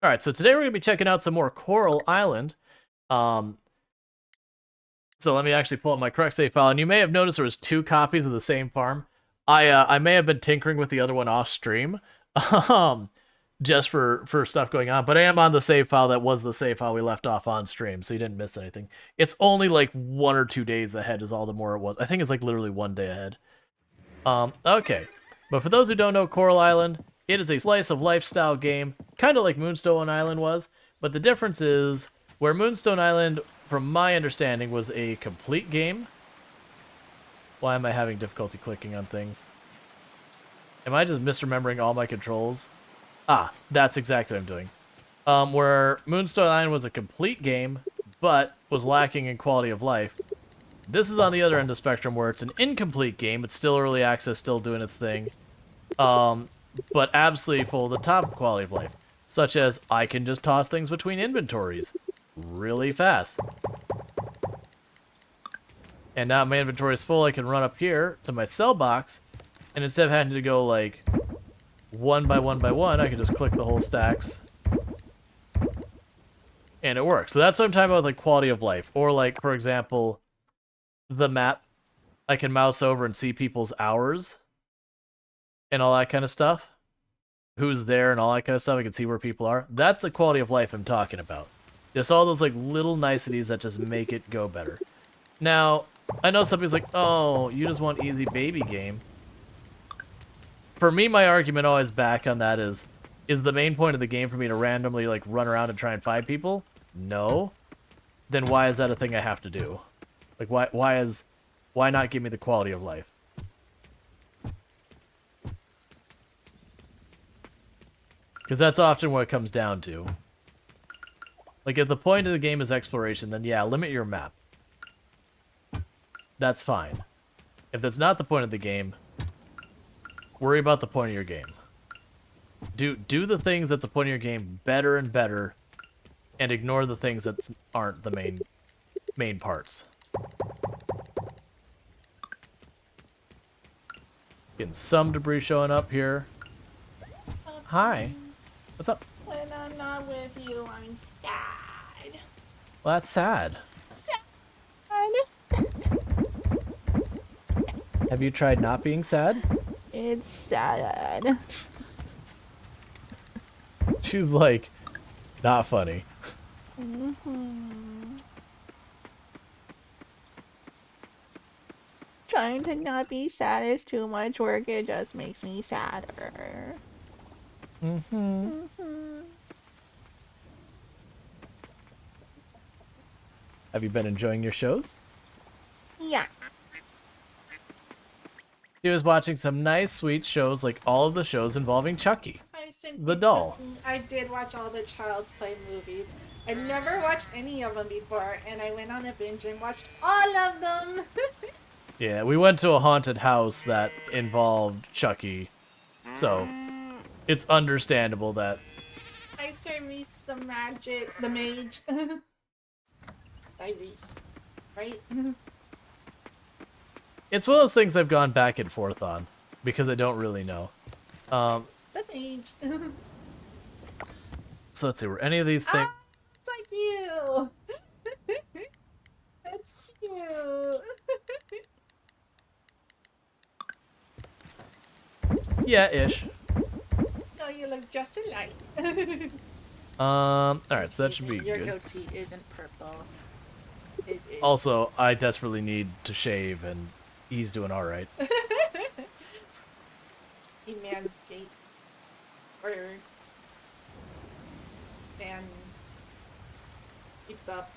All right, so today we're gonna be checking out some more Coral Island. Um, so let me actually pull up my correct save file, and you may have noticed there was two copies of the same farm. I may have been tinkering with the other one off stream, um, just for stuff going on. But I am on the save file that was the save file we left off on stream, so you didn't miss anything. It's only like 1 or 2 days ahead, is all the more it was. I think it's like literally 1 day ahead. Okay. But for those who don't know Coral Island, it is a slice of lifestyle game, kind of like Moonstone Island was, but the difference is where Moonstone Island, from my understanding, was a complete game. Why am I having difficulty clicking on things? Am I just misremembering all my controls? Ah, that's exactly what I'm doing. Where Moonstone Island was a complete game, but was lacking in quality of life. This is on the other end of the spectrum where it's an incomplete game. It's still early access, still doing its thing. But absolutely full of the top quality of life. Such as I can just toss things between inventories really fast. And now my inventory is full, I can run up here to my sell box, and instead of having to go like one by one by one, I can just click the whole stacks. And it works. So that's what I'm talking about, like quality of life. Or like, for example, the map, I can mouse over and see people's hours and all that kind of stuff. Who's there and all that kind of stuff. I can see where people are. That's the quality of life I'm talking about. Just all those like little niceties that just make it go better. Now, I know somebody's like, oh, you just want easy baby game. For me, my argument always back on that is the main point of the game for me to randomly like run around and try and find people? No. Then why is that a thing I have to do? Like, why not give me the quality of life? Because that's often what it comes down to. Like, if the point of the game is exploration, then yeah, limit your map. That's fine. If that's not the point of the game, worry about the point of your game. Do the things that's the point of your game better and better, and ignore the things that aren't the main parts. Getting some debris showing up here. Hi. What's up? When I'm not with you, I'm sad. Well, that's sad. Sad. Have you tried not being sad? It's sad. She's like, not funny. Trying to not be sad is too much work. It just makes me sadder. Have you been enjoying your shows? Yeah. She was watching some nice, sweet shows, like all of the shows involving Chucky, the doll. I did watch all the Child's Play movies. I never watched any of them before, and I went on a binge and watched all of them. Yeah, we went to a haunted house that involved Chucky, so it's understandable that... I Sir Reese the mage. Reese, right? It's one of those things I've gone back and forth on, because I don't really know. The mage. So let's see, were any of these things... Ah, it's like you. That's cute. Yeah, ish. Oh, you look just alike. Alright, so that should be Your good. goatee isn't purple. Also, I desperately need to shave, and he's doing alright. He manscapes. Or... man... keeps up.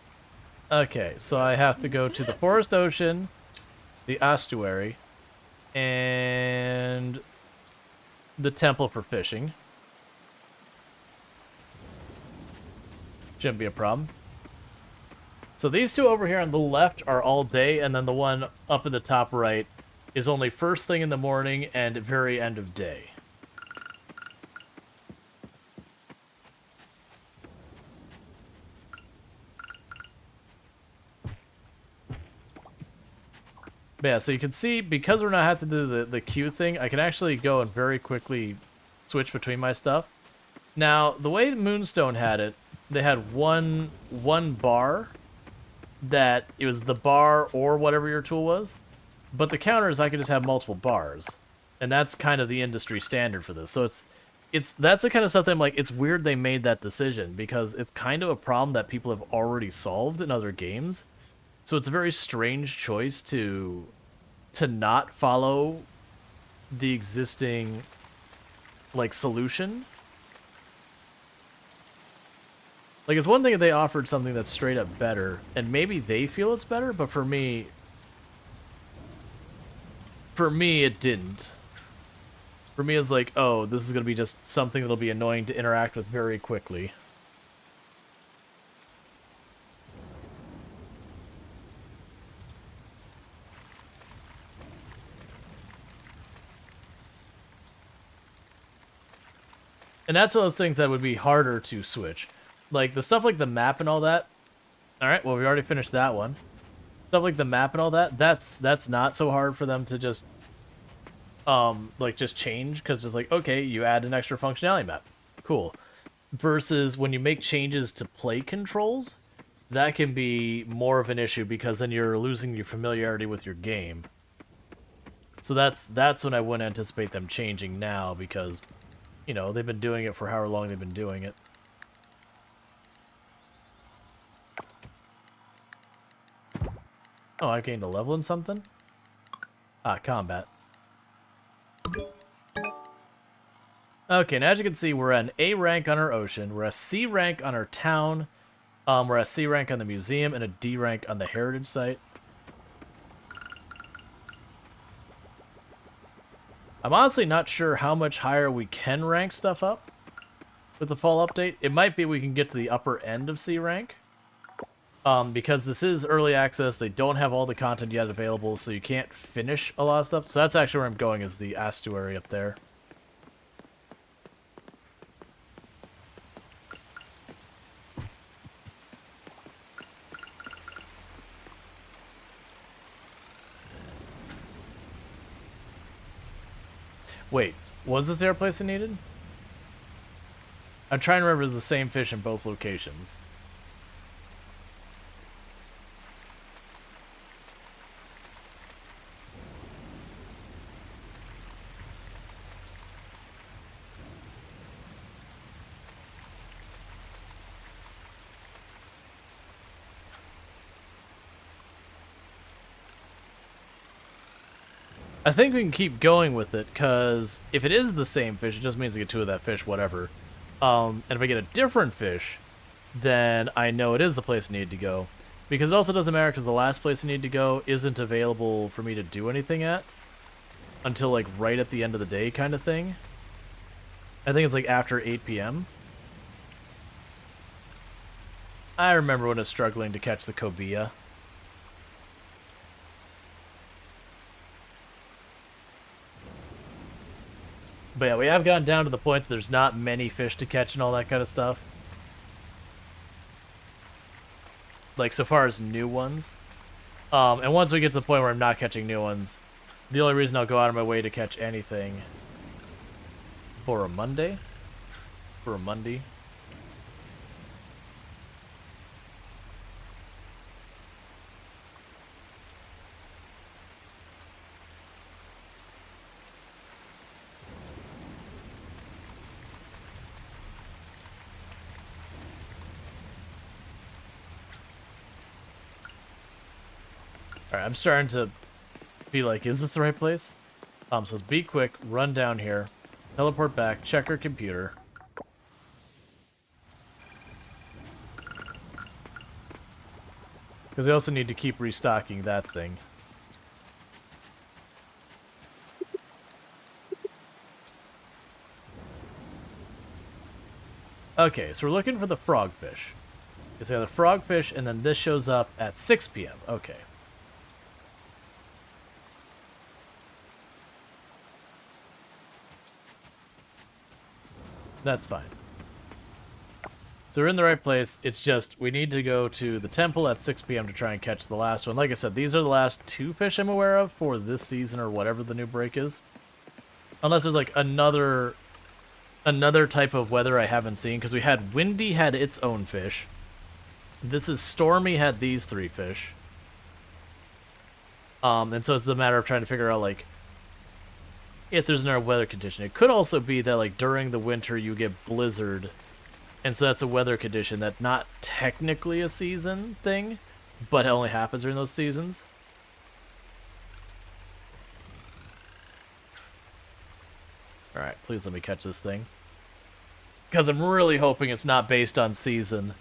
Okay, so I have to go to the forest ocean, the estuary, and the temple for fishing. Shouldn't be a problem. So these two over here on the left are all day, and then the one up in the top right is only first thing in the morning and very end of day. But yeah, so you can see, because we're not having to do the queue thing, I can actually go and very quickly switch between my stuff. Now, the way Moonstone had it, they had one bar that it was the bar or whatever your tool was, but the counter is I could just have multiple bars, and that's kind of the industry standard for this. So it's that's the kind of stuff that I'm like, it's weird they made that decision because it's kind of a problem that people have already solved in other games. So it's a very strange choice to not follow the existing like solution. Like, it's one thing if they offered something that's straight up better, and maybe they feel it's better, but for me, it didn't. For me, it's like, oh, this is going to be just something that'll be annoying to interact with very quickly. And that's one of those things that would be harder to switch. Like, the stuff like the map and all that. Alright, well, we already finished that one. Stuff like the map and all that, that's not so hard for them to just, like, just change. Because it's like, okay, you add an extra functionality map. Cool. Versus when you make changes to play controls, that can be more of an issue because then you're losing your familiarity with your game. So that's when I wouldn't anticipate them changing now because, you know, they've been doing it for however long they've been doing it. Oh, I gained a level in something? Ah, combat. Okay, now as you can see, we're at an A rank on our ocean, we're at C rank on our town, we're at C rank on the museum, and a D rank on the heritage site. I'm honestly not sure how much higher we can rank stuff up with the fall update. It might be we can get to the upper end of C rank. Because this is early access, they don't have all the content yet available, so you can't finish a lot of stuff. So that's actually where I'm going, is the estuary up there. Wait, was this the other place I needed? I'm trying to remember if it's the same fish in both locations. I think we can keep going with it, because if it is the same fish, it just means I get two of that fish, whatever. And if I get a different fish, then I know it is the place I need to go. Because it also doesn't matter, because the last place I need to go isn't available for me to do anything at until, like, right at the end of the day kind of thing. I think it's, like, after 8 p.m. I remember when I was struggling to catch the cobia. But yeah, we have gotten down to the point that there's not many fish to catch and all that kind of stuff. Like, so far as new ones. And once we get to the point where I'm not catching new ones, the only reason I'll go out of my way to catch anything for a Monday? For a Monday? Alright, I'm starting to be like, is this the right place? So let's be quick, run down here, teleport back, check our computer. Because we also need to keep restocking that thing. Okay, so we're looking for the frogfish. Because we have the frogfish, and then this shows up at 6 p.m. Okay. That's fine. So we're in the right place. It's just, we need to go to the temple at 6 p.m. to try and catch the last one. Like I said, these are the last two fish I'm aware of for this season or whatever the new break is. Unless there's like another another type of weather I haven't seen, because we had windy had its own fish. This is stormy had these 3 fish. And so it's a matter of trying to figure out, like, if there's another weather condition. It could also be that, like, during the winter you get blizzard, and so that's a weather condition that's not technically a season thing, but it only happens during those seasons. Alright, please let me catch this thing. Because I'm really hoping it's not based on season,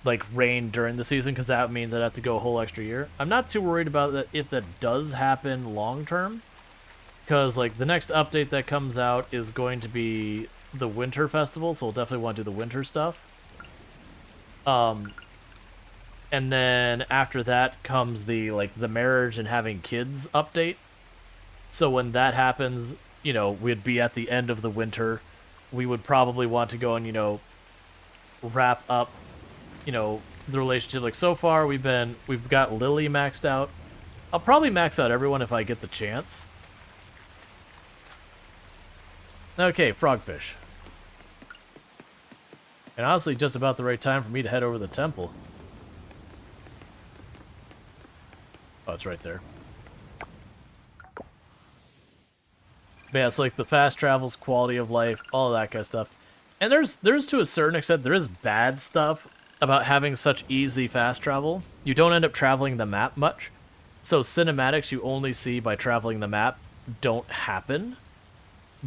like rain during the season, because that means I'd have to go a whole extra year. I'm not too worried about that if that does happen long term, because like the next update that comes out is going to be the winter festival, so we'll definitely want to do the winter stuff. And then after that comes the marriage and having kids update. So when that happens, you know, we'd be at the end of the winter. We would probably want to go and, you know, wrap up, you know, the relationship. Like so far we've got Lily maxed out. I'll probably max out everyone if I get the chance. Okay, frogfish. And honestly, just about the right time for me to head over to the temple. Oh, it's right there. But yeah, it's like the fast travels, quality of life, all that kind of stuff. And there's to a certain extent, there is bad stuff about having such easy fast travel. You don't end up traveling the map much. So cinematics you only see by traveling the map don't happen.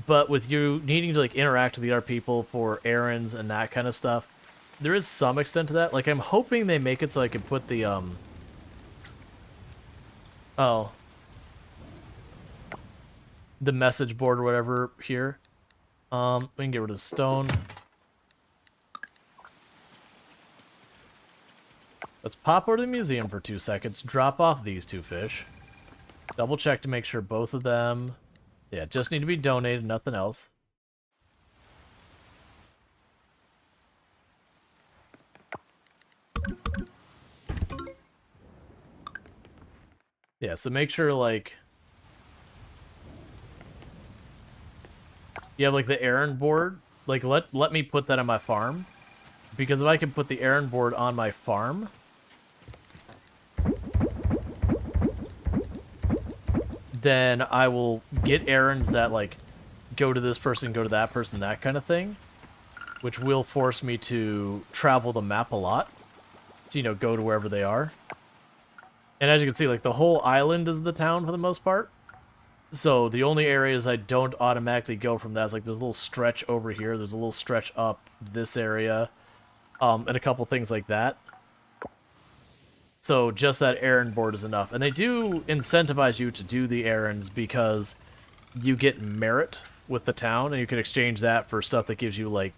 But with you needing to like interact with the other people for errands and that kind of stuff, there is some extent to that. Like I'm hoping they make it so I can put the the message board or whatever here. We can get rid of the stone. Let's pop over to the museum for 2 seconds, drop off these 2 fish. Double check to make sure both of them, yeah, just need to be donated, nothing else. Yeah, so make sure, like, you have, like, the errand board. Like, let me put that on my farm. Because if I can put the errand board on my farm, then I will get errands that, like, go to this person, go to that person, that kind of thing. Which will force me to travel the map a lot. To, you know, go to wherever they are. And as you can see, like, the whole island is the town for the most part. So the only areas I don't automatically go from that is, like, there's a little stretch over here. There's a little stretch up this area. And a couple things like that. So just that errand board is enough. And they do incentivize you to do the errands because you get merit with the town, and you can exchange that for stuff that gives you, like,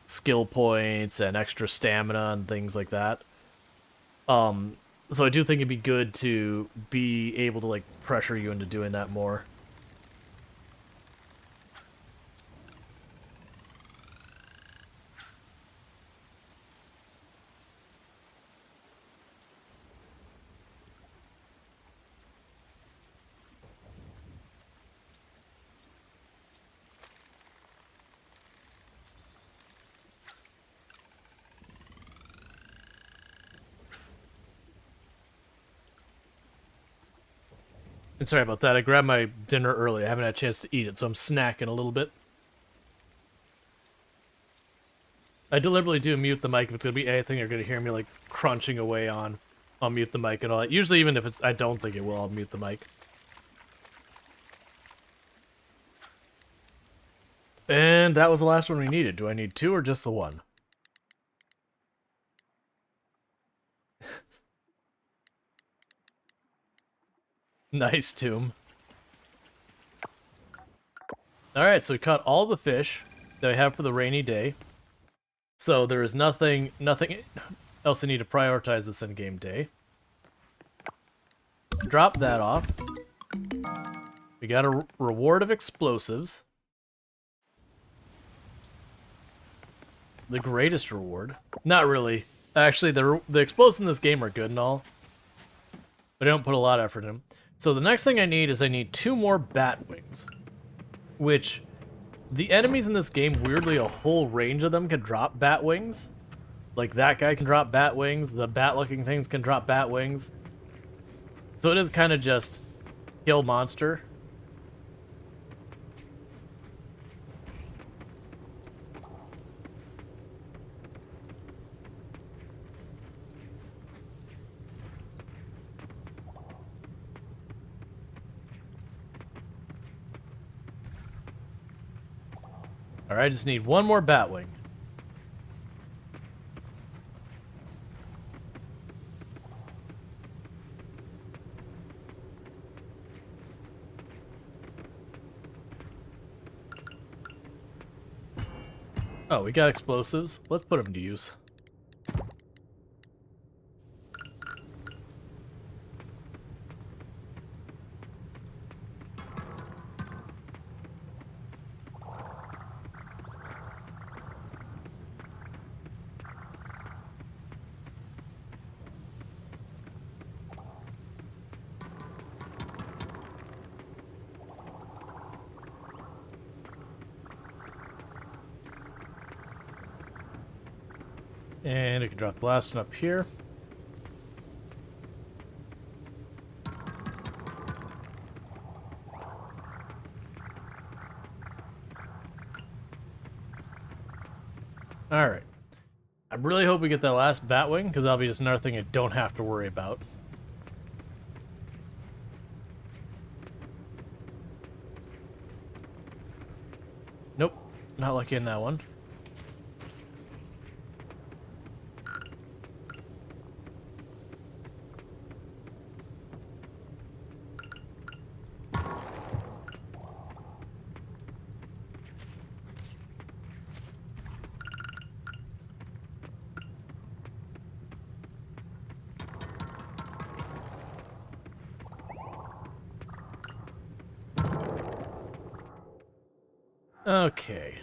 skill points and extra stamina and things like that. So I do think it'd be good to be able to, like, pressure you into doing that more. And sorry about that, I grabbed my dinner early. I haven't had a chance to eat it, so I'm snacking a little bit. I deliberately do mute the mic if it's going to be anything you're going to hear me, like, crunching away on. I'll mute the mic and all that. Usually, even if I don't think it will, I'll mute the mic. And that was the last one we needed. Do I need 2 or just the 1? Nice tomb. Alright, so we caught all the fish that we have for the rainy day. So there is nothing else I need to prioritize this in-game day. Drop that off. We got a reward of explosives. The greatest reward. Not really. Actually, the explosives in this game are good and all, but I don't put a lot of effort in them. So the next thing I need is 2 more bat wings, which The enemies in this game, weirdly, a whole range of them can drop bat wings. Like, that guy can drop bat wings, the bat-looking things can drop bat wings. So it is kind of just kill monster. Alright, I just need one more batwing. Oh, we got explosives. Let's put them to use. And we can drop the last one up here. Alright. I really hope we get that last batwing, because that'll be just another thing I don't have to worry about. Nope. Not lucky in that one. Okay.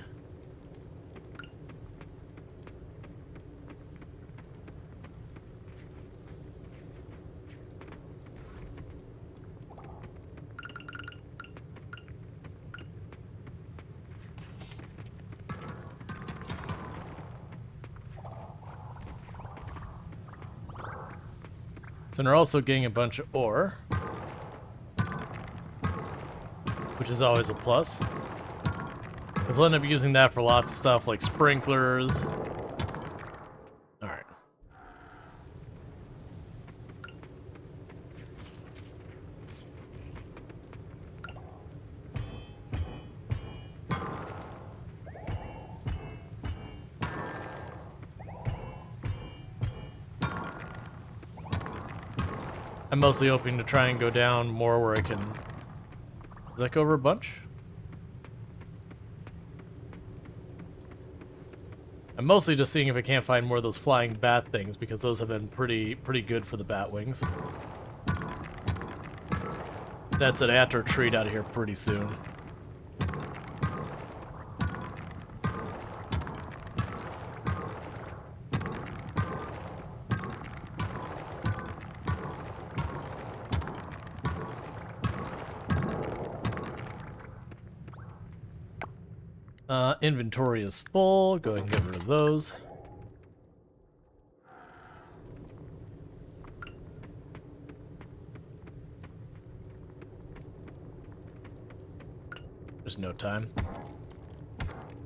So we're also getting a bunch of ore, which is always a plus. Because we'll end up using that for lots of stuff like sprinklers. Alright. I'm mostly hoping to try and go down more where I can... Does that go over a bunch? I'm mostly just seeing if I can't find more of those flying bat things, because those have been pretty good for the bat wings. That's an after retreat out of here pretty soon. Inventory is full. Go ahead and get rid of those. There's no time.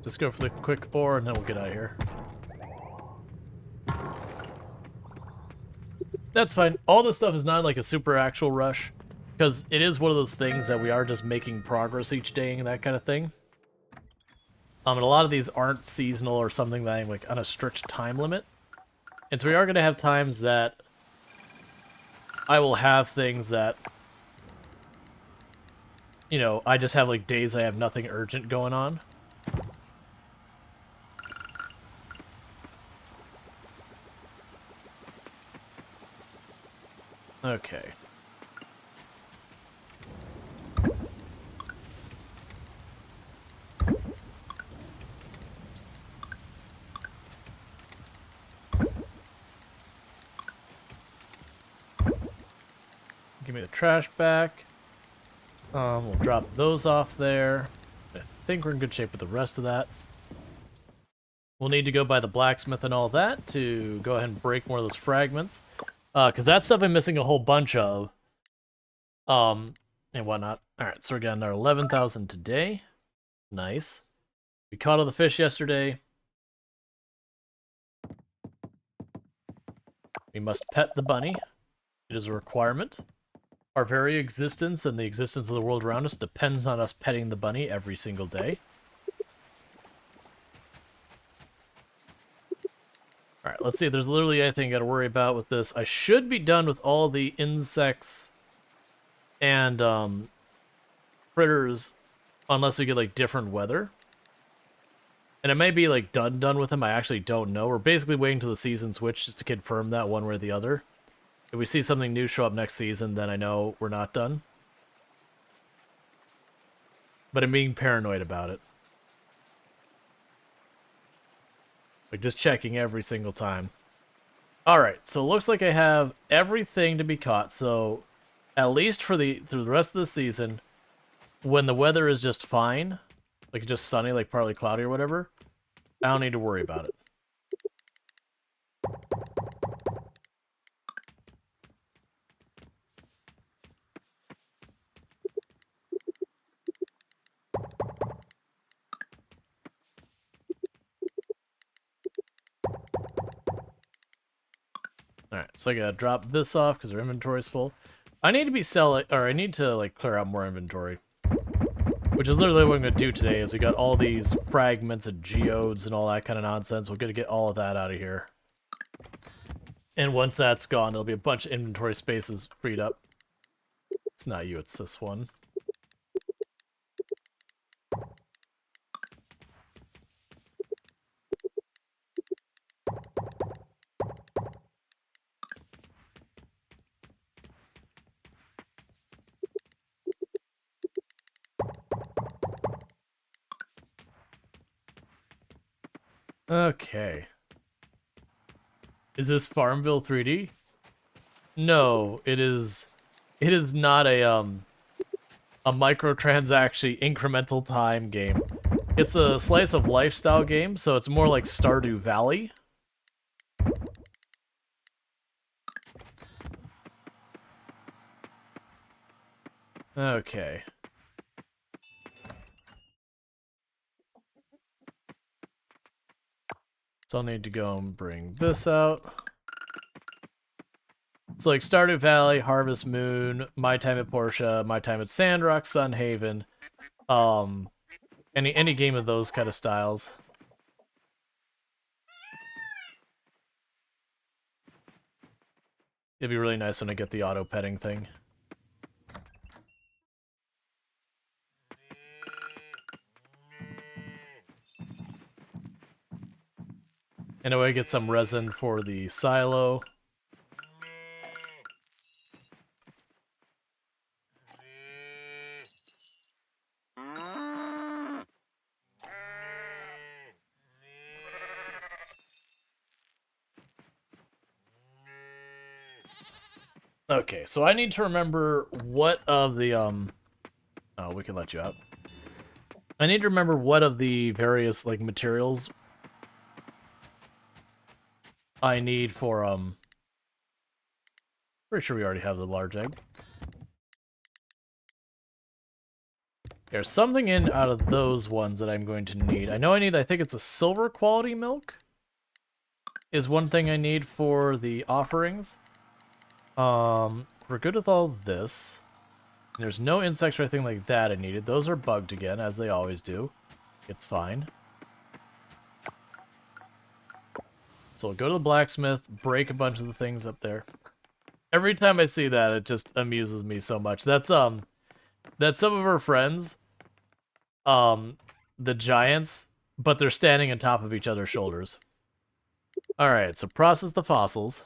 Just go for the quick ore and then we'll get out of here. That's fine. All this stuff is not like a super actual rush, because it is one of those things that we are just making progress each day and that kind of thing. And a lot of these aren't seasonal or something that I'm like on a strict time limit. And so we are going to have times that I will have things that, you know, I just have like days I have nothing urgent going on. Okay. Give me the trash back. We'll drop those off there. I think we're in good shape with the rest of that. We'll need to go by the blacksmith and all that to go ahead and break more of those fragments. Because that stuff I'm missing a whole bunch of. And whatnot. Alright, so we're getting our 11,000 today. Nice. We caught all the fish yesterday. We must pet the bunny. It is a requirement. Our very existence and the existence of the world around us depends on us petting the bunny every single day. Alright, let's see if there's literally anything I gotta worry about with this. I should be done with all the insects and critters unless we get like different weather. And it may be like done with them, I actually don't know. We're basically waiting till the season switch just to confirm that one way or the other. If we see something new show up next season, then I know we're not done. But I'm being paranoid about it. Like, just checking every single time. Alright, so it looks like I have everything to be caught, so at least through the rest of the season, when the weather is just fine, like just sunny, like partly cloudy or whatever, I don't need to worry about it. Alright, so I gotta drop this off because our inventory's full. I need to be selling, or I need to like clear out more inventory. Which is literally what I'm gonna do today, is we got all these fragments and geodes and all that kind of nonsense. We're gonna get all of that out of here. And once that's gone, there'll be a bunch of inventory spaces freed up. It's not you, it's this one. Okay. Is this Farmville 3D? No, it is not a microtransaction incremental time game. It's a slice of lifestyle game, so it's more like Stardew Valley. Okay. So I'll need to go and bring this out. It's like Stardew Valley, Harvest Moon, My Time at Portia, My Time at Sandrock, Sunhaven, any game of those kind of styles. It'd be really nice when I get the auto petting thing. Anyway, I get some resin for the silo. Okay, so I need to remember what of the, oh, we can let you out. I need to remember what of the various, like, materials I need for, pretty sure we already have the large egg. There's something in out of those ones that I'm going to need. I know I think it's a silver quality milk is one thing I need for the offerings. We're good with all this. There's no insects or anything like that I needed. Those are bugged again, as they always do. It's fine. So we'll go to the blacksmith, break a bunch of the things up there. Every time I see that, it just amuses me so much. That's some of her friends, the giants, but they're standing on top of each other's shoulders. Alright, so process the fossils.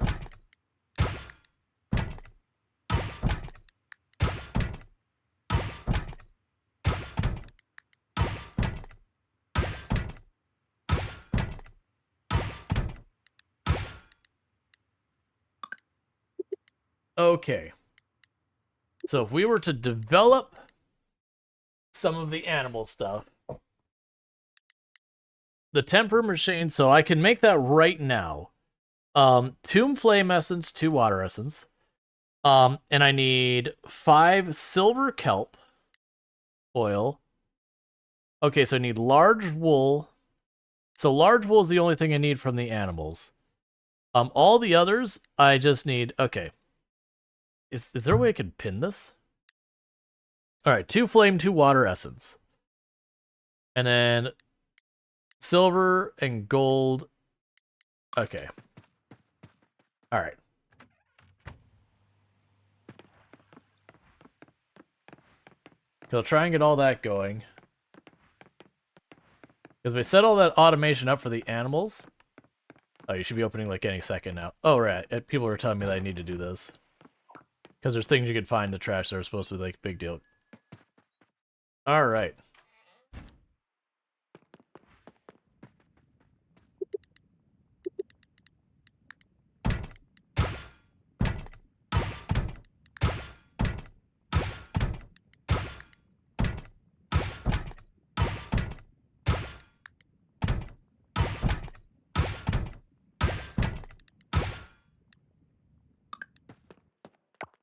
Okay. So if we were to develop some of the animal stuff, the temper machine, so I can make that right now. Tomb flame essence, 2 water essence. And I need 5 silver kelp oil. Okay, so I need large wool. So large wool is the only thing I need from the animals. All the others, I just need... Okay. Is there a way I can pin this? Alright, 2 flame, 2 water essence. And then silver and gold. Okay. Alright. I'll try and get all that going. Because we set all that automation up for the animals. Oh, you should be opening like any second now. Oh, right. People were telling me that I need to do this. Because there's things you can find in the trash that are supposed to be like a big deal. Alright.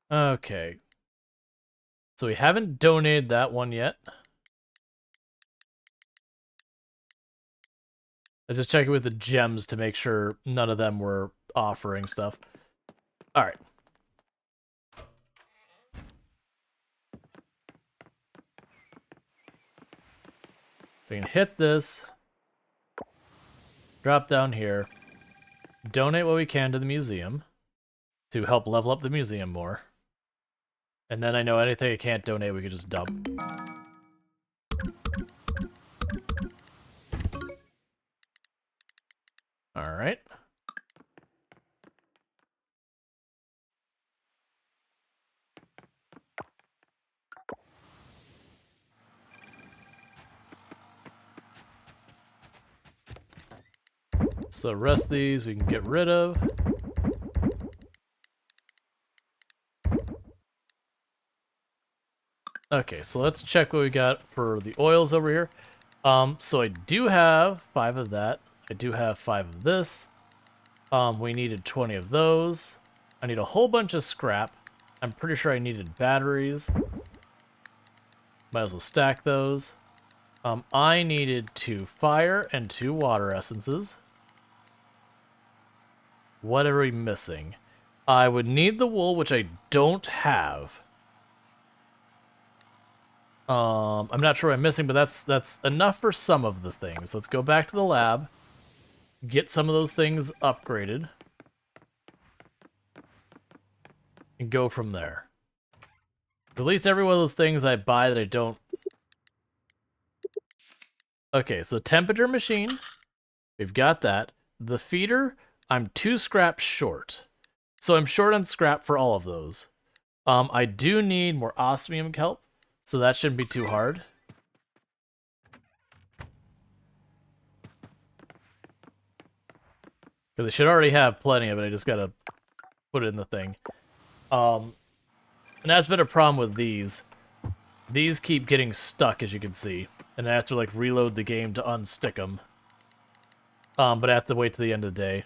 Okay. So we haven't donated that one yet. I was just checking with the gems to make sure none of them were offering stuff. Alright. So we can hit this. Drop down here. Donate what we can to the museum. To help level up the museum more. And then I know anything I can't donate, we could just dump. Alright. So the rest of these we can get rid of. Okay, so let's check what we got for the oils over here. So I do have 5 of that. I do have 5 of this. We needed 20 of those. I need a whole bunch of scrap. I'm pretty sure I needed batteries. Might as well stack those. I needed 2 fire and 2 water essences. What are we missing? I would need the wool, which I don't have. I'm not sure what I'm missing, but that's enough for some of the things. Let's go back to the lab. Get some of those things upgraded. And go from there. At least every one of those things I buy that I don't... Okay, so temperature machine. We've got that. The feeder, I'm 2 scrap short. So I'm short on scrap for all of those. I do need more osmium kelp, so that shouldn't be too hard. Because I should already have plenty of it, I just gotta put it in the thing. And that's been a problem with these. These keep getting stuck, as you can see. And I have to, like, reload the game to unstick them. But I have to wait till the end of the day.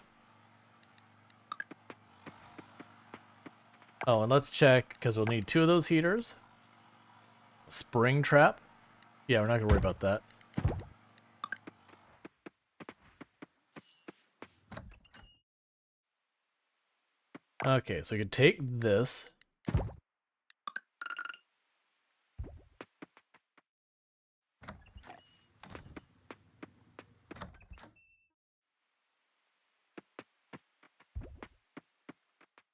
Oh, and let's check, because we'll need 2 of those heaters. Spring trap. Yeah, we're not going to worry about that. Okay, so we can take this.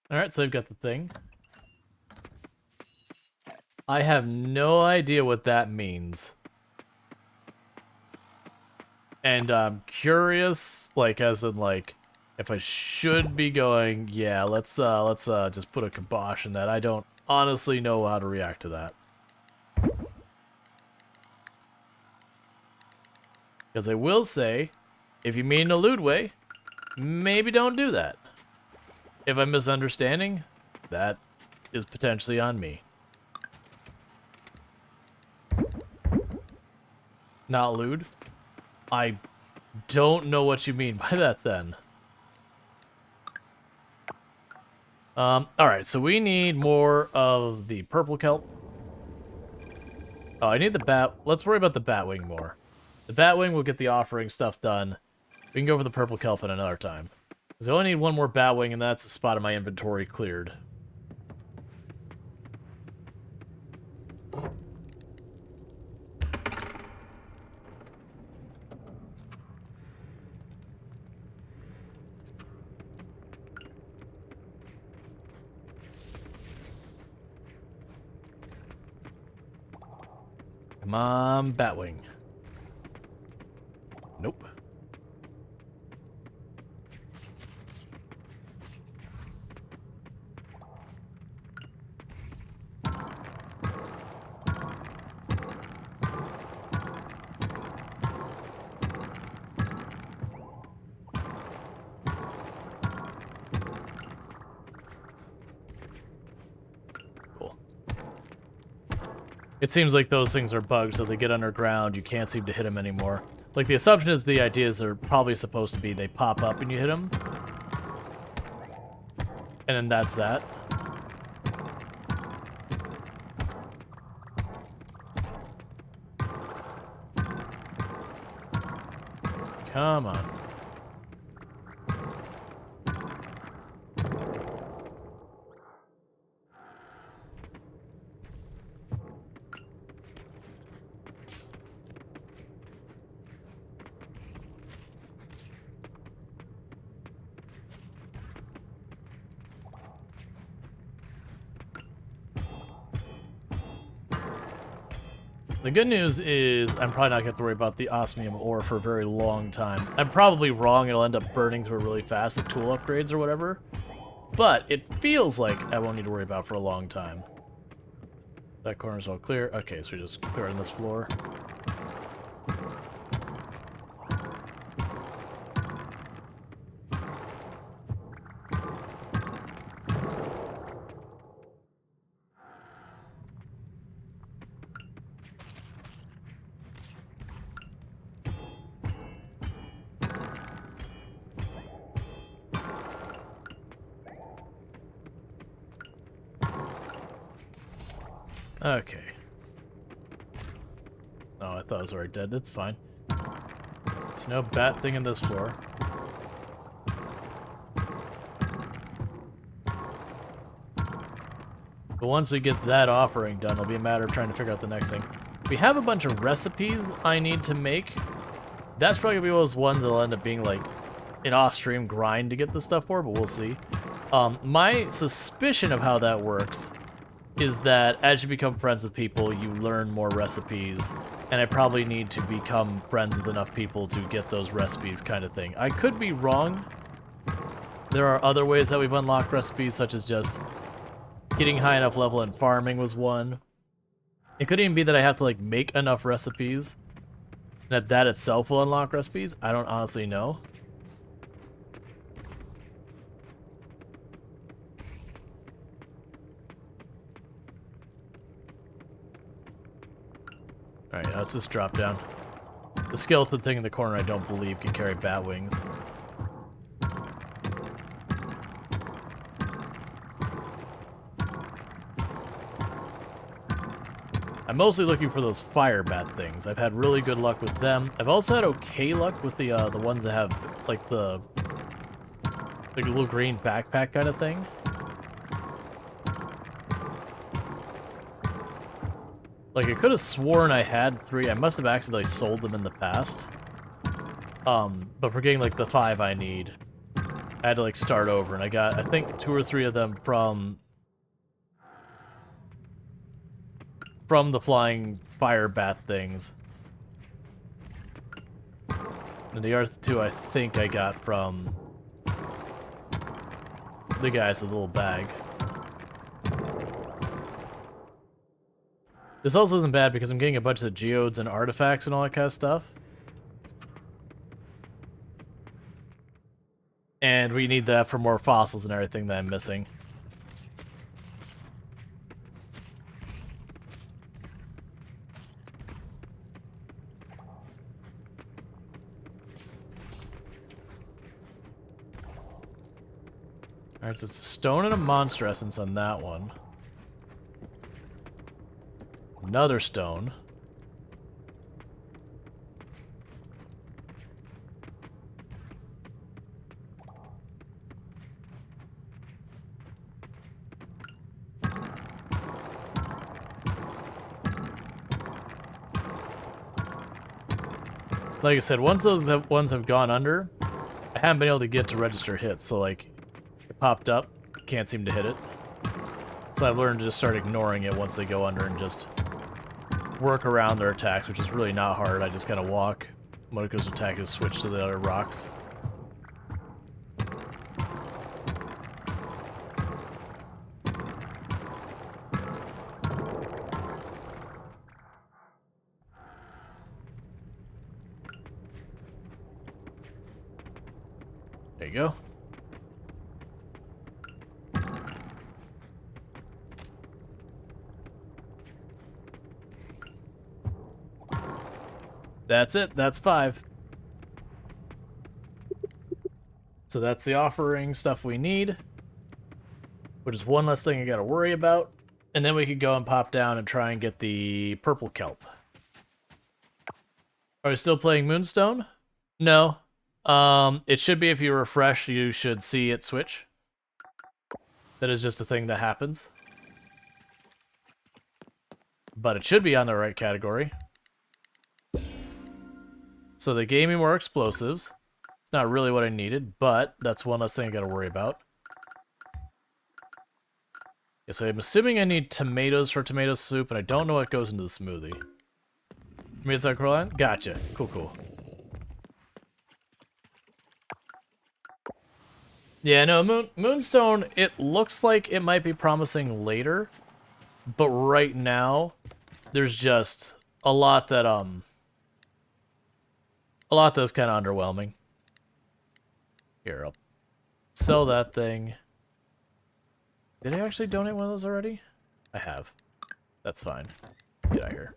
Alright, so I've got the thing. I have no idea what that means. And I'm curious, like, as in, like, if I should be going, yeah, let's just put a kibosh in that. I don't honestly know how to react to that. Because I will say, if you mean in a lewd way, maybe don't do that. If I'm misunderstanding, that is potentially on me. Not lewd. I don't know what you mean by that then. Alright, so we need more of the purple kelp. Oh, I need the bat. Let's worry about the batwing more. The batwing will get the offering stuff done. We can go for the purple kelp at another time. Because I only need one more batwing, and that's a spot in my inventory cleared. Come on, batwing. Nope. It seems like those things are bugged, so they get underground, you can't seem to hit them anymore. Like, the assumption is the ideas are probably supposed to be they pop up and you hit them. And then that's that. Come on. The good news is I'm probably not going to have to worry about the osmium ore for a very long time. I'm probably wrong, it'll end up burning through really fast, the tool upgrades or whatever. But it feels like I won't need to worry about it for a long time. That corner's all clear. Okay, so we're just clearing this floor. Okay. Oh, I thought I was already dead. That's fine. There's no bat thing in this floor. But once we get that offering done, it'll be a matter of trying to figure out the next thing. We have a bunch of recipes I need to make. That's probably gonna be one of those ones that'll end up being like an off-stream grind to get the stuff for, but we'll see. My suspicion of how that works is that as you become friends with people, you learn more recipes, and I probably need to become friends with enough people to get those recipes kind of thing. I could be wrong. There are other ways that we've unlocked recipes, such as just getting high enough level in farming was one. It could even be that I have to like make enough recipes, and that itself will unlock recipes. I don't honestly know. Alright, let's just drop down. The skeleton thing in the corner I don't believe can carry bat wings. I'm mostly looking for those fire bat things. I've had really good luck with them. I've also had okay luck with the ones that have like the little green backpack kind of thing. Like, I could have sworn I had 3. I must have accidentally sold them in the past. But for getting, like, the 5 I need, I had to, like, start over. And I got, I think, 2 or 3 of them from the flying fire bat things. And the other 2 I think I got from the guys with the little bag. This also isn't bad because I'm getting a bunch of geodes and artifacts and all that kind of stuff. And we need that for more fossils and everything that I'm missing. Alright, so it's a stone and a monster essence on that one. Another stone. Like I said, once those ones have gone under, I haven't been able to get to register hits, so like, it popped up, can't seem to hit it. So I've learned to just start ignoring it once they go under and just work around their attacks, which is really not hard. I just kind of walk. Monaco's attack is switched to the other rocks. There you go. That's it. That's 5. So that's the offering stuff we need, which is one less thing I gotta worry about. And then we could go and pop down and try and get the purple kelp. Are we still playing Moonstone? No. It should be if you refresh, you should see it switch. That is just a thing that happens. But it should be on the right category. So they gave me more explosives. It's not really what I needed, but that's one less thing I gotta worry about. Yeah, so I'm assuming I need tomatoes for tomato soup, and I don't know what goes into the smoothie. You mean it's like Rual? Gotcha. Cool, cool. Yeah, no, Moonstone, it looks like it might be promising later, but right now, there's just a lot that's kind of underwhelming. Here, I'll sell that thing. Did I actually donate one of those already? I have. That's fine. Get out of here.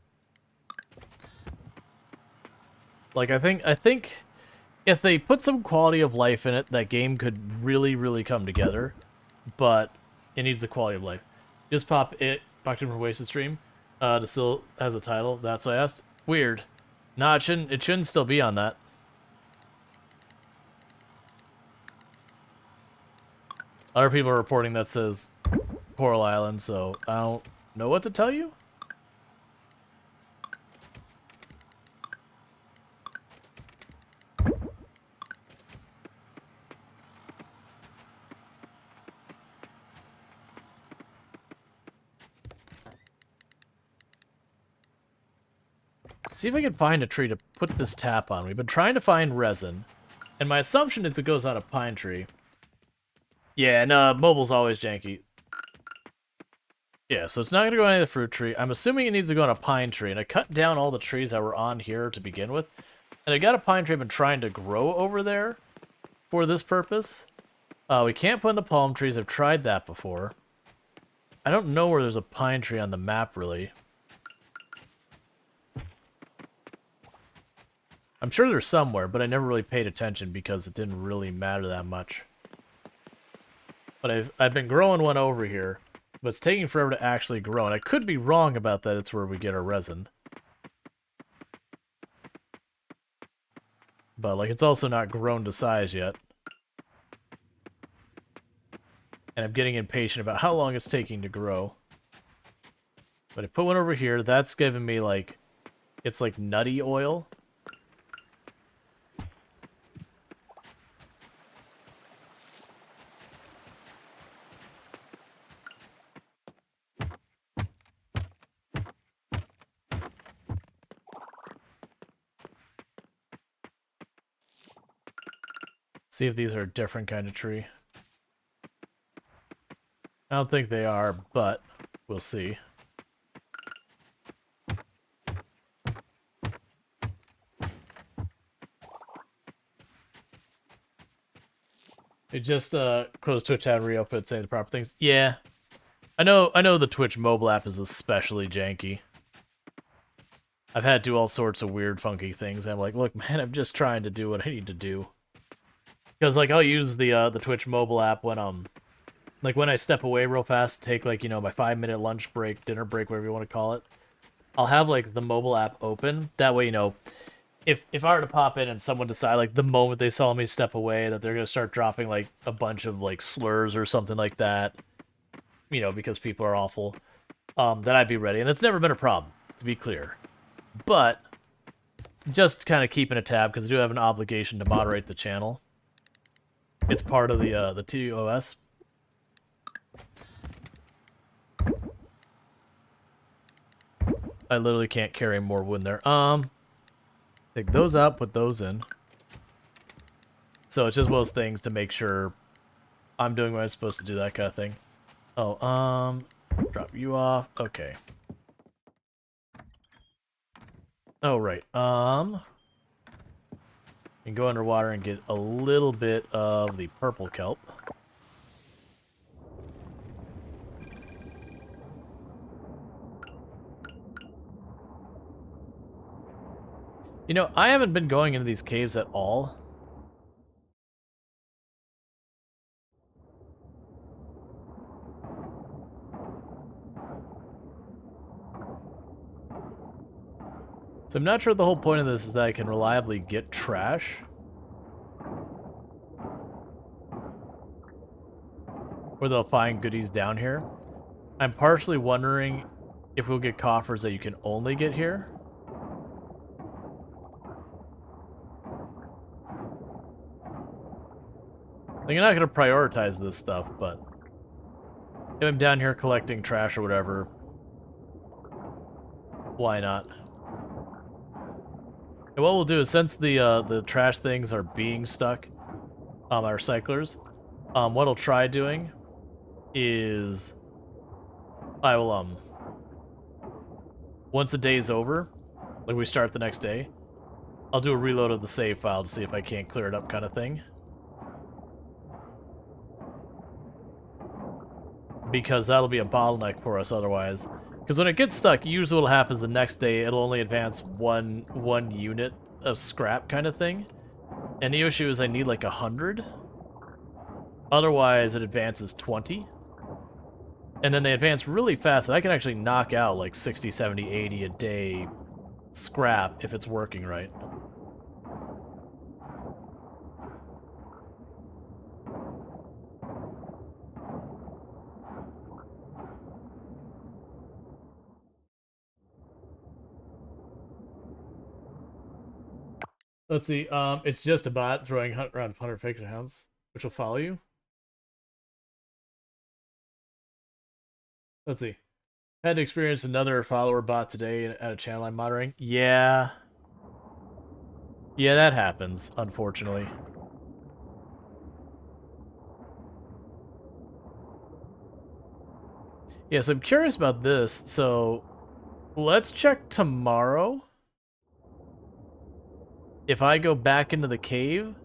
Like, I think if they put some quality of life in it, that game could really, really come together. But it needs the quality of life. Just popped in from Wasted Stream. To still has a title. That's what I asked. Weird. Nah, it shouldn't still be on that. Other people are reporting that says Coral Island, so I don't know what to tell you. See if I can find a tree to put this tap on. We've been trying to find resin, and my assumption is it goes on a pine tree. Yeah, no, mobile's always janky. Yeah, so it's not going to go on any of the fruit tree. I'm assuming it needs to go on a pine tree, and I cut down all the trees that were on here to begin with. And I got a pine tree I've been trying to grow over there for this purpose. We can't put in the palm trees. I've tried that before. I don't know where there's a pine tree on the map, really. I'm sure there's somewhere, but I never really paid attention because it didn't really matter that much. But I've been growing one over here, but it's taking forever to actually grow, and I could be wrong about that. It's where we get our resin. But, like, it's also not grown to size yet. And I'm getting impatient about how long it's taking to grow. But I put one over here. That's giving me, like, it's like nutty oil. See if these are a different kind of tree. I don't think they are, but we'll see. It just closed Twitch tab, reopened, saying the proper things. Yeah, I know the Twitch mobile app is especially janky. I've had to do all sorts of weird, funky things. I'm like, look, man, I'm just trying to do what I need to do. Because, like, I'll use the Twitch mobile app when Like when I step away real fast, take like, my 5-minute lunch break, dinner break, whatever you want to call it, I'll have like the mobile app open. That way, if I were to pop in and someone decide like the moment they saw me step away that they're gonna start dropping like a bunch of like slurs or something like that, because people are awful, then I'd be ready. And it's never been a problem, to be clear. But just kind of keeping a tab because I do have an obligation to moderate the channel. It's part of the TOS. I literally can't carry more wood in there. Take those out, put those in. So it's just one of those things to make sure I'm doing what I'm supposed to do, that kind of thing. Oh, drop you off. Okay. Oh, right. You can go underwater and get a little bit of the purple kelp. I haven't been going into these caves at all. So I'm not sure the whole point of this is that I can reliably get trash. Or they'll find goodies down here. I'm partially wondering if we'll get coffers that you can only get here. Like, I'm not going to prioritize this stuff, but if I'm down here collecting trash or whatever, why not? And what we'll do is, since the trash things are being stuck, our recyclers, what I'll try doing is I will, once the day's over, like we start the next day, I'll do a reload of the save file to see if I can't clear it up kind of thing. Because that'll be a bottleneck for us otherwise. Because when it gets stuck, usually what'll happen is the next day it'll only advance one unit of scrap kind of thing. And the issue is I need like 100. Otherwise it advances 20. And then they advance really fast, and I can actually knock out like 60, 70, 80 a day scrap if it's working right. Let's see, it's just a bot throwing around 100 fake accounts, which will follow you. Let's see. Had to experience another follower bot today at a channel I'm monitoring. Yeah. Yeah, that happens, unfortunately. Yeah, so I'm curious about this. So, let's check tomorrow. If I go back into the cave,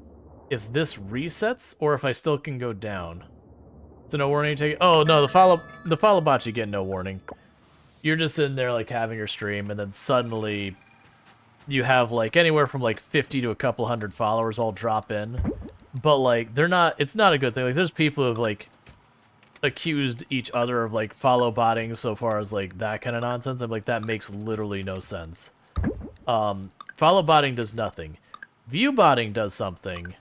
if this resets, or if I still can go down. So no warning take. Oh no, the follow bot, you get no warning. You're just in there like having your stream, and then suddenly you have like anywhere from like 50 to a couple hundred followers all drop in. But like it's not a good thing. Like there's people who have like accused each other of like follow botting so far as like that kind of nonsense. I'm like, that makes literally no sense. Follow botting does nothing. View botting does something.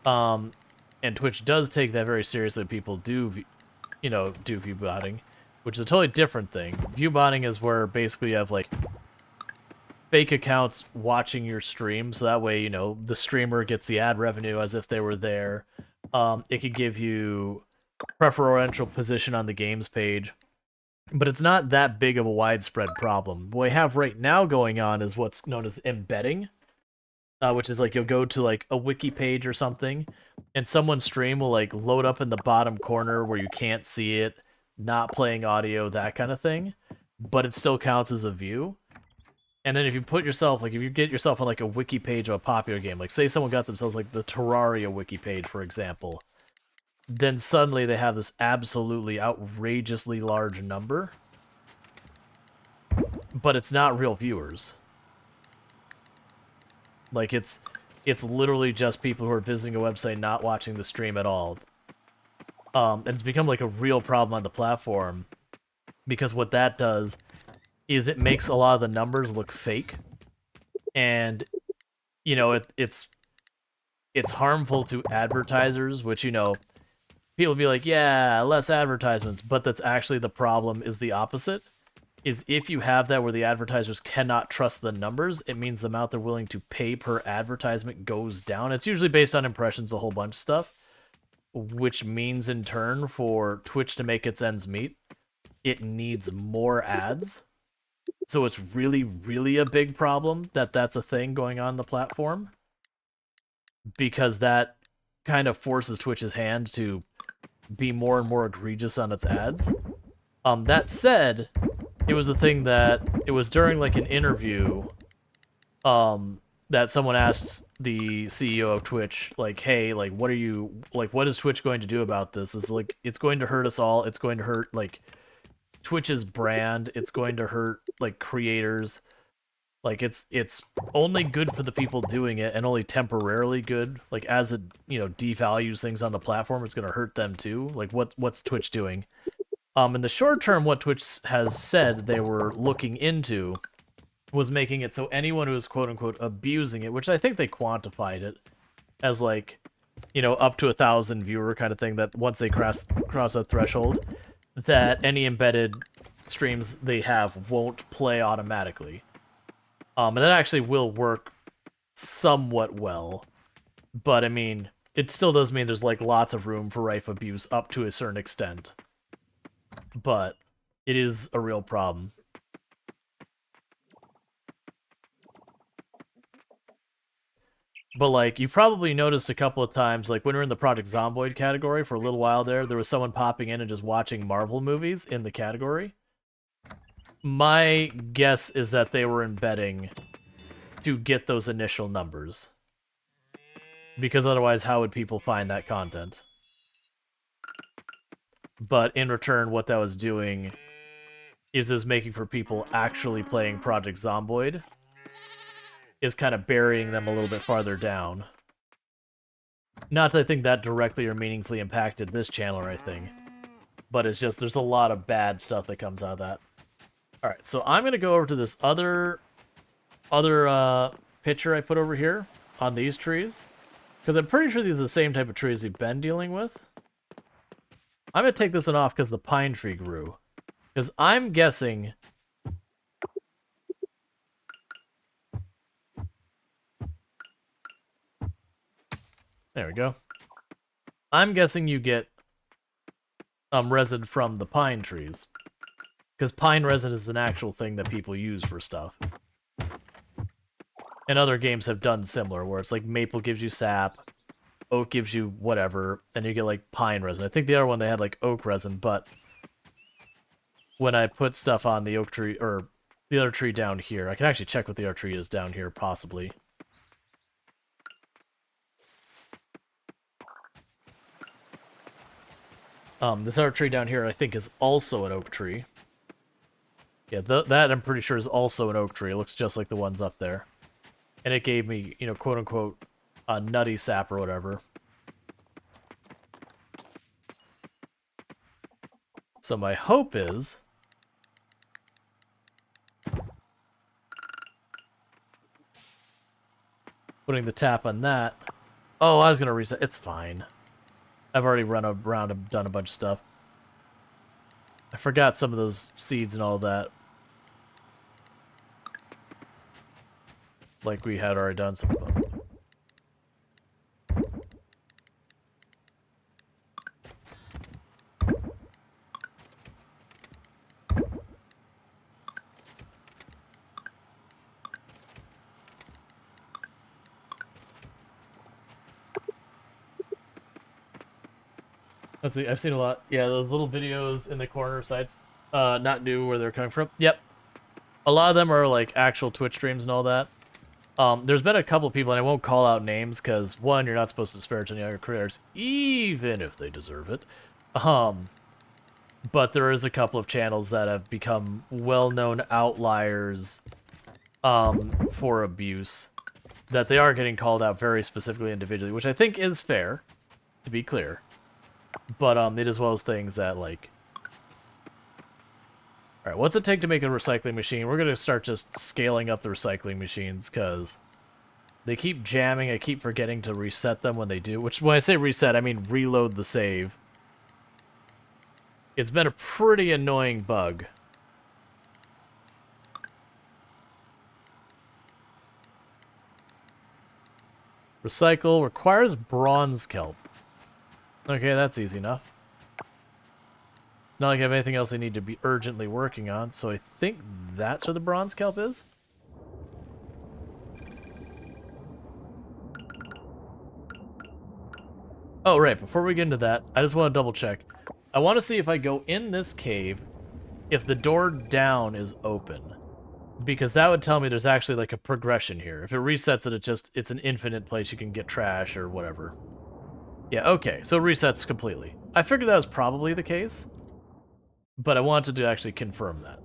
And Twitch does take that very seriously. People do view botting, which is a totally different thing. View botting is where basically you have like fake accounts watching your stream, so that way, the streamer gets the ad revenue as if they were there. It could give you preferential position on the games page. But it's not that big of a widespread problem. What we have right now going on is what's known as embedding, which is like you'll go to like a wiki page or something, and someone's stream will like load up in the bottom corner where you can't see it, not playing audio, that kind of thing, but it still counts as a view. And then if you put yourself, like if you get yourself on like a wiki page of a popular game, like say someone got themselves like the Terraria wiki page, for example, then suddenly they have this absolutely outrageously large number, but it's not real viewers. Like it's literally just people who are visiting a website, not watching the stream at all. And it's become like a real problem on the platform because what that does is it makes a lot of the numbers look fake, and you know it's harmful to advertisers, which people be like, yeah, less advertisements, but that's actually the problem is the opposite. Is if you have that where the advertisers cannot trust the numbers, it means the amount they're willing to pay per advertisement goes down. It's usually based on impressions, a whole bunch of stuff, which means in turn for Twitch to make its ends meet, it needs more ads. So it's really, really a big problem that that's a thing going on the platform, because that kind of forces Twitch's hand to be more and more egregious on its ads. That said, it was a thing that it was during like an interview that someone asked the CEO of Twitch, like, hey, like, what is Twitch going to do about this? This is like, it's going to hurt us all. It's going to hurt like Twitch's brand. It's going to hurt like creators. Like it's only good for the people doing it and only temporarily good. Like as it, devalues things on the platform, it's going to hurt them too. Like what's Twitch doing? In the short term, what Twitch has said they were looking into was making it so anyone who is quote-unquote abusing it, which I think they quantified it as like, up to 1,000 viewer kind of thing, that once they cross a threshold, that any embedded streams they have won't play automatically. And that actually will work somewhat well. But, I mean, it still does mean there's like lots of room for rife abuse up to a certain extent. But it is a real problem. But, like, you've probably noticed a couple of times, like, when we're in the Project Zomboid category for a little while there was someone popping in and just watching Marvel movies in the category. My guess is that they were embedding to get those initial numbers. Because otherwise, how would people find that content? But in return, what that was doing is making for people actually playing Project Zomboid, is kind of burying them a little bit farther down. Not that I think that directly or meaningfully impacted this channel or anything, but it's just there's a lot of bad stuff that comes out of that. Alright, so I'm going to go over to this other picture I put over here on these trees, because I'm pretty sure these are the same type of trees we've been dealing with. I'm going to take this one off because the pine tree grew. Because I'm guessing... There we go. I'm guessing you get resin from the pine trees. Because pine resin is an actual thing that people use for stuff. And other games have done similar, where it's like maple gives you sap, oak gives you whatever, and you get like pine resin. I think the other one they had like oak resin, but when I put stuff on the oak tree, or the other tree down here, I can actually check what the other tree is down here, possibly. This other tree down here, I think, is also an oak tree. Yeah, that I'm pretty sure is also an oak tree. It looks just like the ones up there. And it gave me, quote-unquote, a nutty sap or whatever. So my hope is... putting the tap on that... Oh, I was going to reset. It's fine. I've already run around and done a bunch of stuff. I forgot some of those seeds and all that. Like we had already done some of them. Let's see, I've seen a lot. Yeah, those little videos in the corner sites, not new where they're coming from. Yep. A lot of them are like actual Twitch streams and all that. There's been a couple of people, and I won't call out names, because one, you're not supposed to disparage any other creators, even if they deserve it. But there is a couple of channels that have become well-known outliers for abuse, that they are getting called out very specifically individually, which I think is fair, to be clear. But it is one of those things that, like... Alright, what's it take to make a recycling machine? We're gonna start just scaling up the recycling machines, because they keep jamming. I keep forgetting to reset them when they do. Which, when I say reset, I mean reload the save. It's been a pretty annoying bug. Recycle requires bronze kelp. Okay, that's easy enough. It's not like I have anything else I need to be urgently working on, so I think that's where the bronze kelp is. Oh, right, before we get into that, I just want to double check. I want to see if I go in this cave, if the door down is open. Because that would tell me there's actually like a progression here. If it resets it, it's an infinite place you can get trash or whatever. Yeah, okay, so it resets completely. I figured that was probably the case, but I wanted to actually confirm that.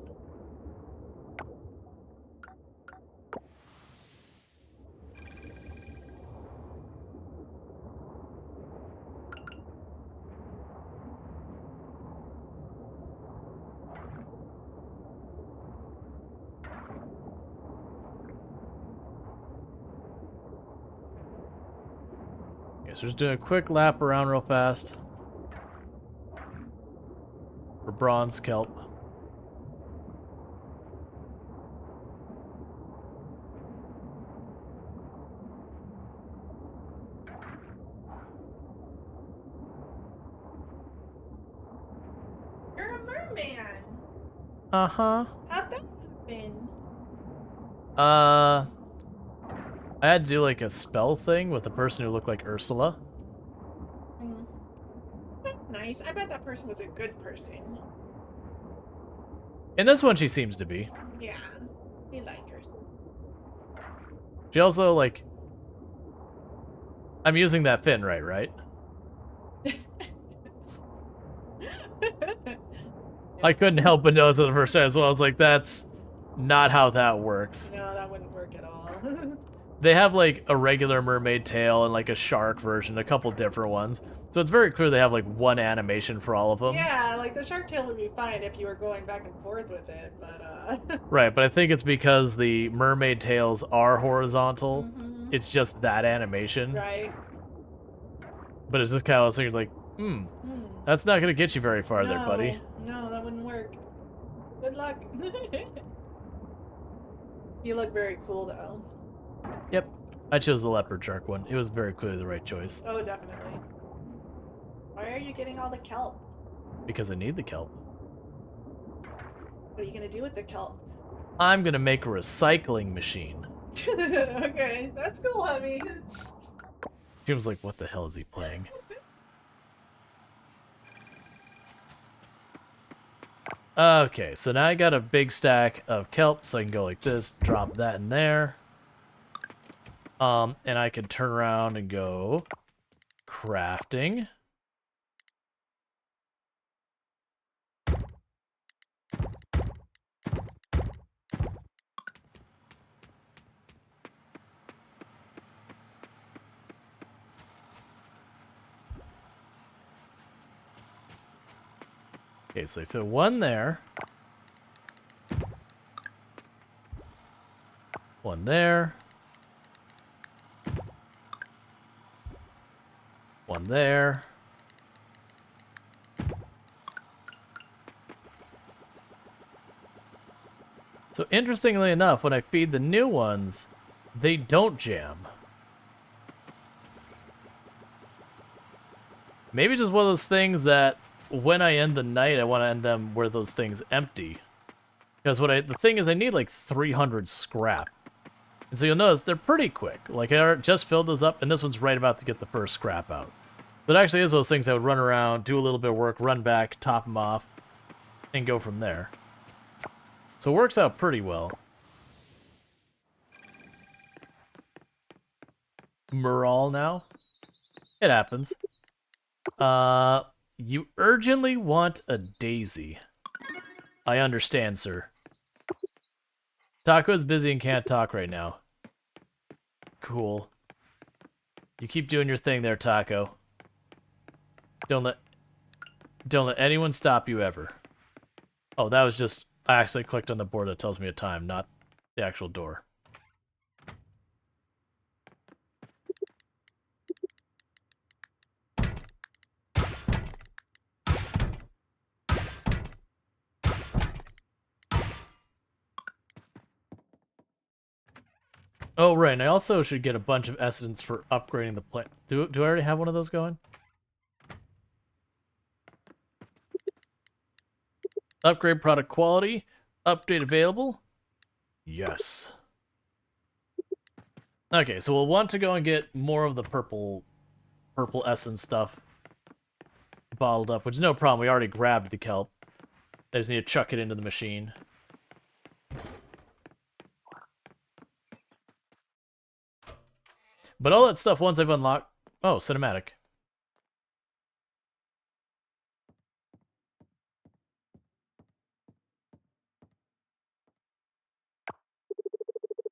So just doing a quick lap around real fast. For bronze kelp. You're a merman. Uh-huh. How'd that happen? I had to do like a spell thing with a person who looked like Ursula. Hmm. That's nice. I bet that person was a good person. And this one she seems to be. Yeah. We like her. She also, like... I'm using that fin right? I couldn't help but notice it the first time as well. I was like, that's not how that works. No, that wouldn't work at all. They have, like, a regular mermaid tail and, like, a shark version, a couple different ones. So it's very clear they have, like, one animation for all of them. Yeah, like the shark tail would be fine if you were going back and forth with it, but Right, but I think it's because the mermaid tails are horizontal. Mhm. It's just that animation. Right. But it's just kind of, I was thinking, like, that's not going to get you very far there, buddy. No, that wouldn't work. Good luck. You look very cool, though. Yep. I chose the leopard shark one. It was very clearly the right choice. Oh, definitely. Why are you getting all the kelp? Because I need the kelp. What are you gonna do with the kelp? I'm going to make a recycling machine. Okay, that's cool, Hubby. She was like, what the hell is he playing? Okay, so now I got a big stack of kelp, so I can go like this, drop that in there. And I can turn around and go crafting. Okay, so I fit one there. One there. One there. So interestingly enough, when I feed the new ones, they don't jam. Maybe just one of those things that when I end the night, I want to end them where those things empty. Because the thing is, I need like 300 scrap. And so you'll notice they're pretty quick. Like I just filled those up, and this one's right about to get the first scrap out. But it actually is those things I would run around, do a little bit of work, run back, top them off, and go from there. So it works out pretty well. Rual now? It happens. You urgently want a daisy. I understand, sir. Taco's busy and can't talk right now. Cool. You keep doing your thing there, Taco. Don't let Don't let anyone stop you ever. Oh, that was just... I actually clicked on the board that tells me a time, not the actual door. Oh, right, and I also should get a bunch of essence for upgrading the plant. Do I already have one of those going? Upgrade product quality. Update available. Yes. Okay, so we'll want to go and get more of the purple essence stuff bottled up, which is no problem. We already grabbed the kelp. I just need to chuck it into the machine. But all that stuff, once I've unlocked... Oh, cinematic.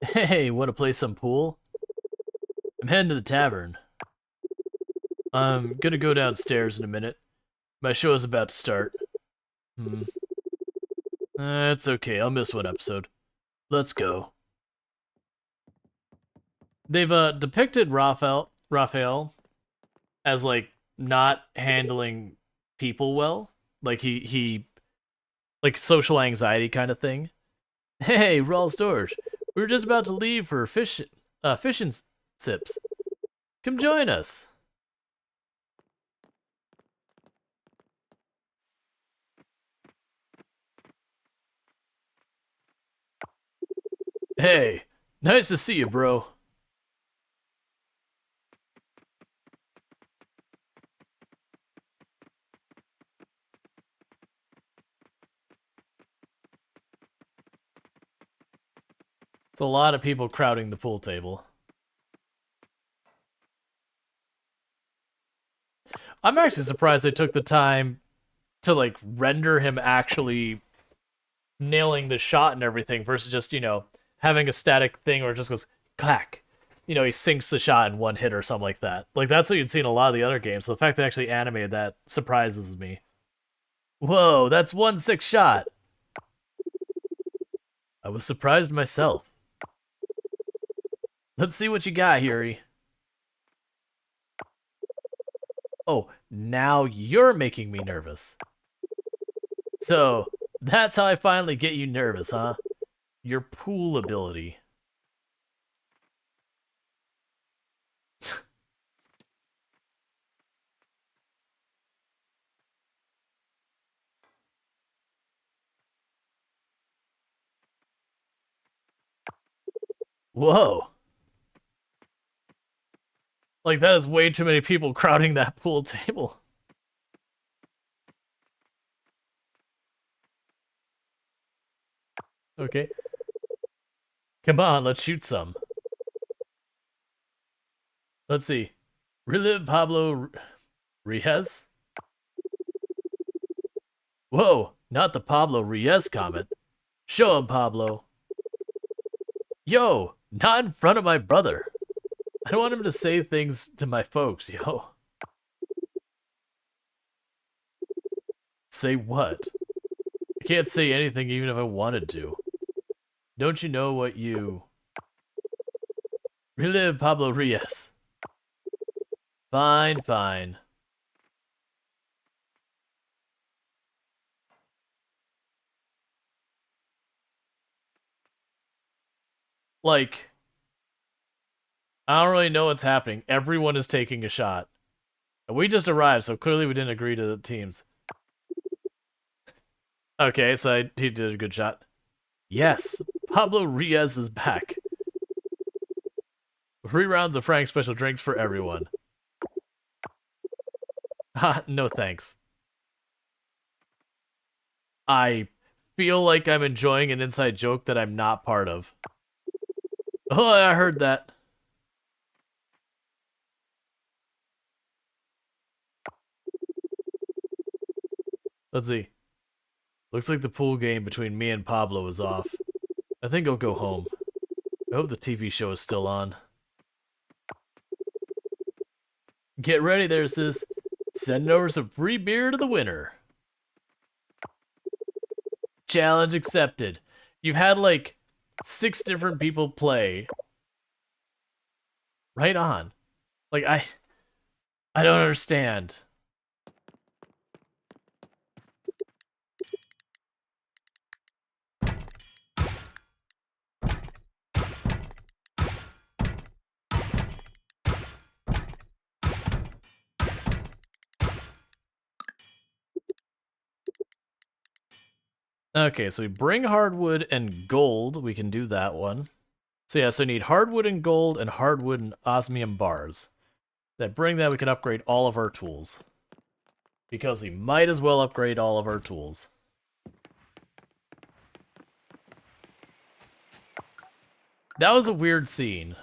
Hey, wanna play some pool? I'm heading to the tavern. I'm gonna go downstairs in a minute. My show is about to start. It's okay, I'll miss one episode. Let's go. They've depicted Raphael as like not handling people well. Like he like social anxiety kind of thing. Hey, Rual Storge. We were just about to leave for fish and sips. Come join us. Hey, nice to see you, bro. It's a lot of people crowding the pool table. I'm actually surprised they took the time to like render him actually nailing the shot and everything versus just, you know, having a static thing where it just goes clack. You know, he sinks the shot in one hit or something like that. Like, that's what you'd see in a lot of the other games. So the fact they actually animated that surprises me. Whoa, that's 1-6 shot. I was surprised myself. Let's see what you got, Yuri. Oh, now you're making me nervous. So, that's how I finally get you nervous, huh? Your pool ability. Whoa. Like, that is way too many people crowding that pool table. Okay. Come on, let's shoot some. Let's see. Relive Pablo Riez? Whoa, not the Pablo Riez comment. Show him, Pablo. Yo, not in front of my brother. I don't want him to say things to my folks, yo. Say what? I can't say anything even if I wanted to. Don't you know what you... Relive Pablo Riez. Fine, fine. Like, I don't really know what's happening. Everyone is taking a shot. And we just arrived, so clearly we didn't agree to the teams. Okay, so he did a good shot. Yes, Pablo Riez is back. 3 rounds of Frank special drinks for everyone. Ha, no thanks. I feel like I'm enjoying an inside joke that I'm not part of. Oh, I heard that. Let's see. Looks like the pool game between me and Pablo is off. I think I'll go home. I hope the TV show is still on. Get ready there, sis. Sending over some free beer to the winner. Challenge accepted. You've had like 6 different people play. Right on. Like I don't understand. Okay, so we bring hardwood and gold. We can do that one. So yeah, so we need hardwood and gold and hardwood and osmium bars. That bring that, we can upgrade all of our tools. Because we might as well upgrade all of our tools. That was a weird scene.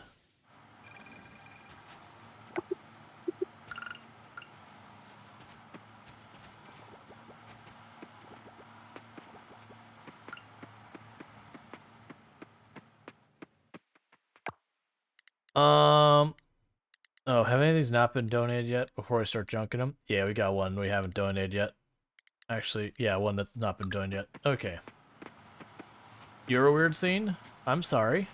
Oh, have any of these not been donated yet before I start junking them? Yeah, we got one we haven't donated yet. Actually, yeah, one that's not been donated yet. Okay. You're a weird scene? I'm sorry.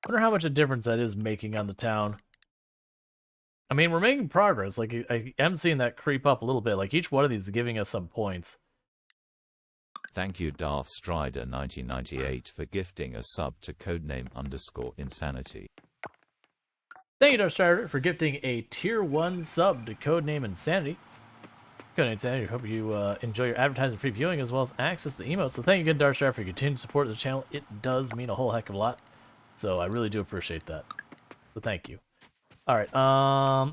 Wonder how much a difference that is making on the town. I mean, we're making progress. Like, I am seeing that creep up a little bit. Like, each one of these is giving us some points. Thank you Darth Strider 1998 for gifting a sub to codename_insanity. Thank you, Darth Strider, for gifting a tier 1 sub to Codename Insanity. Codename Insanity, I hope you enjoy your advertising free viewing as well as access to the emotes. So thank you again, Darth Strider, for your continued support of the channel. It does mean a whole heck of a lot. So I really do appreciate that. So thank you. Alright,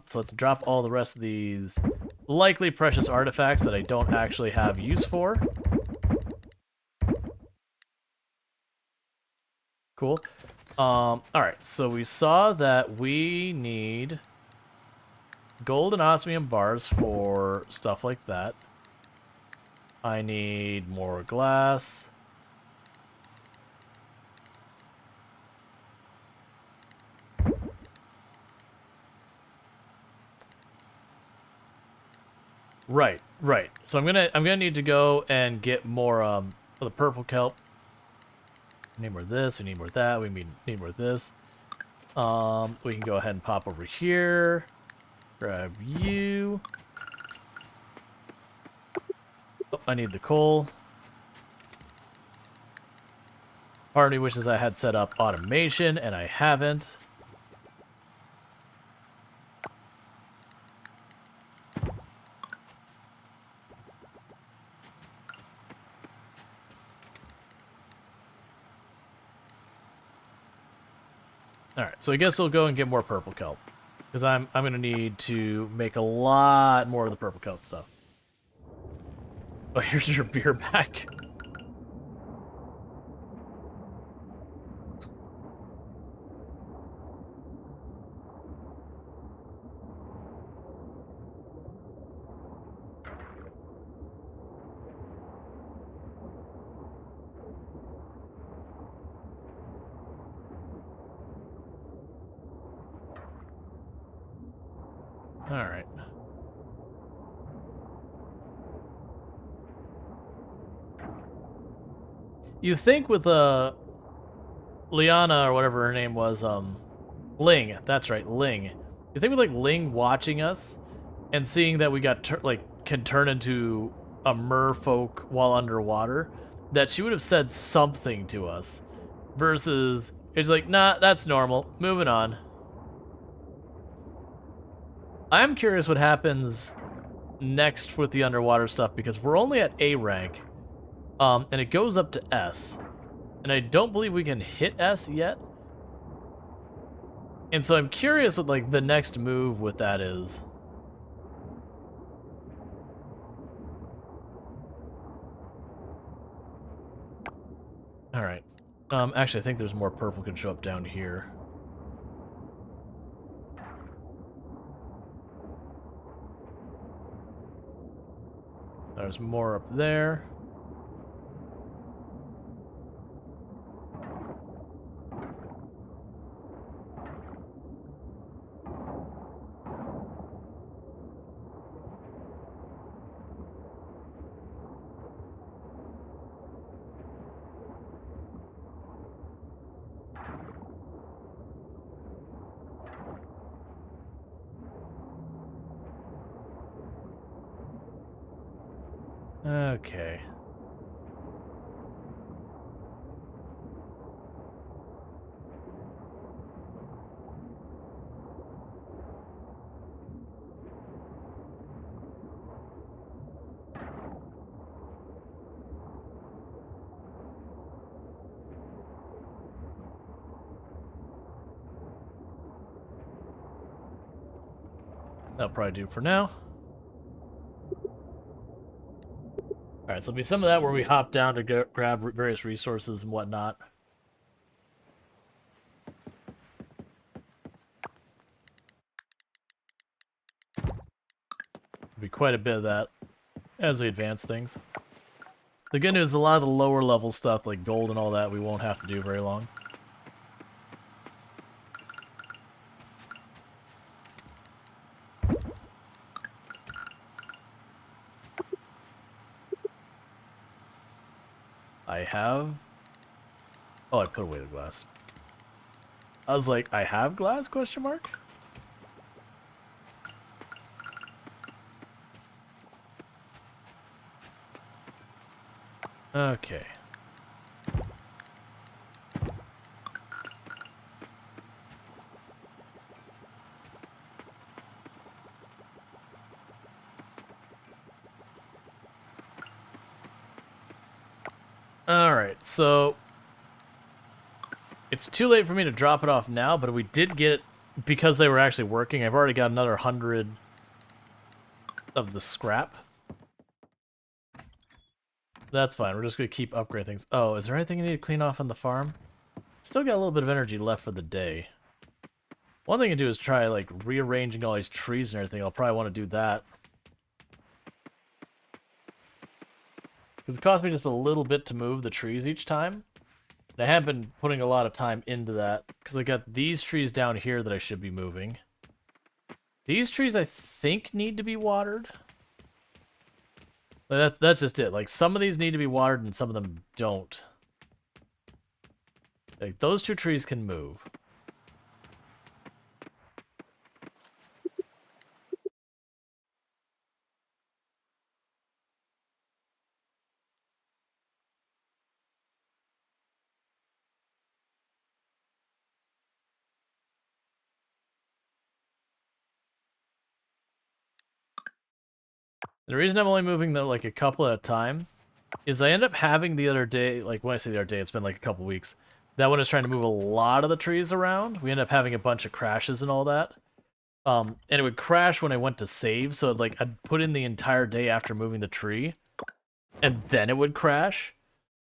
so let's drop all the rest of these likely precious artifacts that I don't actually have use for. Cool. Alright, so we saw that we need gold and osmium bars for stuff like that. I need more glass. Right, right. So I'm gonna need to go and get more of the purple kelp. We need more of this, we need more of that, we need more of this. We can go ahead and pop over here. Grab you. Oh, I need the coal. Part of me wishes I had set up automation, and I haven't. Alright, so I guess we'll go and get more purple kelp. Because I'm gonna need to make a lot more of the purple kelp stuff. Oh, here's your beer back. Alright. You think with Liana or whatever her name was, Ling, that's right, Ling. You think with like Ling watching us and seeing that we got can turn into a merfolk while underwater, that she would have said something to us, versus it's like, nah, that's normal. Moving on. I'm curious what happens next with the underwater stuff because we're only at A rank, and it goes up to S, and I don't believe we can hit S yet. And so I'm curious what like the next move with that is. All right. Actually, I think there's more purple can show up down here. There's more up there. Okay. That'll probably do for now. Alright, so it'll be some of that where we hop down to grab various resources and whatnot. There'll be quite a bit of that as we advance things. The good news is a lot of the lower level stuff, like gold and all that, we won't have to do very long. I have... Oh, I put away the glass. I was like, I have glass, question mark? Okay. Alright, so... It's too late for me to drop it off now, but we did get it because they were actually working. I've already got another 100 of the scrap. That's fine, we're just going to keep upgrading things. Oh, is there anything I need to clean off on the farm? Still got a little bit of energy left for the day. One thing to do is try, like, rearranging all these trees and everything. I'll probably want to do that. Because it cost me just a little bit to move the trees each time. And I have been putting a lot of time into that. Because I got these trees down here that I should be moving. These trees, I think, need to be watered. But that's just it. Like, some of these need to be watered and some of them don't. Like, those two trees can move. The reason I'm only moving them like a couple at a time is I end up having the other day, like when I say the other day, it's been like a couple weeks, that when I was trying to move a lot of the trees around, we end up having a bunch of crashes and all that. And it would crash when I went to save, so like I'd put in the entire day after moving the tree, and then it would crash.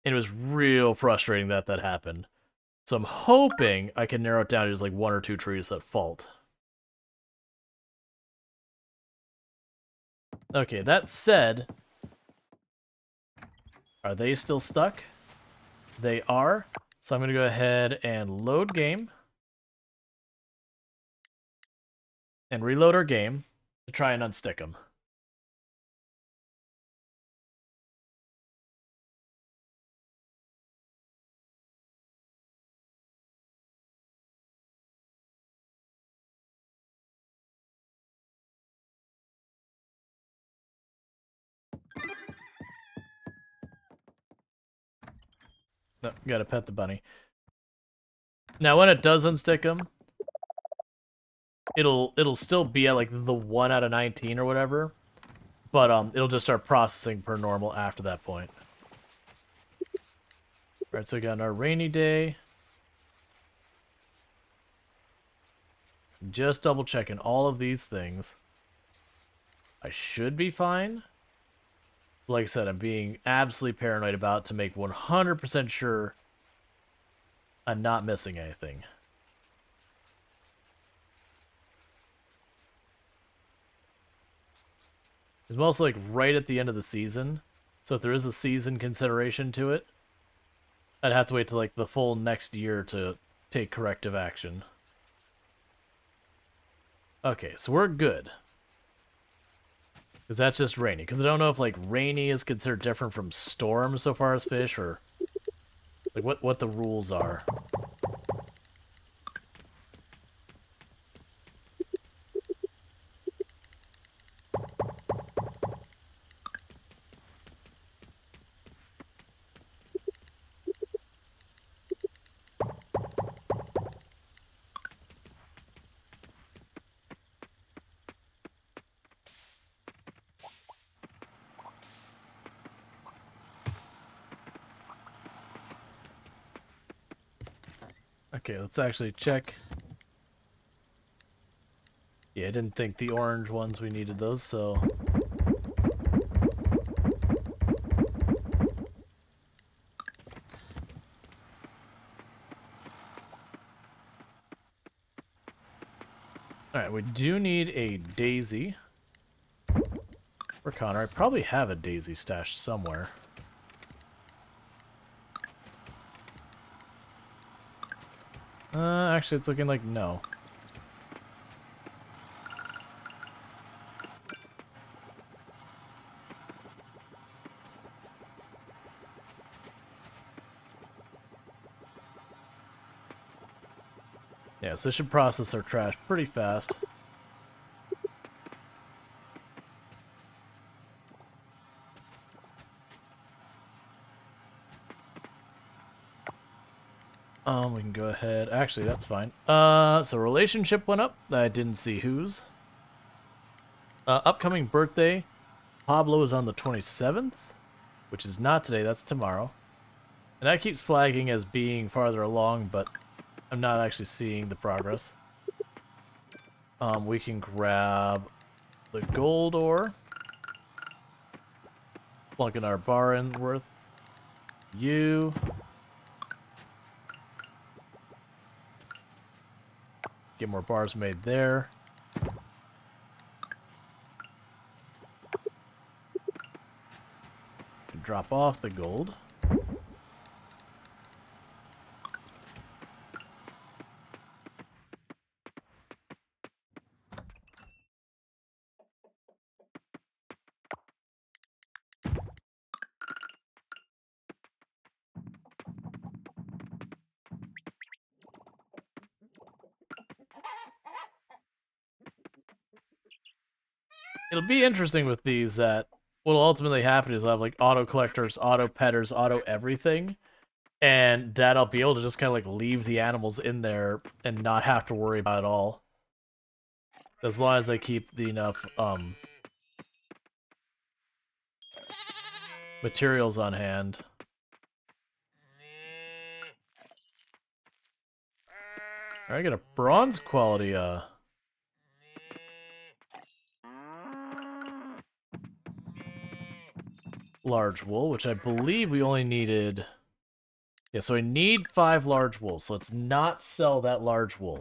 And it was real frustrating that that happened. So I'm hoping I can narrow it down to just like one or two trees at fault. Okay, that said, are they still stuck? They are. So I'm going to go ahead and load game. And reload our game to try and unstick them. No, gotta pet the bunny. Now, when it does unstick them, it'll still be at like the 1 out of 19 or whatever, but it'll just start processing per normal after that point. All right, so we got our rainy day. Just double checking all of these things. I should be fine. Like I said, I'm being absolutely paranoid about to make 100% sure I'm not missing anything. It's mostly like right at the end of the season. So if there is a season consideration to it, I'd have to wait till like the full next year to take corrective action. Okay, so we're good. Because that's just rainy. Because I don't know if like rainy is considered different from storm so far as fish, or like what the rules are. Okay, let's actually check. Yeah, I didn't think the orange ones we needed those, so... Alright, we do need a daisy. For Connor. I probably have a daisy stashed somewhere. Actually, it's looking like no. Yeah, so this should process our trash pretty fast. We can go ahead. Actually, that's fine. So relationship went up. I didn't see whose. Upcoming birthday. Pablo is on the 27th, which is not today. That's tomorrow. And that keeps flagging as being farther along, but I'm not actually seeing the progress. We can grab the gold ore. Plunk in our bar in worth. You. Get more bars made there. And drop off the gold. It'll be interesting with these that what'll ultimately happen is I'll have like auto collectors, auto petters, auto everything, and that I'll be able to just kind of like leave the animals in there and not have to worry about it all. As long as I keep the enough materials on hand. Alright, I got a bronze quality large wool, which I believe we only needed... Yeah, so I need 5 large wool, so let's not sell that large wool.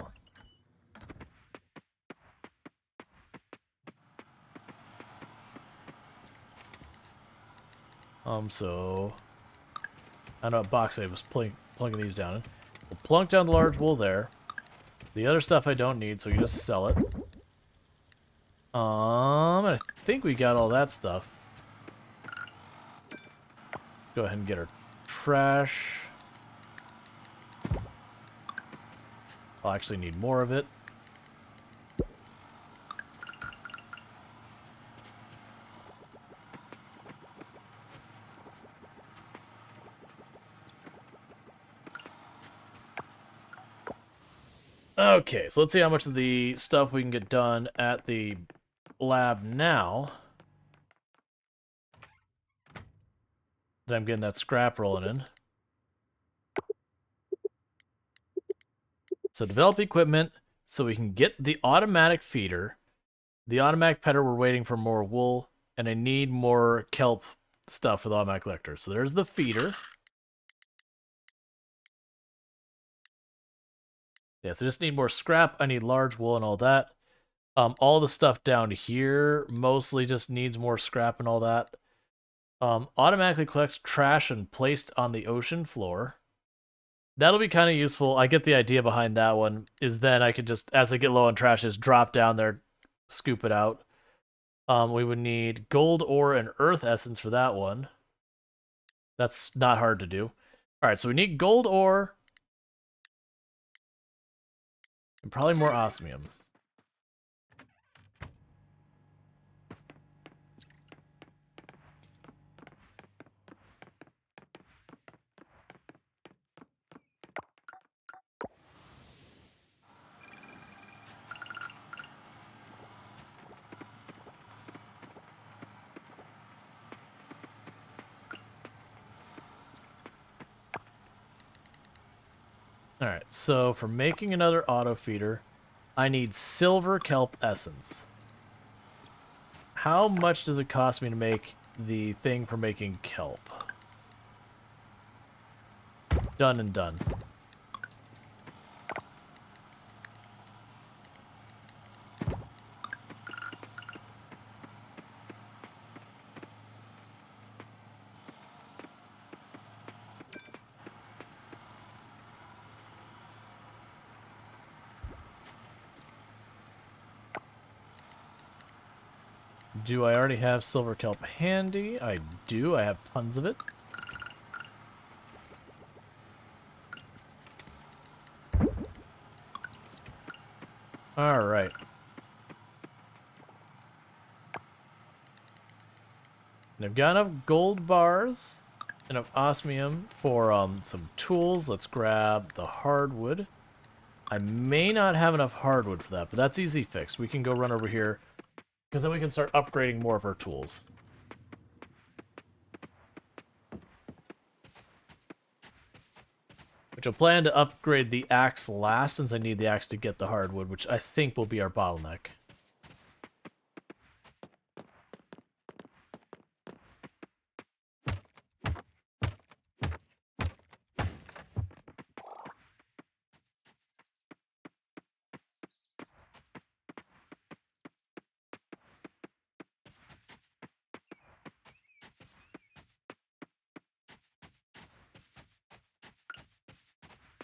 So... I don't know what box I was plunking these down in. We'll plunk down the large wool there. The other stuff I don't need, so we can just sell it. I think we got all that stuff. Go ahead and get our trash. I'll actually need more of it. Okay, so let's see how much of the stuff we can get done at the lab now. Then I'm getting that scrap rolling in. So develop equipment so we can get the automatic feeder. The automatic petter, we're waiting for more wool, and I need more kelp stuff for the automatic collector. So there's the feeder. Yeah, so just need more scrap. I need large wool and all that. All the stuff down here mostly just needs more scrap and all that. Automatically collects trash and placed on the ocean floor. That'll be kind of useful. I get the idea behind that one, is then I could just, as I get low on trash, just drop down there, scoop it out. We would need gold ore and earth essence for that one. That's not hard to do. Alright, so we need gold ore. And probably more osmium. Alright, so for making another auto feeder, I need silver kelp essence. How much does it cost me to make the thing for making kelp? Done and done. Do I already have silver kelp handy? I do. I have tons of it. Alright. And I've got enough gold bars, enough osmium for some tools. Let's grab the hardwood. I may not have enough hardwood for that, but that's easy fix. We can go run over here, because then we can start upgrading more of our tools. Which I'll plan to upgrade the axe last, since I need the axe to get the hardwood, which I think will be our bottleneck.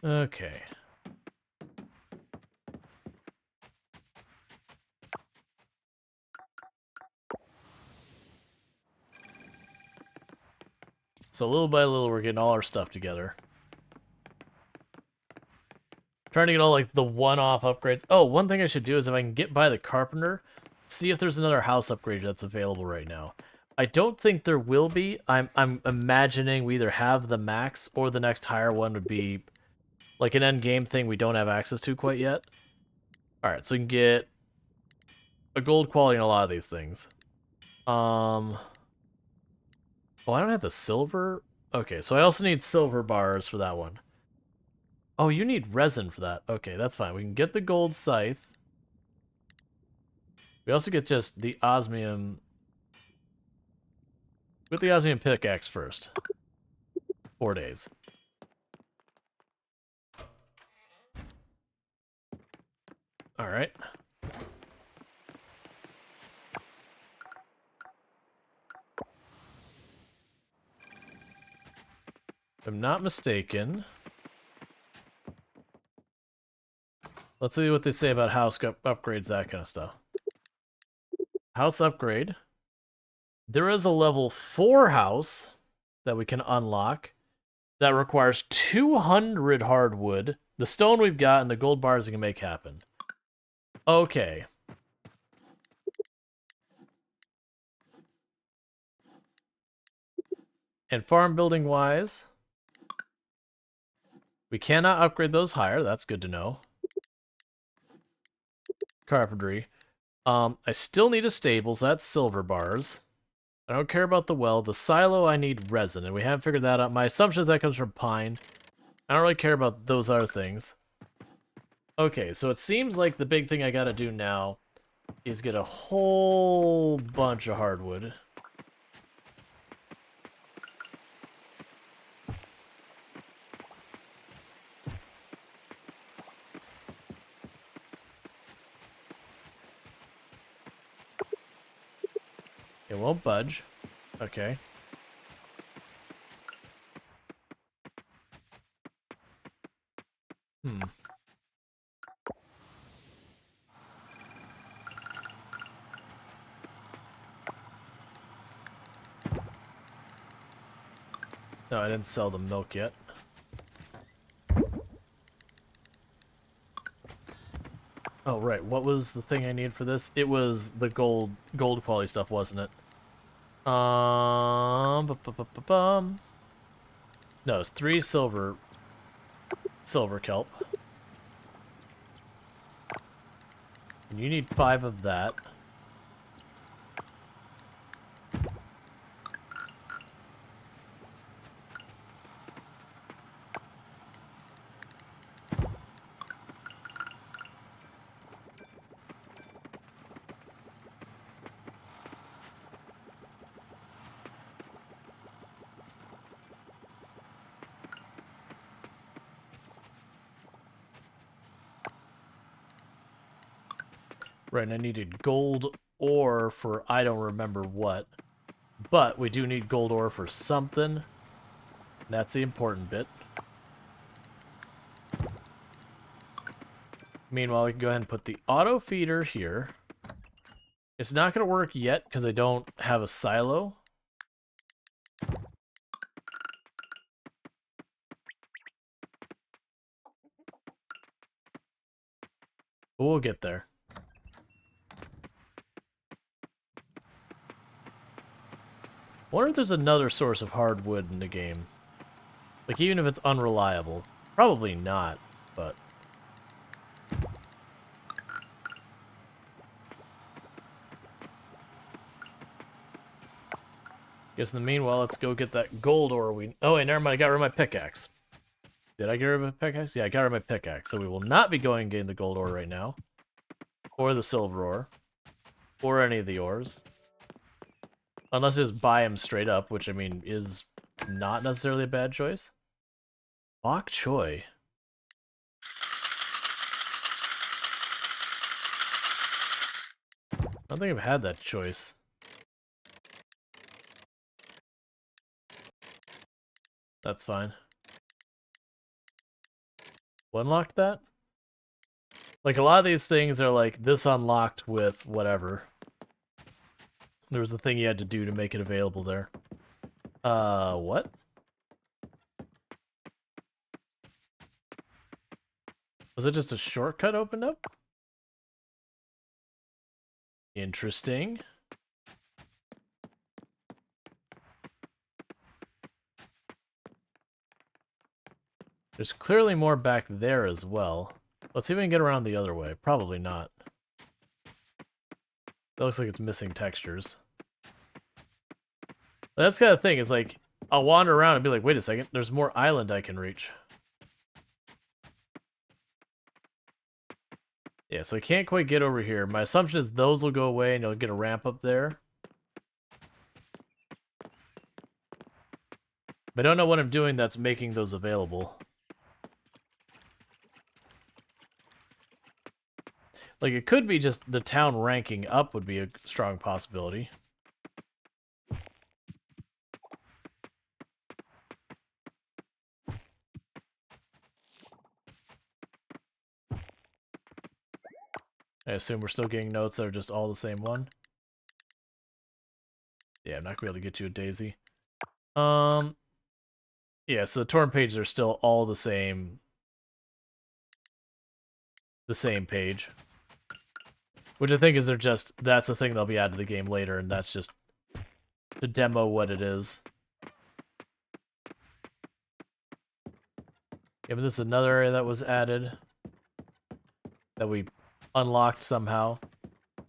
Okay. So little by little, we're getting all our stuff together. Trying to get all, like, the one-off upgrades. Oh, one thing I should do is if I can get by the carpenter, see if there's another house upgrade that's available right now. I don't think there will be. I'm imagining we either have the max or the next higher one would be like an end game thing we don't have access to quite yet. Alright, so we can get a gold quality in a lot of these things. Oh, I don't have the silver? Okay, so I also need silver bars for that one. Oh, you need resin for that. Okay, that's fine. We can get the gold scythe. We also get just the osmium. Get the osmium pickaxe first. 4 days. Alright. If I'm not mistaken. Let's see what they say about house upgrades, that kind of stuff. House upgrade. There is a level 4 house that we can unlock that requires 200 hardwood. The stone we've got and the gold bars we can make happen. Okay. And farm building wise, we cannot upgrade those higher. That's good to know. Carpentry. I still need a stable, so that's silver bars. I don't care about the well. The silo, I need resin, and we haven't figured that out. My assumption is that comes from pine. I don't really care about those other things. Okay, so it seems like the big thing I gotta do now is get a whole bunch of hardwood. It won't budge. Okay. Hmm. No, I didn't sell the milk yet. Oh, right. What was the thing I needed for this? It was the gold quality stuff, wasn't it? Bu-bu-bu-bum. No, it's 3 silver kelp. And you need 5 of that. Right, and I needed gold ore for I don't remember what. But we do need gold ore for something. That's the important bit. Meanwhile, we can go ahead and put the auto feeder here. It's not going to work yet because I don't have a silo. But we'll get there. I wonder if there's another source of hardwood in the game. Like, even if it's unreliable. Probably not, but... Guess in the meanwhile, let's go get that gold ore we... Oh, wait, never mind, I got rid of my pickaxe. Did I get rid of my pickaxe? Yeah, I got rid of my pickaxe. So we will not be going and getting the gold ore right now. Or the silver ore. Or any of the ores. Unless just buy them straight up, which, I mean, is not necessarily a bad choice. Bok choy. I don't think I've had that choice. That's fine. What unlocked that? Like, a lot of these things are like, this unlocked with whatever. There was a thing you had to do to make it available there. What? Was it just a shortcut opened up? Interesting. There's clearly more back there as well. Let's see if we can get around the other way. Probably not. That looks like it's missing textures. But that's kind of thing. It's like, I'll wander around and be like, wait a second, there's more island I can reach. Yeah, so I can't quite get over here. My assumption is those will go away and you'll get a ramp up there. But I don't know what I'm doing that's making those available. Like, it could be just the town ranking up would be a strong possibility. I assume we're still getting notes that are just all the same one. Yeah, I'm not gonna be able to get you a daisy. Yeah, so the torrent pages are still all the same page. Which I think is that's the thing they'll be added to the game later, and that's just to demo what it is. Yeah, but this is another area that was added. That we unlocked somehow.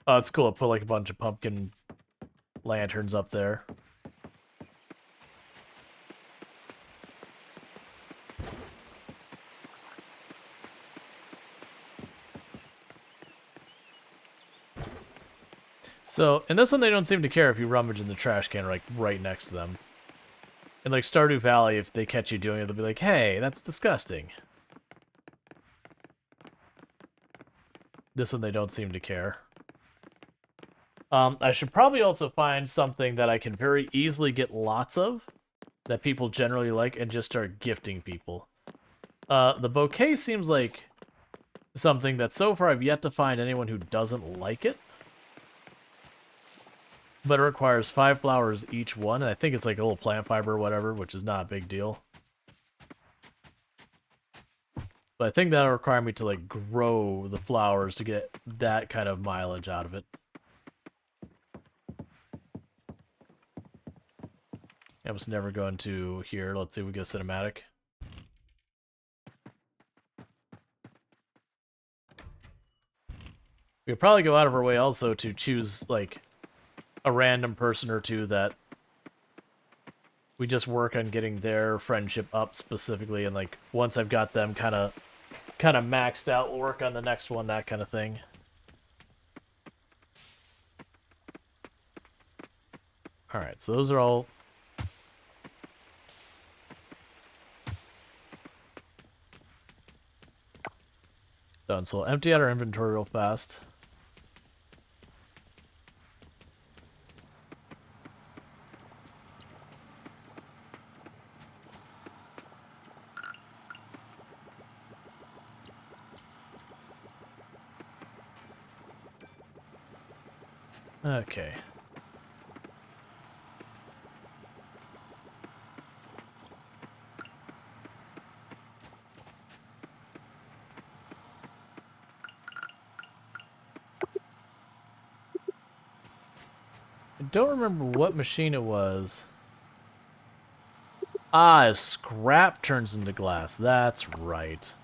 Oh, it's cool. I put like a bunch of pumpkin lanterns up there. So, in this one, they don't seem to care if you rummage in the trash can like right next to them. In like Stardew Valley, if they catch you doing it, they'll be like, hey, that's disgusting. This one, they don't seem to care. I should probably also find something that I can very easily get lots of, that people generally like, and just start gifting people. The bouquet seems like something that so far I've yet to find anyone who doesn't like it. But it requires 5 flowers each one, and I think it's like a little plant fiber or whatever, which is not a big deal. But I think that'll require me to like grow the flowers to get that kind of mileage out of it. I was never going to here. Let's see if we get a cinematic. We could probably go out of our way also to choose like a random person or two that we just work on getting their friendship up specifically, and like once I've got them kind of maxed out, we'll work on the next one, that kind of thing. All right, so those are all done. So we'll empty out our inventory real fast. Okay. I don't remember what machine it was. Ah, scrap turns into glass. That's right.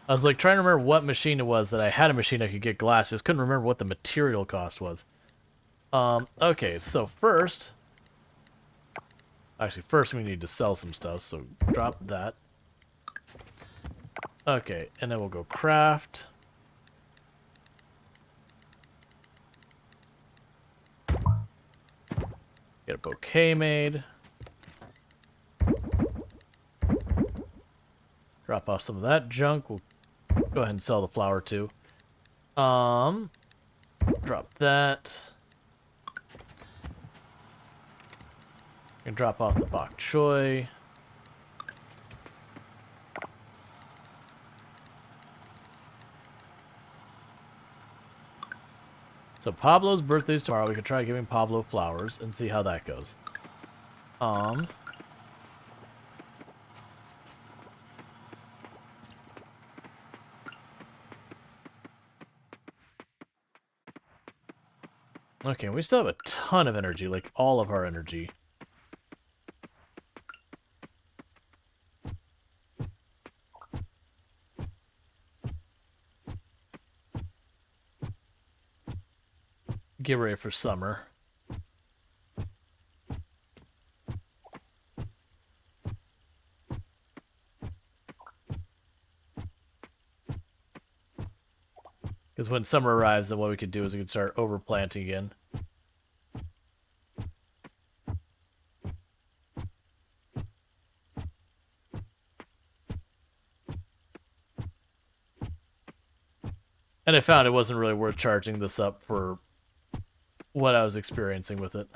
I was like trying to remember what machine it was that I had a machine I could get glass. I just couldn't remember what the material cost was. Okay, so first... Actually, first we need to sell some stuff, so drop that. Okay, and then we'll go craft. Get a bouquet made. Drop off some of that junk. We'll go ahead and sell the flour too. Drop that. And drop off the bok choy. So Pablo's birthday's tomorrow. We could try giving Pablo flowers and see how that goes. Okay, we still have a ton of energy, like all of our energy. Get ready for summer. Because when summer arrives, then what we could do is we could start overplanting again. And I found it wasn't really worth charging this up for what I was experiencing with it.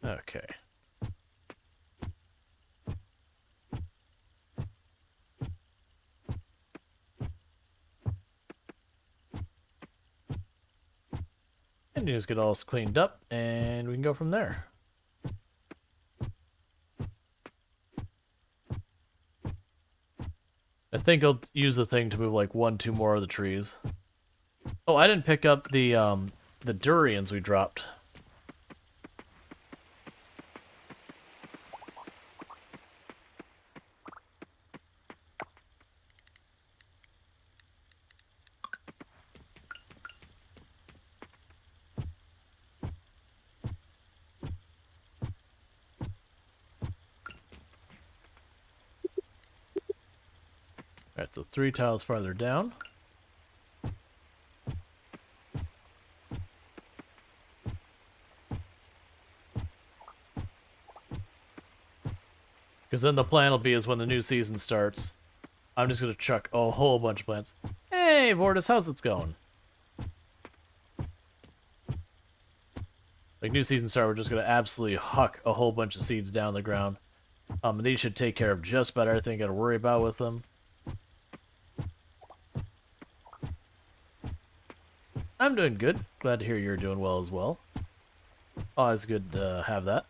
Okay. And you just get all this cleaned up, and we can go from there. I think I'll use the thing to move like 1-2 more of the trees. Oh, I didn't pick up the durians we dropped. Alright, so 3 tiles farther down. Because then the plan will be is when the new season starts, I'm just gonna chuck a whole bunch of plants. Hey, Vortis, how's it going? Like, new season start, we're just gonna absolutely huck a whole bunch of seeds down the ground. These should take care of just about everything I gotta worry about with them. I'm doing good. Glad to hear you're doing well as well. Always good to have that.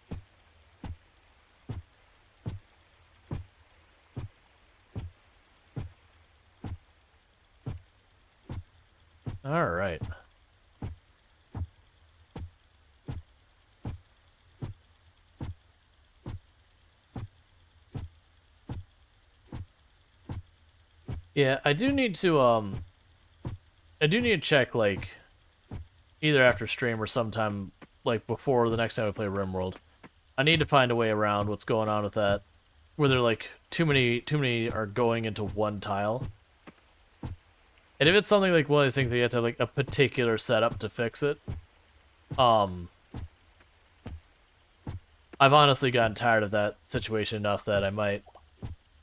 Alright. Yeah, I do need to check, like, either after stream or sometime, like, before the next time we play RimWorld. I need to find a way around what's going on with that. Where they're, like, too many are going into one tile. And if it's something like one of these things that you have to have, like, a particular setup to fix it, I've honestly gotten tired of that situation enough that I might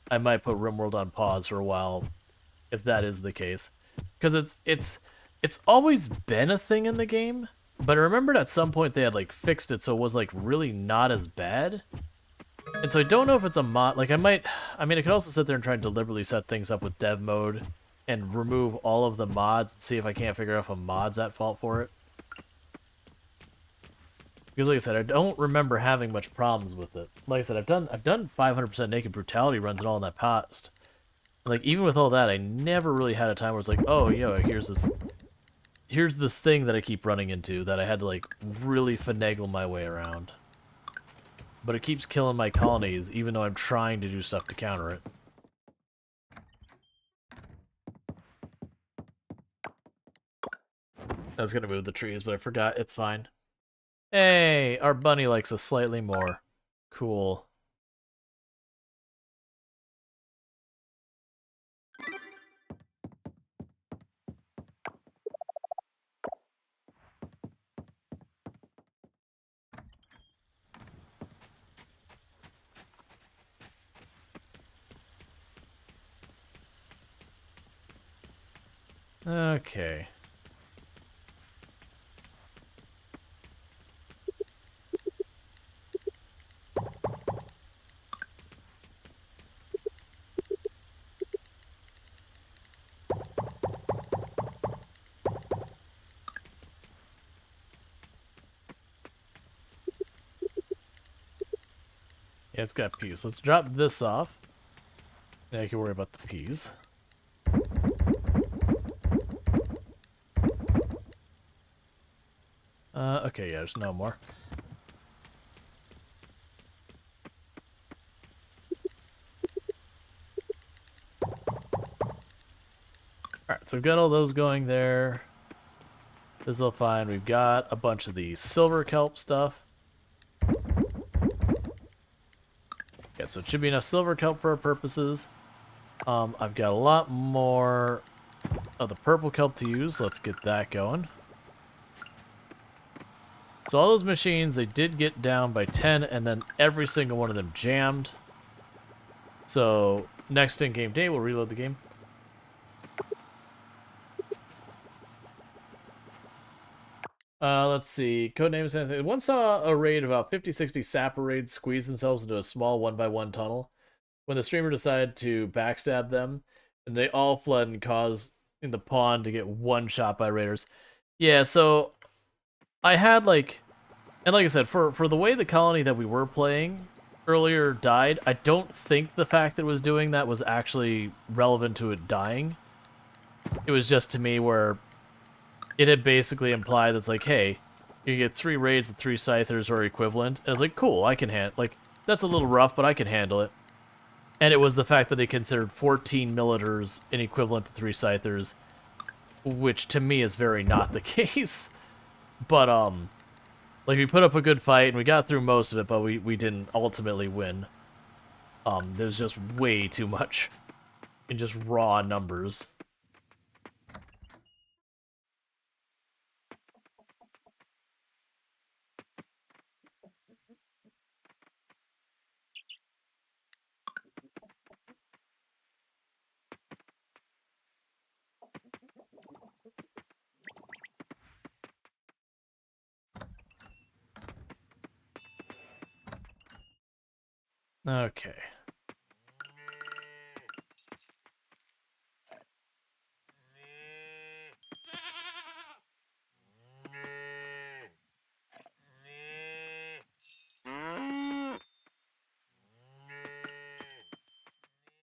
put RimWorld on pause for a while, if that is the case. Because it's always been a thing in the game, but I remembered at some point they had, like, fixed it so it was, like, really not as bad. And so I don't know if it's a mod. Like, I mean, I could also sit there and try and deliberately set things up with dev mode and remove all of the mods and see if I can't figure out if a mod's at fault for it. Because, like I said, I don't remember having much problems with it. Like I said, I've done 500% naked brutality runs and all in that past. And, like, even with all that, I never really had a time where it's like, oh, here's this thing that I keep running into that I had to, like, really finagle my way around. But it keeps killing my colonies, even though I'm trying to do stuff to counter it. I was gonna move the trees, but I forgot. It's fine. Hey, our bunny likes us slightly more. Cool. Okay. Yeah, it's got peas. Let's drop this off. Now I can worry about the peas. Okay, yeah, there's no more. Alright, so we've got all those going there. This is all fine. We've got a bunch of the silver kelp stuff. Yeah, so it should be enough silver kelp for our purposes. I've got a lot more of the purple kelp to use. Let's get that going. So all those machines, they did get down by 10, and then every single one of them jammed. So next in-game day, we'll reload the game. Let's see. Codename once saw a raid of about 50-60 sapper raids squeeze themselves into a small 1x1 tunnel. When the streamer decided to backstab them, and they all fled and caused in the pond to get one shot by raiders. Yeah, so I had, like, and like I said, for the way the colony that we were playing earlier died, I don't think the fact that it was doing that was actually relevant to it dying. It was just to me where it had basically implied that's like, hey, you get 3 raids and 3 scythers or equivalent. And I was like, cool, I can handle, like, that's a little rough, but I can handle it. And it was the fact that they considered 14 millitors an equivalent to 3 scythers, which to me is very not the case. But, like, we put up a good fight, and we got through most of it, but we didn't ultimately win. There's just way too much in just raw numbers. Okay.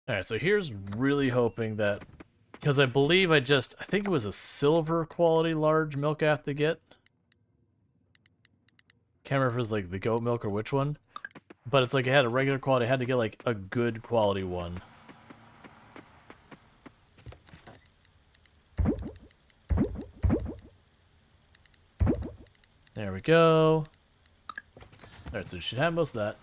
Alright, so here's really hoping that... Because I believe I think it was a silver quality large milk I have to get. Can't remember if it was like the goat milk or which one. But it's like I had a regular quality, I had to get like a good quality one. There we go. Alright, so you should have most of that.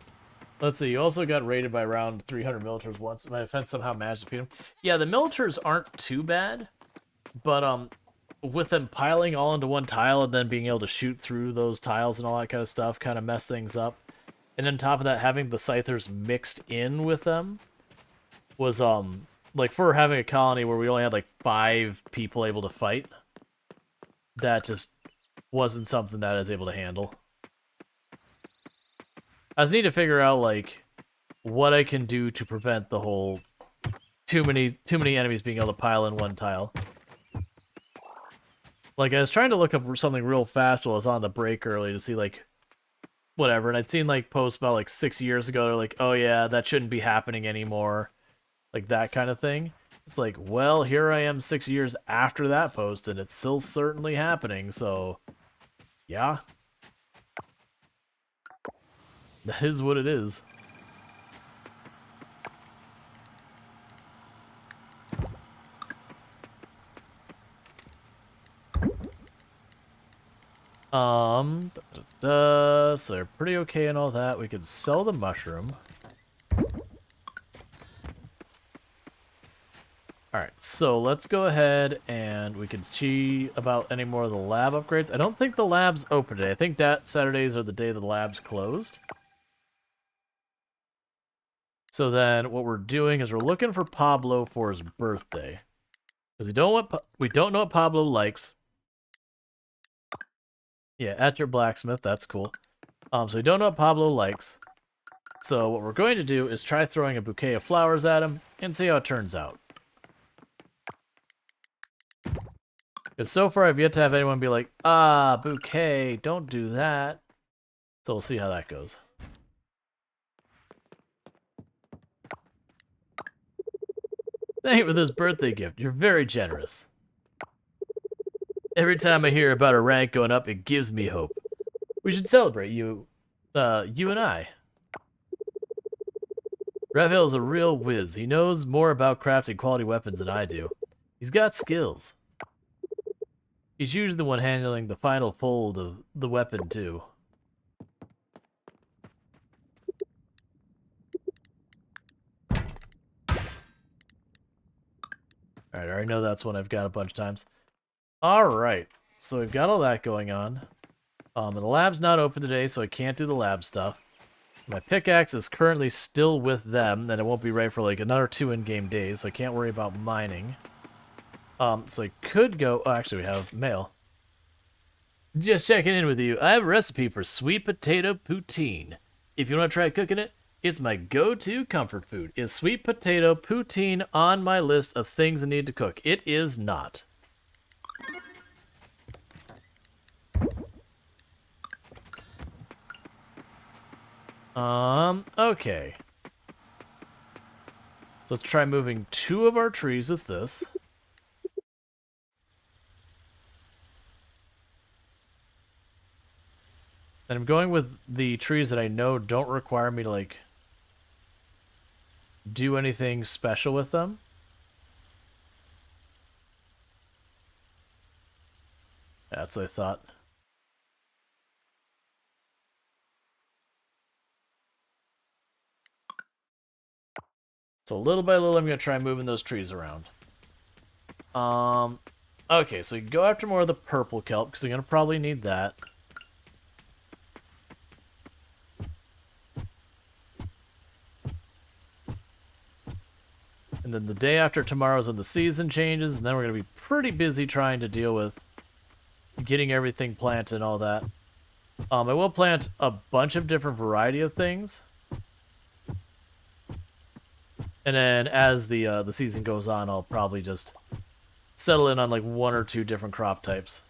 Let's see, you also got raided by around 300 militars once. My defense somehow managed to defeat them. Yeah, the militars aren't too bad, but with them piling all into one tile and then being able to shoot through those tiles and all that kind of stuff kind of mess things up. And on top of that, having the Scythers mixed in with them was, like, for having a colony where we only had, like, 5 people able to fight, that just wasn't something that I was able to handle. I just need to figure out, like, what I can do to prevent the whole too many enemies being able to pile in one tile. Like, I was trying to look up something real fast while I was on the break early to see, like, whatever, and I'd seen, like, posts about, like, 6 years ago, they're like, oh yeah, that shouldn't be happening anymore. Like, that kind of thing. It's like, well, here I am 6 years after that post, and it's still certainly happening, so... yeah. That is what it is. So they're pretty okay and all that. We could sell the mushroom. Alright, so let's go ahead and we can see about any more of the lab upgrades. I don't think the lab's open today. I think that Saturdays are the day the lab's closed. So then what we're doing is we're looking for Pablo for his birthday. Because we don't know what Pablo likes. Yeah, at your blacksmith, that's cool. So we don't know what Pablo likes. So what we're going to do is try throwing a bouquet of flowers at him and see how it turns out. Because so far I've yet to have anyone be like, ah, bouquet, don't do that. So we'll see how that goes. Thank you for this birthday gift. You're very generous. Every time I hear about a rank going up, it gives me hope. We should celebrate you and I. Raphael's a real whiz. He knows more about crafting quality weapons than I do. He's got skills. He's usually the one handling the final fold of the weapon, too. Alright, I already know that's one I've got a bunch of times. Alright, so we've got all that going on. And the lab's not open today, so I can't do the lab stuff. My pickaxe is currently still with them, and it won't be ready for like another 2 in-game days, so I can't worry about mining. So I could go... oh, actually, we have mail. Just checking in with you. I have a recipe for sweet potato poutine. If you want to try cooking it, it's my go-to comfort food. Is sweet potato poutine on my list of things I need to cook? It is not. Okay. So let's try moving 2 of our trees with this. And I'm going with the trees that I know don't require me to, like, do anything special with them. That's what I thought. So little by little, I'm going to try moving those trees around. Okay, so you can go after more of the purple kelp, because I'm going to probably need that. And then the day after tomorrow is when the season changes, and then we're going to be pretty busy trying to deal with getting everything planted and all that. I will plant a bunch of different variety of things. And then as the season goes on, I'll probably just settle in on like 1 or 2 different crop types.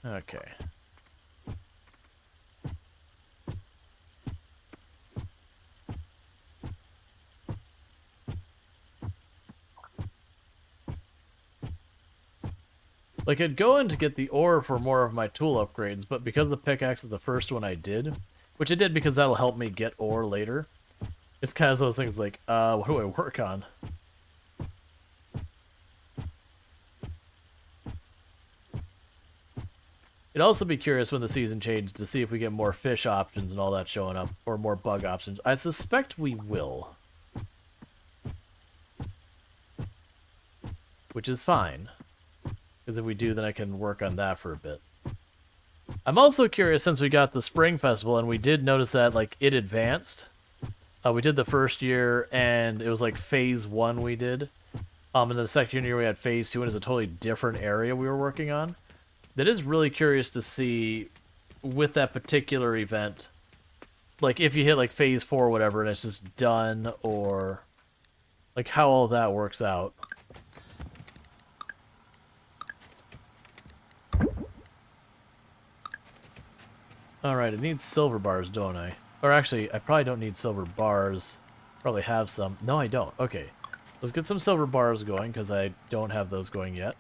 Okay. Like, I'd go in to get the ore for more of my tool upgrades, but because the pickaxe is the first one I did, which I did because that'll help me get ore later, it's kind of those things like, what do I work on? I'd also be curious when the season changes to see if we get more fish options and all that showing up, or more bug options. I suspect we will. Which is fine. Because if we do, then I can work on that for a bit. I'm also curious, since we got the Spring Festival, and we did notice that, like, it advanced. We did the first year, and it was, like, Phase 1 we did. And then the second year we had Phase 2, and it's a totally different area we were working on. That is really curious to see, with that particular event, like, if you hit, like, Phase 4 or whatever, and it's just done, or, like, how all that works out. Alright, it needs silver bars, don't I? Or actually, I probably don't need silver bars. Probably have some. No, I don't. Okay. Let's get some silver bars going, because I don't have those going yet.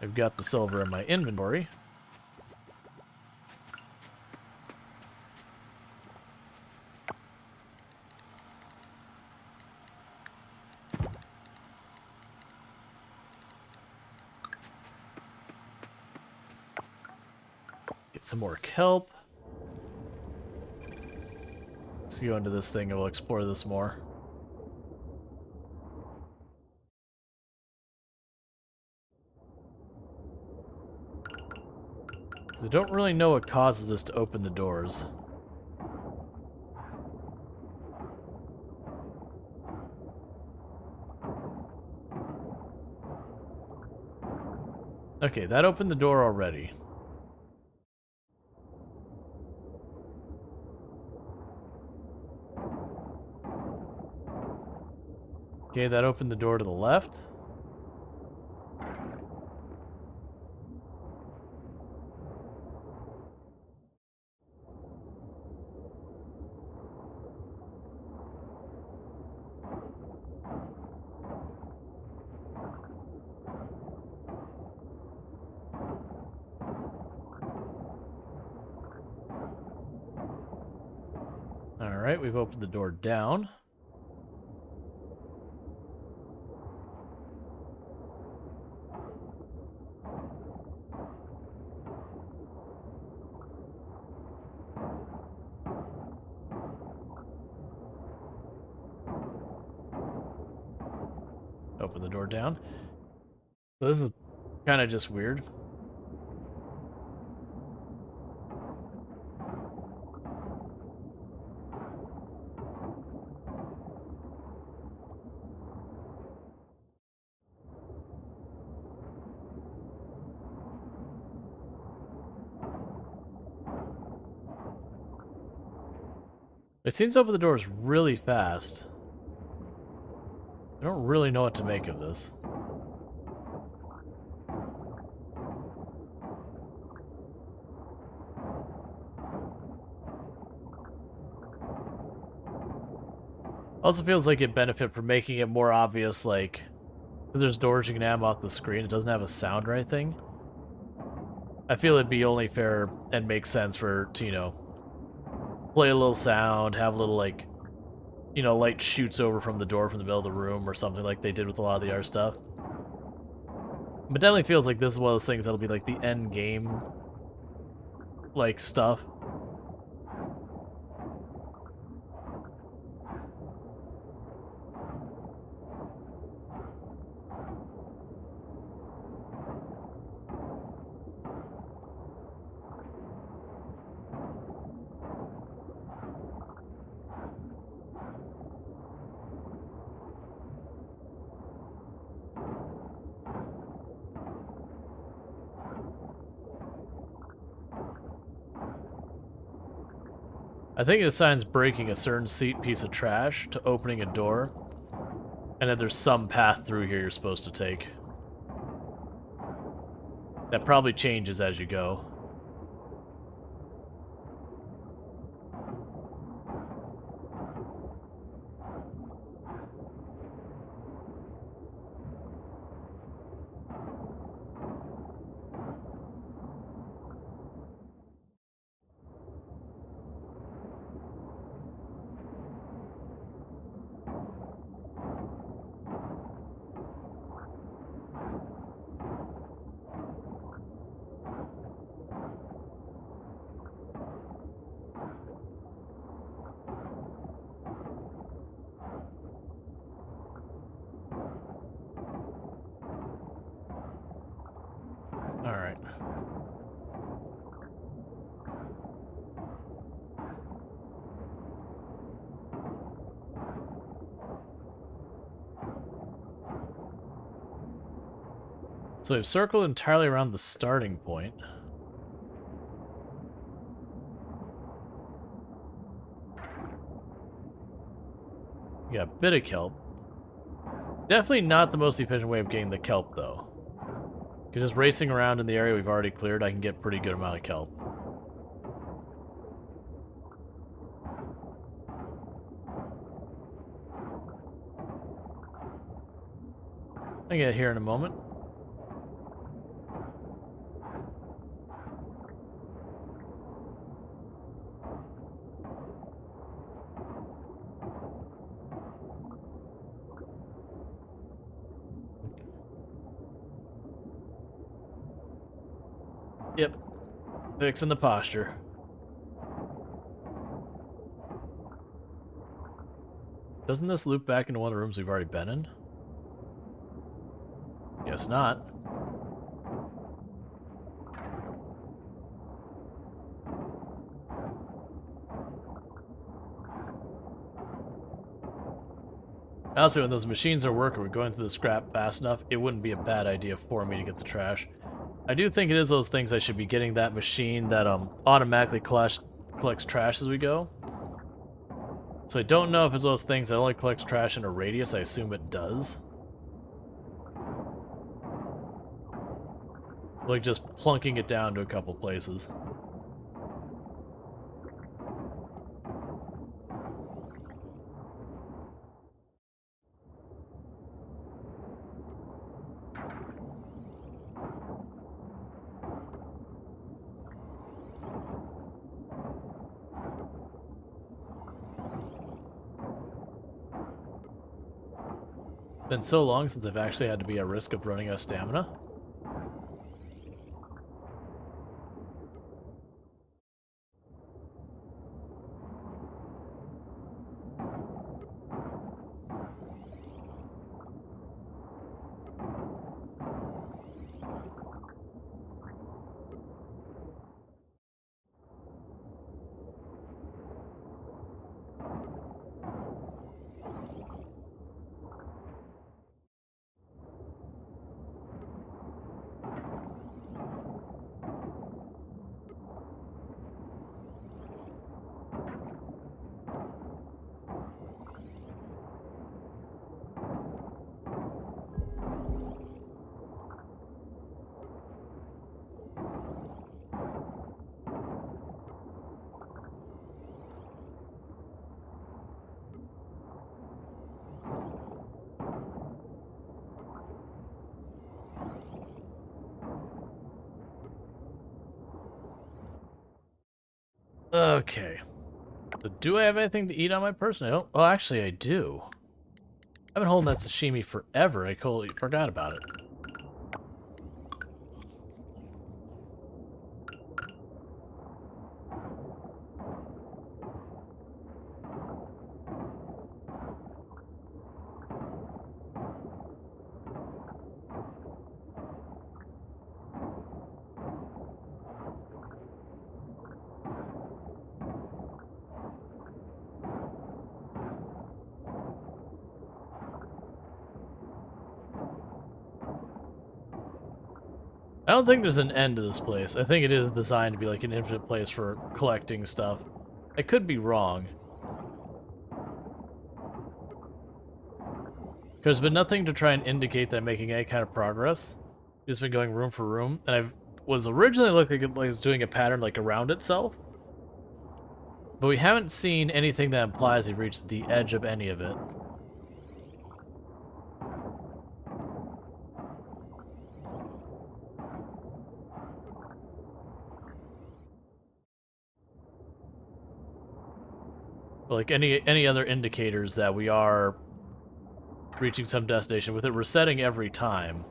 I've got the silver in my inventory. Get some more kelp. Let's go into this thing and we'll explore this more. I don't really know what causes this to open the doors. Okay, that opened the door already. Okay, that opened the door to the left. Alright, we've opened the door down. Open the door down. So this is kind of just weird. It seems to open the doors really fast. I don't really know what to make of this. Also feels like it benefit from making it more obvious, like, because there's doors you can have off the screen, it doesn't have a sound or anything. I feel it'd be only fair and make sense to, you know, play a little sound, have a little, like, you know, light shoots over from the door from the middle of the room or something like they did with a lot of the other stuff. But definitely feels like this is one of those things that'll be like the end game, like, stuff. I think it assigns breaking a certain piece of trash to opening a door, and that there's some path through here you're supposed to take. That probably changes as you go. Alright. So we've circled entirely around the starting point. Yeah, a bit of kelp. Definitely not the most efficient way of getting the kelp, though. Because just racing around in the area we've already cleared, I can get a pretty good amount of kelp. I'll get here in a moment. Yep. Fixing the posture. Doesn't this loop back into one of the rooms we've already been in? Guess not. Honestly, when those machines are working, we're going through the scrap fast enough, it wouldn't be a bad idea for me to get the trash. I do think it is those things I should be getting that machine that automatically collects trash as we go. So I don't know if it's those things that only collects trash in a radius. I assume it does. Like just plunking it down to a couple places. Been so long since I've actually had to be at risk of running out of stamina. Okay. So do I have anything to eat on my person? I don't. Oh, actually, I do. I've been holding that sashimi forever. I totally forgot about it. I don't think there's an end to this place. I think it is designed to be like an infinite place for collecting stuff. I could be wrong. There's been nothing to try and indicate that I'm making any kind of progress. It's been going room for room, and I was originally looking like it was doing a pattern like around itself. But we haven't seen anything that implies we've reached the edge of any of it. But like any other indicators that we are reaching some destination with it resetting every time.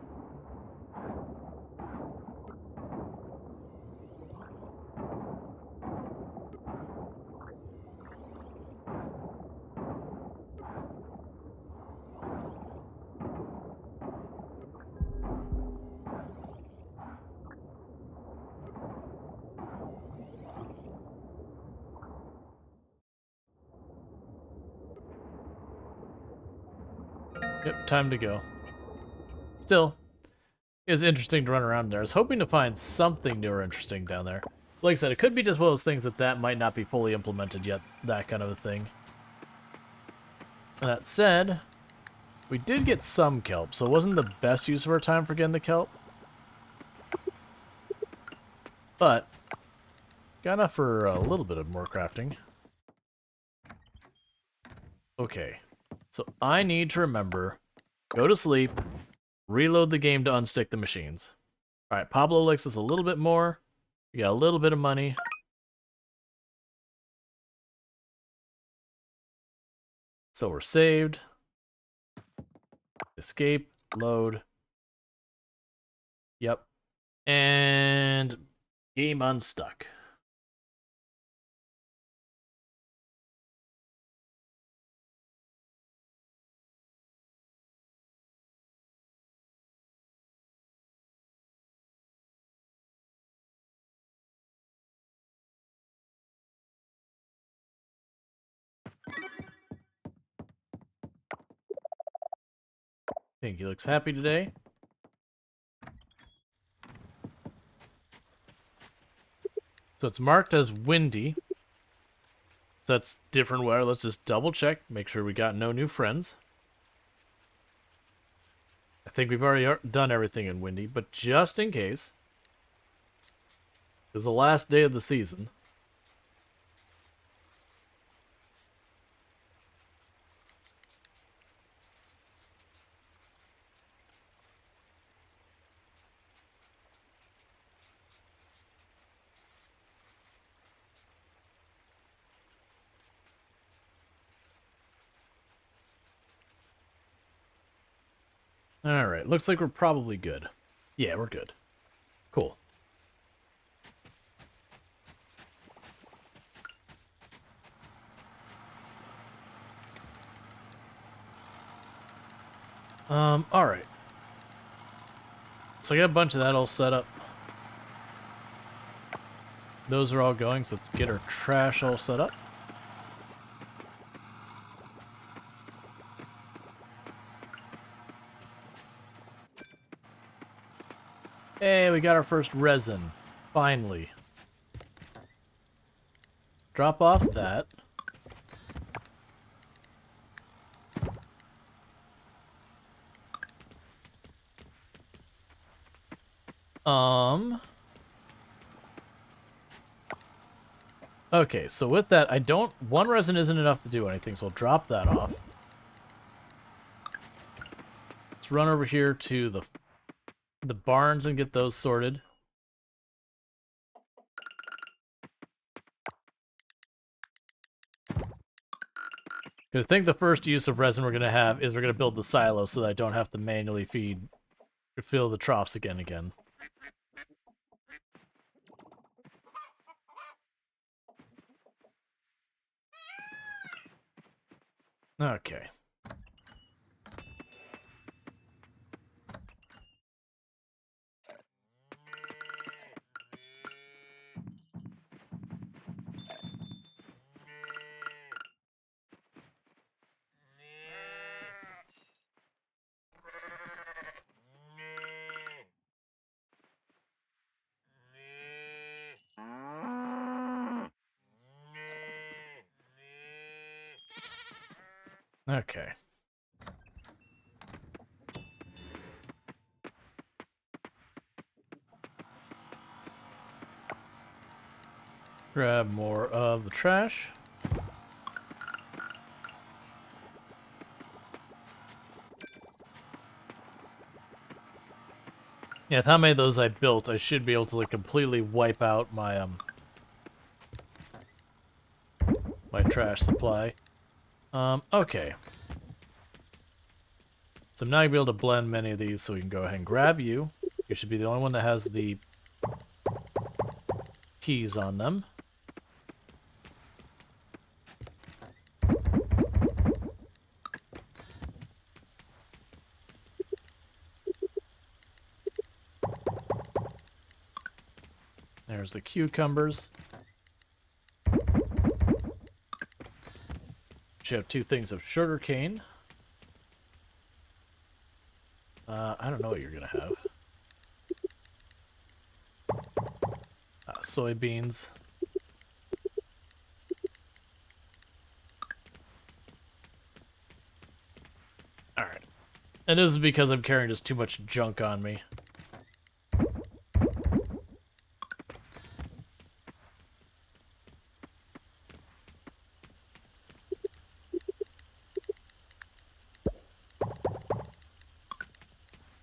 Yep, time to go. Still, it's interesting to run around there. I was hoping to find something new or interesting down there. Like I said, it could be just one of those things that might not be fully implemented yet, that kind of a thing. That said, we did get some kelp, so it wasn't the best use of our time for getting the kelp. But, got enough for a little bit of more crafting. Okay, so I need to remember, go to sleep, reload the game to unstick the machines. Alright, Pablo likes us a little bit more. We got a little bit of money. So we're saved. Escape, load. Yep. And game unstuck. I think he looks happy today. So it's marked as windy. So that's different weather. Let's just double check, make sure we got no new friends. I think we've already done everything in windy, but just in case. It's the last day of the season. Alright, looks like we're probably good. Yeah, we're good. Cool. Alright. So I got a bunch of that all set up. Those are all going, so let's get our trash all set up. Hey, we got our first resin. Finally. Drop off that. Okay, so with that, one resin isn't enough to do anything, so I'll drop that off. Let's run over here to the barns and get those sorted. I think the first use of resin we're going to have is we're going to build the silo so that I don't have to manually fill the troughs again. Okay. Okay. Grab more of the trash. Yeah, with how many of those I built, I should be able to like completely wipe out my my trash supply. Okay. So now you'll be able to blend many of these, so we can go ahead and grab you. You should be the only one that has the peas on them. There's the cucumbers. You have 2 things of sugar cane. I don't know what you're gonna have. Soybeans. Alright. And this is because I'm carrying just too much junk on me.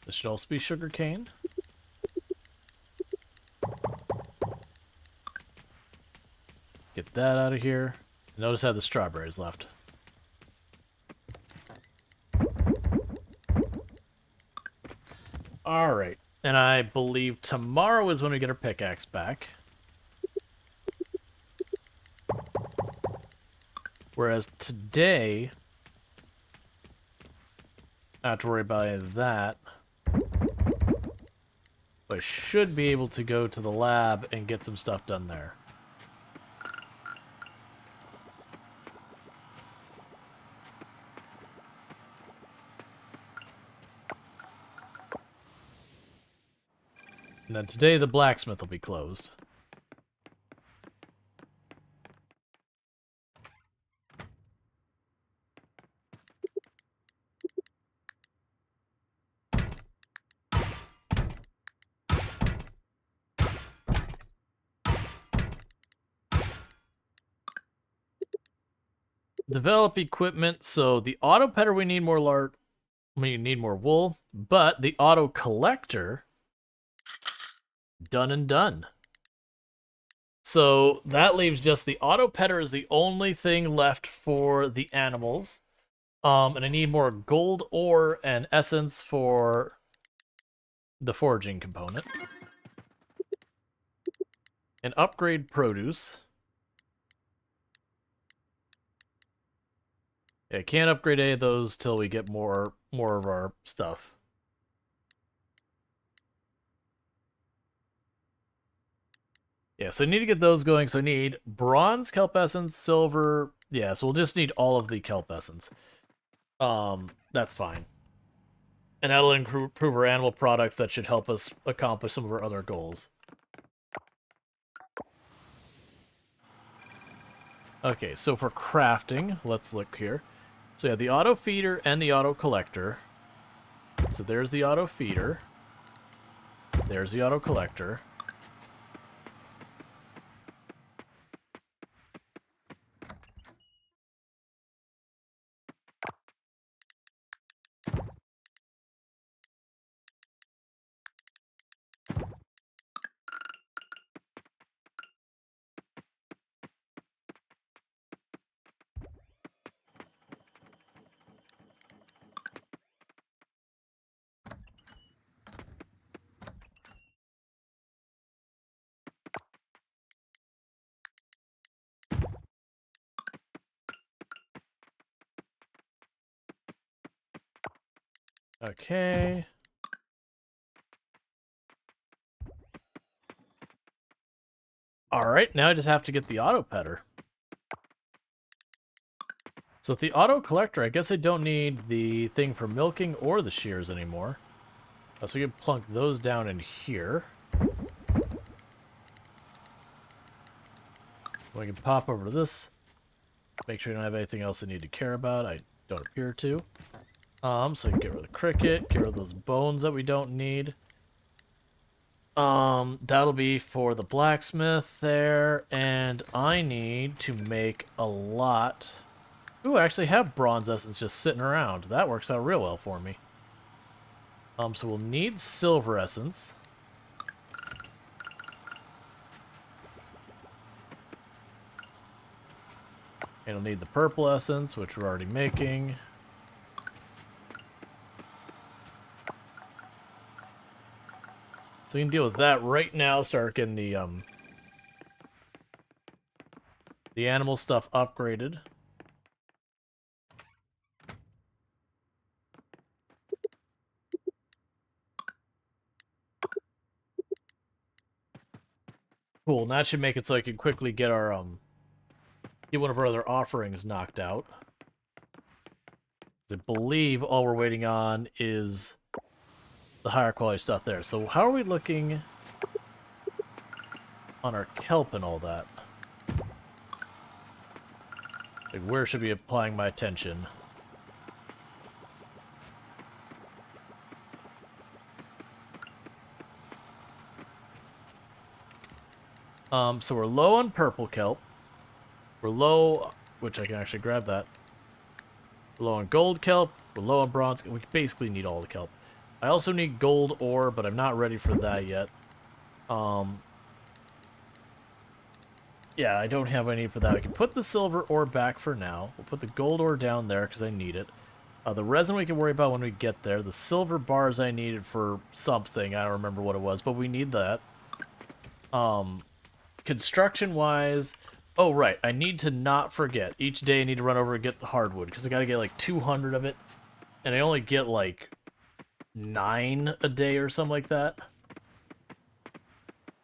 This should also be sugar cane. Get that out of here. Notice I have the strawberries left. Alright. And I believe tomorrow is when we get our pickaxe back. Whereas today, not have to worry about any of that. But I should be able to go to the lab and get some stuff done there. And then today the blacksmith will be closed. Develop equipment. So the auto petter, we need more we need more wool, but the auto collector, done and done. So that leaves just the auto petter is the only thing left for the animals. And I need more gold ore and essence for the foraging component. And upgrade produce. Yeah, can't upgrade any of those till we get more of our stuff. Yeah, so I need to get those going. So I need bronze, kelp essence, silver. Yeah, so we'll just need all of the kelp essence. That's fine. And that'll improve our animal products. That should help us accomplish some of our other goals. Okay, so for crafting, let's look here. So yeah, the auto feeder and the auto collector. So there's the auto feeder. There's the auto collector. Okay. Alright, now I just have to get the auto petter. So with the auto collector, I guess I don't need the thing for milking or the shears anymore. So we can plunk those down in here. We can pop over to this. Make sure you don't have anything else I need to care about. I don't appear to. So I can get rid of the cricket, get rid of those bones that we don't need. That'll be for the blacksmith there, and I need to make a lot. Ooh, I actually have bronze essence just sitting around. That works out real well for me. So we'll need silver essence. And we'll need the purple essence, which we're already making. So we can deal with that right now, start getting the animal stuff upgraded. Cool, and that should make it so I can quickly get our get one of our other offerings knocked out. I believe all we're waiting on is the higher quality stuff there. So how are we looking on our kelp and all that? Like, where should we be applying my attention? So we're low on purple kelp. We're low, which I can actually grab that. We're low on gold kelp. We're low on bronze. We basically need all the kelp. I also need gold ore, but I'm not ready for that yet. Yeah, I don't have any for that. I can put the silver ore back for now. We'll put the gold ore down there because I need it. The resin we can worry about when we get there. The silver bars I needed for something. I don't remember what it was, but we need that. Construction-wise... Oh, right. I need to not forget. Each day I need to run over and get the hardwood, because I gotta get like 200 of it. And I only get like 9 a day or something like that.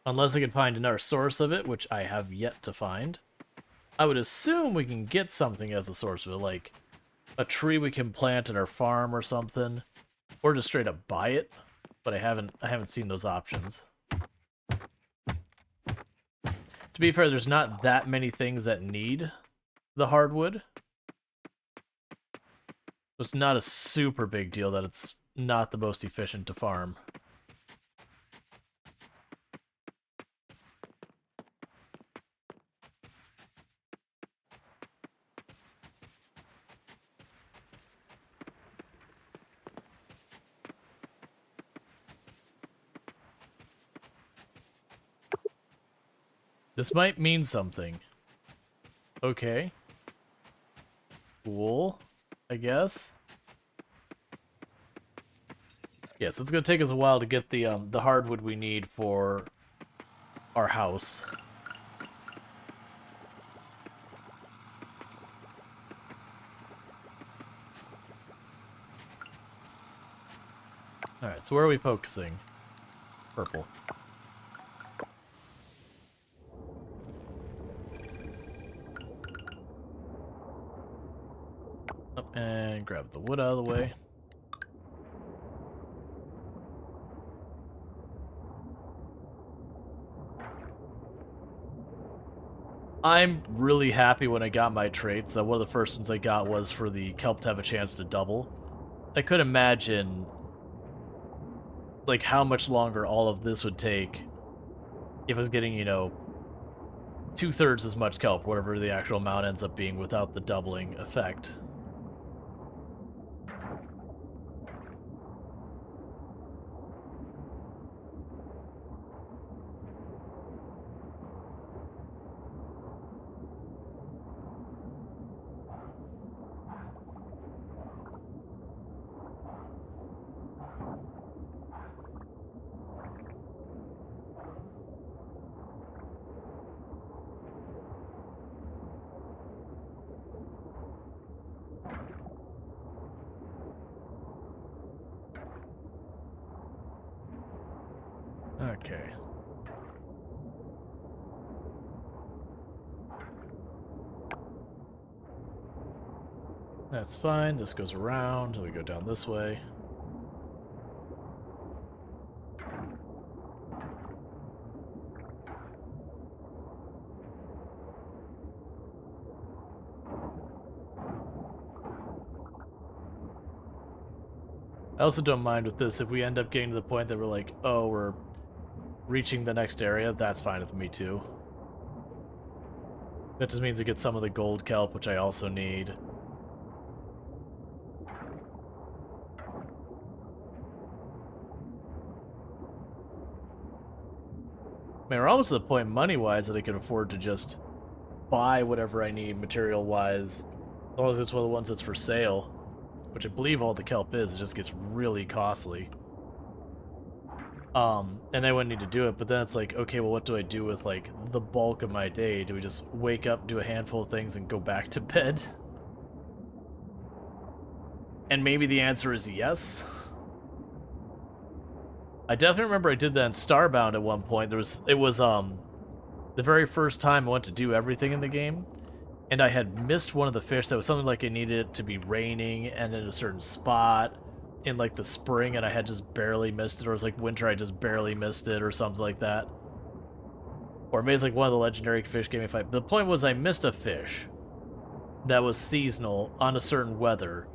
Unless I can find another source of it, which I have yet to find. I would assume we can get something as a source of it, like a tree we can plant in our farm or something. Or just straight up buy it. But I haven't seen those options. To be fair, there's not that many things that need the hardwood. It's not a super big deal that it's not the most efficient to farm. This might mean something. Okay. Cool, I guess. Yeah, so it's gonna take us a while to get the hardwood we need for our house. Alright, so where are we focusing? Purple. Up and grab the wood out of the way. I'm really happy when I got my traits. One of the first ones I got was for the kelp to have a chance to double. I could imagine like how much longer all of this would take if I was getting, you know, 2/3 as much kelp, whatever the actual amount ends up being without the doubling effect. Okay. That's fine. This goes around. We go down this way. I also don't mind with this if we end up getting to the point that we're like, oh, we're reaching the next area, that's fine with me too. That just means we get some of the gold kelp, which I also need. Man, we're almost to the point money-wise that I can afford to just buy whatever I need material-wise. As long as it's one of the ones that's for sale, which I believe all the kelp is, it just gets really costly. And I wouldn't need to do it, but then it's like, okay, well, what do I do with, like, the bulk of my day? Do we just wake up, do a handful of things, and go back to bed? And maybe the answer is yes. I definitely remember I did that in Starbound at one point. It was the very first time I went to do everything in the game, and I had missed one of the fish that was something like it needed it to be raining and in a certain spot in like the spring, and I had just barely missed it, or it was like winter, I just barely missed it, or something like that. Or maybe it's like one of the legendary fish gave me a fight. But the point was I missed a fish that was seasonal on a certain weather,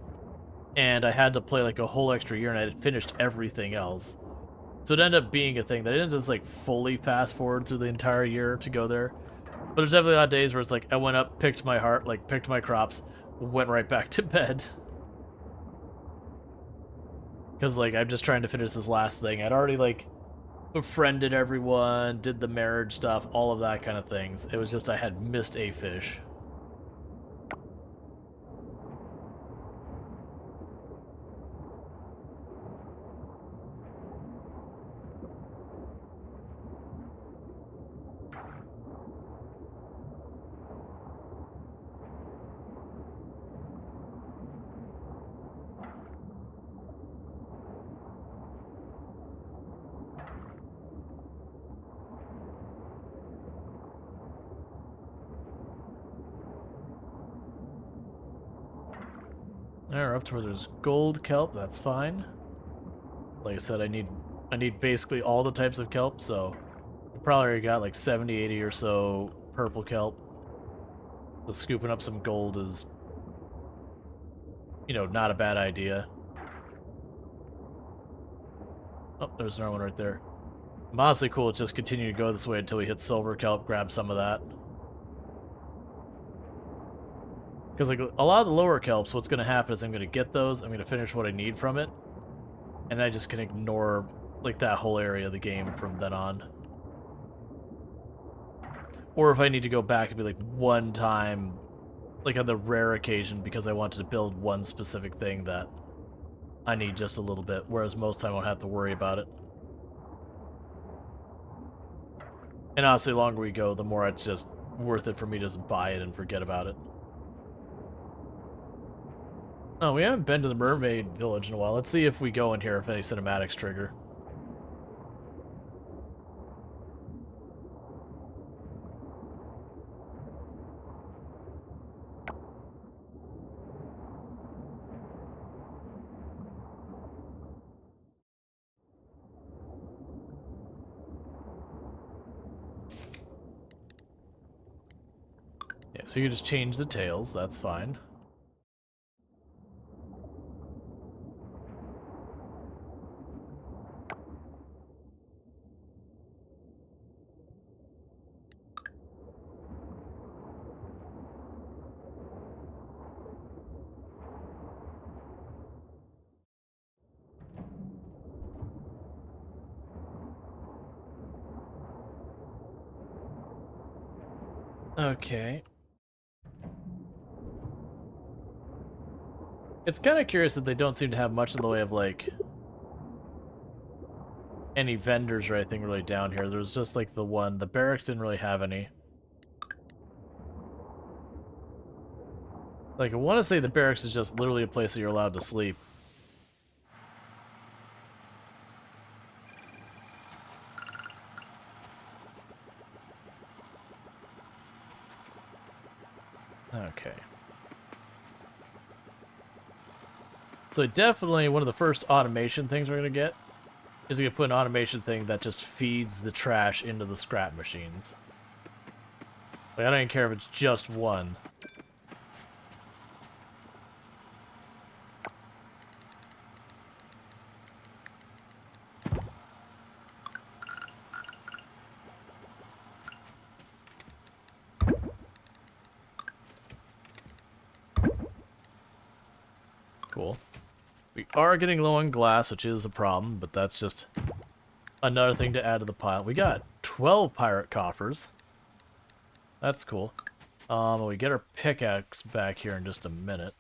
and I had to play like a whole extra year, and I had finished everything else. So it ended up being a thing that I didn't just like fully fast forward through the entire year to go there. But there's definitely a lot of days where it's like I went up, picked my heart, like picked my crops, went right back to bed. Because like I'm just trying to finish this last thing. I'd already like befriended everyone, did the marriage stuff, all of that kind of things. It was just I had missed a fish. Alright, we're up to where there's gold kelp, that's fine. Like I said, I need basically all the types of kelp, so we probably already got like 70, 80 or so purple kelp. So scooping up some gold is, you know, not a bad idea. Oh, there's another one right there. I'm honestly cool with just continue to go this way until we hit silver kelp, grab some of that. Because like a lot of the lower kelps, what's going to happen is I'm going to get those, I'm going to finish what I need from it, and I just can ignore like that whole area of the game from then on. Or if I need to go back and be like one time, like on the rare occasion, because I wanted to build one specific thing that I need just a little bit, whereas most time I won't have to worry about it. And honestly, the longer we go, the more it's just worth it for me to just buy it and forget about it. Oh, we haven't been to the mermaid village in a while. Let's see if we go in here if any cinematics trigger. Yeah, so you just change the tails, that's fine. Okay. It's kind of curious that they don't seem to have much in the way of, like, any vendors or anything really down here. There's just, like, the one. The barracks didn't really have any. Like, I want to say the barracks is just literally a place that you're allowed to sleep. Okay. So definitely one of the first automation things we're going to get is going to put an automation thing that just feeds the trash into the scrap machines. Like, I don't even care if it's just one. Cool. We are getting low on glass, which is a problem, but that's just another thing to add to the pile. We got 12 pirate coffers. That's cool. We get our pickaxe back here in just a minute.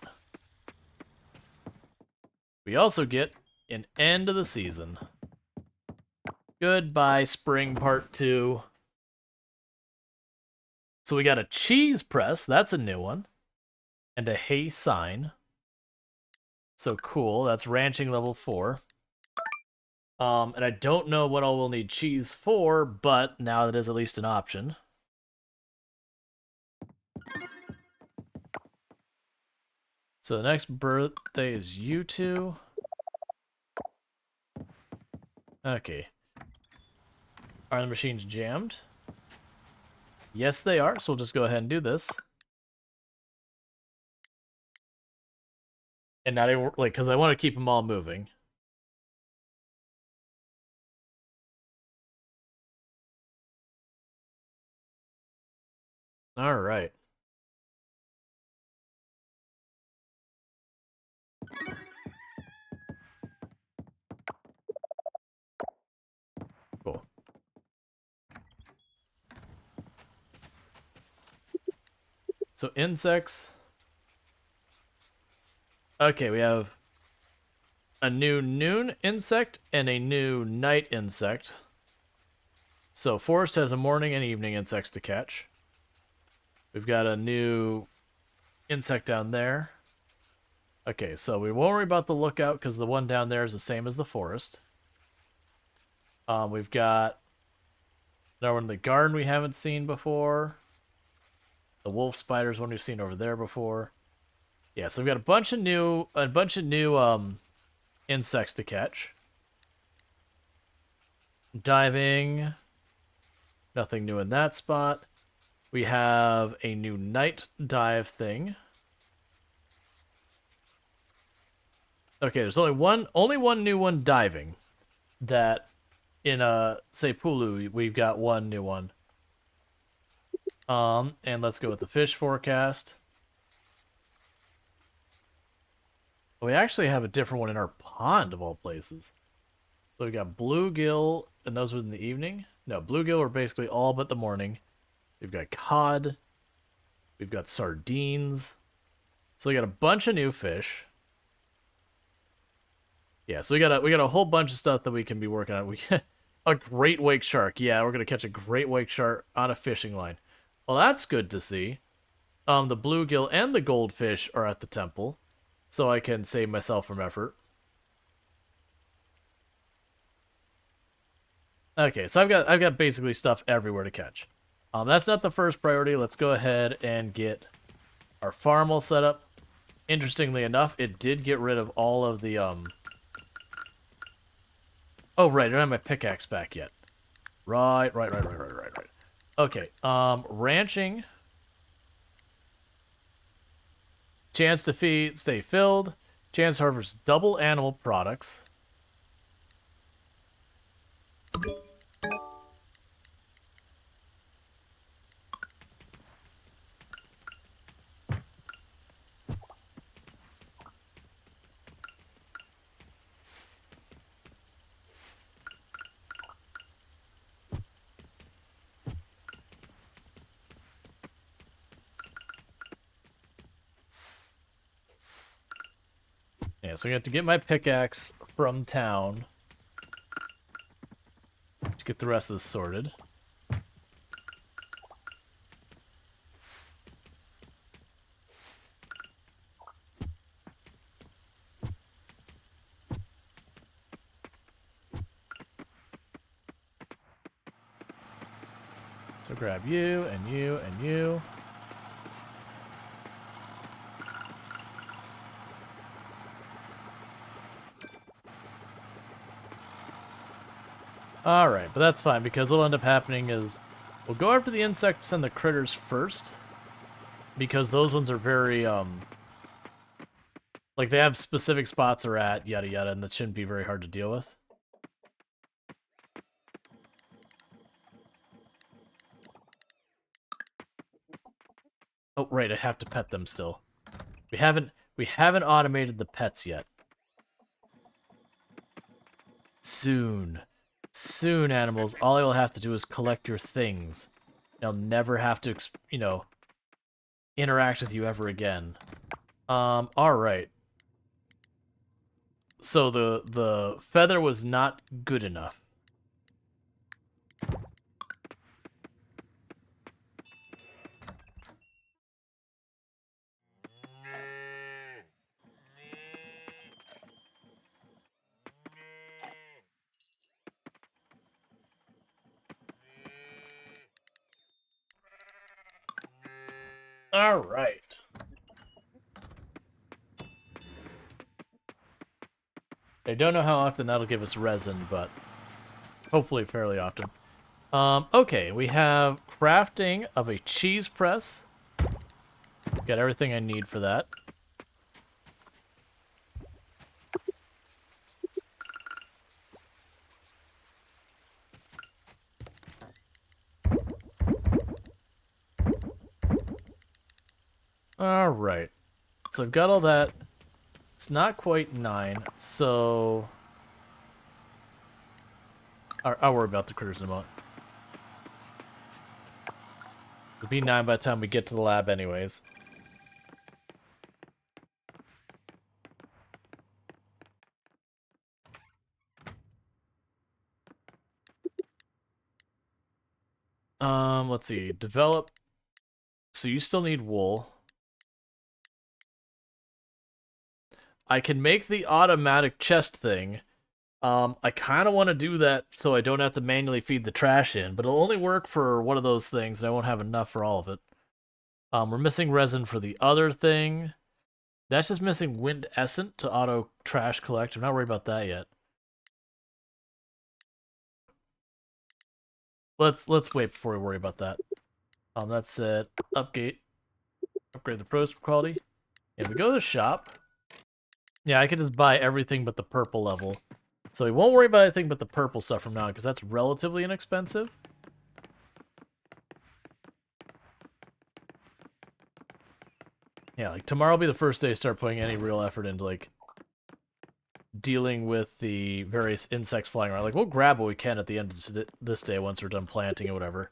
We also get an end of the season. Goodbye, spring part 2. So we got a cheese press, that's a new one. And a hay sign. So cool, that's ranching level 4. And I don't know what all we'll need cheese for, but now that is at least an option. So the next birthday is you two. Okay. Are the machines jammed? Yes, they are, so we'll just go ahead and do this. And not even, like, because I want to keep them all moving. All right. Cool. So insects. Okay, we have a new noon insect and a new night insect. So forest has a morning and evening insects to catch. We've got a new insect down there. Okay, so we won't worry about the lookout because the one down there is the same as the forest. We've got another one in the garden we haven't seen before. The wolf spider's one we've seen over there before. Yeah, so we've got a bunch of new insects to catch. Diving. Nothing new in that spot. We have a new night dive thing. Okay, there's only one new one diving. That in say Pulu, we've got one new one. And let's go with the fish forecast. We actually have a different one in our pond of all places. So we got bluegill, and those were in the evening. No, bluegill are basically all but the morning. We've got cod. We've got sardines. So we got a bunch of new fish. Yeah, so we got a whole bunch of stuff that we can be working on. We a great wake shark. Yeah, we're gonna catch a great wake shark on a fishing line. Well, that's good to see. The bluegill and the goldfish are at the temple, so I can save myself from effort. Okay, so I've got basically stuff everywhere to catch. That's not the first priority. Let's go ahead and get our farm all set up. Interestingly enough, it did get rid of all of the Oh, right, I don't have my pickaxe back yet. Right. Okay, ranching. Chance to feed, stay filled. Chance to harvest double animal products. Yeah, so I have to get my pickaxe from town to get the rest of this sorted. So grab you and you and you. Alright, but that's fine, because what'll end up happening is we'll go after the insects and the critters first, because those ones are very, like, they have specific spots they're at, yada yada, and that shouldn't be very hard to deal with. Oh, right, I have to pet them still. We haven't We haven't automated the pets yet. Soon. Soon, animals. All you'll have to do is collect your things. They'll never have to, interact with you ever again. Alright. So the feather was not good enough. Alright. I don't know how often that'll give us resin, but hopefully fairly often. Okay, we have crafting of a cheese press. Got everything I need for that. Alright. So I've got all that. It's not quite 9, so... I'll worry about the critters in a moment. It'll be 9 by the time we get to the lab anyways. Let's see. Develop. So you still need wool. I can make the automatic chest thing. I kind of want to do that so I don't have to manually feed the trash in, but it'll only work for one of those things, and I won't have enough for all of it. We're missing resin for the other thing. That's just missing wind essence to auto trash collect. I'm not worried about that yet. Let's wait before we worry about that. That's it. Upgrade the pros quality. And we go to the shop. Yeah, I could just buy everything but the purple level. So we won't worry about anything but the purple stuff from now, because that's relatively inexpensive. Yeah, like tomorrow will be the first day to start putting any real effort into like dealing with the various insects flying around. Like we'll grab what we can at the end of this day once we're done planting or whatever.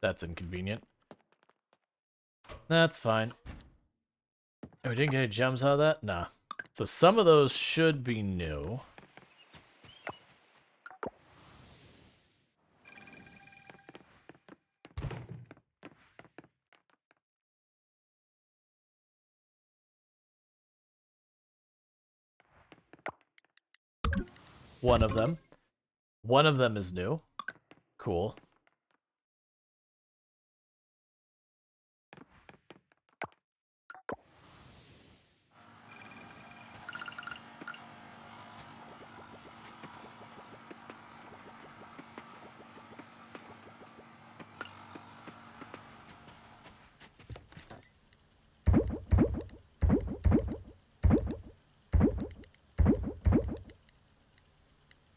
That's inconvenient. That's fine. Oh, we didn't get any gems out of that? Nah. So some of those should be new. One of them. One of them is new. Cool.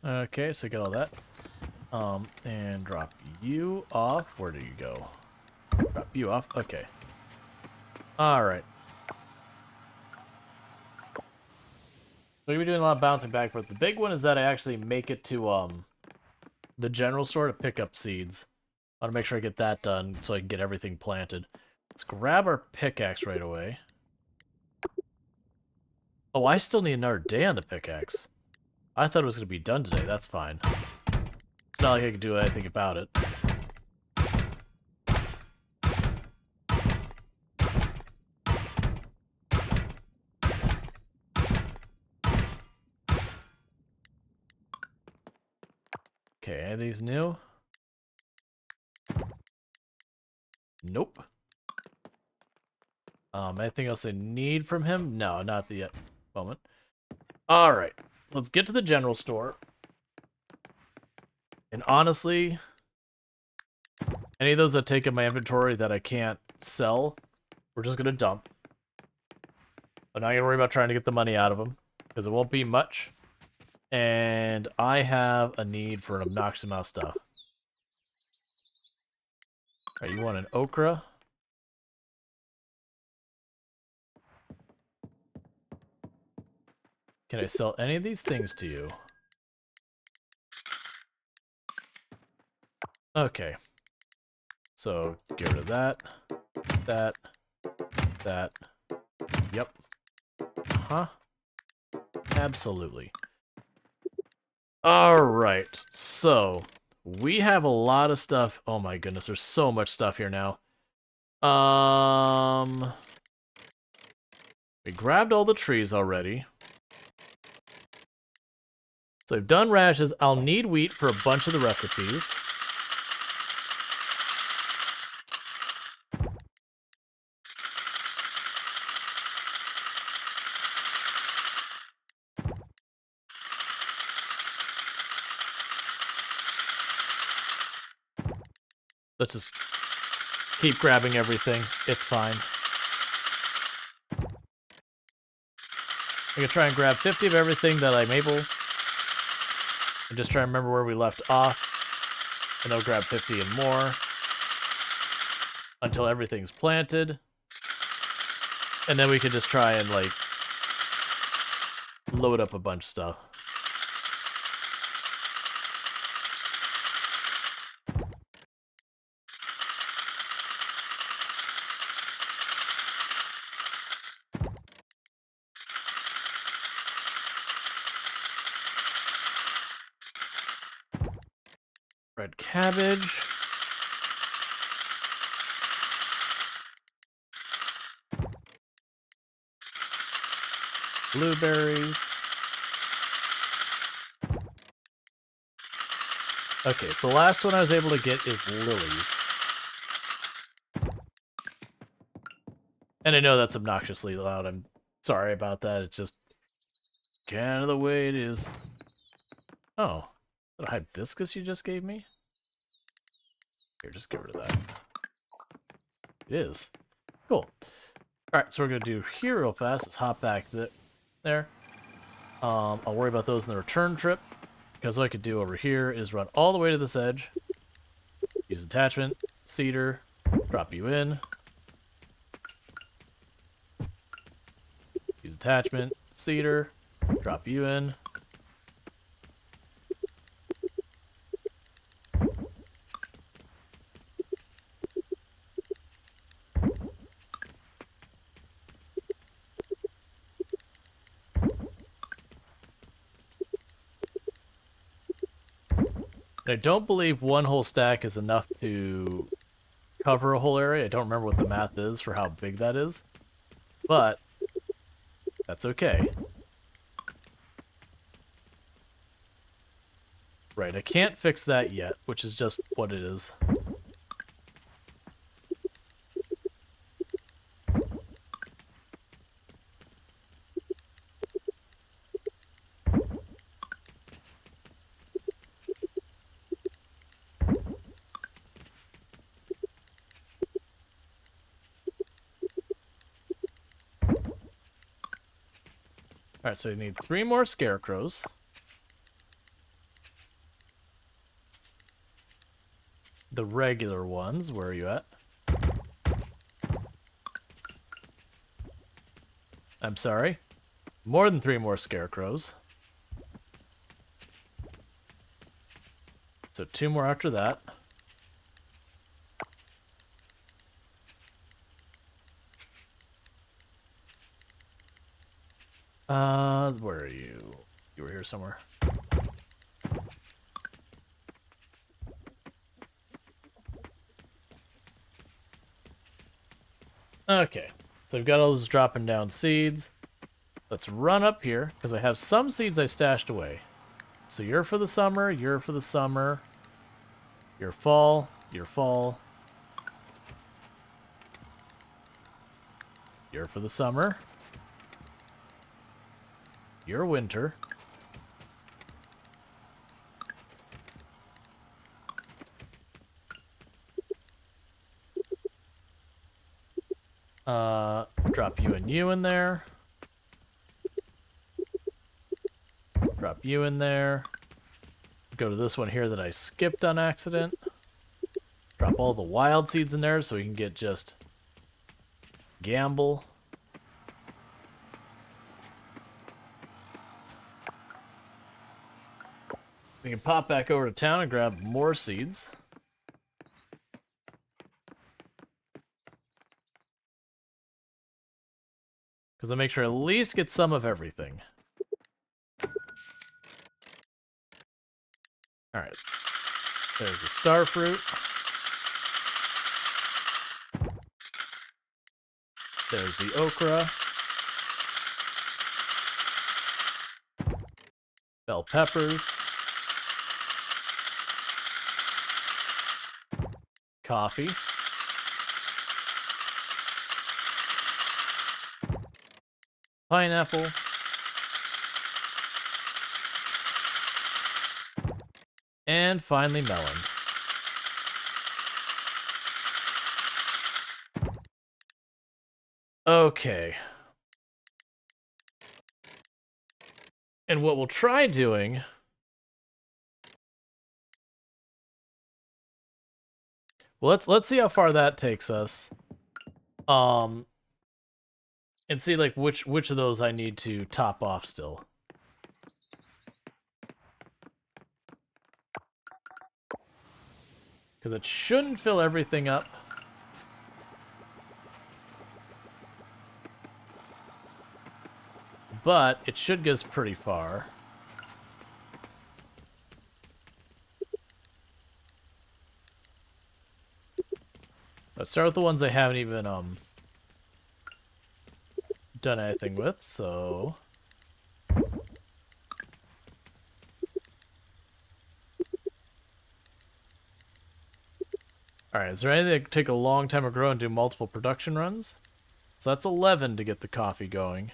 Okay, so get all that. And drop you off. Where do you go? Drop you off. Okay. Alright. So we're gonna be doing a lot of bouncing back and forth. The big one is that I actually make it to the general store to pick up seeds. I want to make sure I get that done so I can get everything planted. Let's grab our pickaxe right away. Oh, I still need another day on the pickaxe. I thought it was going to be done today. That's fine. It's not like I can do anything about it. Okay, any of these new? Nope. Anything else I need from him? No, not the moment. Alright, so let's get to the general store. And honestly, any of those that take up my inventory that I can't sell, we're just gonna dump. I'm not gonna worry about trying to get the money out of them. because it won't be much. And I have a need for an obnoxious amount of stuff. Alright, you want an okra? Can I sell any of these things to you? Okay. So, get rid of that. That. That. Yep. Huh? Absolutely. Alright, so we have a lot of stuff. Oh my goodness, there's so much stuff here now. We grabbed all the trees already. So I've done rashes. I'll need wheat for a bunch of the recipes. Let's just keep grabbing everything. It's fine. I can try and grab 50 of everything that I'm able. And just try and remember where we left off. And I'll grab 50 and more. Until everything's planted. And then we can just try and, like, load up a bunch of stuff. Red cabbage. Blueberries. Okay, so the last one I was able to get is lilies. And I know that's obnoxiously loud. I'm sorry about that. It's just kind of the way it is. Oh, is that a hibiscus you just gave me? Here, just get rid of that. It is. Cool. Alright, so we're going to do here real fast. Let's hop back there. I'll worry about those in the return trip. Because what I could do over here is run all the way to this edge. Use attachment, cedar, drop you in. Use attachment, cedar, drop you in. I don't believe one whole stack is enough to cover a whole area. I don't remember what the math is for how big that is. But that's okay. Right, I can't fix that yet, which is just what it is. Alright, so you need 3 more scarecrows. The regular ones, where are you at? I'm sorry. More than 3 more scarecrows. So 2 more after that. Where are you? You were here somewhere. Okay, so I've got all those dropping down seeds. Let's run up here, because I have some seeds I stashed away. So you're for the summer, you're for the summer. You're fall, you're fall. You're for the summer. You're winter. Drop you and you in there. Drop you in there. Go to this one here that I skipped on accident. Drop all the wild seeds in there so we can get just gamble. We can pop back over to town and grab more seeds. Because I make sure I at least get some of everything. Alright. There's the star fruit. There's the okra. Bell peppers. Coffee. Pineapple. And finally, melon. Okay. And what we'll try doing... Well, let's see how far that takes us. And see like which of those I need to top off still. Because it shouldn't fill everything up. But it should get us pretty far. Let's start with the ones I haven't even done anything with, so... Alright, is there anything that could take a long time to grow and do multiple production runs? So that's 11 to get the coffee going.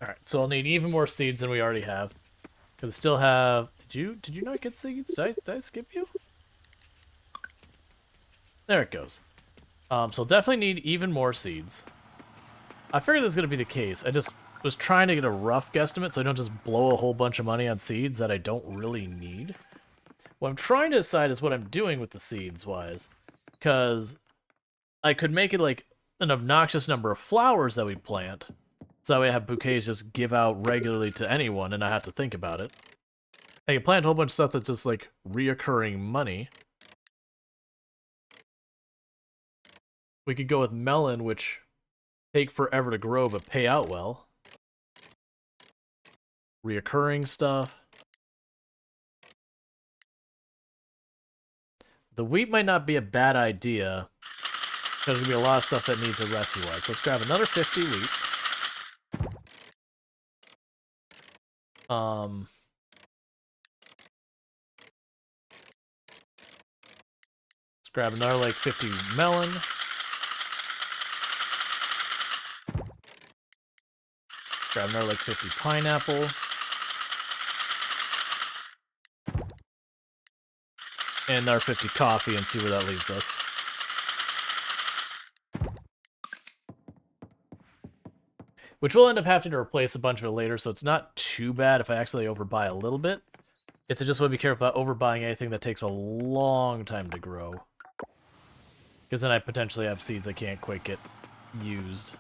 Alright, so I'll need even more seeds than we already have. Because still have... Did you not get seeds? Did I skip you? There it goes. So definitely need even more seeds. I figured this was going to be the case. I just was trying to get a rough guesstimate so I don't just blow a whole bunch of money on seeds that I don't really need. What I'm trying to decide is what I'm doing with the seeds-wise. Because I could make it like an obnoxious number of flowers that we plant. So that way I have bouquets just give out regularly to anyone and I have to think about it. I can plant a whole bunch of stuff that's just like reoccurring money. We could go with melon, which take forever to grow but pay out well. Reoccurring stuff. The wheat might not be a bad idea, because there's going to be a lot of stuff that needs a recipe-wise. So let's grab another 50 wheat. Let's grab another, like, 50 melon. Grab another, like, 50 pineapple. And another 50 coffee and see where that leaves us. Which we'll end up having to replace a bunch of it later, so it's not too bad if I actually overbuy a little bit. It's just want to be careful about overbuying anything that takes a long time to grow. Because then I potentially have seeds I can't quite get used.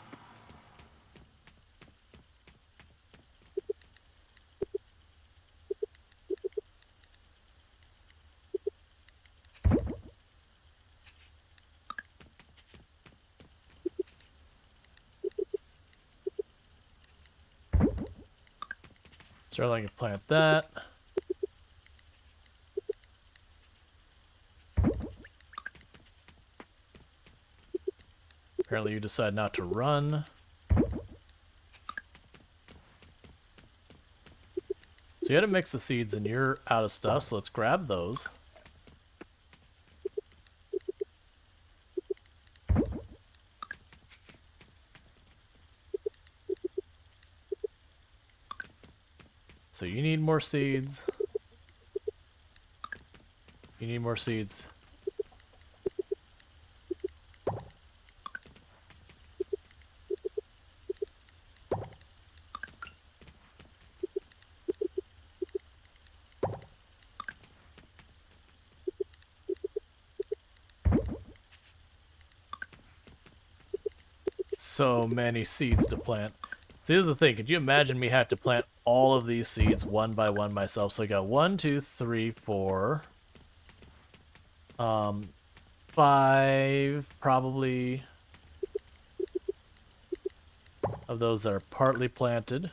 So I can plant that. Apparently you decide not to run. So you had to mix the seeds and you're out of stuff, so let's grab those. So you need more seeds. You need more seeds. So many seeds to plant. So here's the thing. Could you imagine me have to plant all of these seeds one by one myself? So I got 1, 2, 3, 4, 5 probably of those that are partly planted.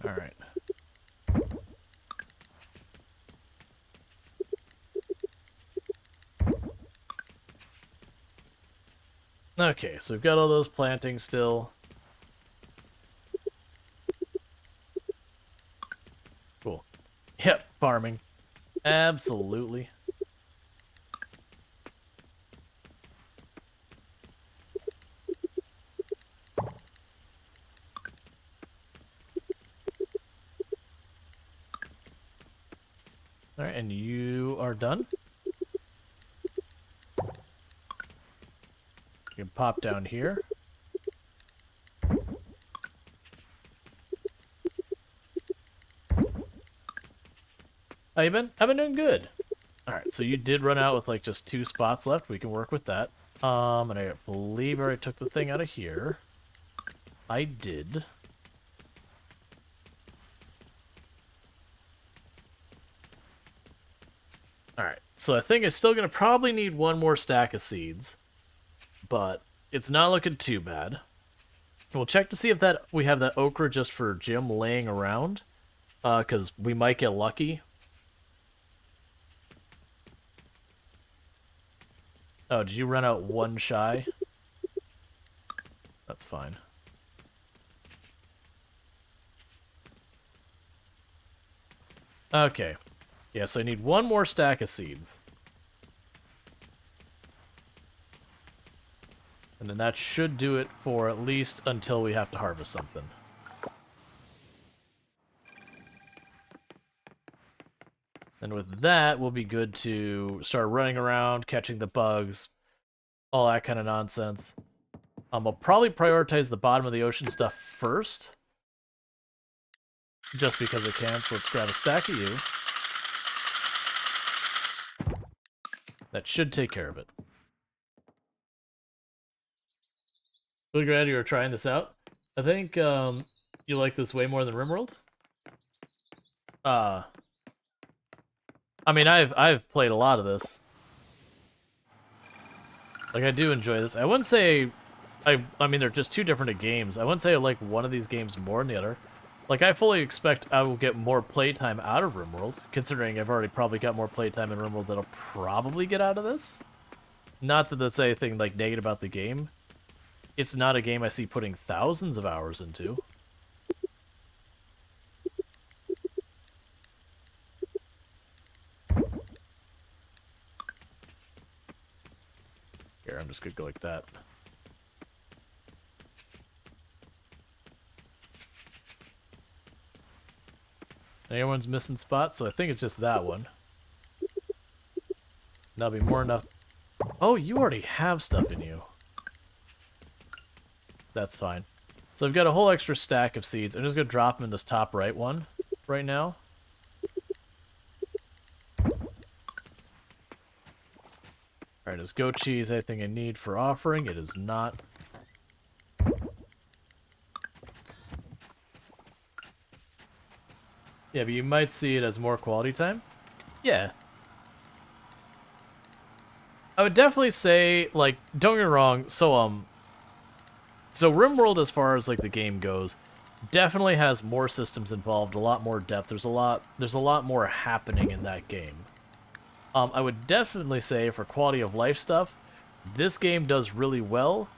All right. Okay, so we've got all those plantings still. Cool. Yep, farming. Absolutely. All right, and you are done. You can pop down here. How you been? I've been doing good. All right, so you did run out with like just 2 spots left. We can work with that. And I believe I already took the thing out of here. I did. All right, so I think I'm still gonna probably need 1 more stack of seeds, but it's not looking too bad. We'll check to see if that we have that okra just for Jim laying around, because we might get lucky. Oh, did you run out 1 shy? That's fine. Okay. Yeah, so I need 1 more stack of seeds. And then that should do it for at least until we have to harvest something. And with that, we'll be good to start running around, catching the bugs, all that kind of nonsense. I'll probably prioritize the bottom of the ocean stuff first. Just because I can, so let's grab a stack of you. That should take care of it. Really glad you were trying this out. I think you like this way more than RimWorld. I mean, I've played a lot of this. Like, I do enjoy this. I wouldn't say I mean, they're just 2 different games. I wouldn't say I like one of these games more than the other. Like, I fully expect I will get more playtime out of RimWorld, considering I've already probably got more playtime in RimWorld than I'll probably get out of this. Not that that's anything, like, negative about the game. It's not a game I see putting thousands of hours into. Here, I'm just gonna go like that. Anyone's missing spots, so I think it's just that one. That'll be more enough. Oh, you already have stuff in you. That's fine. So I've got a whole extra stack of seeds. I'm just gonna drop them in this top right one right now. Alright, is goat cheese anything I need for offering? It is not. Yeah, but you might see it as more quality time. Yeah. I would definitely say, like, don't get me wrong, so RimWorld, as far as, like, the game goes, definitely has more systems involved, a lot more depth. There's a lot more happening in that game. I would definitely say, for quality of life stuff, this game does really well.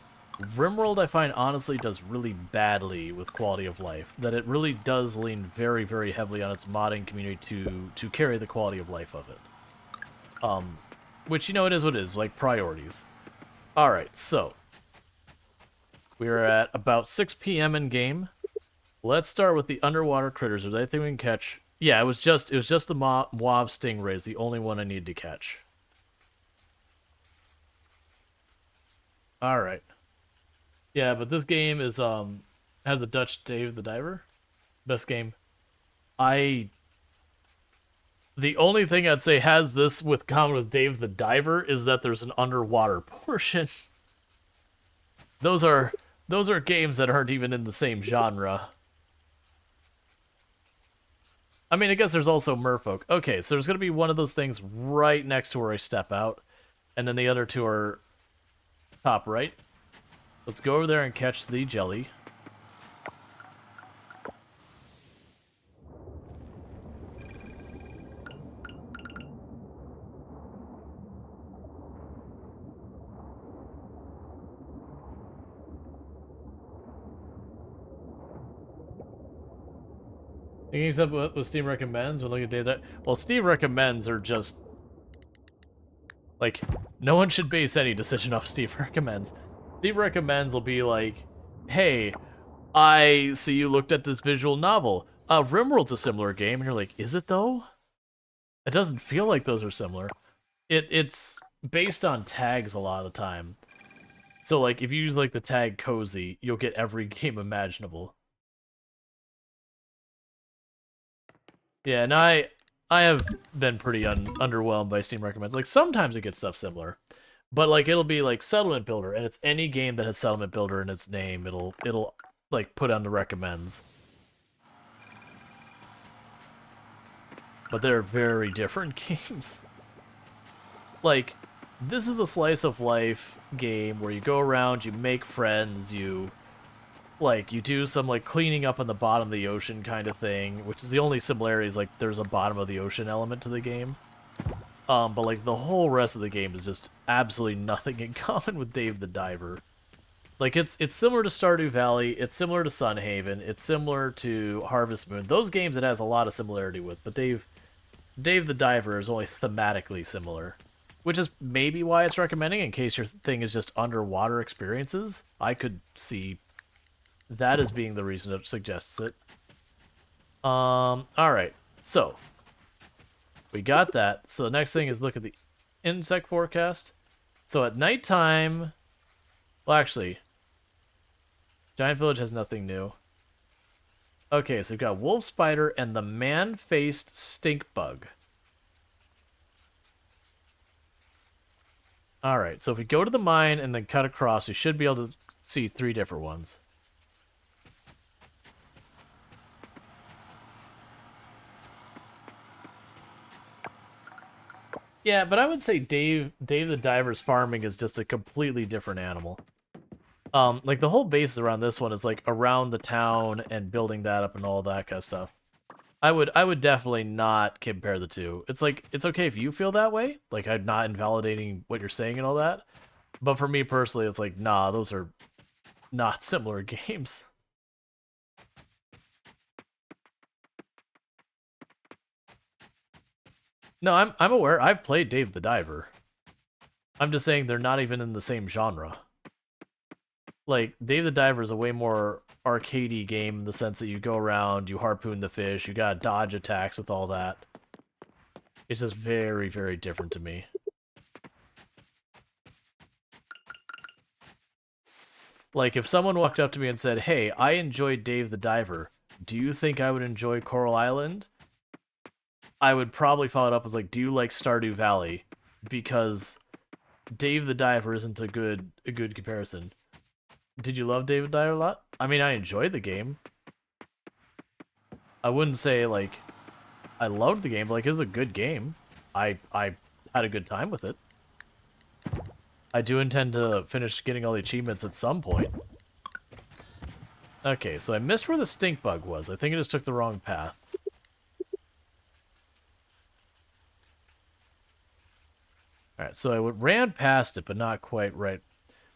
RimWorld, I find, honestly, does really badly with quality of life. That it really does lean very, very heavily on its modding community to carry the quality of life of it. Which, you know, it is what it is, like priorities. Alright, so we're at about 6 p.m. in game. Let's start with the underwater critters. Are there anything we can catch? Yeah, it was just the Moab stingrays, the only one I need to catch. Alright. Yeah, but this game is has the Dutch Dave the Diver. Best game. The only thing I'd say has this with common with Dave the Diver is that there's an underwater portion. Those are games that aren't even in the same genre. I mean, I guess there's also Merfolk. Okay, so there's going to be one of those things right next to where I step out, and then the other two are top right. Let's go over there and catch the jelly. Thinking up what Steam recommends when looking at data. Well, Steam recommends are just like, no one should base any decision off Steve recommends. Steve recommends will be like, hey, I see you looked at this visual novel. RimWorld's a similar game, and you're like, is it though? It doesn't feel like those are similar. It's based on tags a lot of the time. So like, if you use like the tag cozy, you'll get every game imaginable. Yeah, and I have been pretty underwhelmed by Steam recommends. Like, sometimes it gets stuff similar, but like it'll be like Settlement Builder, and it's any game that has Settlement Builder in its name. It'll like put on the recommends. But they're very different games. Like, this is a slice of life game where you go around, you make friends, you do some like cleaning up on the bottom of the ocean kind of thing, which is the only similarity is like there's a bottom of the ocean element to the game. But like the whole rest of the game is just absolutely nothing in common with Dave the Diver. Like it's similar to Stardew Valley, it's similar to Sunhaven, it's similar to Harvest Moon. Those games it has a lot of similarity with, but Dave the Diver is only thematically similar. Which is maybe why it's recommending, in case your thing is just underwater experiences. I could see that as being the reason it suggests it. Alright. So, we got that. So the next thing is look at the insect forecast. So at nighttime... Well, actually, Giant Village has nothing new. Okay, so we've got Wolf Spider and the Man-Faced Stink Bug. Alright, so if we go to the mine and then cut across, we should be able to see 3 different ones. Yeah, but I would say Dave the Diver's farming is just a completely different animal. Like the whole base around this one is like around the town and building that up and all that kind of stuff. I would definitely not compare the two. It's like, it's okay if you feel that way. Like, I'm not invalidating what you're saying and all that. But for me personally, it's like, nah, those are not similar games. No, I'm aware. I've played Dave the Diver. I'm just saying they're not even in the same genre. Like, Dave the Diver is a way more arcadey game in the sense that you go around, you harpoon the fish, you got dodge attacks with all that. It's just very, very different to me. Like, if someone walked up to me and said, hey, I enjoyed Dave the Diver, do you think I would enjoy Coral Island? I would probably follow it up as like, do you like Stardew Valley? Because Dave the Diver isn't a good comparison. Did you love Dave the Diver a lot? I mean, I enjoyed the game. I wouldn't say, like, I loved the game, but, like, it was a good game. I had a good time with it. I do intend to finish getting all the achievements at some point. Okay, so I missed where the stink bug was. I think I just took the wrong path. Alright, so I ran past it, but not quite right.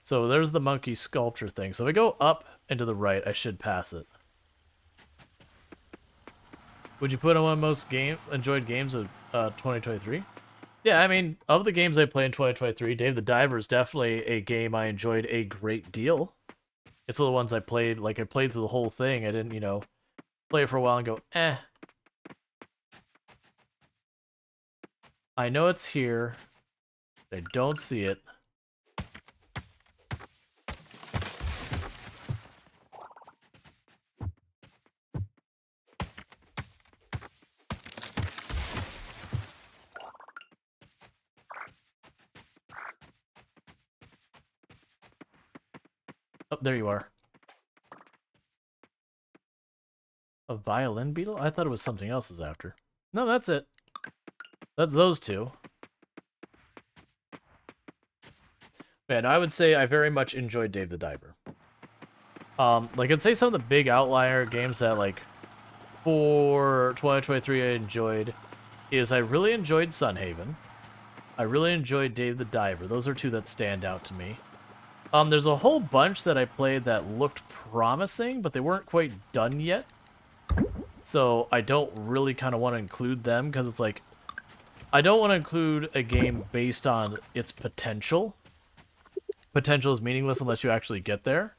So there's the monkey sculpture thing. So if I go up and to the right, I should pass it. Would you put on one of the most enjoyed games of 2023? Yeah, I mean, of the games I played in 2023, Dave the Diver is definitely a game I enjoyed a great deal. It's one of the ones I played, like, I played through the whole thing. I didn't, you know, play it for a while and go, eh. I know it's here. I don't see it. Oh, there you are. A violin beetle? I thought it was something else is after. No, that's it. That's those two. Man, I would say I very much enjoyed Dave the Diver. Like, I'd say some of the big outlier games that, like, for 2023 I enjoyed is I really enjoyed Sunhaven. I really enjoyed Dave the Diver. Those are two that stand out to me. There's a whole bunch that I played that looked promising, but they weren't quite done yet. So I don't really kind of want to include them, because it's like, I don't want to include a game based on its potential. Potential is meaningless unless you actually get there.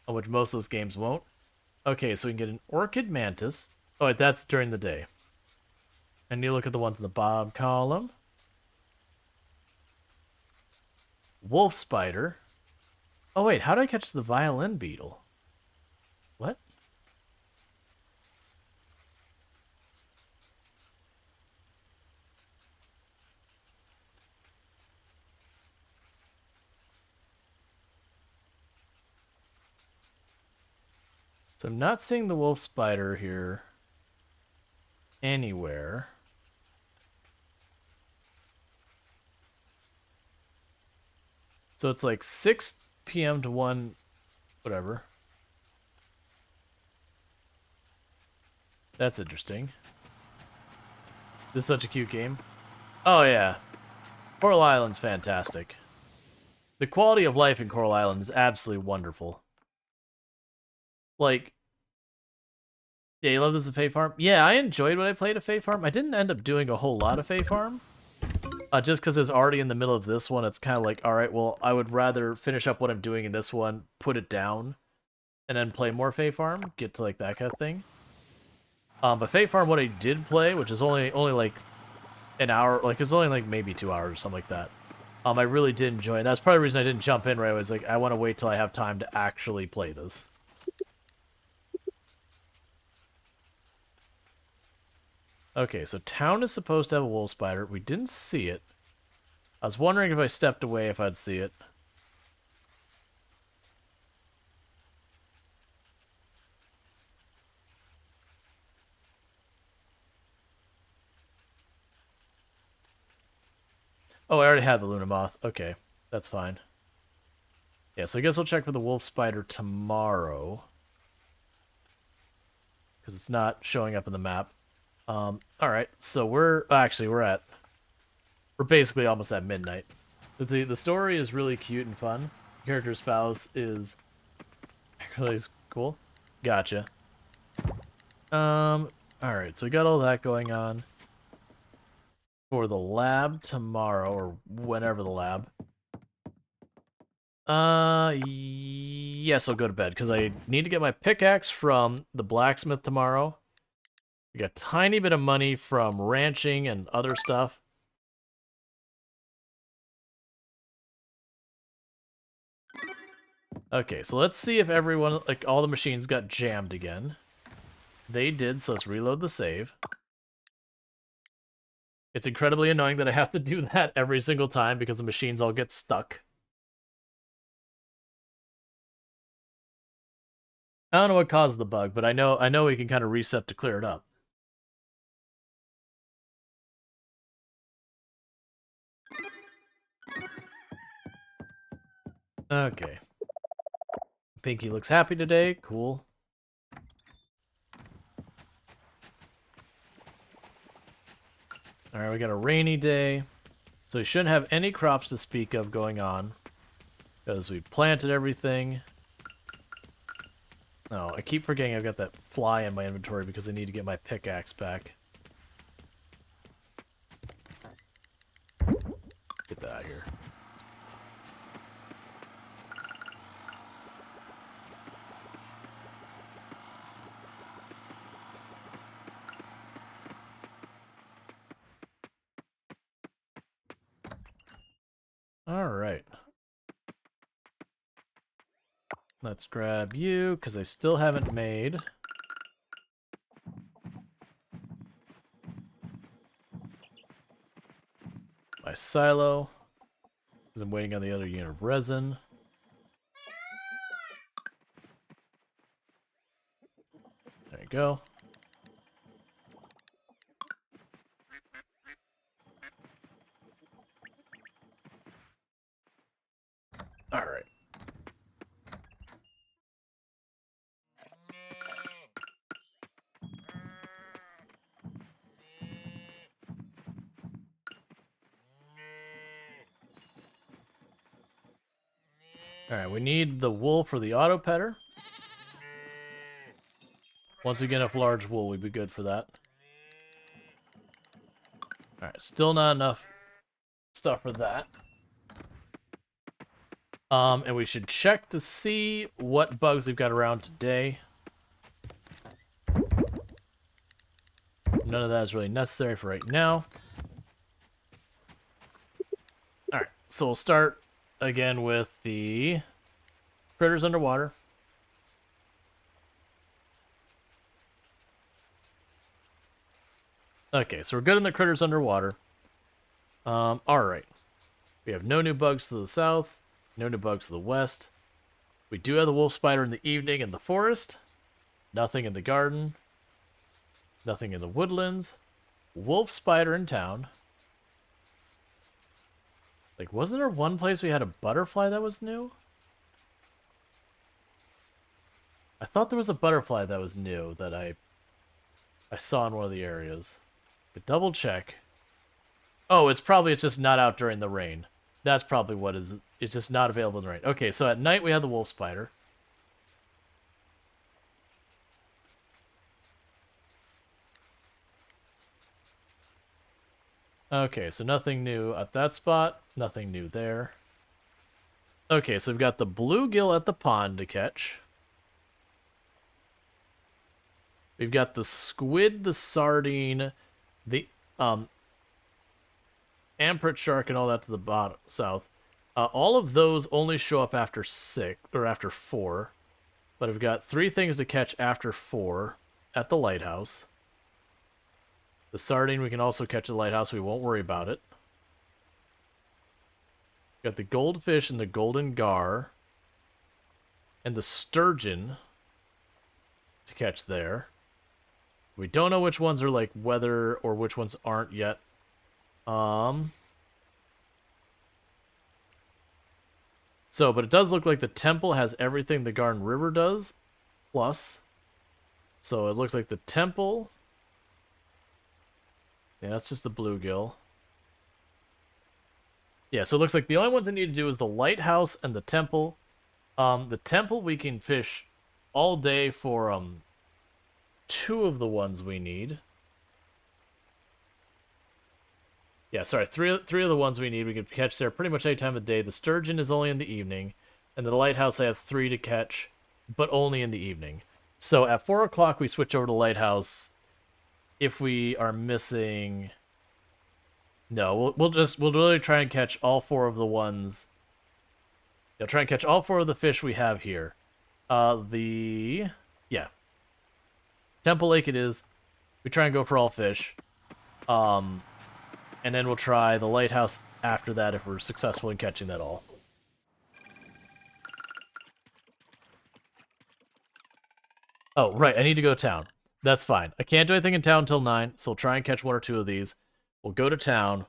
Which most of those games won't. Okay, so we can get an Orchid Mantis. Oh, wait, that's during the day. And you look at the ones in the bottom column. Wolf Spider. Oh, wait, how do I catch the violin beetle? What? So I'm not seeing the wolf spider here anywhere. So it's like 6 p.m. to 1, whatever. That's interesting. This is such a cute game. Oh yeah. Coral Island's fantastic. The quality of life in Coral Island is absolutely wonderful. Like, yeah, you love this at Fae Farm? Yeah, I enjoyed what I played at Fae Farm. I didn't end up doing a whole lot of Fae Farm. Just because it's already in the middle of this one, it's kind of like, alright, well, I would rather finish up what I'm doing in this one, put it down, and then play more Fae Farm, get to like that kind of thing. But Fae Farm, what I did play, which is only like an hour, like it's only like maybe 2 hours or something like that. I really did enjoy it. That's probably the reason I didn't jump in right away. It's like, I want to wait till I have time to actually play this. Okay, so town is supposed to have a wolf spider. We didn't see it. I was wondering if I stepped away if I'd see it. Oh, I already had the Luna Moth. Okay, that's fine. Yeah, so I guess I'll check for the wolf spider tomorrow. Because it's not showing up in the map. Alright, so we're basically almost at midnight. The story is really cute and fun. Character spouse is really cool. Gotcha. Alright, so we got all that going on. For the lab tomorrow, or whenever the lab. Yes, I'll go to bed, because I need to get my pickaxe from the blacksmith tomorrow. We got a tiny bit of money from ranching and other stuff. Okay, so let's see if everyone, like, all the machines got jammed again. They did, so let's reload the save. It's incredibly annoying that I have to do that every single time because the machines all get stuck. I don't know what caused the bug, but I know we can kind of reset to clear it up. Okay. Pinky looks happy today. Cool. Alright, we got a rainy day. So we shouldn't have any crops to speak of going on. Because we planted everything. Oh, I keep forgetting I've got that fly in my inventory because I need to get my pickaxe back. Get that out of here. Alright. Let's grab you, because I still haven't made my silo, because I'm waiting on the other unit of resin. There you go. Alright. Alright, we need the wool for the auto petter. Once we get enough large wool, we'd be good for that. Alright, still not enough stuff for that. And we should check to see what bugs we've got around today. None of that is really necessary for right now. Alright, so we'll start again with the critters underwater. Okay, so we're good in the critters underwater. Alright. We have no new bugs to the south, no new bugs to the west. We do have the wolf spider in the evening in the forest. Nothing in the garden. Nothing in the woodlands. Wolf spider in town. Like, wasn't there one place we had a butterfly that was new? I thought there was a butterfly that was new that I saw in one of the areas. But double check. Oh, it's just not out during the rain. That's probably what is. It's just not available in the rain. Okay, so at night we have the wolf spider. Okay, so nothing new at that spot. Nothing new there. Okay, so we've got the bluegill at the pond to catch. We've got the squid, the sardine, the amprit shark, and all that to the bottom south. All of those only show up after 6 or after 4, but I've got 3 things to catch after 4 at the lighthouse. The sardine we can also catch at the lighthouse. We won't worry about it. Got the goldfish and the golden gar, and the sturgeon to catch there. We don't know which ones are like weather or which ones aren't yet. So, but it does look like the temple has everything the Garden River does, plus. So it looks like the temple. Yeah, that's just the bluegill. Yeah, so it looks like the only ones I need to do is the lighthouse and the temple. The temple we can fish all day for 2 of the ones we need. Yeah, sorry, three of the ones we need we can catch there pretty much any time of day. The sturgeon is only in the evening, and the lighthouse I have 3 to catch, but only in the evening. So at 4 o'clock we switch over to lighthouse. If we are missing, no, we'll really try and catch all 4 of the ones. Yeah, try and catch all 4 of the fish we have here. Yeah, Temple Lake it is. We try and go for all fish. And then we'll try the lighthouse after that if we're successful in catching that all. Oh, right, I need to go to town. That's fine. I can't do anything in town until 9, so we'll try and catch 1 or 2 of these. We'll go to town.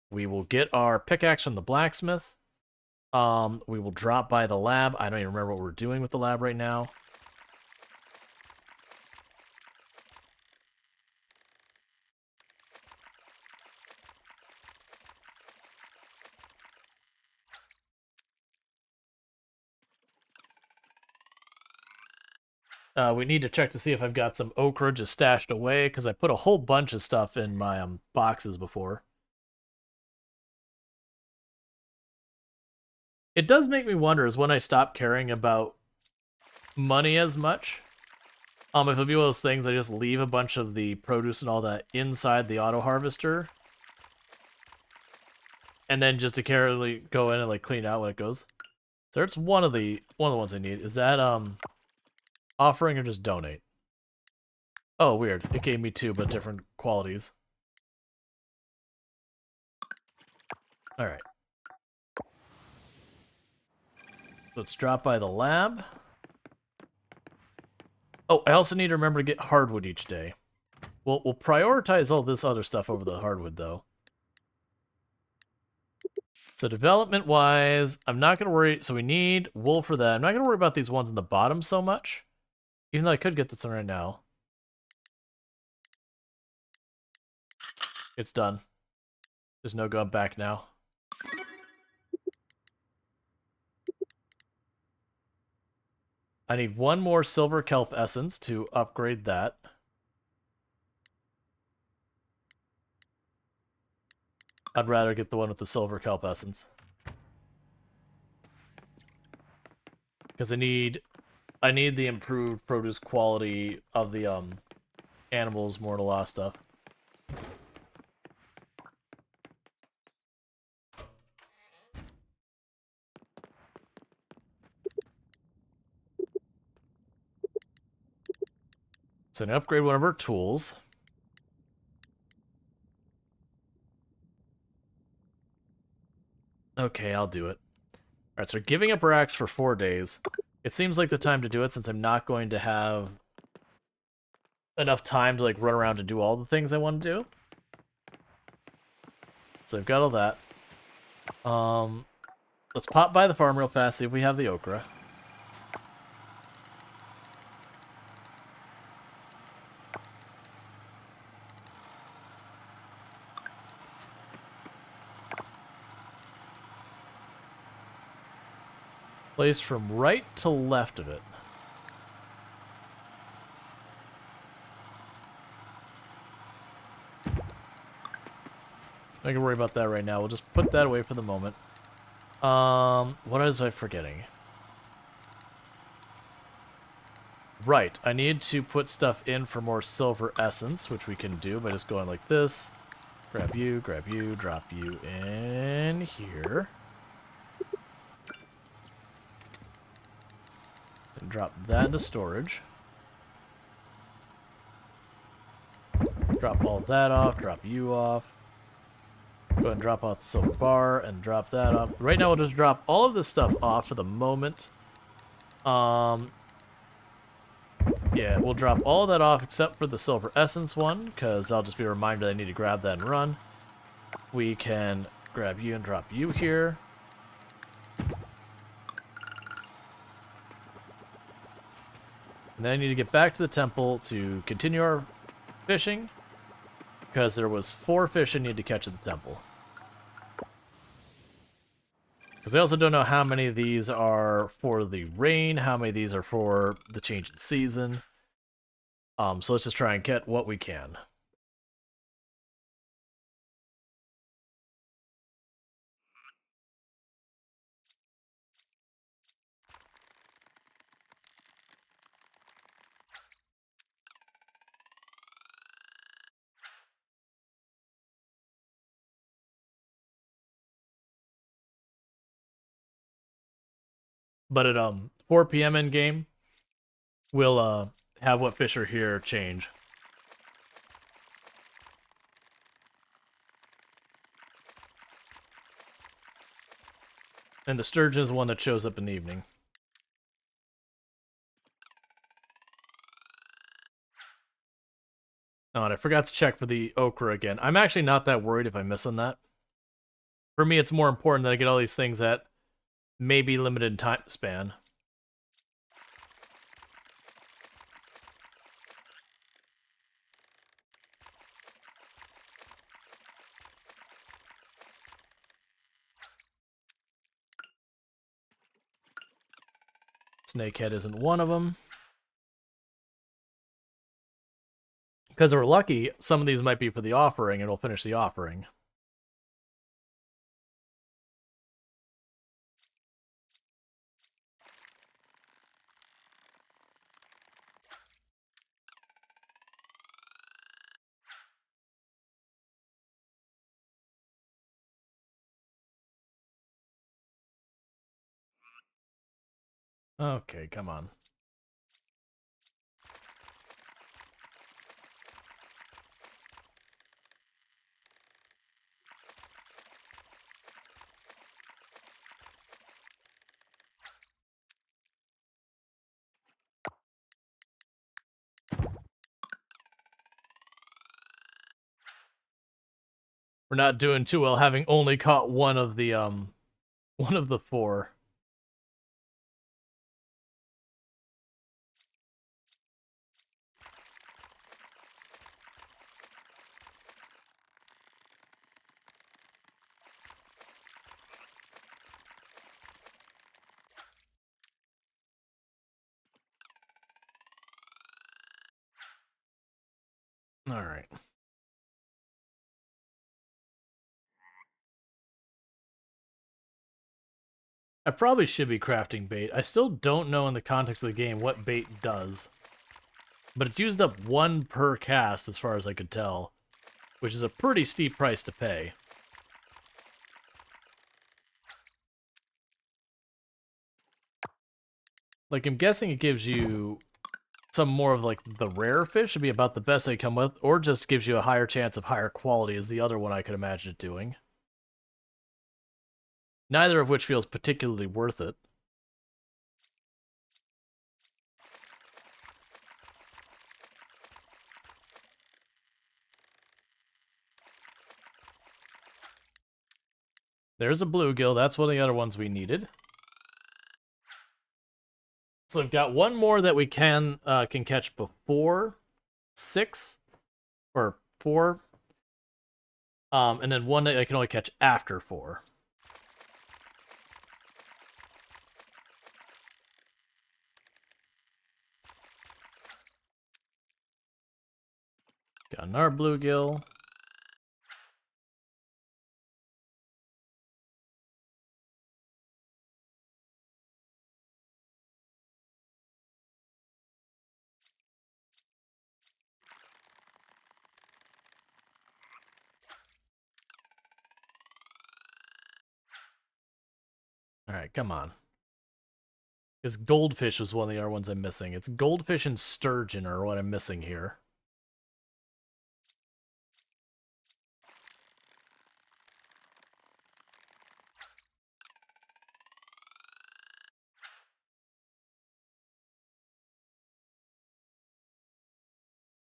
We will get our pickaxe from the blacksmith. We will drop by the lab. I don't even remember what we're doing with the lab right now. We need to check to see if I've got some okra just stashed away, because I put a whole bunch of stuff in my boxes before. It does make me wonder is when I stop caring about money as much. If it'll be one of those things I just leave a bunch of the produce and all that inside the auto harvester. And then just to carefully go in and like clean out when it goes. So it's one of the ones I need. Is that offering or just donate? Oh, weird. It gave me two, but different qualities. Alright. Let's drop by the lab. Oh, I also need to remember to get hardwood each day. We'll prioritize all this other stuff over the hardwood, though. So development-wise, I'm not going to worry. So we need wool for that. I'm not going to worry about these ones in the bottom so much. Even though I could get this one right now. It's done. There's no going back now. I need one more silver kelp essence to upgrade that. I'd rather get the one with the silver kelp essence. Because I need the improved produce quality of the animals more to law stuff. So I'm gonna upgrade one of our tools. Okay, I'll do it. Alright, so we're giving up our axe for 4 days. It seems like the time to do it since I'm not going to have enough time to like run around to do all the things I want to do. So I've got all that. Let's pop by the farm real fast, see if we have the okra. Place from right to left of it. I can worry about that right now. We'll just put that away for the moment. What was I forgetting? Right, I need to put stuff in for more silver essence, which we can do by just going like this. Grab you, drop you in here. And drop that into storage. Drop all that off, drop you off. Go ahead and drop off the silver bar and drop that off. Right now we'll just drop all of this stuff off for the moment. Yeah, we'll drop all of that off except for the silver essence one, because that'll just be a reminder that I need to grab that and run. We can grab you and drop you here. And then I need to get back to the temple to continue our fishing, because there was 4 fish I need to catch at the temple. Because I also don't know how many of these are for the rain, how many of these are for the change in season. So let's just try and get what we can. But at 4 p.m. in game, we'll have what fish are here change. And the sturgeon is one that shows up in the evening. Oh, and I forgot to check for the okra again. I'm actually not that worried if I miss on that. For me, it's more important that I get all these things at maybe limited time span. Snakehead isn't one of them. Because we're lucky, some of these might be for the offering, and we'll finish the offering. Okay, come on. We're not doing too well, having only caught one of the 4. All right. I probably should be crafting bait. I still don't know in the context of the game what bait does. But it's used up 1 per cast as far as I could tell, which is a pretty steep price to pay. Like, I'm guessing it gives you some more of, like, the rare fish should be about the best they come with, or just gives you a higher chance of higher quality is the other one I could imagine it doing. Neither of which feels particularly worth it. There's a bluegill. That's one of the other ones we needed. So we've got one more that we can catch before 6 or 4, and then one that I can only catch after 4. Got another bluegill. Alright, come on. This goldfish was one of the other ones I'm missing. It's goldfish and sturgeon are what I'm missing here.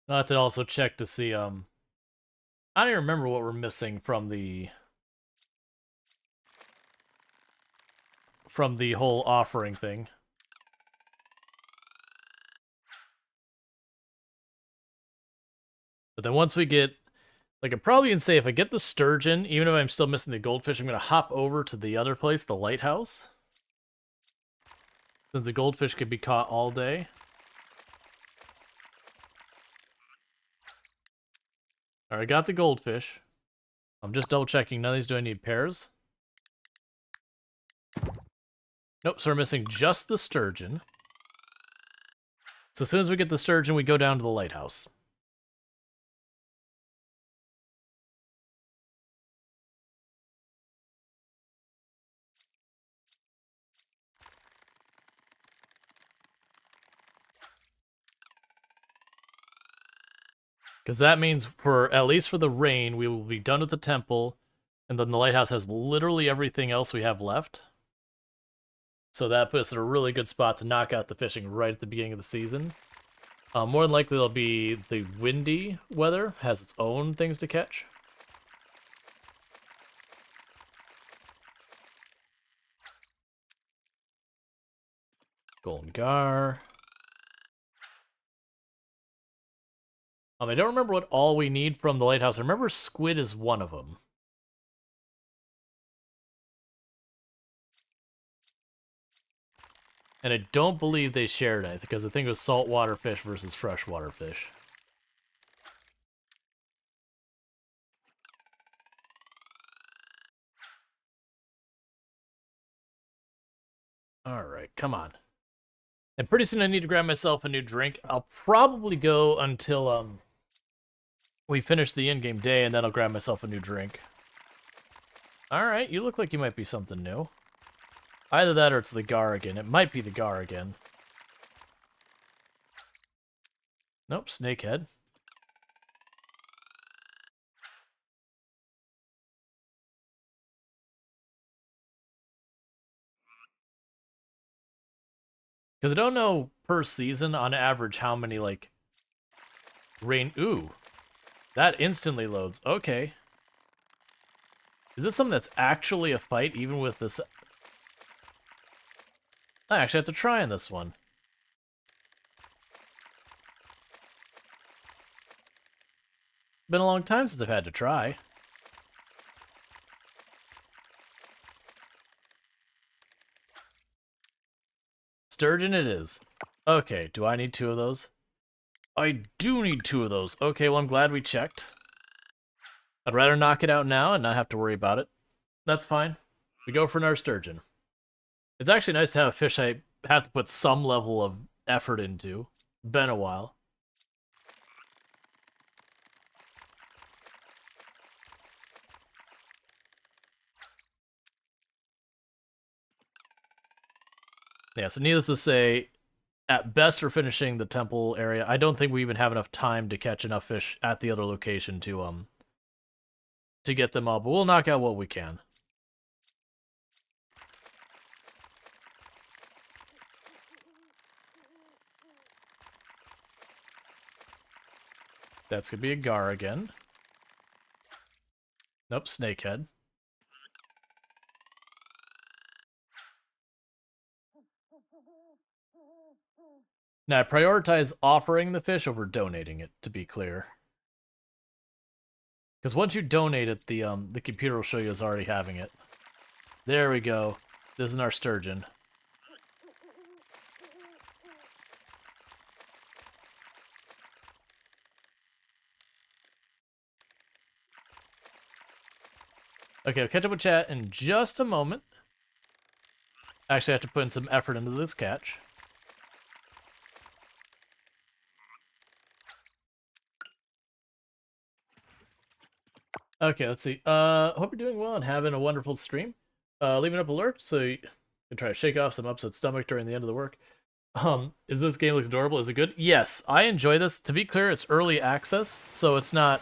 I'll have to also check to see, I don't even remember what we're missing from the whole offering thing. But then once we get, like, I'm probably gonna say if I get the sturgeon, even if I'm still missing the goldfish, I'm gonna hop over to the other place, the lighthouse. Since the goldfish could be caught all day. Alright, I got the goldfish. I'm just double checking. None of these do I need pairs? Nope, so we're missing just the sturgeon. So as soon as we get the sturgeon, we go down to the lighthouse. Because that means, for at least for the rain, we will be done with the temple, and then the lighthouse has literally everything else we have left. So that puts us in a really good spot to knock out the fishing right at the beginning of the season. More than likely, it'll be the windy weather, has its own things to catch. Golden Gar. I don't remember what all we need from the lighthouse. I remember squid is one of them. And I don't believe they shared it, because I think it was saltwater fish versus freshwater fish. Alright, come on. And pretty soon I need to grab myself a new drink. I'll probably go until we finish the in-game day, and then I'll grab myself a new drink. Alright, you look like you might be something new. Either that or it's the Gar again. It might be the Gar again. Nope, snakehead. Because I don't know per season, on average, how many, like, rain... Ooh. That instantly loads. Okay. Is this something that's actually a fight, even with this... I actually have to try on this one. Been a long time since I've had to try. Sturgeon it is. Okay, do I need 2 of those? I do need 2 of those. Okay, well, I'm glad we checked. I'd rather knock it out now and not have to worry about it. That's fine. We go for another sturgeon. It's actually nice to have a fish I have to put some level of effort into. Been a while. Yeah, so needless to say, at best for finishing the temple area, I don't think we even have enough time to catch enough fish at the other location to get them all, but we'll knock out what we can. That's gonna be a Gar again. Nope, snakehead. Now, I prioritize offering the fish over donating it, to be clear. Because once you donate it, the computer will show you as already having it. There we go. This is our sturgeon. Okay, I'll catch up with chat in just a moment. Actually, I have to put in some effort into this catch. Okay, let's see. Hope you're doing well and having a wonderful stream. Leaving up alert so you can try to shake off some upset stomach during the end of the work. Is this game looks adorable? Is it good? Yes, I enjoy this. To be clear, it's early access, so it's not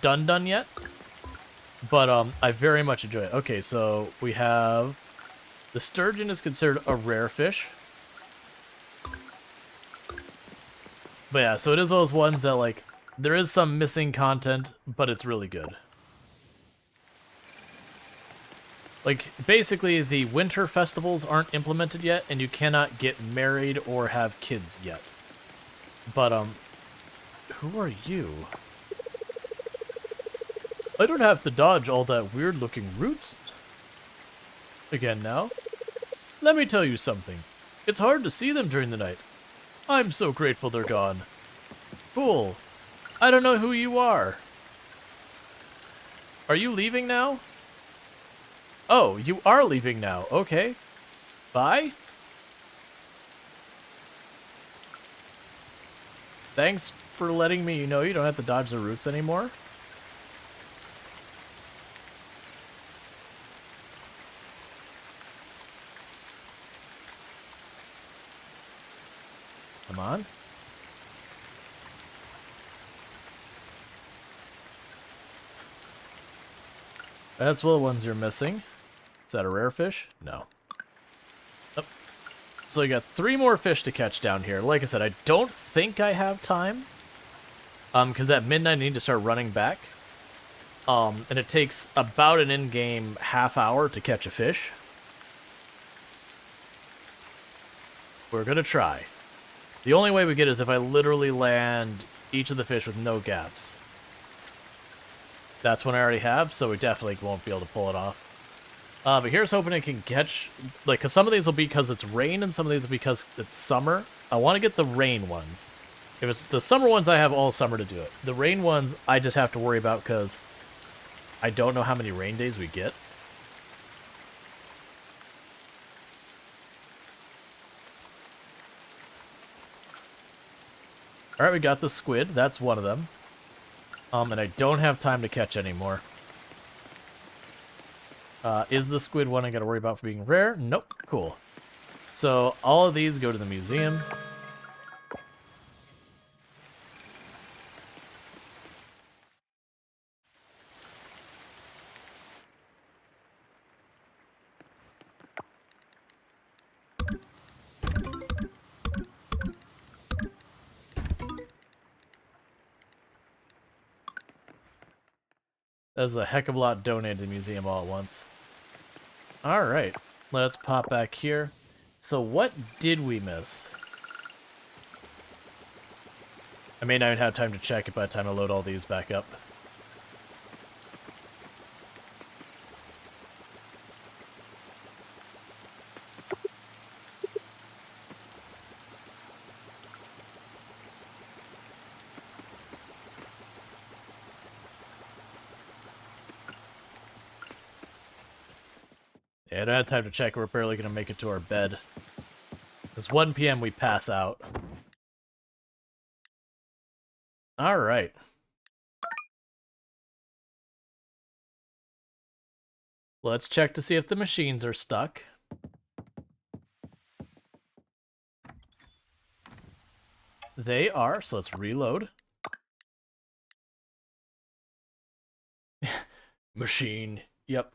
done yet. But I very much enjoy it. Okay, so we have the sturgeon is considered a rare fish. But yeah, so it is one of those ones that, like, there is some missing content, but it's really good. Like, basically, the winter festivals aren't implemented yet, and you cannot get married or have kids yet. But, who are you? I don't have to dodge all that weird-looking roots. Again now. Let me tell you something. It's hard to see them during the night. I'm so grateful they're gone. Cool. I don't know who you are. Are you leaving now? Oh, you are leaving now. Okay. Bye? Thanks for letting me know you don't have to dodge the roots anymore. Come on. That's one of the ones you're missing. Is that a rare fish? No. Oh. So you got 3 more fish to catch down here. Like I said, I don't think I have time. Because at midnight I need to start running back. And it takes about an in-game half hour to catch a fish. We're gonna try. The only way we get is if I literally land each of the fish with no gaps. That's one I already have, so we definitely won't be able to pull it off. But here's hoping it can catch, like, because some of these will be because it's rain and some of these will be because it's summer. I want to get the rain ones. If it's the summer ones, I have all summer to do it. The rain ones, I just have to worry about because I don't know how many rain days we get. Alright, we got the squid. That's one of them. And I don't have time to catch any more. Is the squid one I gotta worry about for being rare? Nope. Cool. So, all of these go to the museum. That's a heck of a lot donated to the museum all at once. Alright, let's pop back here. So what did we miss? I may not even have time to check it by the time I load all these back up. Yeah, I don't have time to check. We're barely going to make it to our bed. It's 1 p.m. we pass out. Alright. Let's check to see if the machines are stuck. They are, so let's reload. Machine. Yep.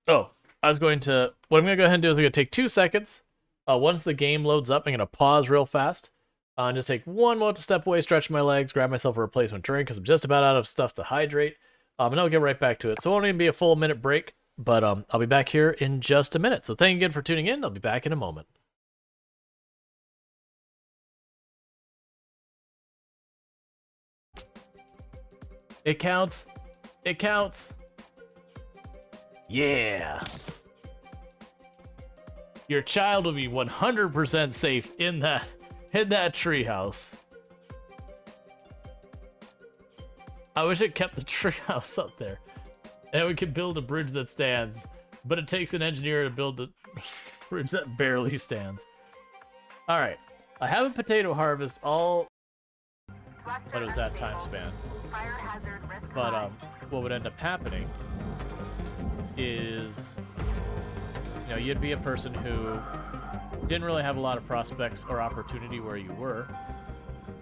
Oh, I was going to... What I'm going to go ahead and do is we're going to take 2 seconds. Once the game loads up, I'm going to pause real fast. And just take 1 moment to step away, stretch my legs, grab myself a replacement drink, because I'm just about out of stuff to hydrate. And I'll get right back to it. So it won't even be a full minute break, but I'll be back here in just a minute. So thank you again for tuning in. I'll be back in a moment. It counts. It counts. Yeah. Your child will be 100% safe in that treehouse. I wish it kept the treehouse up there. And we could build a bridge that stands. But it takes an engineer to build the bridge that barely stands. Alright. I have a potato harvest all... What is that time span? But what would end up happening is, you know, you'd be a person who didn't really have a lot of prospects or opportunity where you were,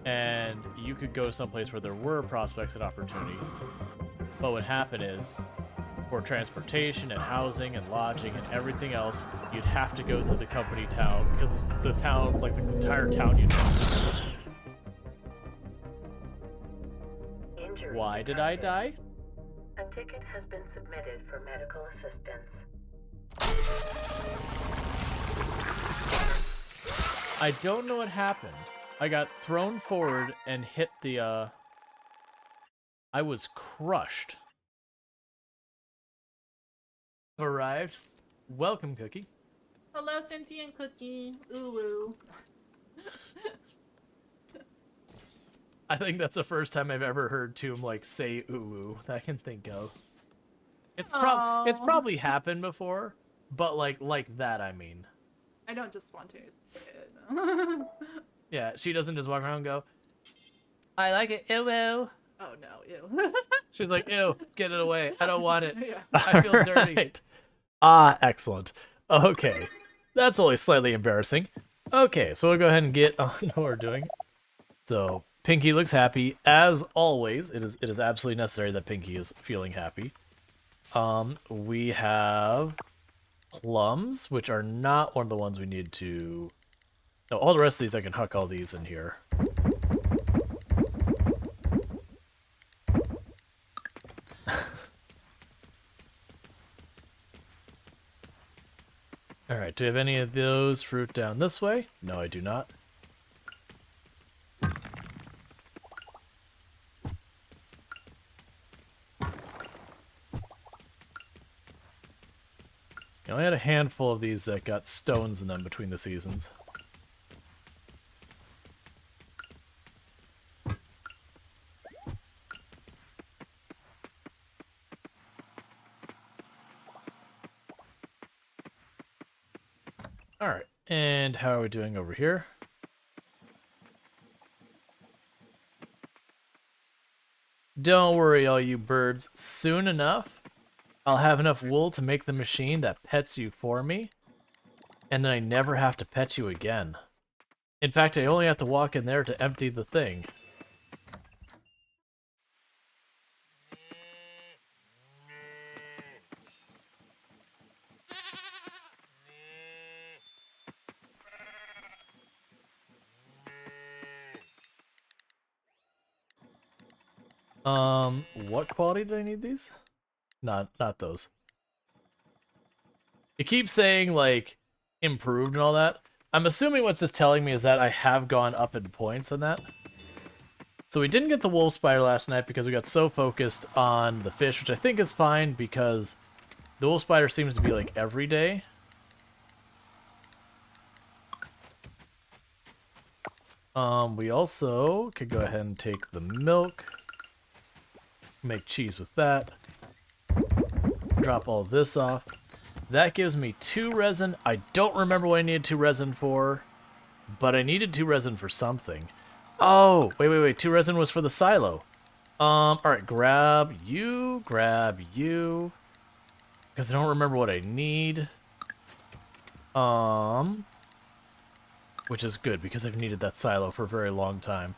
and you could go someplace where there were prospects and opportunity. But what would happen is, for transportation and housing and lodging and everything else, you'd have to go through the company town, because the town, like the entire town, you'd know. Why did I die? A ticket has been submitted for medical assistance. I don't know what happened. I got thrown forward and hit the, I was crushed. Arrived. Welcome, Cookie. Hello, sentient cookie. Ooh woo. I think that's the first time I've ever heard Tomb, like, say ooh that I can think of. It's probably happened before, but like that, I mean. I don't just spontaneously say it. Yeah, she doesn't just walk around and go, I like it, ew, ew. Oh no, ew. She's like, ew, get it away. I don't want it. Yeah. I feel dirty. Right. Ah, excellent. Okay. That's only slightly embarrassing. Okay, so we'll go ahead and get on what we're doing. So, Pinky looks happy. As always, it is absolutely necessary that Pinky is feeling happy. We have plums, which are not one of the ones we need to... No, all the rest of these, I can huck all these in here. Alright, Do you have any of those fruit down this way? No, I do not. I only had a handful of these that got stones in them between the seasons. Alright, and how are we doing over here? Don't worry, all you birds. Soon enough, I'll have enough wool to make the machine that pets you for me, and then I never have to pet you again. In fact, I only have to walk in there to empty the thing. What quality did I need these? Not those. It keeps saying, like, improved and all that. I'm assuming what's just telling me is that I have gone up in points on that. So we didn't get the wolf spider last night because we got so focused on the fish, which I think is fine because the wolf spider seems to be, like, every day. We also could go ahead and take the milk. Make cheese with that. Drop all this off. That gives me 2 resin. I don't remember what I needed 2 resin for, but I needed 2 resin for something. Oh, wait. 2 resin was for the silo. Alright, grab you. Because I don't remember what I need. Which is good, because I've needed that silo for a very long time.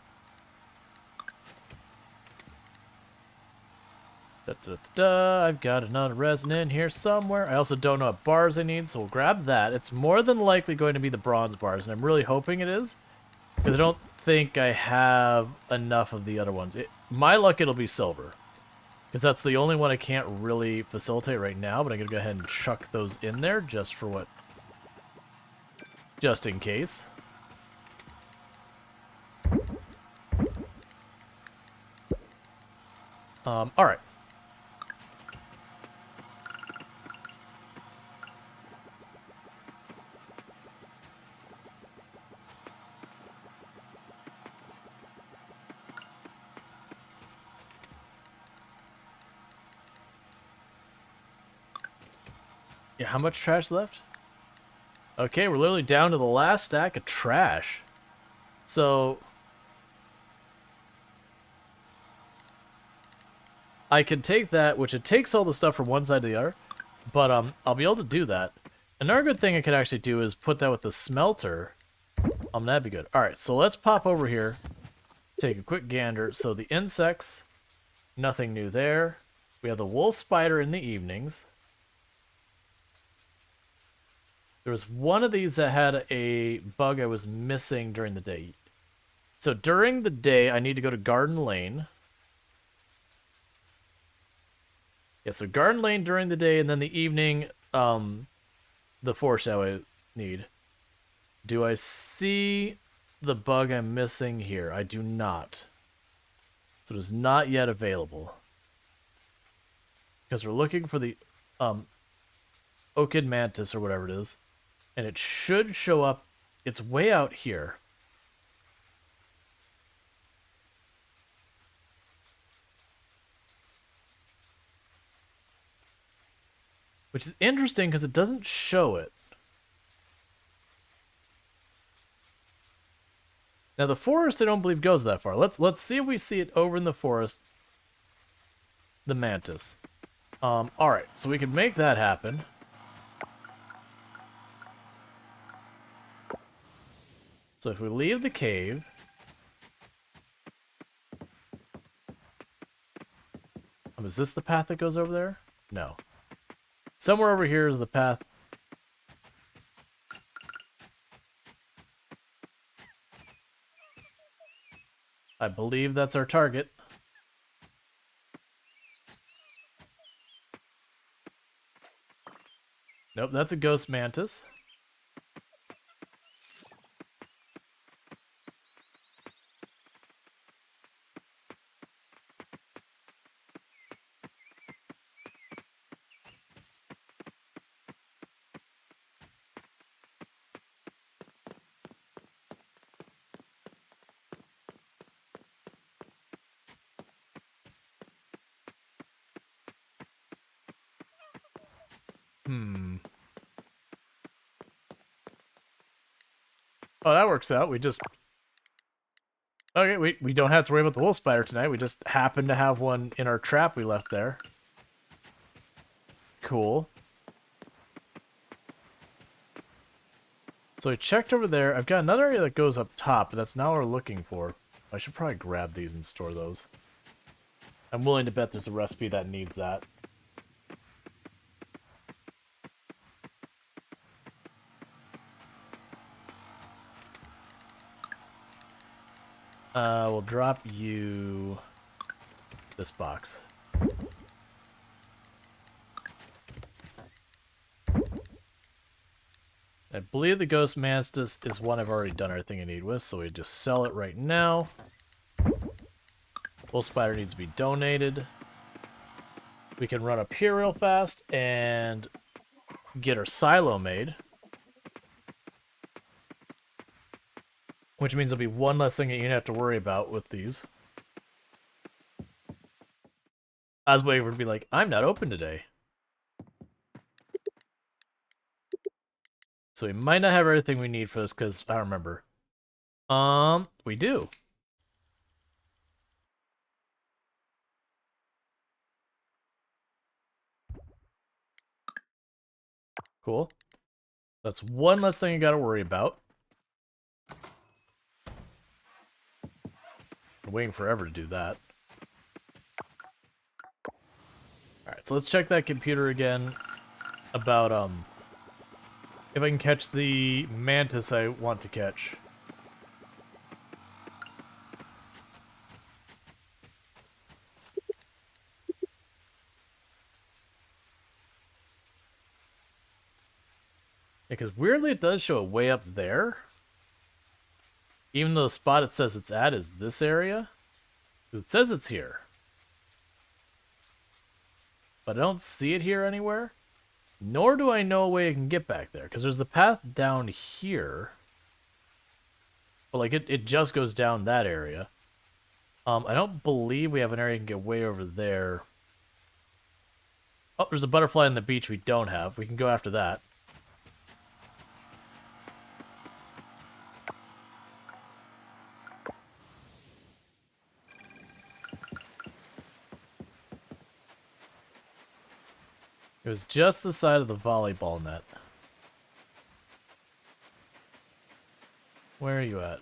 I've got another resin in here somewhere. I also don't know what bars I need, so we'll grab that. It's more than likely going to be the bronze bars, and I'm really hoping it is, because I don't think I have enough of the other ones. My luck, it'll be silver, because that's the only one I can't really facilitate right now, but I'm going to go ahead and chuck those in there just for what... just in case. Alright. Yeah, how much trash left? Okay, we're literally down to the last stack of trash. So... I can take that, which it takes all the stuff from one side to the other, but I'll be able to do that. Another good thing I could actually do is put that with the smelter. That'd be good. Alright, so let's pop over here, take a quick gander. So the insects, nothing new there. We have the wolf spider in the evenings. There was one of these that had a bug I was missing during the day. So during the day, I need to go to Garden Lane. Yeah, so Garden Lane during the day, and then the evening, the foreshadow I need. Do I see the bug I'm missing here? I do not. So it is not yet available. Because we're looking for the Orchid Mantis, or whatever it is. And it should show up. It's way out here. Which is interesting because it doesn't show it. Now the forest I don't believe goes that far. Let's see if we see it over in the forest. The mantis. Alright, so we can make that happen. So if we leave the cave. Is this the path that goes over there? No. Somewhere over here is the path. I believe that's our target. Nope, that's a ghost mantis. Oh, that works out. We just... Okay, we don't have to worry about the wolf spider tonight. We just happen to have one in our trap we left there. Cool. So I checked over there. I've got another area that goes up top, but that's not what we're looking for. I should probably grab these and store those. I'm willing to bet there's a recipe that needs that. We'll drop you this box. I believe the Ghost Mantis is one I've already done everything I need with, so we just sell it right now. Wolf Spider needs to be donated. We can run up here real fast and get our silo made. Which means there'll be one less thing that you have to worry about with these. I was waiting for it to be like, I'm not open today. So we might not have everything we need for this, because I don't remember. We do. Cool. That's one less thing you gotta worry about. I'm waiting forever to do that. Alright, so let's check that computer again about, if I can catch the mantis I want to catch. Because weirdly it does show it way up there. Even though the spot it says it's at is this area. It says it's here. But I don't see it here anywhere. Nor do I know a way I can get back there. Because there's a path down here. But like it just goes down that area. I don't believe we have an area you can get way over there. Oh, there's a butterfly on the beach we don't have. We can go after that. It was just the side of the volleyball net. Where are you at?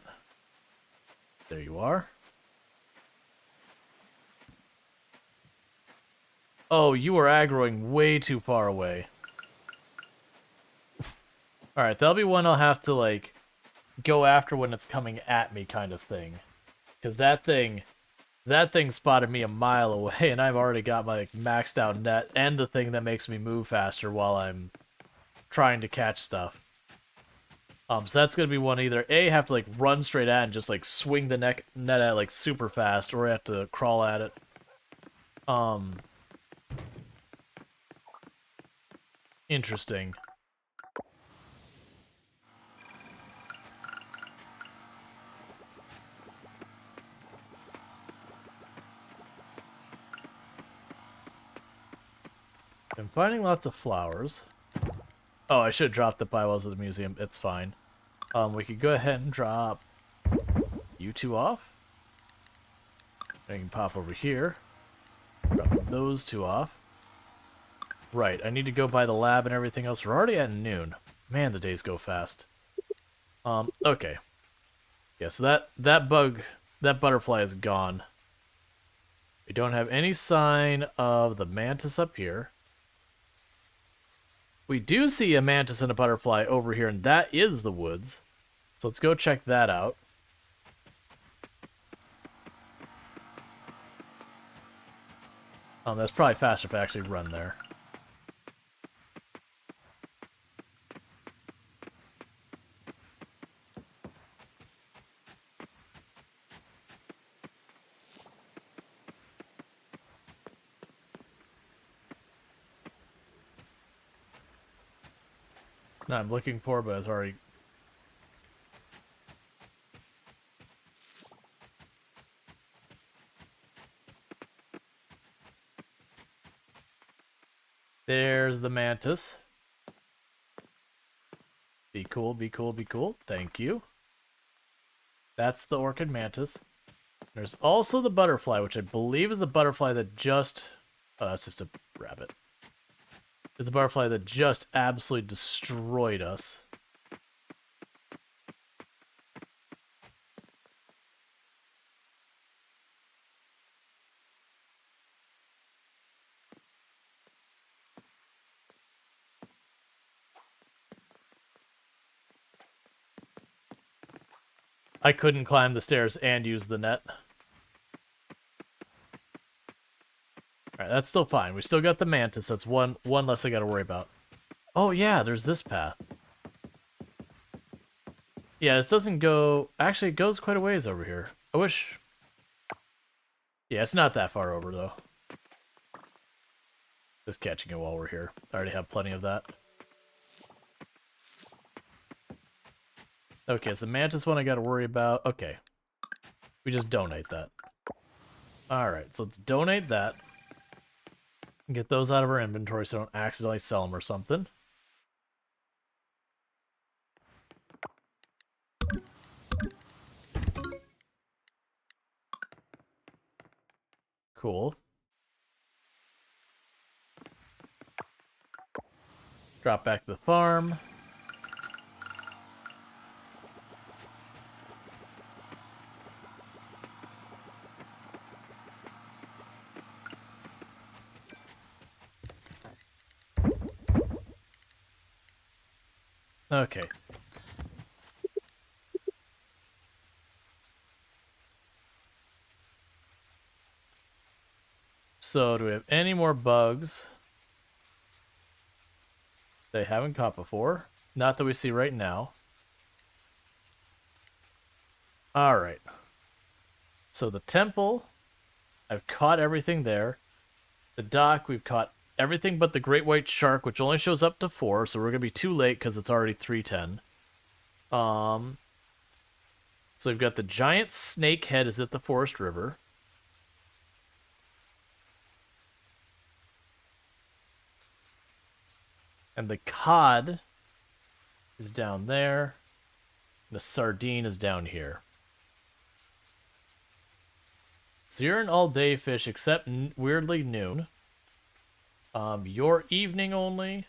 There you are. Oh, you are aggroing way too far away. Alright, that'll be one I'll have to, like, go after when it's coming at me kind of thing. Because that thing spotted me a mile away, and I've already got my maxed out net and the thing that makes me move faster while I'm trying to catch stuff. So that's gonna be one either A, have to like run straight at it and just like swing the net at it, like super fast, or I have to crawl at it. Interesting. I'm finding lots of flowers. Oh, I should have dropped the bywells of the museum. It's fine. We could go ahead and drop you two off. I can pop over here. Drop those two off. Right, I need to go by the lab and everything else. We're already at noon. Man, the days go fast. Okay. Yeah, so that butterfly is gone. We don't have any sign of the mantis up here. We do see a mantis and a butterfly over here, and that is the woods. So let's go check that out. That's probably faster if I actually run there. It's not I'm looking for, but it's already... There's the mantis. Be cool, be cool, be cool. Thank you. That's the orchid mantis. There's also the butterfly, which I believe is the butterfly that just... Oh, that's just a rabbit. Is the butterfly that just absolutely destroyed us. I couldn't climb the stairs and use the net. Alright, that's still fine. We still got the mantis. That's one less I gotta worry about. Oh yeah, there's this path. Yeah, this doesn't go... Actually, it goes quite a ways over here. I wish... Yeah, it's not that far over, though. Just catching it while we're here. I already have plenty of that. Okay, it's the mantis one I gotta worry about. Okay. We just donate that. Alright, so let's donate that. Get those out of our inventory so I don't accidentally sell them or something. Cool. Drop back to the farm. Okay. So, do we have any more bugs they haven't caught before? Not that we see right now. Alright. So, the temple, I've caught everything there. The dock, we've caught everything but the great white shark, which only shows up to 4, so we're going to be too late because it's already 3:10. So we've got the giant snake head is at the Forest River. And the cod is down there. The sardine is down here. So you're an all-day fish, except weirdly noon. Your evening only.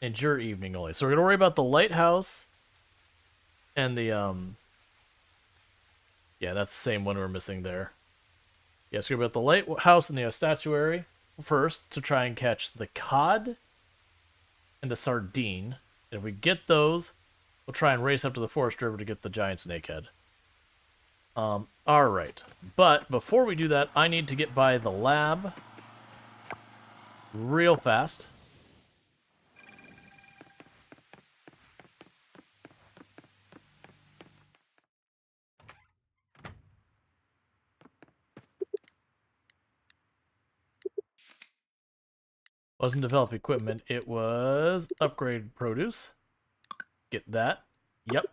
And your evening only. So we're going to worry about the lighthouse. And the, yeah, that's the same one we're missing there. Yeah, so we're about the lighthouse and the statuary first to try and catch the cod and the sardine. And if we get those, we'll try and race up to the Forest River to get the giant snakehead. Alright. But before we do that, I need to get by the lab real fast. Wasn't develop equipment, it was upgrade produce. Get that. Yep.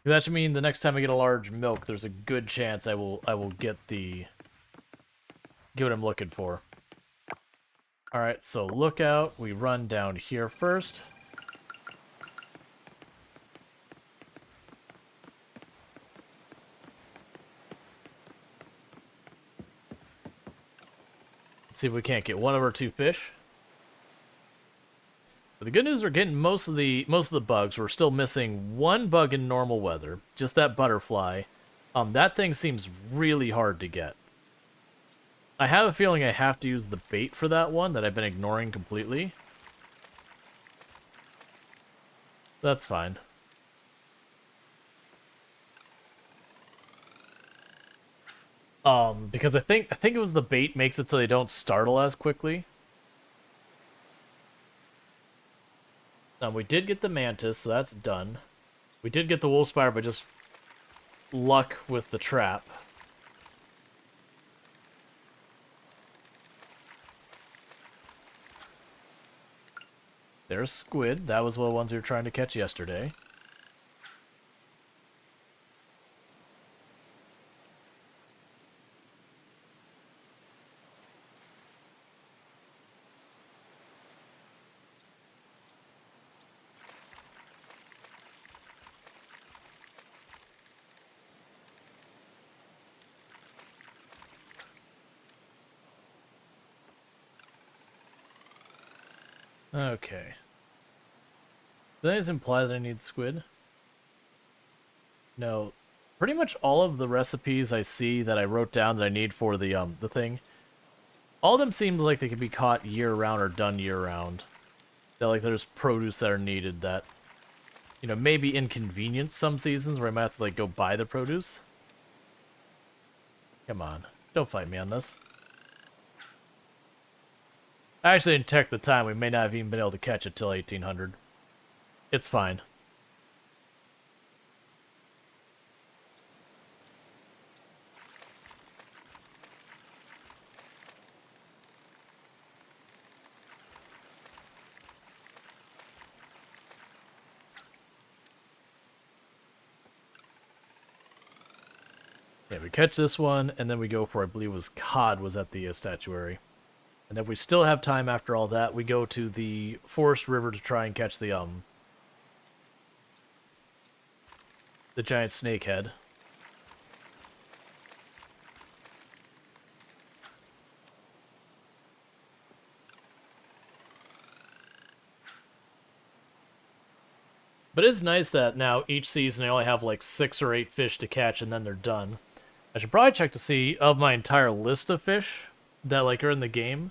That should mean the next time I get a large milk, there's a good chance I will get what I'm looking for. Alright, so lookout. We run down here first. Let's see if we can't get one of our 2 fish. But the good news, we're getting most of the bugs. We're still missing 1 bug in normal weather, just that butterfly. That thing seems really hard to get. I have a feeling I have to use the bait for that one that I've been ignoring completely. That's fine. Because I think it was the bait makes it so they don't startle as quickly. We did get the mantis, so that's done. We did get the wolf spider, but just luck with the trap. There's squid. That was one of the ones we were trying to catch yesterday. Okay. Does that imply that I need squid? No. Pretty much all of the recipes I see that I wrote down that I need for the thing, all of them seem like they could be caught year-round or done year-round. That, like, there's produce that are needed that, you know, maybe inconvenient some seasons where I might have to, like, go buy the produce. Come on. Don't fight me on this. I actually didn't check the time. We may not have even been able to catch it till 1800. It's fine. Yeah, we catch this one, and then we go for, I believe it was cod was at the statuary. And if we still have time after all that, we go to the forest river to try and catch the giant snakehead. But it's nice that now each season I only have like 6 or 8 fish to catch and then they're done. I should probably check to see of my entire list of fish that like are in the game,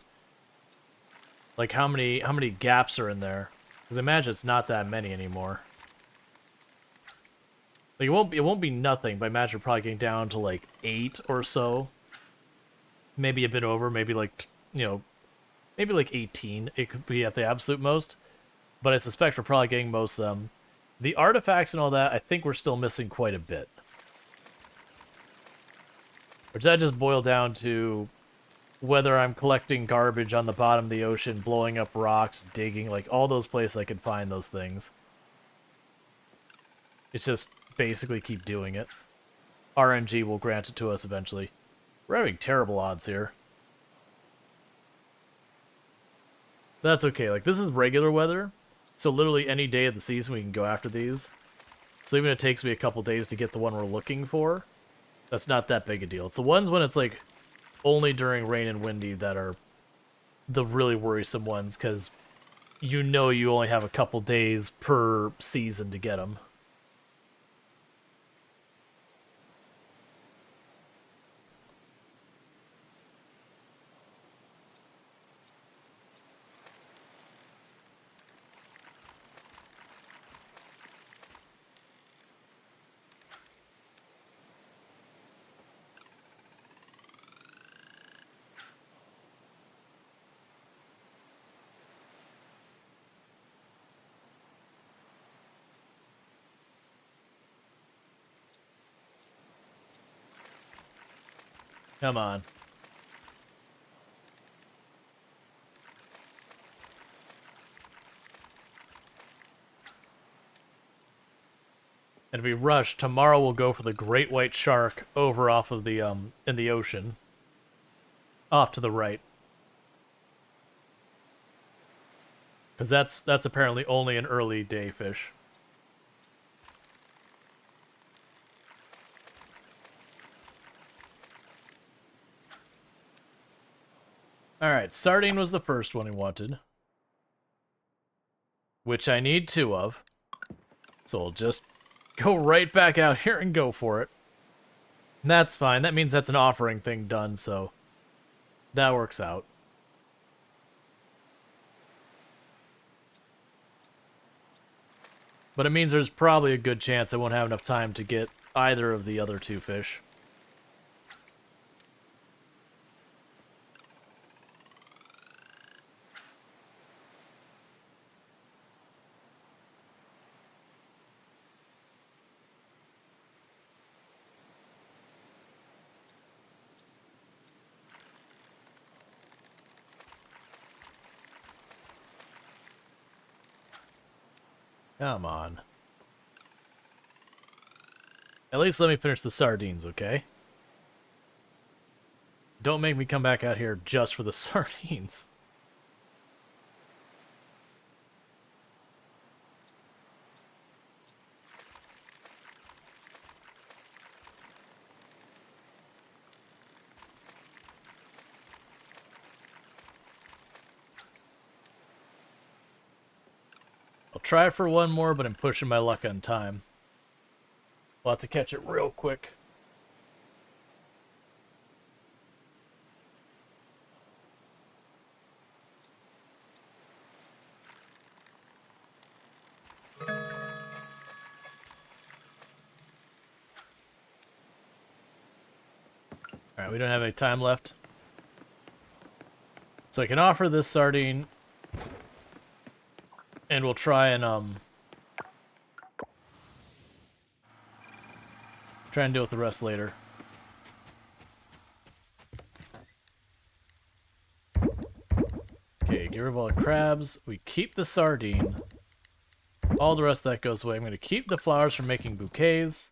like how many gaps are in there. Because I imagine it's not that many anymore. Like it won't be nothing, but I imagine we're probably getting down to like 8 or so. Maybe a bit over, maybe like, you know, maybe like 18. It could be at the absolute most. But I suspect we're probably getting most of them. The artifacts and all that, I think we're still missing quite a bit. Or does that just boil down to whether I'm collecting garbage on the bottom of the ocean, blowing up rocks, digging, like all those places I can find those things. It's just basically keep doing it. RNG will grant it to us eventually. We're having terrible odds here. That's okay, like this is regular weather, so literally any day of the season we can go after these. So even if it takes me a couple days to get the one we're looking for, that's not that big a deal. It's the ones when it's like only during rain and windy that are the really worrisome ones, because you know you only have a couple days per season to get them. Come on. And if we rush, tomorrow we'll go for the great white shark over off of the, in the ocean. Off to the right. Because that's apparently only an early day fish. Alright, sardine was the first one we wanted. Which I need 2 of. So we'll just go right back out here and go for it. And that's fine. That means that's an offering thing done, so that works out. But it means there's probably a good chance I won't have enough time to get either of the other 2 fish. Come on. At least let me finish the sardines, okay? Don't make me come back out here just for the sardines. I'll try for one more, but I'm pushing my luck on time. We'll have to catch it real quick. Alright, we don't have any time left. So I can offer this sardine. And we'll try and deal with the rest later. Okay, get rid of all the crabs. We keep the sardine. All the rest of that goes away. I'm going to keep the flowers for making bouquets.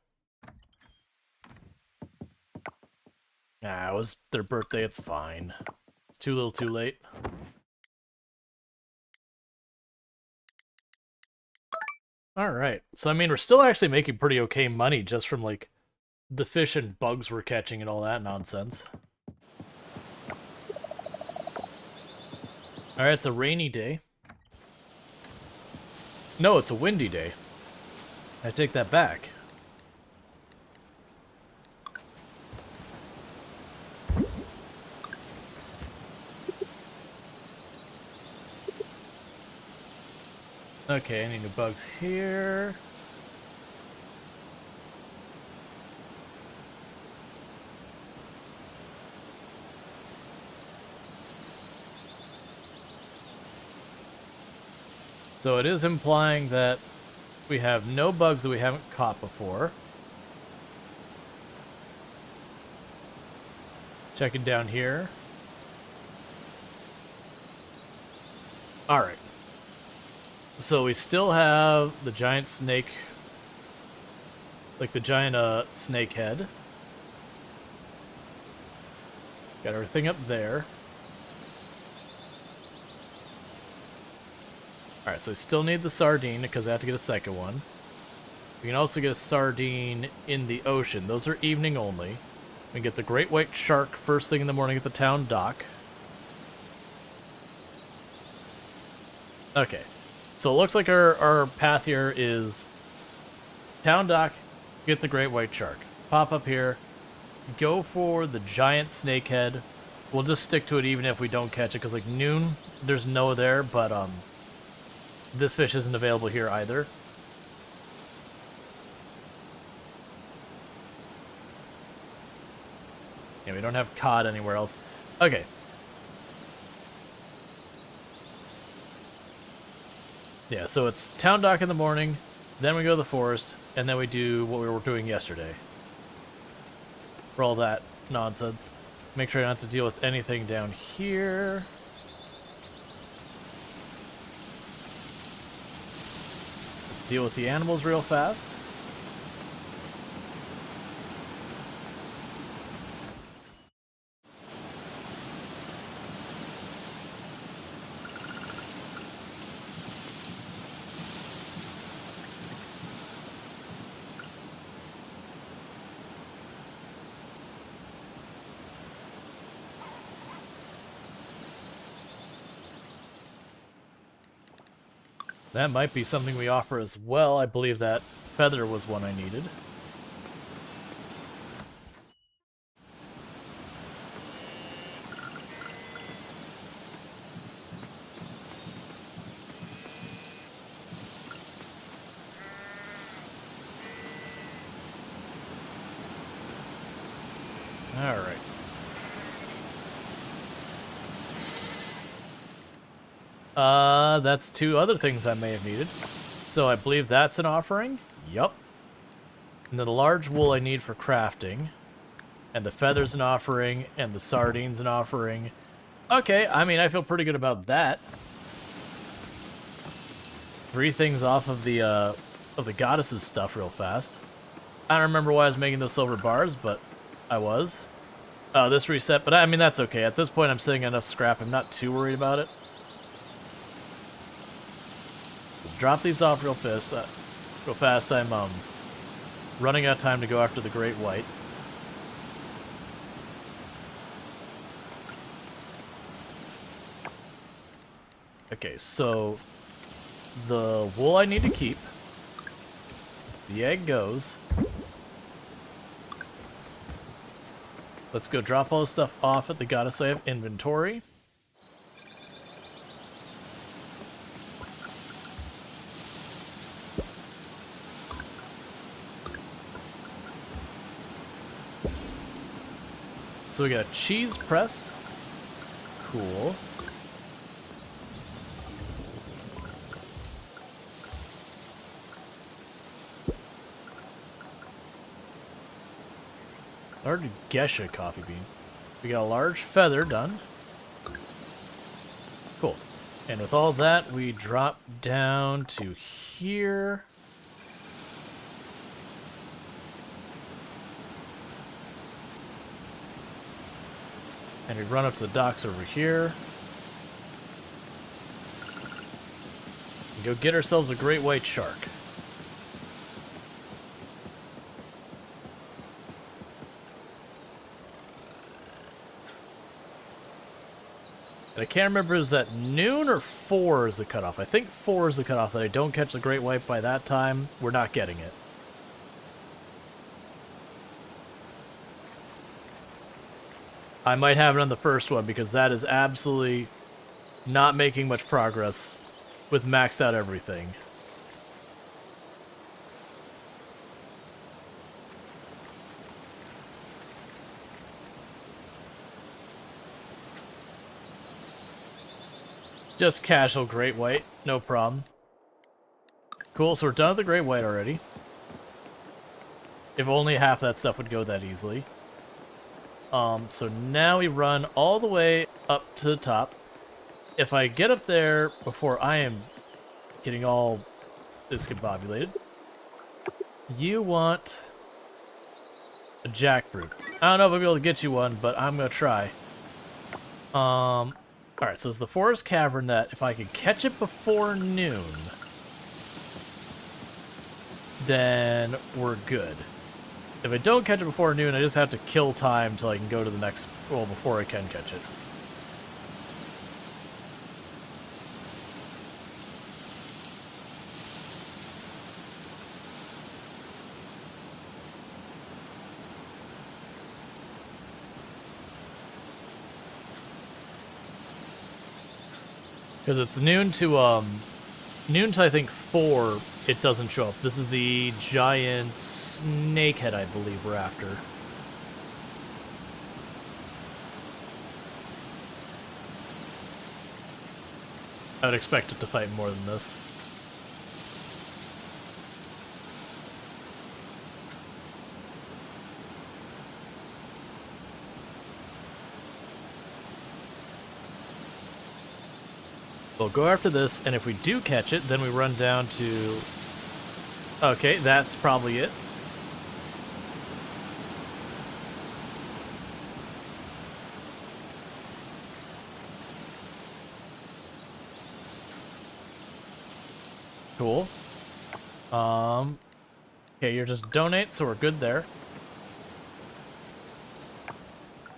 Nah, it was their birthday, it's fine. It's too little too late. Alright, so I mean, we're still actually making pretty okay money just from, like, the fish and bugs we're catching and all that nonsense. Alright, it's a rainy day. No, it's a windy day. I take that back. Okay, I need new bugs here. So it is implying that we have no bugs that we haven't caught before. Checking down here. Alright. So we still have the giant snake, like the giant snake head. Got everything up there. Alright, so we still need the sardine because I have to get a second one. We can also get a sardine in the ocean. Those are evening only. We can get the great white shark first thing in the morning at the town dock. Okay. So it looks like our path here is town dock, get the great white shark. Pop up here, go for the giant snakehead. We'll just stick to it even if we don't catch it, because like noon, there's no there, but this fish isn't available here either. Yeah, we don't have cod anywhere else. Okay. Yeah, so it's town dock in the morning, then we go to the forest, and then we do what we were doing yesterday. For all that nonsense. Make sure I don't have to deal with anything down here. Let's deal with the animals real fast. That might be something we offer as well. I believe that feather was one I needed. Alright. That's two other things I may have needed. So I believe that's an offering. Yup. And then the large wool I need for crafting. And the feather's an offering. And the sardine's an offering. Okay, I mean, I feel pretty good about that. 3 things off of the goddess's stuff real fast. I don't remember why I was making those silver bars, but I was. This reset, but I mean, that's okay. At this point, I'm sitting enough scrap. I'm not too worried about it. Drop these off real fast. I'm running out of time to go after the great white. Okay, so the wool I need to keep. The egg goes. Let's go drop all this stuff off at the goddess so I have inventory. So we got a cheese press. Cool. Large Gesha coffee bean. We got a large feather done. Cool. And with all that, we drop down to here. And we run up to the docks over here. And go get ourselves a great white shark. And I can't remember, is that noon or 4 is the cutoff? I think 4 is the cutoff, that I don't catch the great white by that time, we're not getting it. I might have it on the first one because that is absolutely not making much progress with maxed out everything. Just casual great white, no problem. Cool, so we're done with the great white already. If only half that stuff would go that easily. So now we run all the way up to the top. If I get up there before I am getting all discombobulated, you want a jackfruit. I don't know if I'll be able to get you one, but I'm gonna try. Alright, so it's the forest cavern that if I could catch it before noon, then we're good. If I don't catch it before noon, I just have to kill time until I can go to the next, well, before I can catch it. Because it's noon to I think 4, it doesn't show up. This is the giant snakehead, I believe we're after. I would expect it to fight more than this. We'll go after this, and if we do catch it, then we run down to... Okay, that's probably it. Cool. Okay, you're just donate, so we're good there.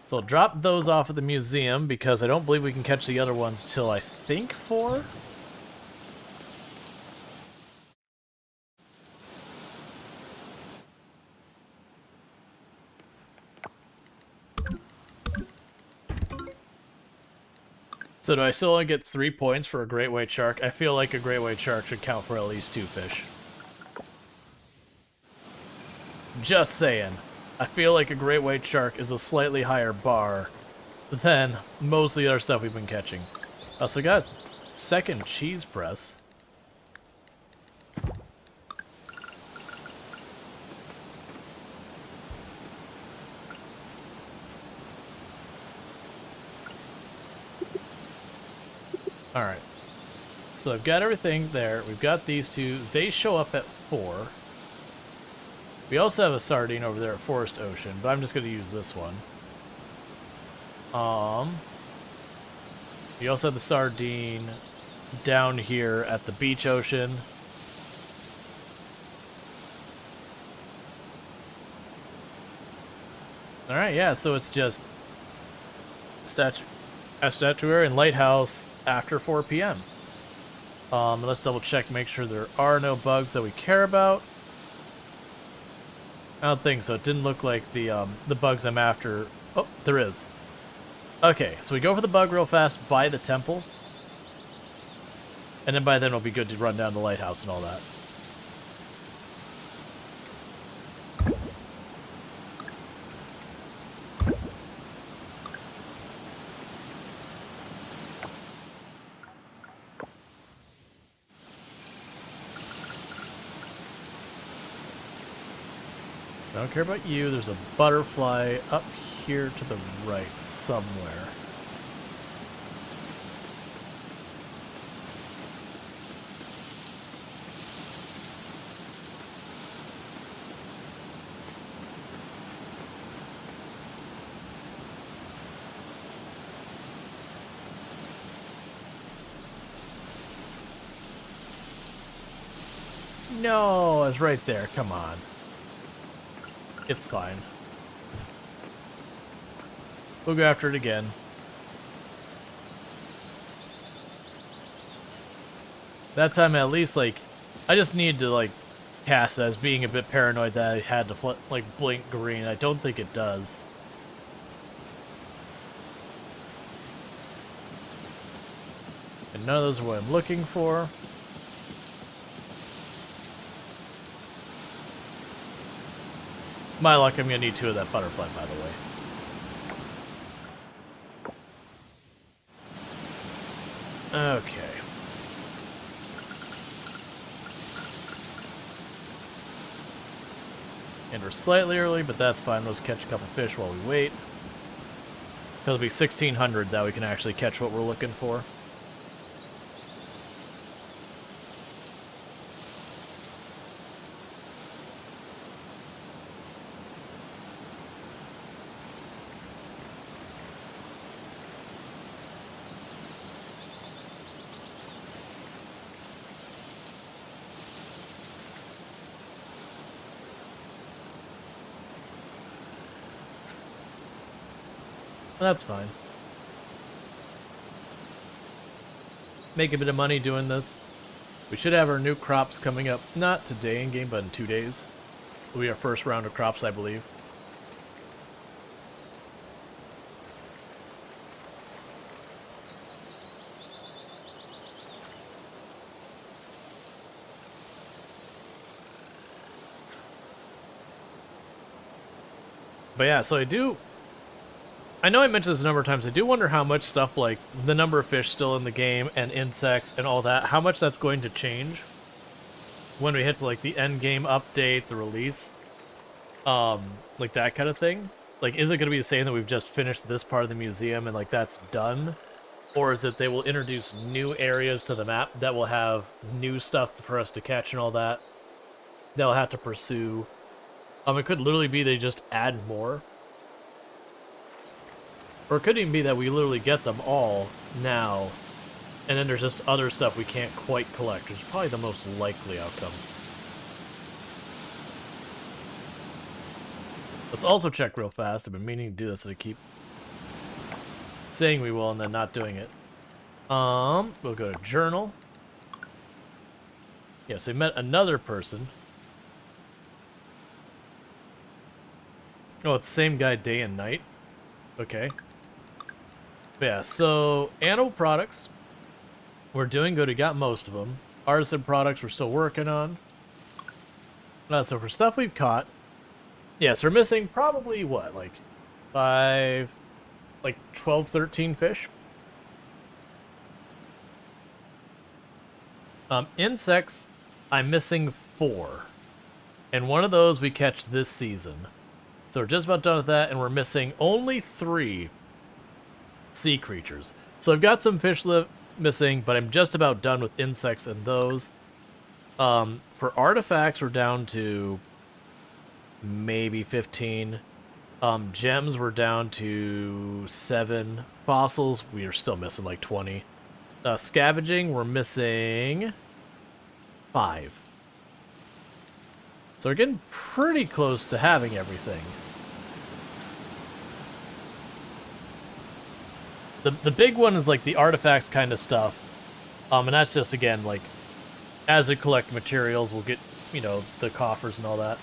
So I'll drop those off at the museum because I don't believe we can catch the other ones till I think 4. So do I still only get 3 points for a great white shark? I feel like a great white shark should count for at least 2 fish. Just saying. I feel like a great white shark is a slightly higher bar than most of the other stuff we've been catching. So we got second cheese press. Alright. So I've got everything there. We've got these two. They show up at 4. We also have a sardine over there at Forest Ocean, but I'm just going to use this one. We also have the sardine down here at the beach ocean. Alright, yeah, so it's just statuary and lighthouse after 4 p.m. Let's double check, make sure there are no bugs that we care about. I don't think so. It didn't look like the bugs I'm after. Oh, there is. Okay, so we go for the bug real fast by the temple. And then by then it'll be good to run down the lighthouse and all that. I don't care about you. There's a butterfly up here to the right somewhere. No, it's right there. Come on. It's fine. We'll go after it again. That time at least, like, I just need to, like, cast as being a bit paranoid that I had to, like, blink green. I don't think it does. And none of those are what I'm looking for. My luck, I'm gonna need 2 of that butterfly, by the way. Okay. And we're slightly early, but that's fine. Let's catch a couple fish while we wait. It'll be 1600 that we can actually catch what we're looking for. That's fine. Make a bit of money doing this. We should have our new crops coming up, not today in game, but in 2 days. It'll be our first round of crops, I believe. But yeah, so I know I mentioned this a number of times. I do wonder how much stuff like the number of fish still in the game and insects and all that, how much that's going to change when we hit like the end game update, the release, like that kind of thing. Like, is it going to be the same that we've just finished this part of the museum and like that's done, or is it they will introduce new areas to the map that will have new stuff for us to catch and all that? They'll have to pursue. It could literally be they just add more. Or it could even be that we literally get them all now, and then there's just other stuff we can't quite collect, which is probably the most likely outcome. Let's also check real fast. I've been meaning to do this, and I keep saying we will and then not doing it. We'll go to journal. Yeah, so we met another person. Oh, it's the same guy day and night. Okay. Yeah, so animal products, we're doing good. We got most of them. Artisan products, we're still working on. So for stuff we've caught, yes, we're missing probably what, like 12, 13 fish. Insects, I'm missing 4, and one of those we catch this season. So we're just about done with that, and we're missing only 3 sea creatures. So I've got some fish missing, but I'm just about done with insects and those. For artifacts, we're down to maybe 15. Gems, we're down to 7. Fossils, we are still missing like 20. Scavenging, we're missing 5. So we're getting pretty close to having everything. The big one is like the artifacts kind of stuff. And that's just, again, like, as we collect materials, we'll get, you know, the coffers and all that.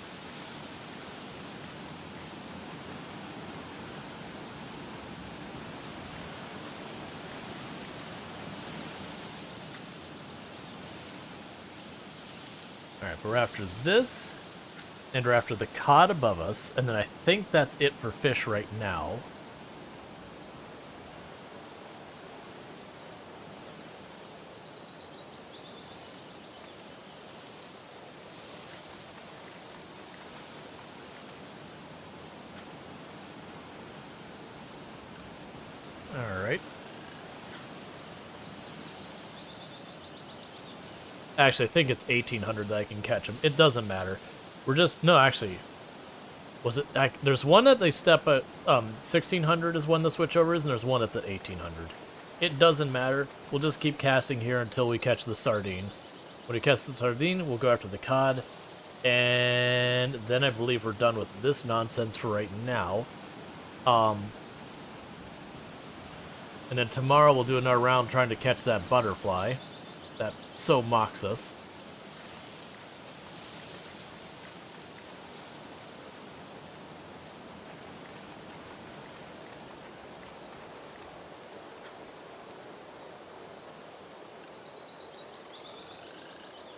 Alright, but we're after this, and we're after the cod above us, and then I think that's it for fish right now. Alright. Actually, I think it's 1800 that I can catch them. It doesn't matter. We're just... No, actually... Was it... There's one that they step at... 1600 is when the switchover is, and there's one that's at 1800. It doesn't matter. We'll just keep casting here until we catch the sardine. When we catch the sardine, we'll go after the cod. And then I believe we're done with this nonsense for right now. And then tomorrow we'll do another round trying to catch that butterfly that so mocks us.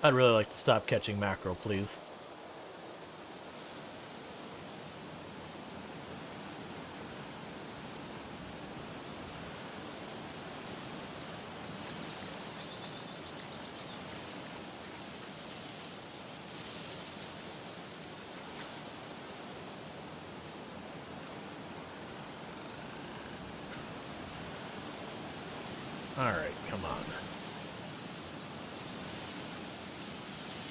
I'd really like to stop catching mackerel, please. Alright, come on.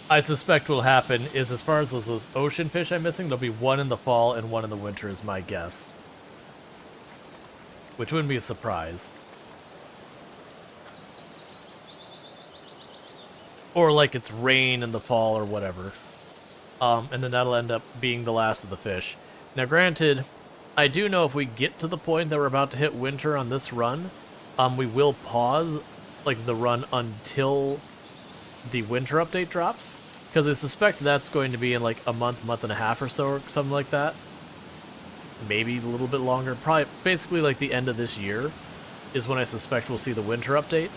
I suspect what'll happen is, as far as those ocean fish I'm missing, there'll be one in the fall and one in the winter is my guess. Which wouldn't be a surprise. Or like it's rain in the fall or whatever. And then that'll end up being the last of the fish. Now granted, I do know if we get to the point that we're about to hit winter on this run, we will pause like the run until the winter update drops, because I suspect that's going to be in like a month and a half or so, or something like that. Maybe a little bit longer. Probably basically like the end of this year is when I suspect we'll see the winter update.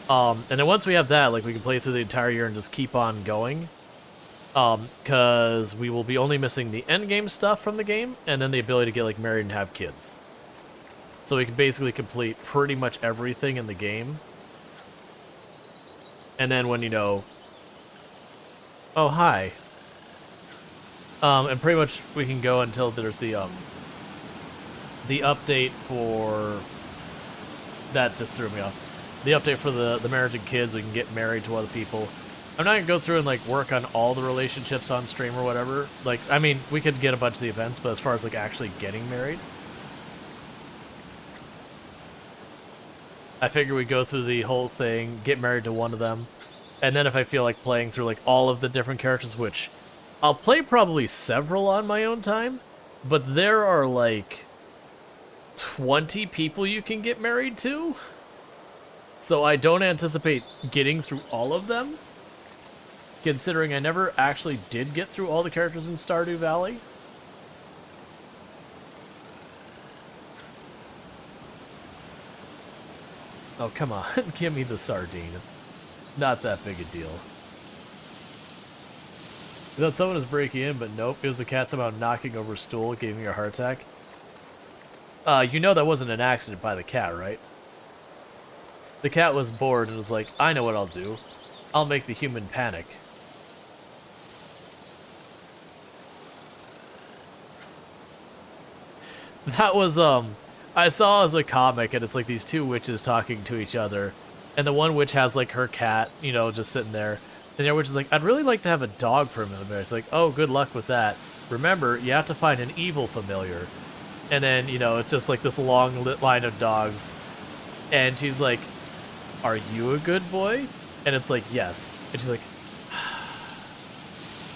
And then once we have that, like, we can play through the entire year and just keep on going. Because we will be only missing the end game stuff from the game, and then the ability to get like married and have kids. So we can basically complete pretty much everything in the game. And then when, you know... Oh, hi. And pretty much we can go until there's the update for... That just threw me off. The update for the marriage and kids, we can get married to other people. I'm not going to go through and, like, work on all the relationships on stream or whatever. Like, I mean, we could get a bunch of the events, but as far as, like, actually getting married... I figure we go through the whole thing, get married to one of them, and then if I feel like playing through like all of the different characters, which I'll play probably several on my own time, but there are like 20 people you can get married to, so I don't anticipate getting through all of them, considering I never actually did get through all the characters in Stardew Valley. Oh, come on. Give me the sardine. It's not that big a deal. I thought someone was breaking in, but nope. It was the cat somehow knocking over a stool, gave me a heart attack. You know that wasn't an accident by the cat, right? The cat was bored and was like, I know what I'll do. I'll make the human panic. That was, I saw as a comic, and it's like these two witches talking to each other, and the one witch has like her cat, you know, just sitting there, and the other witch is like, I'd really like to have a dog familiar. It's like, oh, good luck with that. Remember, you have to find an evil familiar. And then, you know, it's just like this long line of dogs, and she's like, are you a good boy? And it's like, yes. And she's like,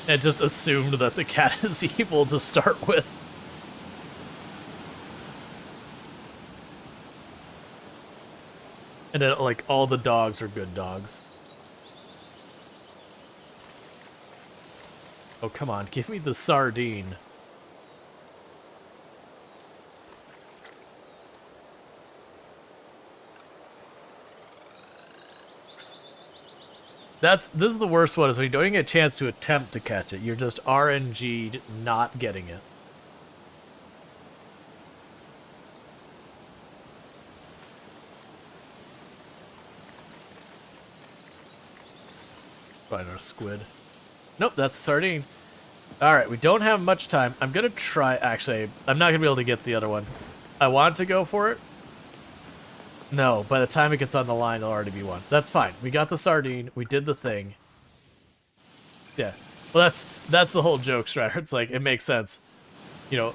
and just assumed that the cat is evil to start with. And then, like, all the dogs are good dogs. Oh, come on, give me the sardine. This is the worst one, is when you don't even get a chance to attempt to catch it. You're just RNG'd not getting it. Find our squid. Nope, that's a sardine. Alright, we don't have much time. I'm gonna try... Actually, I'm not gonna be able to get the other one. I want to go for it. No, by the time it gets on the line, it'll already be one. That's fine. We got the sardine. We did the thing. Yeah. Well, that's the whole joke, Strider. It's like, it makes sense. You know,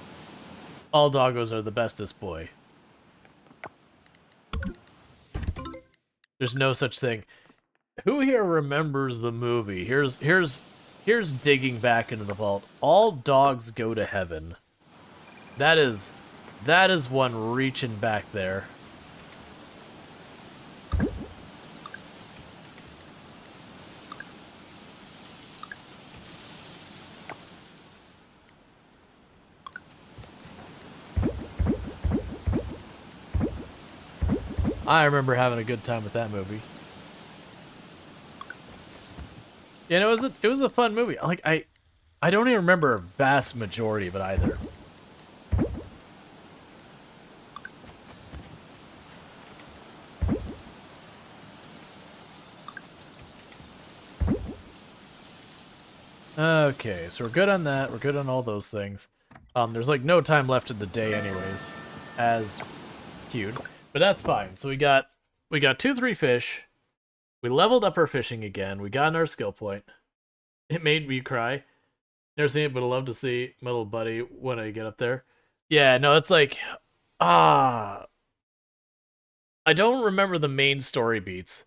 all doggos are the bestest boy. There's no such thing. Who here remembers the movie? Here's digging back into the vault. All dogs go to heaven. That is one reaching back there. I remember having a good time with that movie. Yeah, it was a fun movie. Like I don't even remember a vast majority of it either. Okay, so we're good on that. We're good on all those things. There's like no time left in the day anyways, as queued. But that's fine. So we got 2-3 fish. We leveled up our fishing again. We got our skill point. It made me cry. Never seen it, but I'd love to see my little buddy when I get up there. Yeah, no, it's like, I don't remember the main story beats.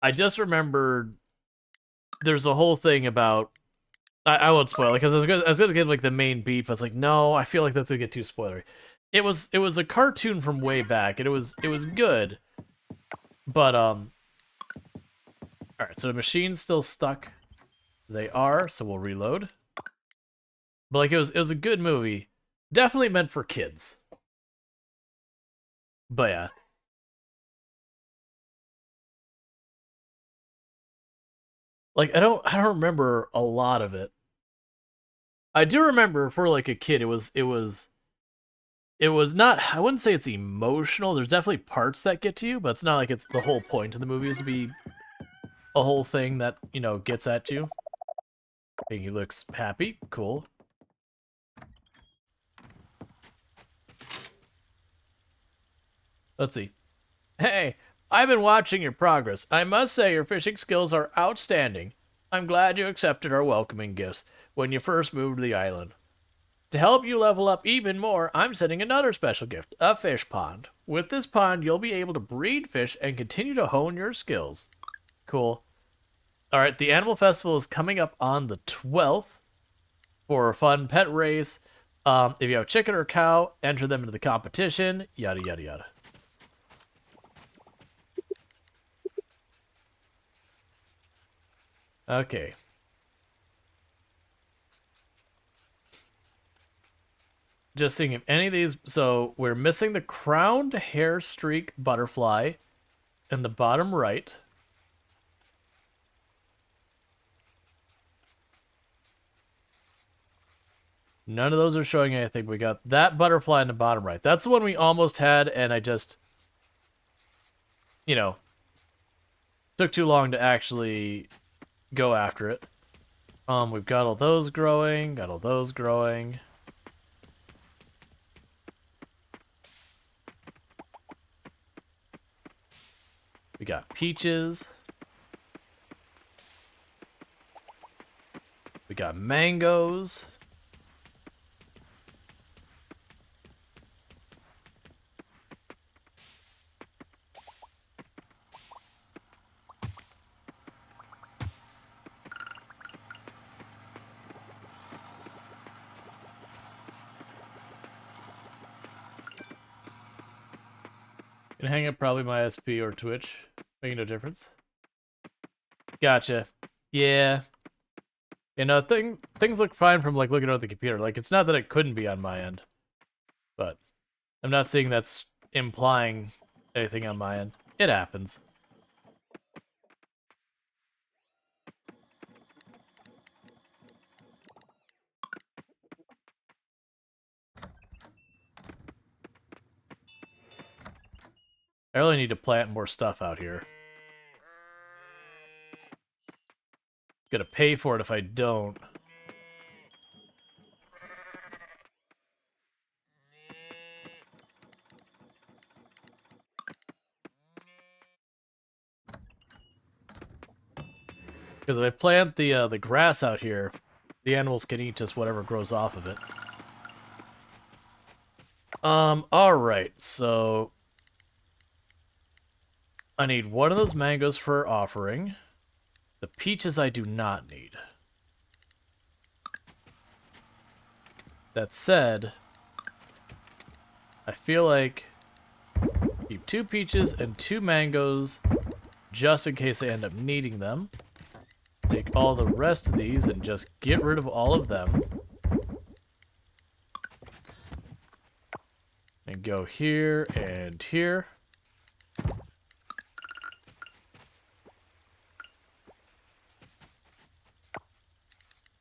I just remembered there's a whole thing about... I won't spoil it, because I was gonna give like the main beat, but I was like, no, I feel like that's gonna get too spoilery. It was a cartoon from way back, and it was good. But alright, so the machine's still stuck. They are, so we'll reload. But like it was a good movie. Definitely meant for kids. But yeah. Like I don't remember a lot of it. I do remember for like a kid it was not, I wouldn't say it's emotional. There's definitely parts that get to you, but it's not like it's the whole point of the movie is to be a whole thing that, you know, gets at you. Hey, he looks happy. Cool. Let's see. Hey, I've been watching your progress. I must say your fishing skills are outstanding. I'm glad you accepted our welcoming gifts when you first moved to the island. To help you level up even more, I'm sending another special gift, a fish pond. With this pond, you'll be able to breed fish and continue to hone your skills. Cool. Alright, the Animal Festival is coming up on the 12th for a fun pet race. If you have a chicken or a cow, enter them into the competition, yada yada yada. Okay. Just seeing if any of these... So, we're missing the crowned hair streak butterfly in the bottom right. None of those are showing anything. We got that butterfly in the bottom right. That's the one we almost had, and I just... You know... Took too long to actually go after it. We've got all those growing, got all those growing. We got peaches. We got mangoes. Can hang up probably my SP or Twitch. Making no difference. Gotcha. Yeah. You know, things look fine from like looking at the computer. Like it's not that it couldn't be on my end, but I'm not seeing that's implying anything on my end. It happens. I really need to plant more stuff out here. Gonna pay for it if I don't. Because if I plant the grass out here, the animals can eat just whatever grows off of it. Alright, so I need one of those mangoes for offering. The peaches I do not need. That said, I feel like keep 2 peaches and 2 mangoes just in case I end up needing them. Take all the rest of these and just get rid of all of them. And go here and here.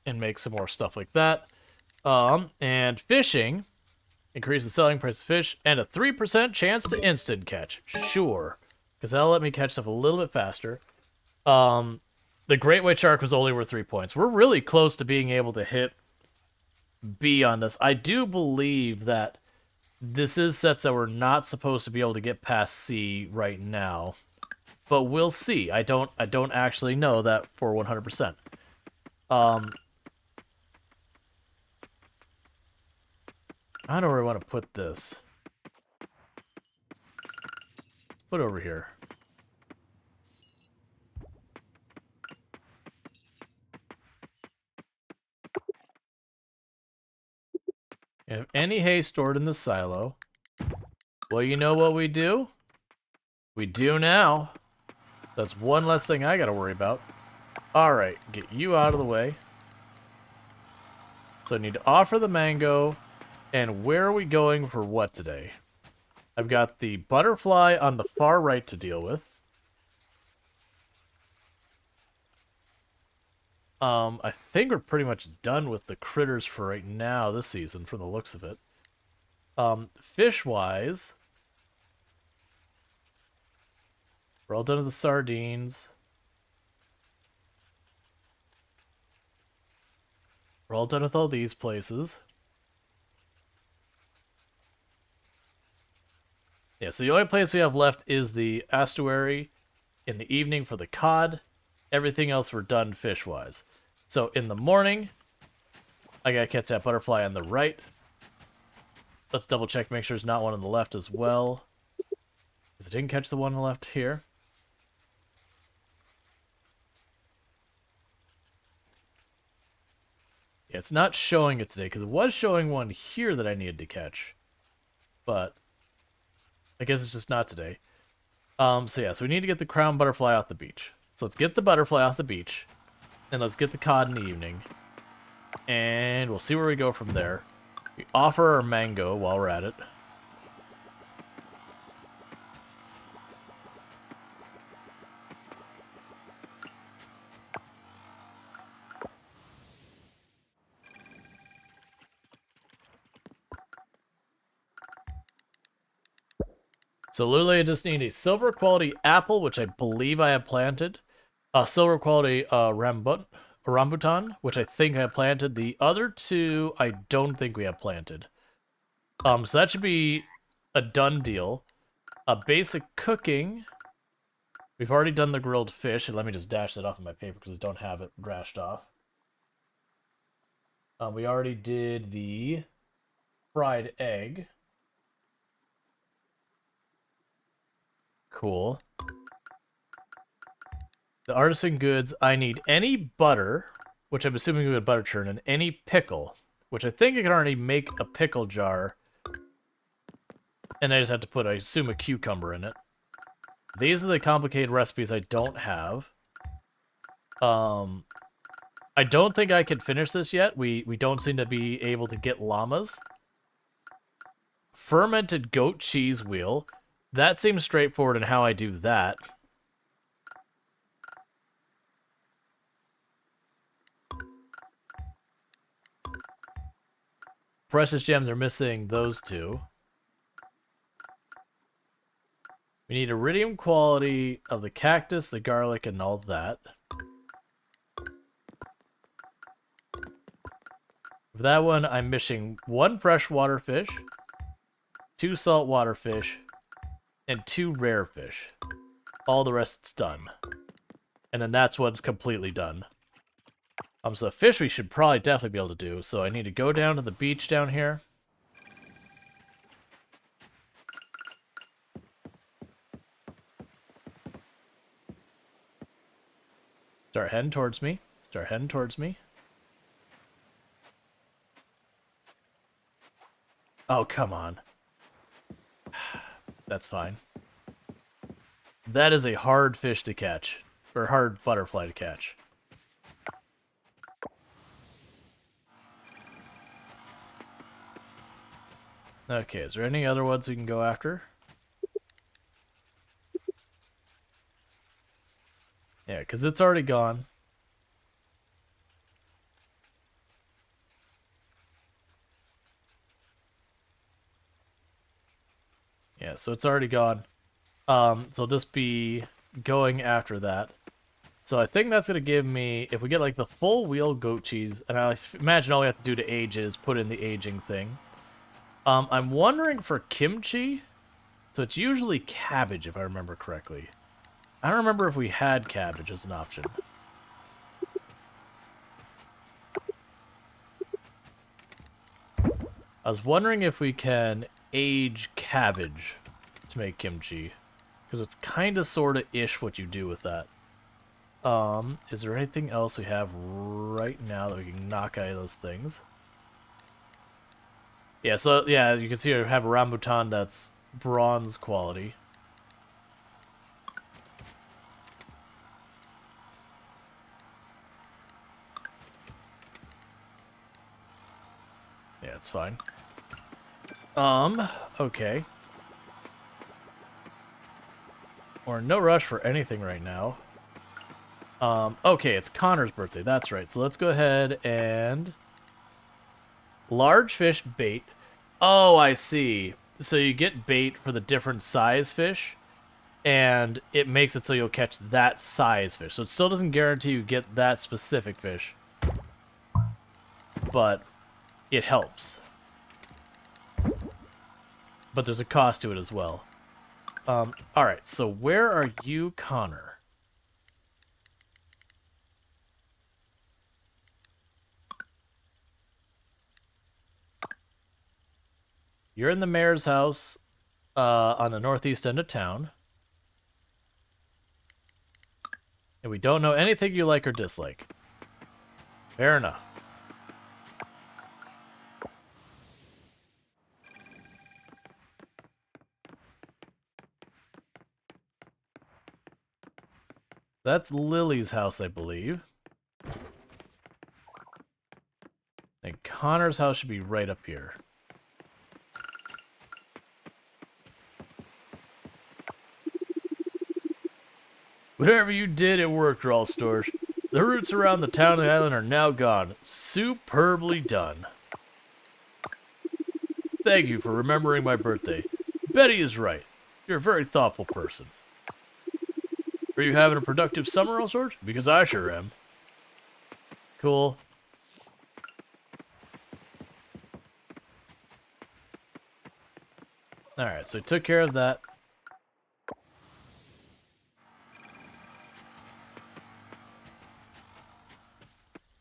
And make some more stuff like that. And fishing. Increase the selling price of fish. And a 3% chance to instant catch. Sure. Because that'll let me catch stuff a little bit faster. The great white shark was only worth 3 points. We're really close to being able to hit B on this. I do believe that this is sets that we're not supposed to be able to get past C right now. But we'll see. I don't actually know that for 100%. I don't know where I want to put this. Put it over here. If any hay stored in the silo. Well, you know what we do? We do now. That's one less thing I gotta worry about. Alright, get you out of the way. So I need to offer the mango. And where are we going for what today? I've got the butterfly on the far right to deal with. I think we're pretty much done with the critters for right now this season, from the looks of it. Fish-wise, we're all done with the sardines. We're all done with all these places. Yeah, so the only place we have left is the estuary in the evening for the cod. Everything else we're done fish-wise. So in the morning, I gotta catch that butterfly on the right. Let's double check, make sure there's not one on the left as well. Because I didn't catch the one on the left here. Yeah, it's not showing it today, because it was showing one here that I needed to catch. But I guess it's just not today. So we need to get the crown butterfly off the beach. So let's get the butterfly off the beach. And let's get the cod in the evening. And we'll see where we go from there. We offer our mango while we're at it. So literally I just need a silver quality apple, which I believe I have planted. A silver quality rambutan, which I think I planted. The other two, I don't think we have planted. So that should be a done deal. Basic cooking. We've already done the grilled fish, and let me just dash that off in my paper because I don't have it dashed off. We already did the fried egg. Cool. The artisan goods, I need any butter, which I'm assuming we would butter churn, and any pickle, which I think I can already make a pickle jar. And I just have to put, I assume, a cucumber in it. These are the complicated recipes I don't have. I don't think I can finish this yet. We don't seem to be able to get llamas. Fermented goat cheese wheel. That seems straightforward in how I do that. Precious gems are missing those two. We need iridium quality of the cactus, the garlic, and all that. For that one, I'm missing 1 freshwater fish, 2 saltwater fish, and 2 rare fish. All the rest's done. And then that's what's completely done. So fish we should probably definitely be able to do. So I need to go down to the beach down here. Start heading towards me. Start heading towards me. Oh, come on. That's fine. That is a hard fish to catch. Or hard butterfly to catch. Okay, is there any other ones we can go after? Yeah, because it's already gone. Yeah, so it's already gone. So I'll just be going after that. So I think that's going to give me, if we get like the full wheel goat cheese, and I imagine all we have to do to age it is put in the aging thing. I'm wondering for kimchi. So it's usually cabbage, if I remember correctly. I don't remember if we had cabbage as an option. I was wondering if we can age cabbage to make kimchi. Because it's kind of, sort of, ish what you do with that. Is there anything else we have right now that we can knock out of those things? Yeah, so, yeah, you can see I have a rambutan that's bronze quality. Yeah, it's fine. Okay. We're in no rush for anything right now. Okay, it's Connor's birthday, that's right. So let's go ahead and... Large fish bait. Oh, I see. So you get bait for the different size fish, and it makes it so you'll catch that size fish. So it still doesn't guarantee you get that specific fish, but it helps. But there's a cost to it as well. Alright, so where are you, Connor? You're in the mayor's house on the northeast end of town. And we don't know anything you like or dislike. Fair enough. That's Lily's house, I believe. And Connor's house should be right up here. Whatever you did, it worked, Rual Storge. The routes around the town and the island are now gone. Superbly done. Thank you for remembering my birthday. Betty is right. You're a very thoughtful person. Are you having a productive summer, Rual Storge? Because I sure am. Cool. Alright, so we took care of that.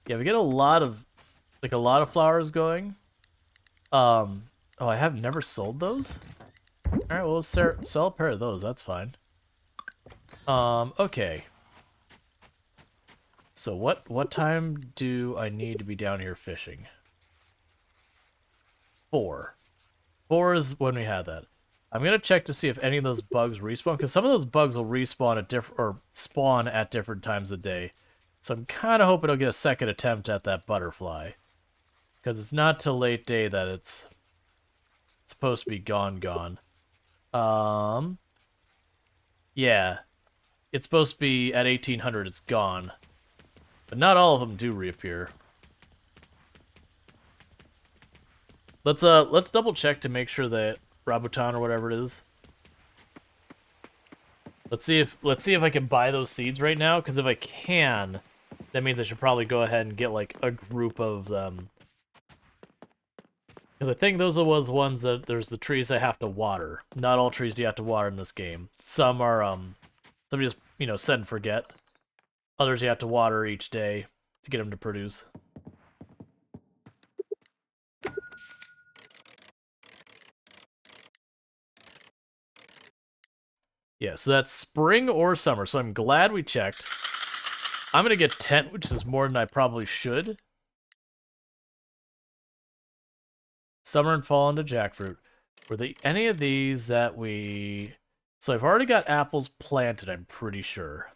Yeah, we get a lot of flowers going. Oh, I have never sold those? Alright, well, let's sell a pair of those, that's fine. Okay. So what time do I need to be down here fishing? 4. 4 is when we had that. I'm gonna check to see if any of those bugs respawn, because some of those bugs will respawn at spawn at different times of day. So I'm kind of hoping I'll get a second attempt at that butterfly, because it's not till late day that it's supposed to be gone. Yeah, it's supposed to be at 1800. It's gone, but not all of them do reappear. Let's double check to make sure that Rabutan or whatever it is. Let's see if I can buy those seeds right now, because if I can, that means I should probably go ahead and get like a group of them. Because I think those are the ones that there's the trees I have to water. Not all trees do you have to water in this game. Some are some just, you know, set and forget. Others you have to water each day to get them to produce. Yeah, so that's spring or summer, so I'm glad we checked. I'm gonna get 10, which is more than I probably should. Summer and fall into jackfruit. Were there any of these that we... So I've already got apples planted, I'm pretty sure.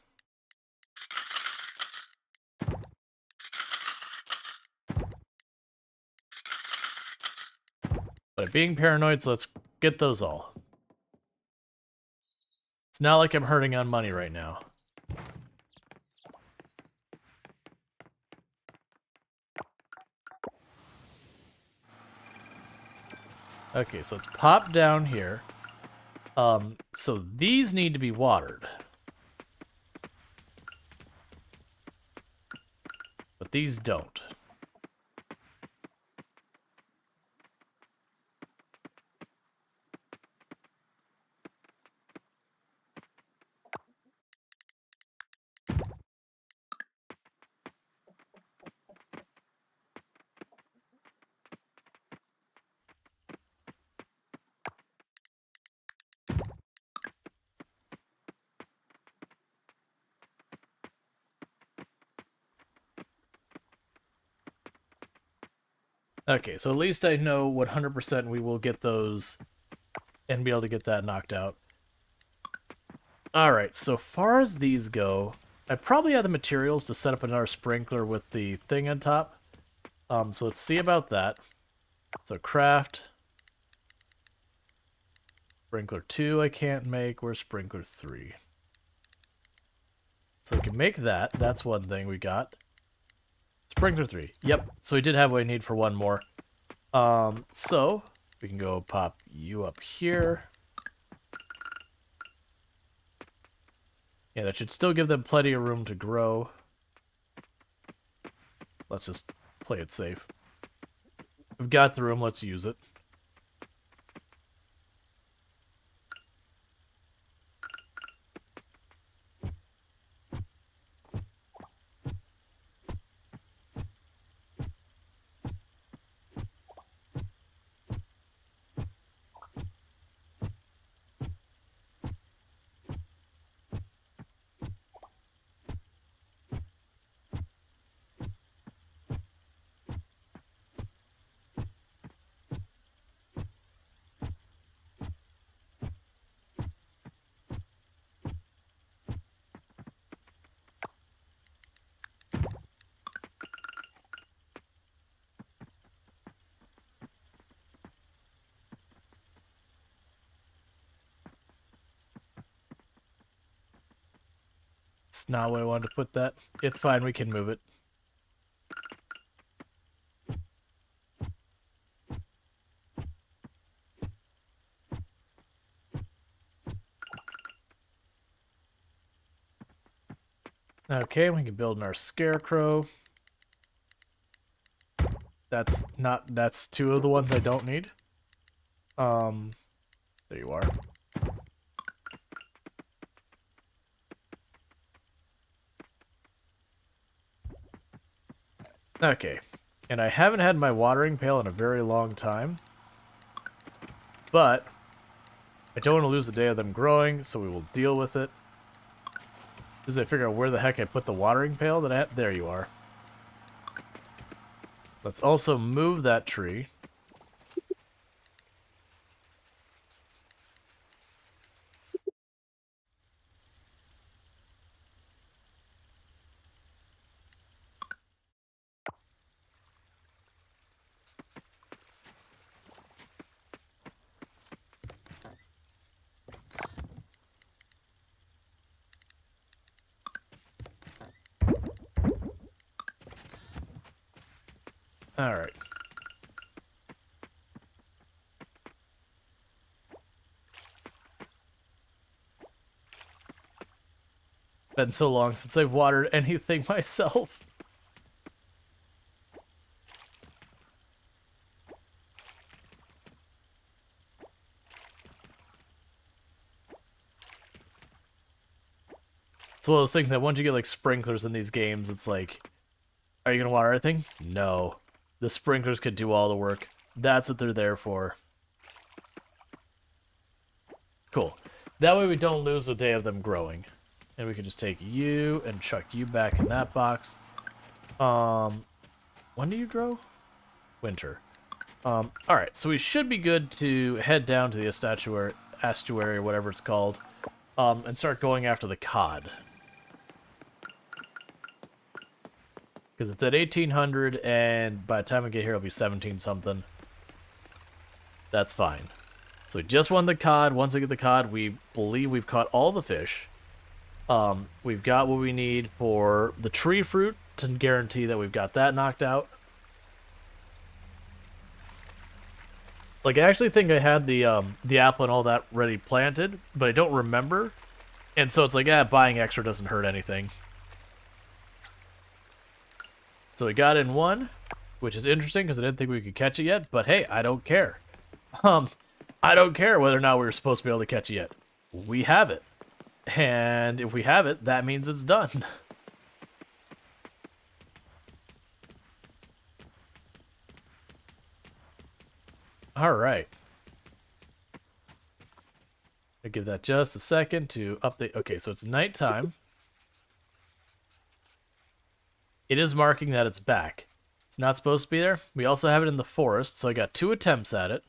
But being paranoid, so let's get those all. It's not like I'm hurting on money right now. Okay, so let's pop down here. So these need to be watered. But these don't. Okay, so at least I know 100% we will get those and be able to get that knocked out. Alright, so far as these go, I probably have the materials to set up another sprinkler with the thing on top. So let's see about that. So craft. Sprinkler 2 I can't make. Where's sprinkler 3? So we can make that. That's one thing we got. Sprinkler 3. Yep. So we did have what we need for one more. So we can go pop you up here. Yeah, that should still give them plenty of room to grow. Let's just play it safe. We've got the room, let's use it. It's not where I wanted to put that. It's fine, we can move it. Okay, we can build in our scarecrow. That's two of the ones I don't need. There you are. Okay, and I haven't had my watering pail in a very long time, but I don't want to lose a day of them growing, so we will deal with it. As I figure out where the heck I put the watering pail that I had. There you are. Let's also move that tree. Alright. Been so long since I've watered anything myself. It's one of those things that once you get like sprinklers in these games, it's like, are you gonna water everything? No. The sprinklers could do all the work. That's what they're there for. Cool. That way we don't lose a day of them growing. And we can just take you and chuck you back in that box. When do you grow? Winter. Alright, so we should be good to head down to the estuary or whatever it's called, and start going after the cod. Because it's at 1800, and by the time we get here, it'll be 17 something. That's fine. So we just won the cod. Once we get the cod, we believe we've caught all the fish. We've got what we need for the tree fruit to guarantee that we've got that knocked out. Like, I actually think I had the apple and all that ready planted, but I don't remember. And so it's like, buying extra doesn't hurt anything. So we got in one, which is interesting because I didn't think we could catch it yet, but hey, I don't care. I don't care whether or not we were supposed to be able to catch it yet. We have it. And if we have it, that means it's done. Alright. I'll give that just a second to update. Okay, so it's nighttime. It is marking that it's back. It's not supposed to be there. We also have it in the forest, so I got 2 attempts at it.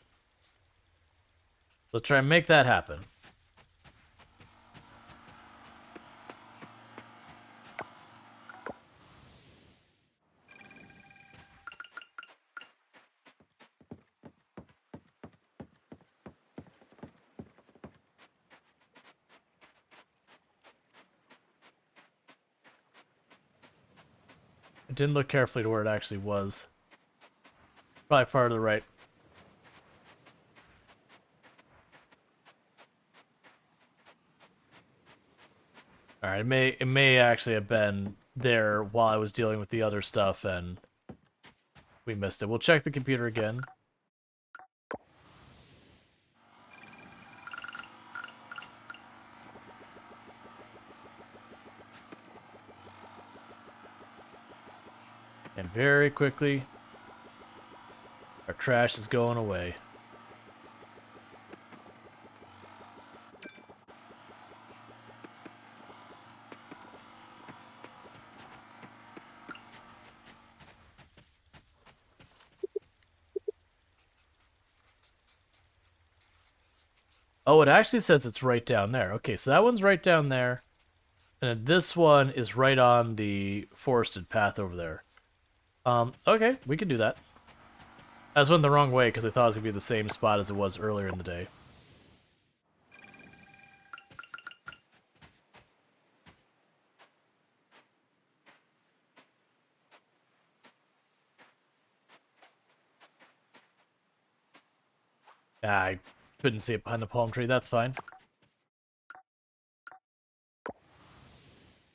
Let's try and make that happen. I didn't look carefully to where it actually was. Probably far to the right. Alright, it may actually have been there while I was dealing with the other stuff and we missed it. We'll check the computer again. And very quickly, our trash is going away. Oh, it actually says it's right down there. Okay, so that one's right down there. And then this one is right on the forested path over there. Okay, we can do that. I just went the wrong way because I thought it was going to be the same spot as it was earlier in the day. I couldn't see it behind the palm tree, that's fine.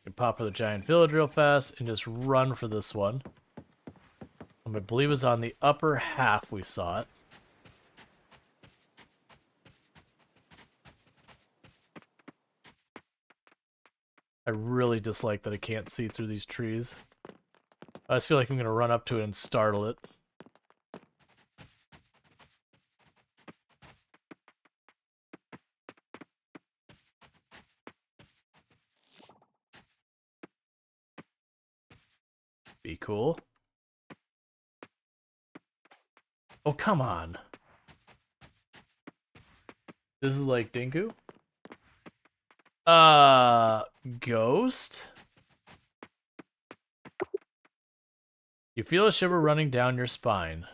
We pop for the giant village real fast and just run for this one. I believe it was on the upper half we saw it. I really dislike that I can't see through these trees. I just feel like I'm going to run up to it and startle it. Be cool. Oh, come on. This is like Dinku? Ghost? You feel a shiver running down your spine.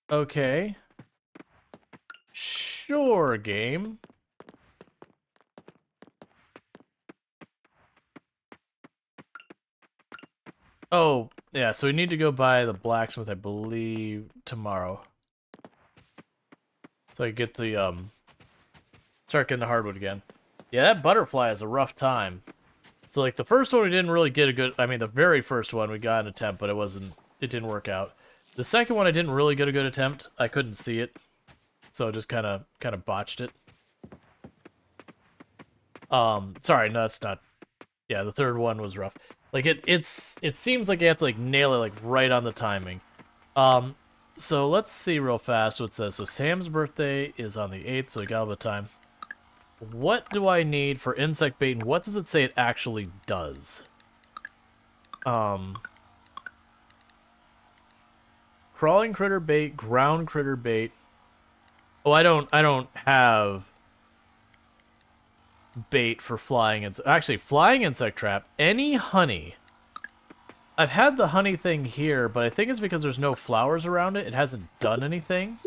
Okay. Sure, game. Oh, yeah, so we need to go by the blacksmith, I believe, tomorrow. So I get the, start getting the hardwood again. Yeah, that butterfly is a rough time. So, like, the first one we didn't really get a good... I mean, the very first one we got an attempt, but it didn't work out. The second one I didn't really get a good attempt. I couldn't see it. So I just kind of botched it. Sorry, no, that's not... Yeah, the third one was rough. Like, it seems like you have to, like, nail it, like, right on the timing. So let's see real fast what it says. So Sam's birthday is on the 8th, so we got a little bit of time. What do I need for insect bait, and what does it say it actually does? Crawling critter bait, ground critter bait. Oh, I don't have bait for flying insect. Actually, flying insect trap. Any honey. I've had the honey thing here, but I think it's because there's no flowers around it. It hasn't done anything.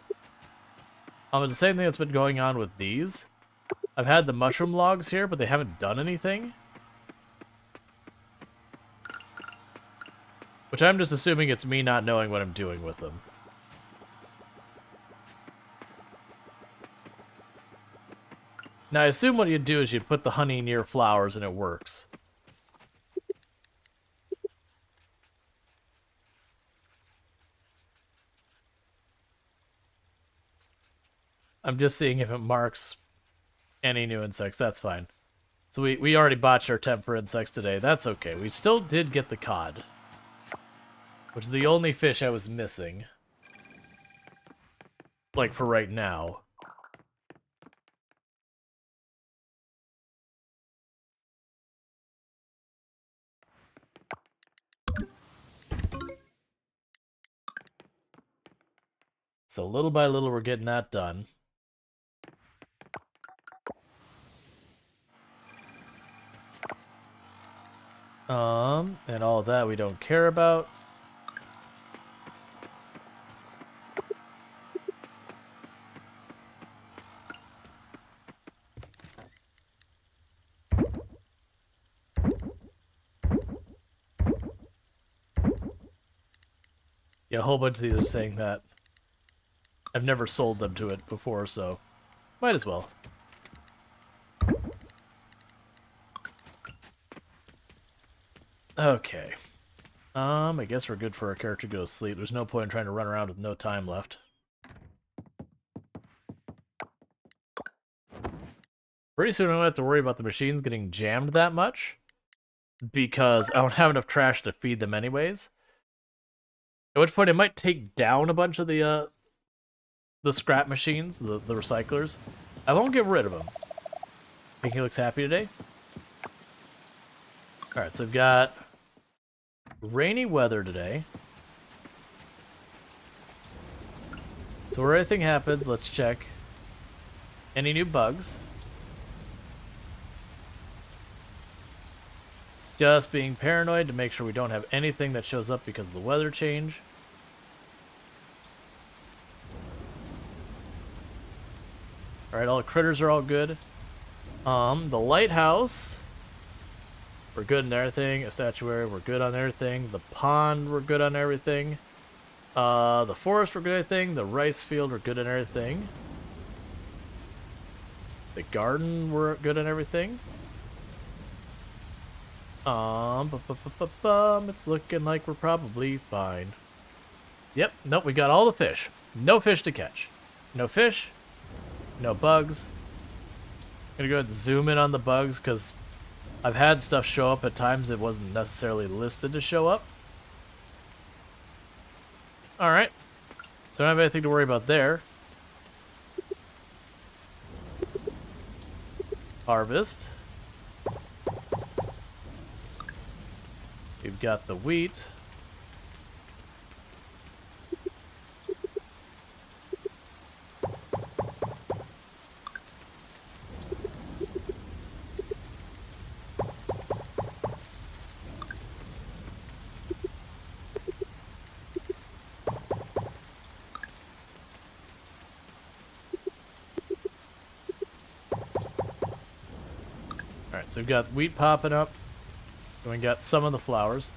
It's the same thing that's been going on with these. I've had the mushroom logs here, but they haven't done anything. Which I'm just assuming it's me not knowing what I'm doing with them. Now, I assume what you'd do is you'd put the honey near flowers and it works. I'm just seeing if it marks any new insects. That's fine. So we already botched our temp for insects today. That's okay. We still did get the cod, which is the only fish I was missing. Like, for right now. So little by little, we're getting that done. And all that we don't care about. Yeah, a whole bunch of these are saying that. I've never sold them to it before, so might as well. Okay. I guess we're good for our character to go to sleep. There's no point in trying to run around with no time left. Pretty soon I don't have to worry about the machines getting jammed that much, because I don't have enough trash to feed them anyways. At which point it might take down a bunch of the scrap machines, the recyclers. I won't get rid of them. Think he looks happy today? Alright, so I've got rainy weather today. So where anything happens, let's check. Any new bugs? Just being paranoid to make sure we don't have anything that shows up because of the weather change. Alright, all the critters are all good. The lighthouse, we're good on everything. A statuary, we're good on everything. The pond, we're good on everything. The forest, we're good on everything. The rice field, we're good on everything. The garden, we're good on everything. It's looking like we're probably fine. Yep, nope, we got all the fish. No fish to catch. No fish. No bugs. I'm gonna go ahead and zoom in on the bugs because I've had stuff show up at times that wasn't necessarily listed to show up. Alright. So I don't have anything to worry about there. Harvest. We've got the wheat. so we've got wheat popping up. And we got some of the flowers.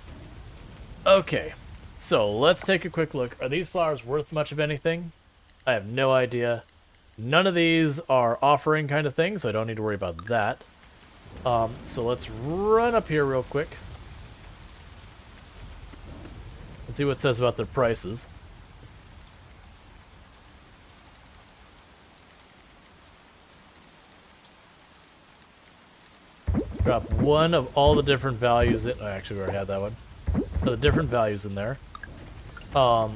Okay, so let's take a quick look. Are these flowers worth much of anything? I have no idea. None of these are offering kind of thing, so I don't need to worry about that. So let's run up here real quick. And see what it says about their prices. Drop one of all the different values. Oh, actually, we already had that one. The different values in there. I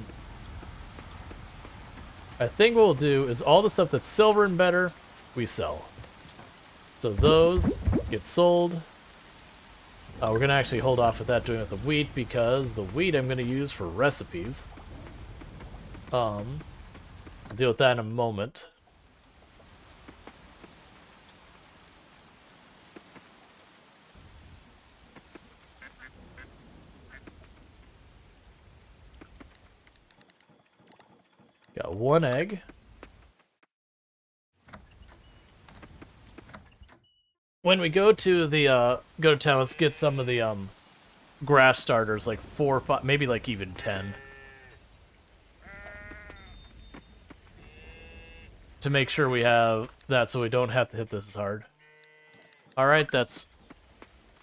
think what we'll do is all the stuff that's silver and better, we sell. So those get sold. We're going to actually hold off with that doing it with the wheat because the wheat I'm going to use for recipes. I'll deal with that in a moment. Got one egg. When we go to the go to town, let's get some of the grass starters, like 4 or 5, maybe like even 10, to make sure we have that, so we don't have to hit this as hard. All right, that's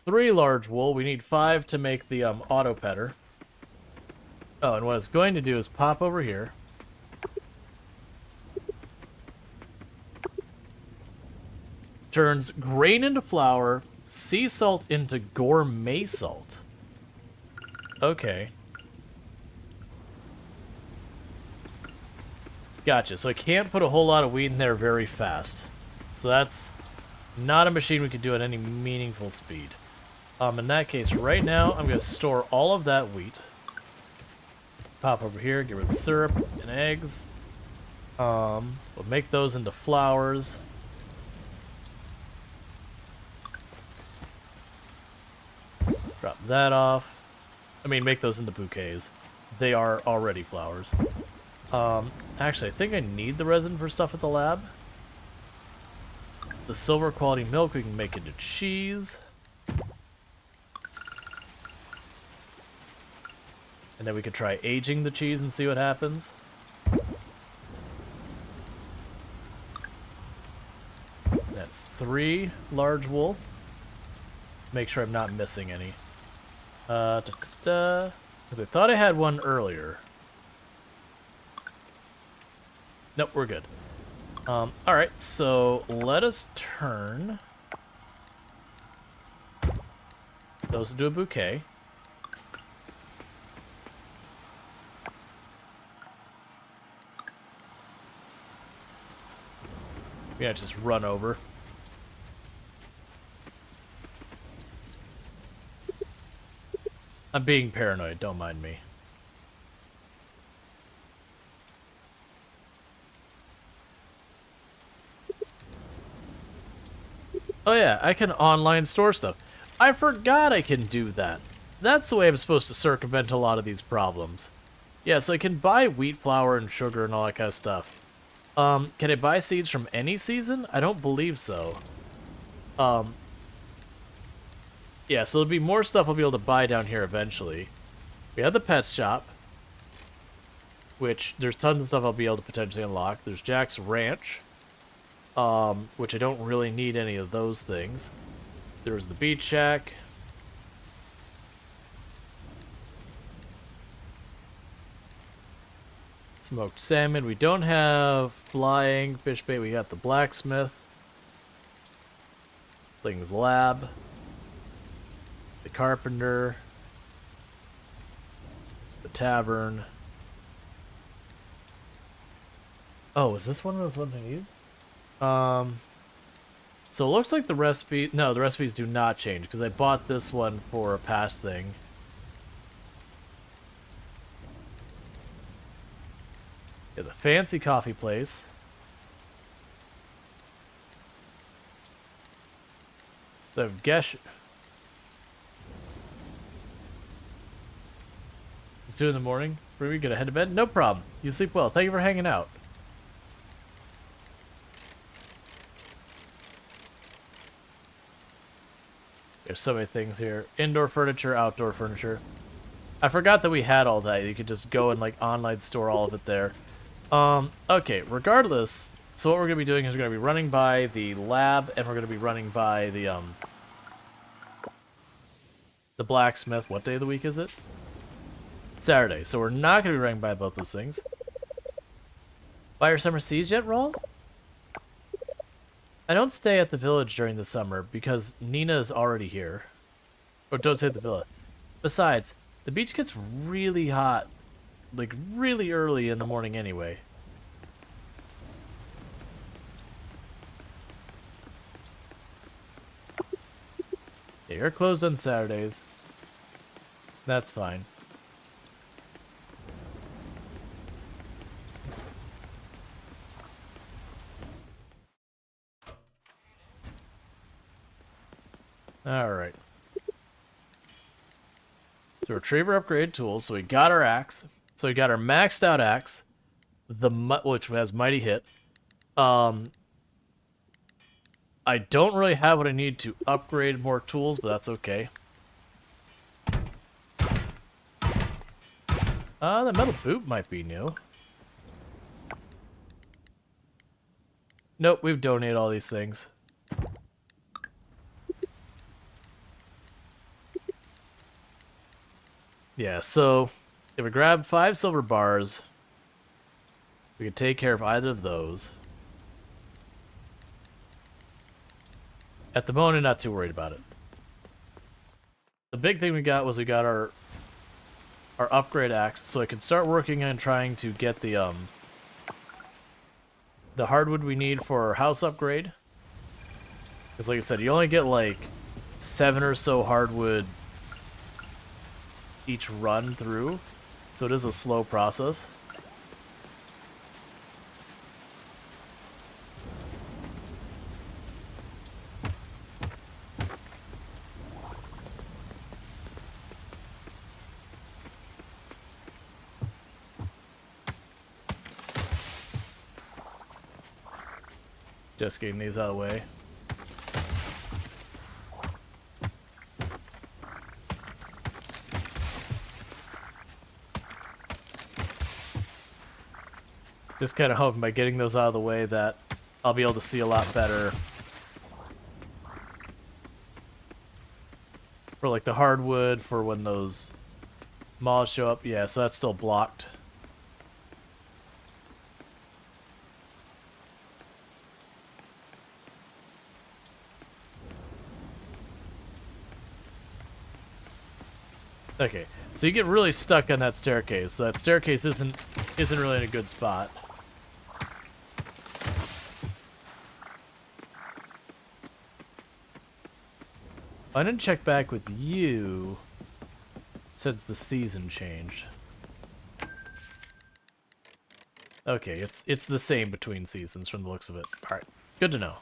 3 large wool. We need 5 to make the auto petter. Oh, and what it's going to do is pop over here. Turns grain into flour, sea salt into gourmet salt. Okay. Gotcha. So I can't put a whole lot of wheat in there very fast. So that's not a machine we can do at any meaningful speed. In that case, right now, I'm going to store all of that wheat. Pop over here, get rid of the syrup and eggs. We'll make those into flours. Drop that off. I mean, make those into bouquets. They are already flowers. Actually, I think I need the resin for stuff at the lab. The silver quality milk we can make into cheese. And then we could try aging the cheese and see what happens. That's 3 large wool. Make sure I'm not missing any. Because I thought I had one earlier. Nope, we're good. Alright, so let us turn those into a bouquet. Yeah, just run over. I'm being paranoid, don't mind me. Oh yeah, I can online store stuff. I forgot I can do that. That's the way I'm supposed to circumvent a lot of these problems. Yeah, so I can buy wheat flour and sugar and all that kind of stuff. Can I buy seeds from any season? I don't believe so. Yeah, so there'll be more stuff I'll be able to buy down here eventually. We have the pet shop, which there's tons of stuff I'll be able to potentially unlock. There's Jack's Ranch, which I don't really need any of those things. There's the beach shack. Smoked salmon. We don't have flying fish bait. We got the blacksmith. Things lab. The carpenter. The tavern. Oh, is this one of those ones I need? So it looks like the recipe... No, the recipes do not change, because I bought this one for a past thing. Yeah, the fancy coffee place. The Gesh... It's 2 in the morning. Are we gonna head to bed? No problem. You sleep well. Thank you for hanging out. There's so many things here. Indoor furniture, outdoor furniture. I forgot that we had all that. You could just go and like online store all of it there. Okay, regardless, so what we're gonna be doing is we're gonna be running by the lab and we're gonna be running by the blacksmith. What day of the week is it? Saturday. So we're not gonna be running by both those things. Buy your summer seas yet, Rual? I don't stay at the village during the summer because Nina is already here. Or don't stay at the village. Besides, the beach gets really hot, like really early in the morning anyway. Yeah, you're closed on Saturdays. That's fine. Alright. So retriever upgrade tools. So we got our axe. So we got our maxed out axe, which has mighty hit. I don't really have what I need to upgrade more tools, but that's okay. The metal boot might be new. Nope, we've donated all these things. Yeah, so if we grab 5 silver bars, we can take care of either of those. At the moment, not too worried about it. The big thing we got was we got our upgrade axe, so I can start working on trying to get the hardwood we need for our house upgrade. Because like I said, you only get like 7 or so hardwood each run through, so it is a slow process. Just getting these out of the way. Just kind of hoping by getting those out of the way that I'll be able to see a lot better. For like the hardwood, for when those moths show up. Yeah, so that's still blocked. Okay, so you get really stuck on that staircase. So that staircase isn't really in a good spot. I didn't check back with you since the season changed. Okay, it's the same between seasons from the looks of it. All right, good to know.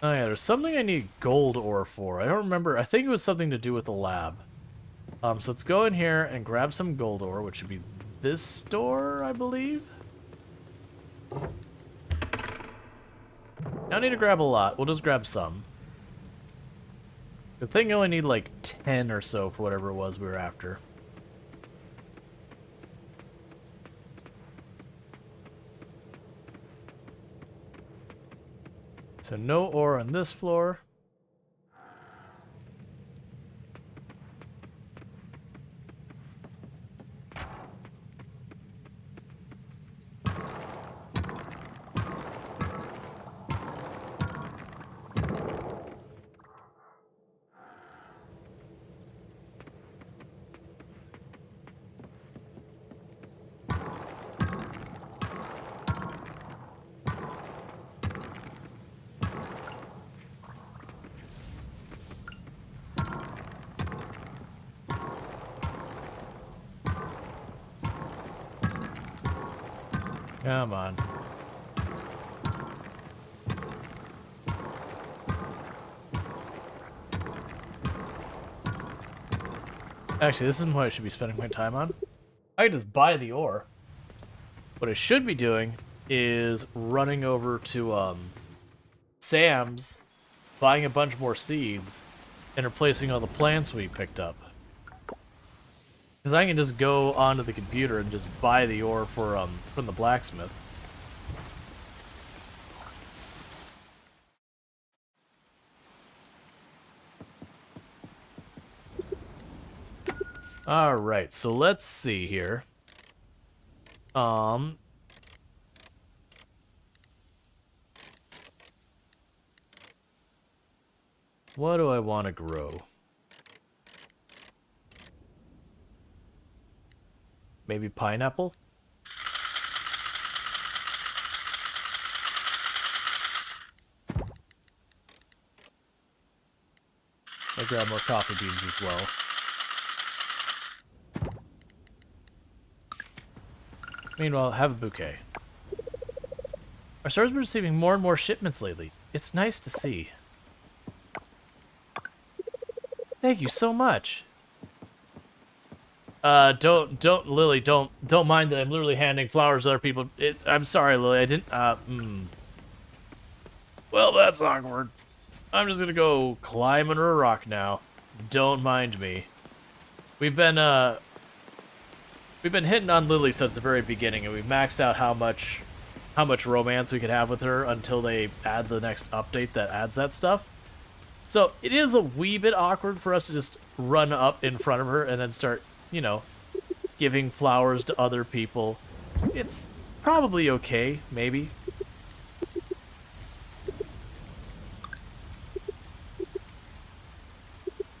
Oh yeah, there's something I need gold ore for. I don't remember. I think it was something to do with the lab. So let's go in here and grab some gold ore, which would be this store, I believe. I don't need to grab a lot. We'll just grab some. Good thing you only need like 10 or so for whatever it was we were after. So no ore on this floor. Come on. Actually, this isn't what I should be spending my time on. I can just buy the ore. What I should be doing is running over to Sam's, buying a bunch more seeds, and replacing all the plants we picked up. Because I can just go onto the computer and just buy the ore for from the blacksmith. Alright, so let's see here. What do I want to grow? Maybe pineapple? I'll grab more coffee beans as well. Meanwhile, have a bouquet. Our store's been receiving more and more shipments lately. It's nice to see. Thank you so much. Lily, don't mind that I'm literally handing flowers to other people. I'm sorry, Lily, I didn't, Well, that's awkward. I'm just gonna go climb under a rock now. Don't mind me. We've been hitting on Lily since the very beginning, and we've maxed out how much romance we could have with her until they add the next update that adds that stuff. So it is a wee bit awkward for us to just run up in front of her and then start, you know, giving flowers to other people. It's probably okay, maybe.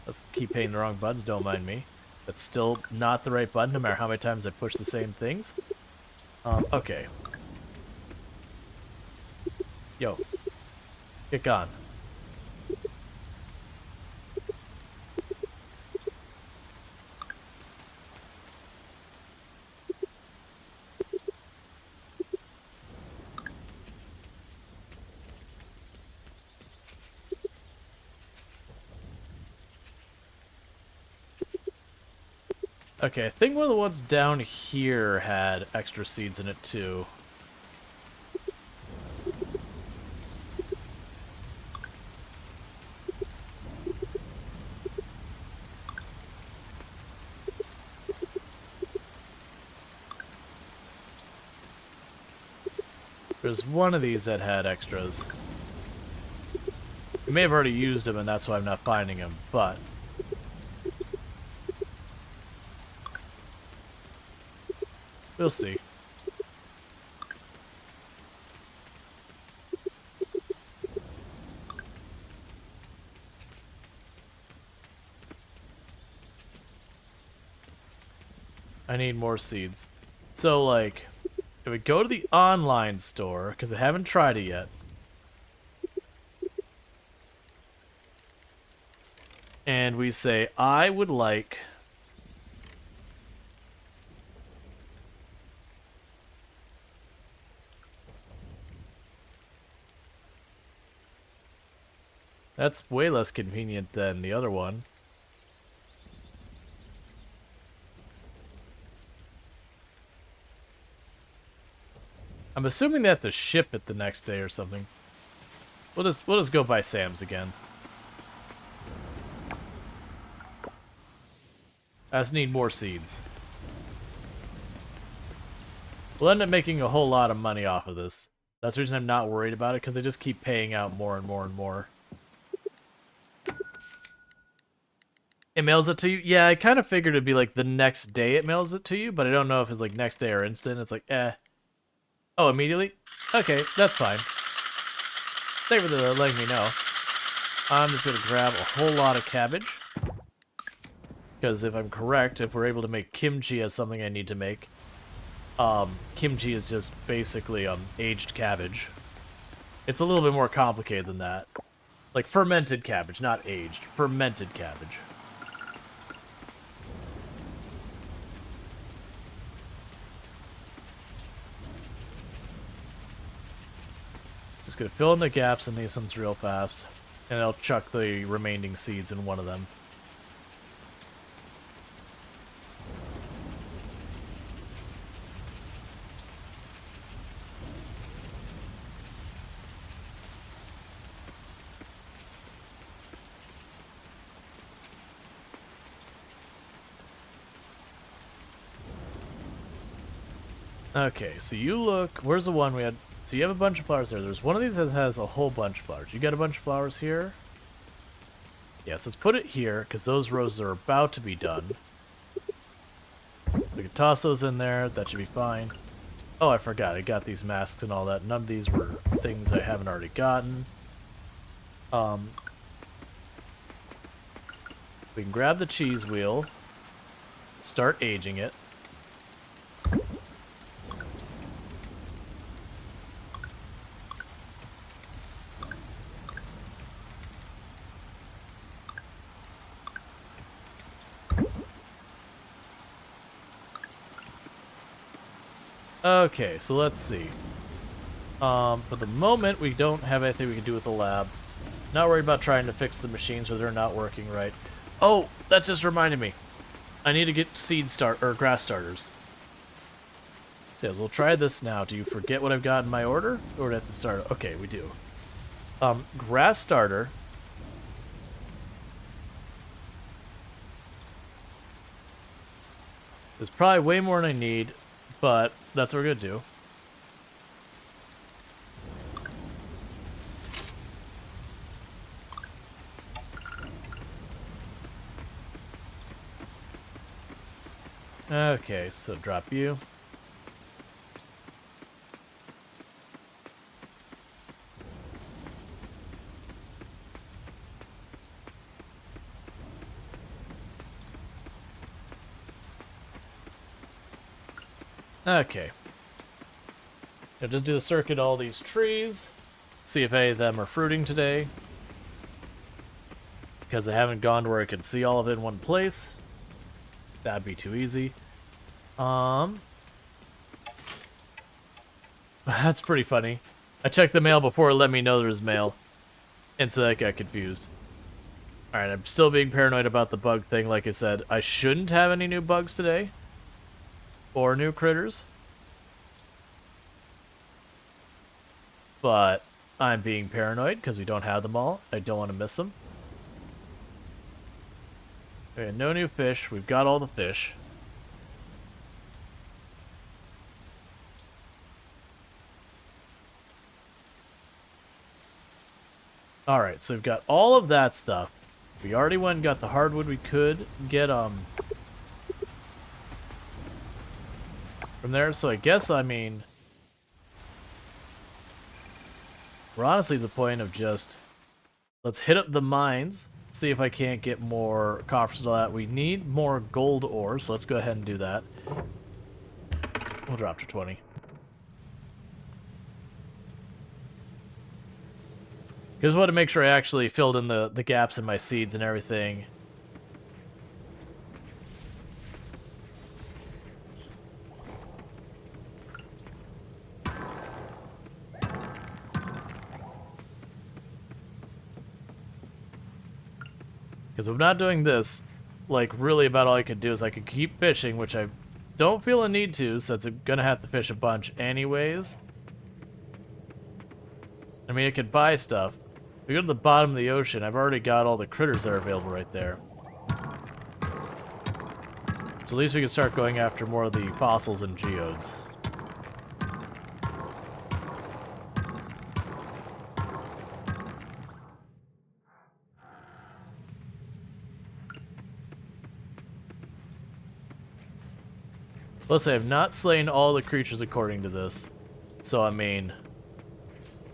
Let's keep hitting the wrong buttons, don't mind me. That's still not the right button, no matter how many times I push the same things. Okay. Yo. Get gone. Okay, I think one of the ones down here had extra seeds in it too. There's one of these that had extras. I may have already used them and that's why I'm not finding them, but... we'll see. I need more seeds. So, like, if we go to the online store, because I haven't tried it yet, and we say, I would like... That's way less convenient than the other one. I'm assuming they have to ship it the next day or something. We'll just go by Sam's again. I just need more seeds. We'll end up making a whole lot of money off of this. That's the reason I'm not worried about it, because they just keep paying out more and more and more. It mails it to you? Yeah, I kind of figured it'd be like the next day it mails it to you, but I don't know if it's like next day or instant. It's like, eh. Oh, immediately? Okay, that's fine. Thank you for letting me know. I'm just gonna grab a whole lot of cabbage. Because if I'm correct, if we're able to make kimchi as something I need to make, kimchi is just basically aged cabbage. It's a little bit more complicated than that. Like fermented cabbage, not aged. Fermented cabbage. Just gonna fill in the gaps in these ones real fast, and I'll chuck the remaining seeds in one of them. Okay, so you look. Where's the one we had? So you have a bunch of flowers there. There's one of these that has a whole bunch of flowers. You got a bunch of flowers here? Yes, let's put it here, because those roses are about to be done. We can toss those in there. That should be fine. Oh, I forgot. I got these masks and all that. None of these were things I haven't already gotten. We can grab the cheese wheel. Start aging it. Okay, so let's see. For the moment, we don't have anything we can do with the lab. Not worried about trying to fix the machines where they're not working right. Oh, that just reminded me. I need to get grass starters. So yeah, we'll try this now. Do you forget what I've got in my order? Or at the start? Okay, we do. Grass starter. There's probably way more than I need, but that's what we're gonna do. Okay, so drop you. Okay. I'll just do the circuit all these trees. See if any of them are fruiting today. Because I haven't gone to where I can see all of it in one place. That'd be too easy. That's pretty funny. I checked the mail before it let me know there was mail. And so that got confused. Alright, I'm still being paranoid about the bug thing. Like I said, I shouldn't have any new bugs today. Or new critters. But I'm being paranoid because we don't have them all. I don't want to miss them. Okay, no new fish. We've got all the fish. Alright, so we've got all of that stuff. We already went and got the hardwood we could get, from there, so I guess, I mean, we're honestly at the point of just, let's hit up the mines, see if I can't get more coffers and all that. We need more gold ore, so let's go ahead and do that. We'll drop to 20. Because I want to make sure I actually filled in the gaps in my seeds and everything. Because if I'm not doing this, like, really about all I could do is I could keep fishing, which I don't feel a need to, since I'm going to have to fish a bunch anyways. I mean, I could buy stuff. If we go to the bottom of the ocean, I've already got all the critters that are available right there. So at least we can start going after more of the fossils and geodes. Plus, I have not slain all the creatures according to this. So, I mean,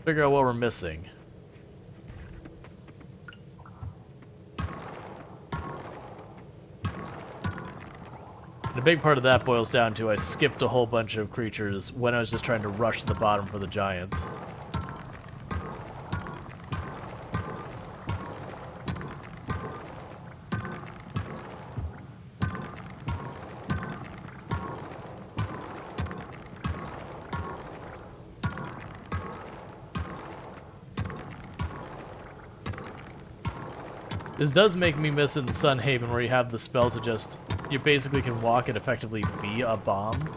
figure out what we're missing. And a big part of that boils down to I skipped a whole bunch of creatures when I was just trying to rush to the bottom for the giants. This does make me miss in Sun Haven, where you have the spell to just... You basically can walk and effectively be a bomb.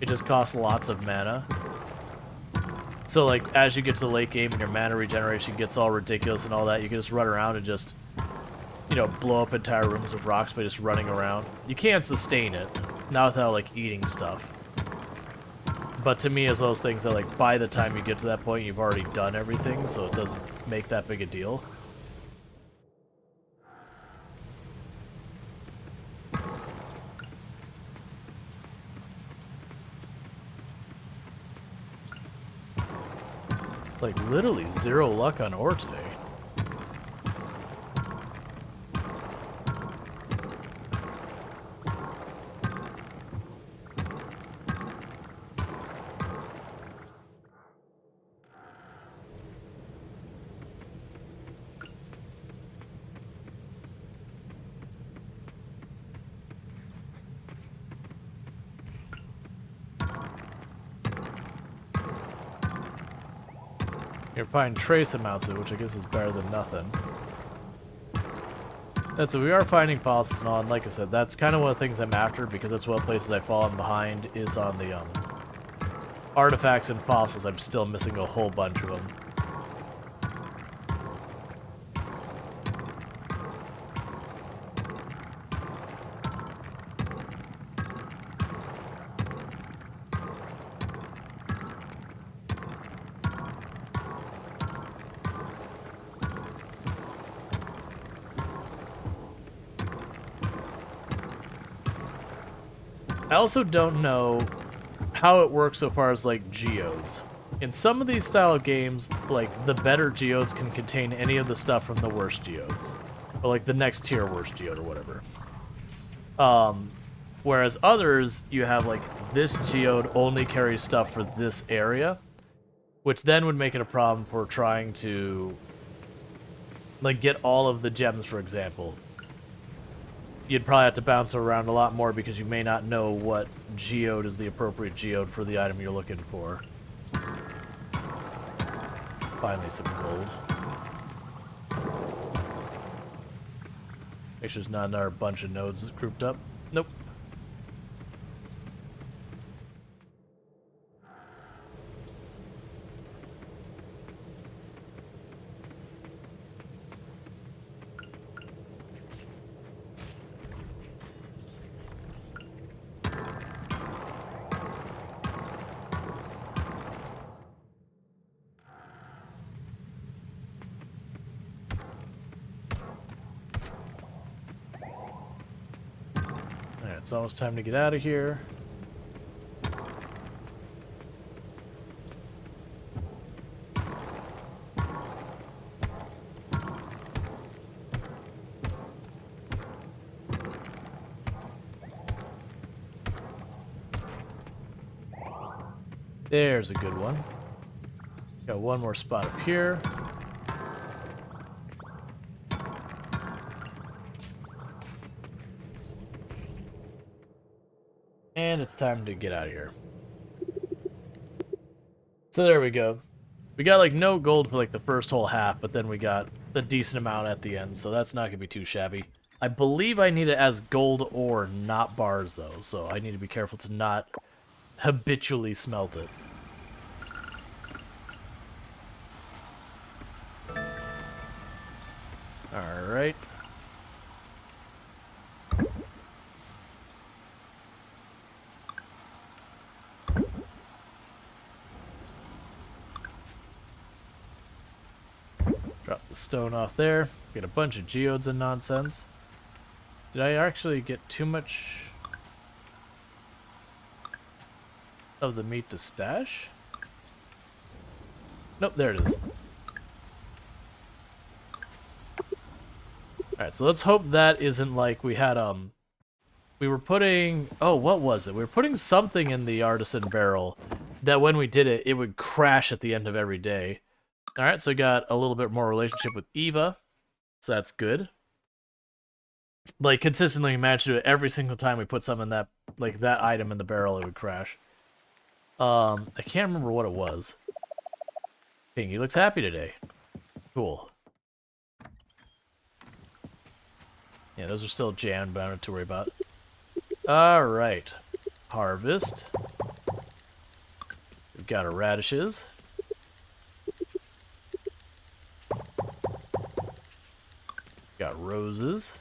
It just costs lots of mana. So, like, as you get to the late game and your mana regeneration gets all ridiculous and all that, you can just run around and just, you know, blow up entire rooms of rocks by just running around. You can't sustain it. Not without, like, eating stuff. But to me, it's those things that, like, by the time you get to that point, you've already done everything, so it doesn't make that big a deal. Like, literally 0 luck on ore today. You're finding trace amounts of it, which I guess is better than nothing. And so we are finding fossils and all, and like I said, that's kind of one of the things I'm after, because that's one of the places I've fallen behind is on the artifacts and fossils. I'm still missing a whole bunch of them. I also don't know how it works so far as, like, geodes. In some of these style of games, like, the better geodes can contain any of the stuff from the worst geodes. Or, like, the next tier worst geode or whatever. Whereas others, you have, like, this geode only carries stuff for this area, which then would make it a problem for trying to, like, get all of the gems, for example. You'd probably have to bounce around a lot more because you may not know what geode is the appropriate geode for the item you're looking for. Finally, some gold. Make sure there's not another bunch of nodes grouped up. Nope. It's almost time to get out of here. There's a good one. Got one more spot up here. And it's time to get out of here. So there we go. We got like no gold for like the first whole half, but then we got a decent amount at the end, so that's not gonna be too shabby. I believe I need it as gold ore, not bars though, so I need to be careful to not habitually smelt it. Alright. Drop the stone off there. Get a bunch of geodes and nonsense. Did I actually get too much of the meat to stash? Nope, there it is. Alright, so let's hope that isn't like we had, we were putting, oh, what was it? We were putting something in the artisan barrel that when we did it, it would crash at the end of every day. Alright, so we got a little bit more relationship with Eva, so that's good. Like, consistently we managed to do it every single time we put something in that, like, that item in the barrel, it would crash. I can't remember what it was. Pinky looks happy today. Cool. Yeah, those are still jammed, but I don't have to worry about. Alright. Harvest. We've got our radishes. Got roses.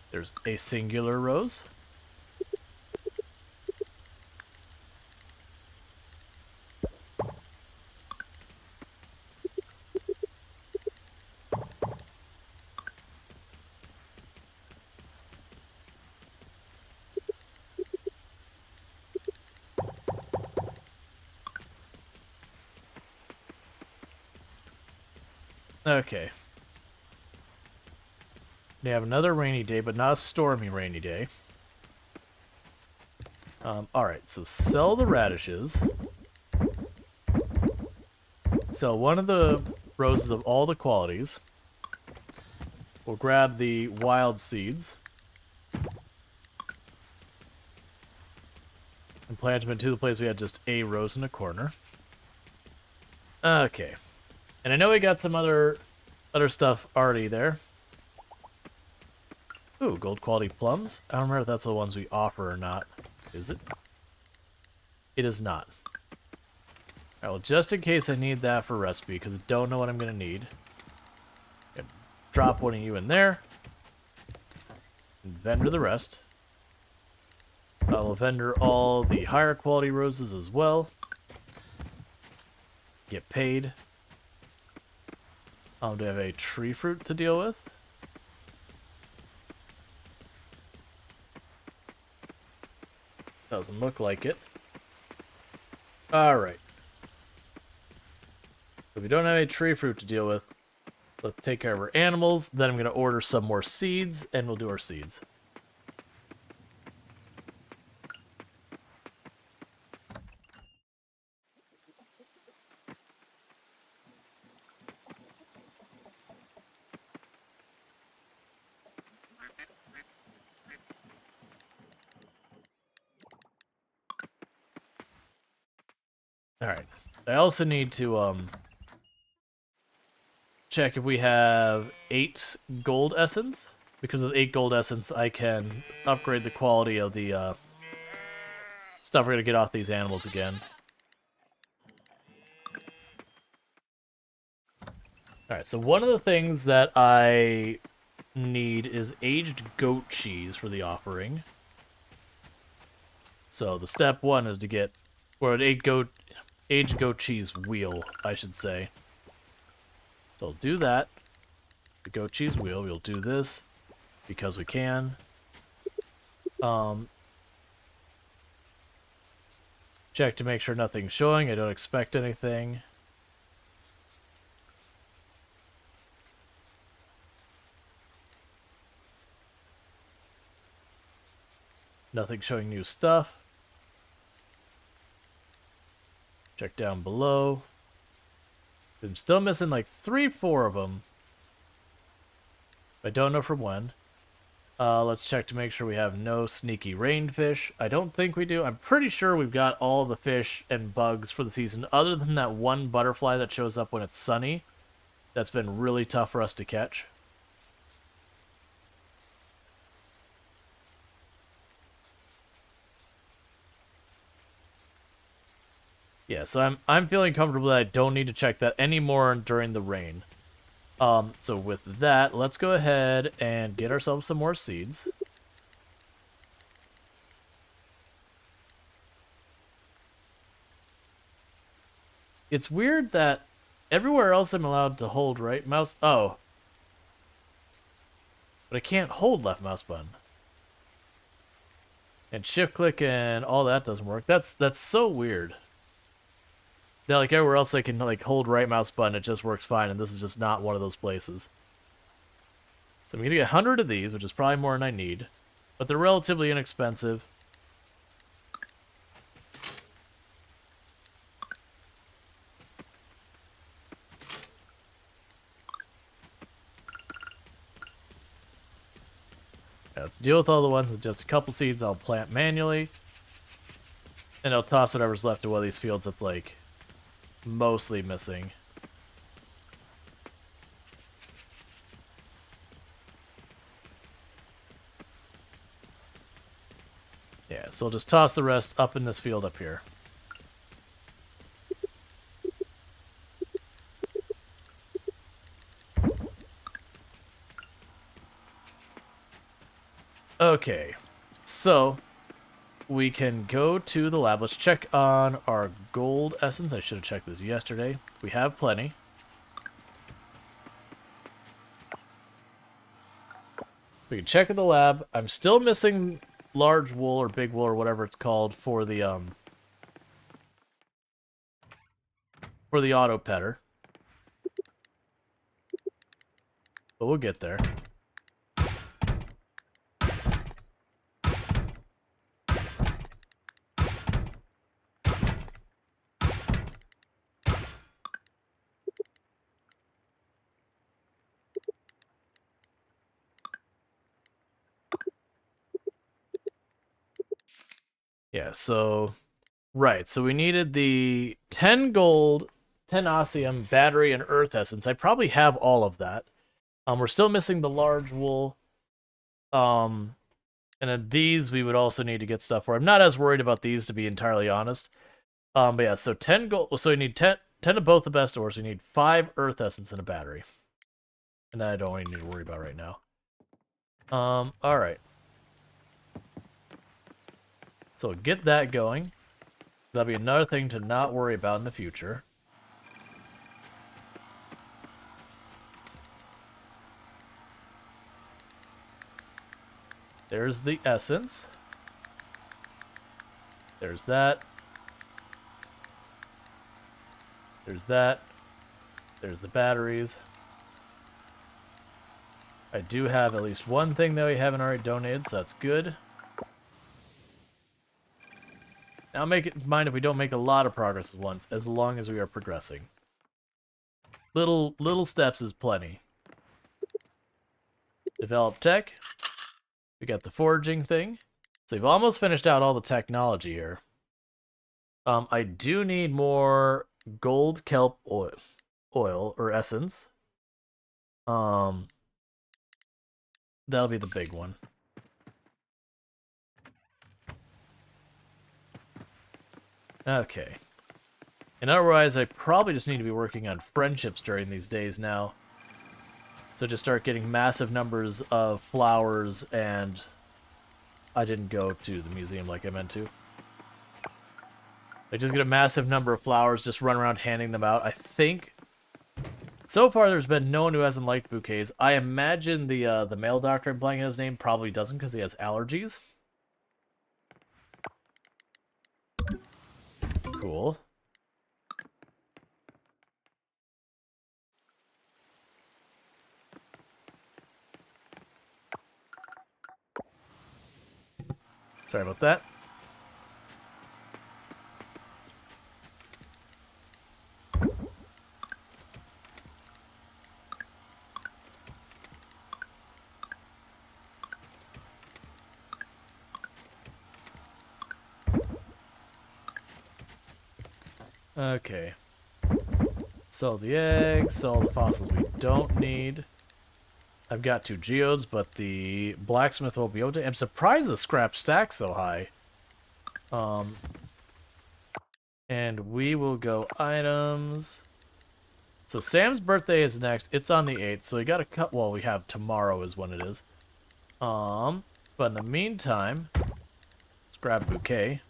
There's a singular rose. Okay. They have another rainy day, but not a stormy rainy day. Alright, so sell the radishes. Sell one of the roses of all the qualities. We'll grab the wild seeds. And plant them into the place we had just a rose in a corner. Okay. And I know we got some other stuff already there. Ooh, gold quality plums. I don't remember if that's the ones we offer or not. Is it? It is not. Alright, well, just in case I need that for recipe, because I don't know what I'm going to need. Drop one of you in there. And vendor the rest. I'll vendor all the higher quality roses as well. Get paid. Do I have a tree fruit to deal with? Doesn't look like it. Alright. If we don't have any tree fruit to deal with, let's take care of our animals. Then I'm going to order some more seeds, and we'll do our seeds. Alright. I also need to, check if we have 8 gold essence. Because with 8 gold essence, I can upgrade the quality of the, stuff we're going to get off these animals again. Alright, so one of the things that I need is aged goat cheese for the offering. So the step 1 is to get, or an aged goat cheese wheel, I should say. So we'll do that. The goat cheese wheel, we'll do this because we can. Check to make sure nothing's showing. I don't expect anything. Nothing showing new stuff. Check down below. I'm still missing like 3-4 of them. I don't know from when. Let's check to make sure we have no sneaky rainfish. I don't think we do. I'm pretty sure we've got all the fish and bugs for the season, other than that one butterfly that shows up when it's sunny. That's been really tough for us to catch. Yeah, so I'm feeling comfortable that I don't need to check that anymore during the rain. So with that, let's go ahead and get ourselves some more seeds. It's weird that everywhere else I'm allowed to hold right mouse. Oh. But I can't hold left mouse button. And shift click and all that doesn't work. That's so weird. Yeah, like everywhere else I can like hold right mouse button, it just works fine, and this is just not one of those places. So I'm gonna get 100 of these, which is probably more than I need, but they're relatively inexpensive. Yeah, let's deal with all the ones with just a couple seeds I'll plant manually, and I'll toss whatever's left of one of these fields that's like mostly missing. Yeah, so I'll just toss the rest up in this field up here. Okay, so we can go to the lab. Let's check on our gold essence. I should have checked this yesterday. We have plenty. We can check in the lab. I'm still missing large wool or big wool or whatever it's called for the auto petter. But we'll get there. Yeah, so right, so we needed the 10 gold, 10 osmium, battery, and earth essence. I probably have all of that. We're still missing the large wool. And then these we would also need to get stuff for. I'm not as worried about these, to be entirely honest. But yeah, so 10 gold. So we need 10 of both the best ores. We need 5 earth essence and a battery. And that I don't even need to worry about right now. Alright. So get that going. That'll be another thing to not worry about in the future. There's the essence. There's that. There's that. There's the batteries. I do have at least one thing that we haven't already donated, so that's good. Now make it mind if we don't make a lot of progress at once, as long as we are progressing. Little steps is plenty. Develop tech. We got the foraging thing. So we've almost finished out all the technology here. I do need more gold kelp oil or essence. That'll be the big one. Okay. And otherwise, I probably just need to be working on friendships during these days now. So just start getting massive numbers of flowers, and I didn't go to the museum like I meant to. I just get a massive number of flowers, just run around handing them out. I think so far there's been no one who hasn't liked bouquets. I imagine the male doctor I'm playing his name probably doesn't because he has allergies. Cool. Sorry about that. Okay. Sell the eggs, sell the fossils we don't need. I've got 2 geodes, but the blacksmith won't be able to. I'm surprised the scrap stack's so high. And we will go items. So Sam's birthday is next. It's on the 8th, so we gotta cut. Well, we have tomorrow is when it is. But in the meantime, let's grab bouquet.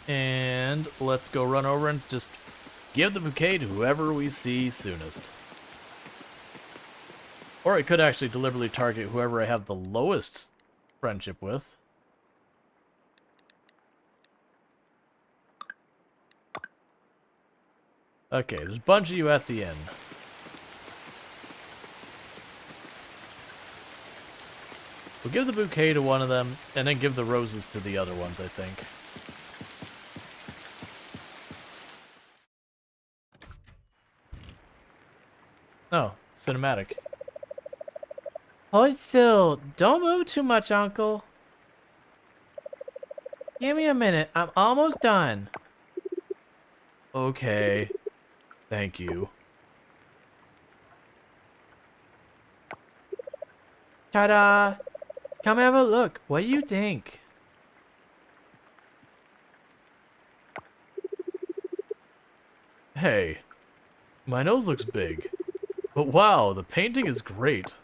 And let's go run over and just give the bouquet to whoever we see soonest. Or I could actually deliberately target whoever I have the lowest friendship with. Okay, there's a bunch of you at the end. We'll give the bouquet to one of them, and then give the roses to the other ones, I think. Oh, cinematic. Hold still. Don't move too much, Uncle. Give me a minute. I'm almost done. Okay. Thank you. Ta-da! Come have a look. What do you think? Hey. My nose looks big. But wow, the painting is great.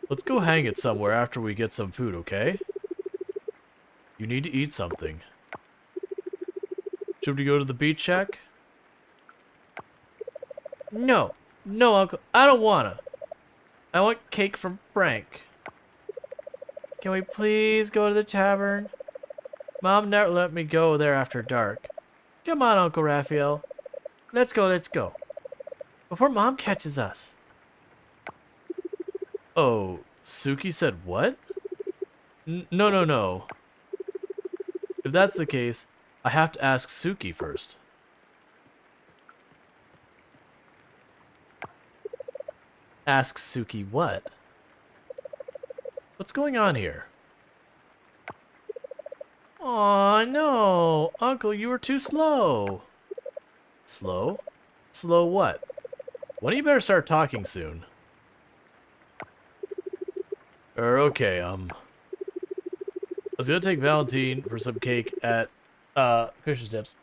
Let's go hang it somewhere after we get some food, okay? You need to eat something. Should we go to the beach shack? No. No, Uncle. I don't wanna. I want cake from Frank. Can we please go to the tavern? Mom never let me go there after dark. Come on, Uncle Raphael. Let's go, let's go. Before Mom catches us. Oh, Suki said what? No, no, no. If that's the case, I have to ask Suki first. Ask Suki what? What's going on here? Aw, no. Uncle, you were too slow. Slow? Slow what? One of you better start talking soon. Okay, I was gonna take Valentine for some cake at, Fish and Tips.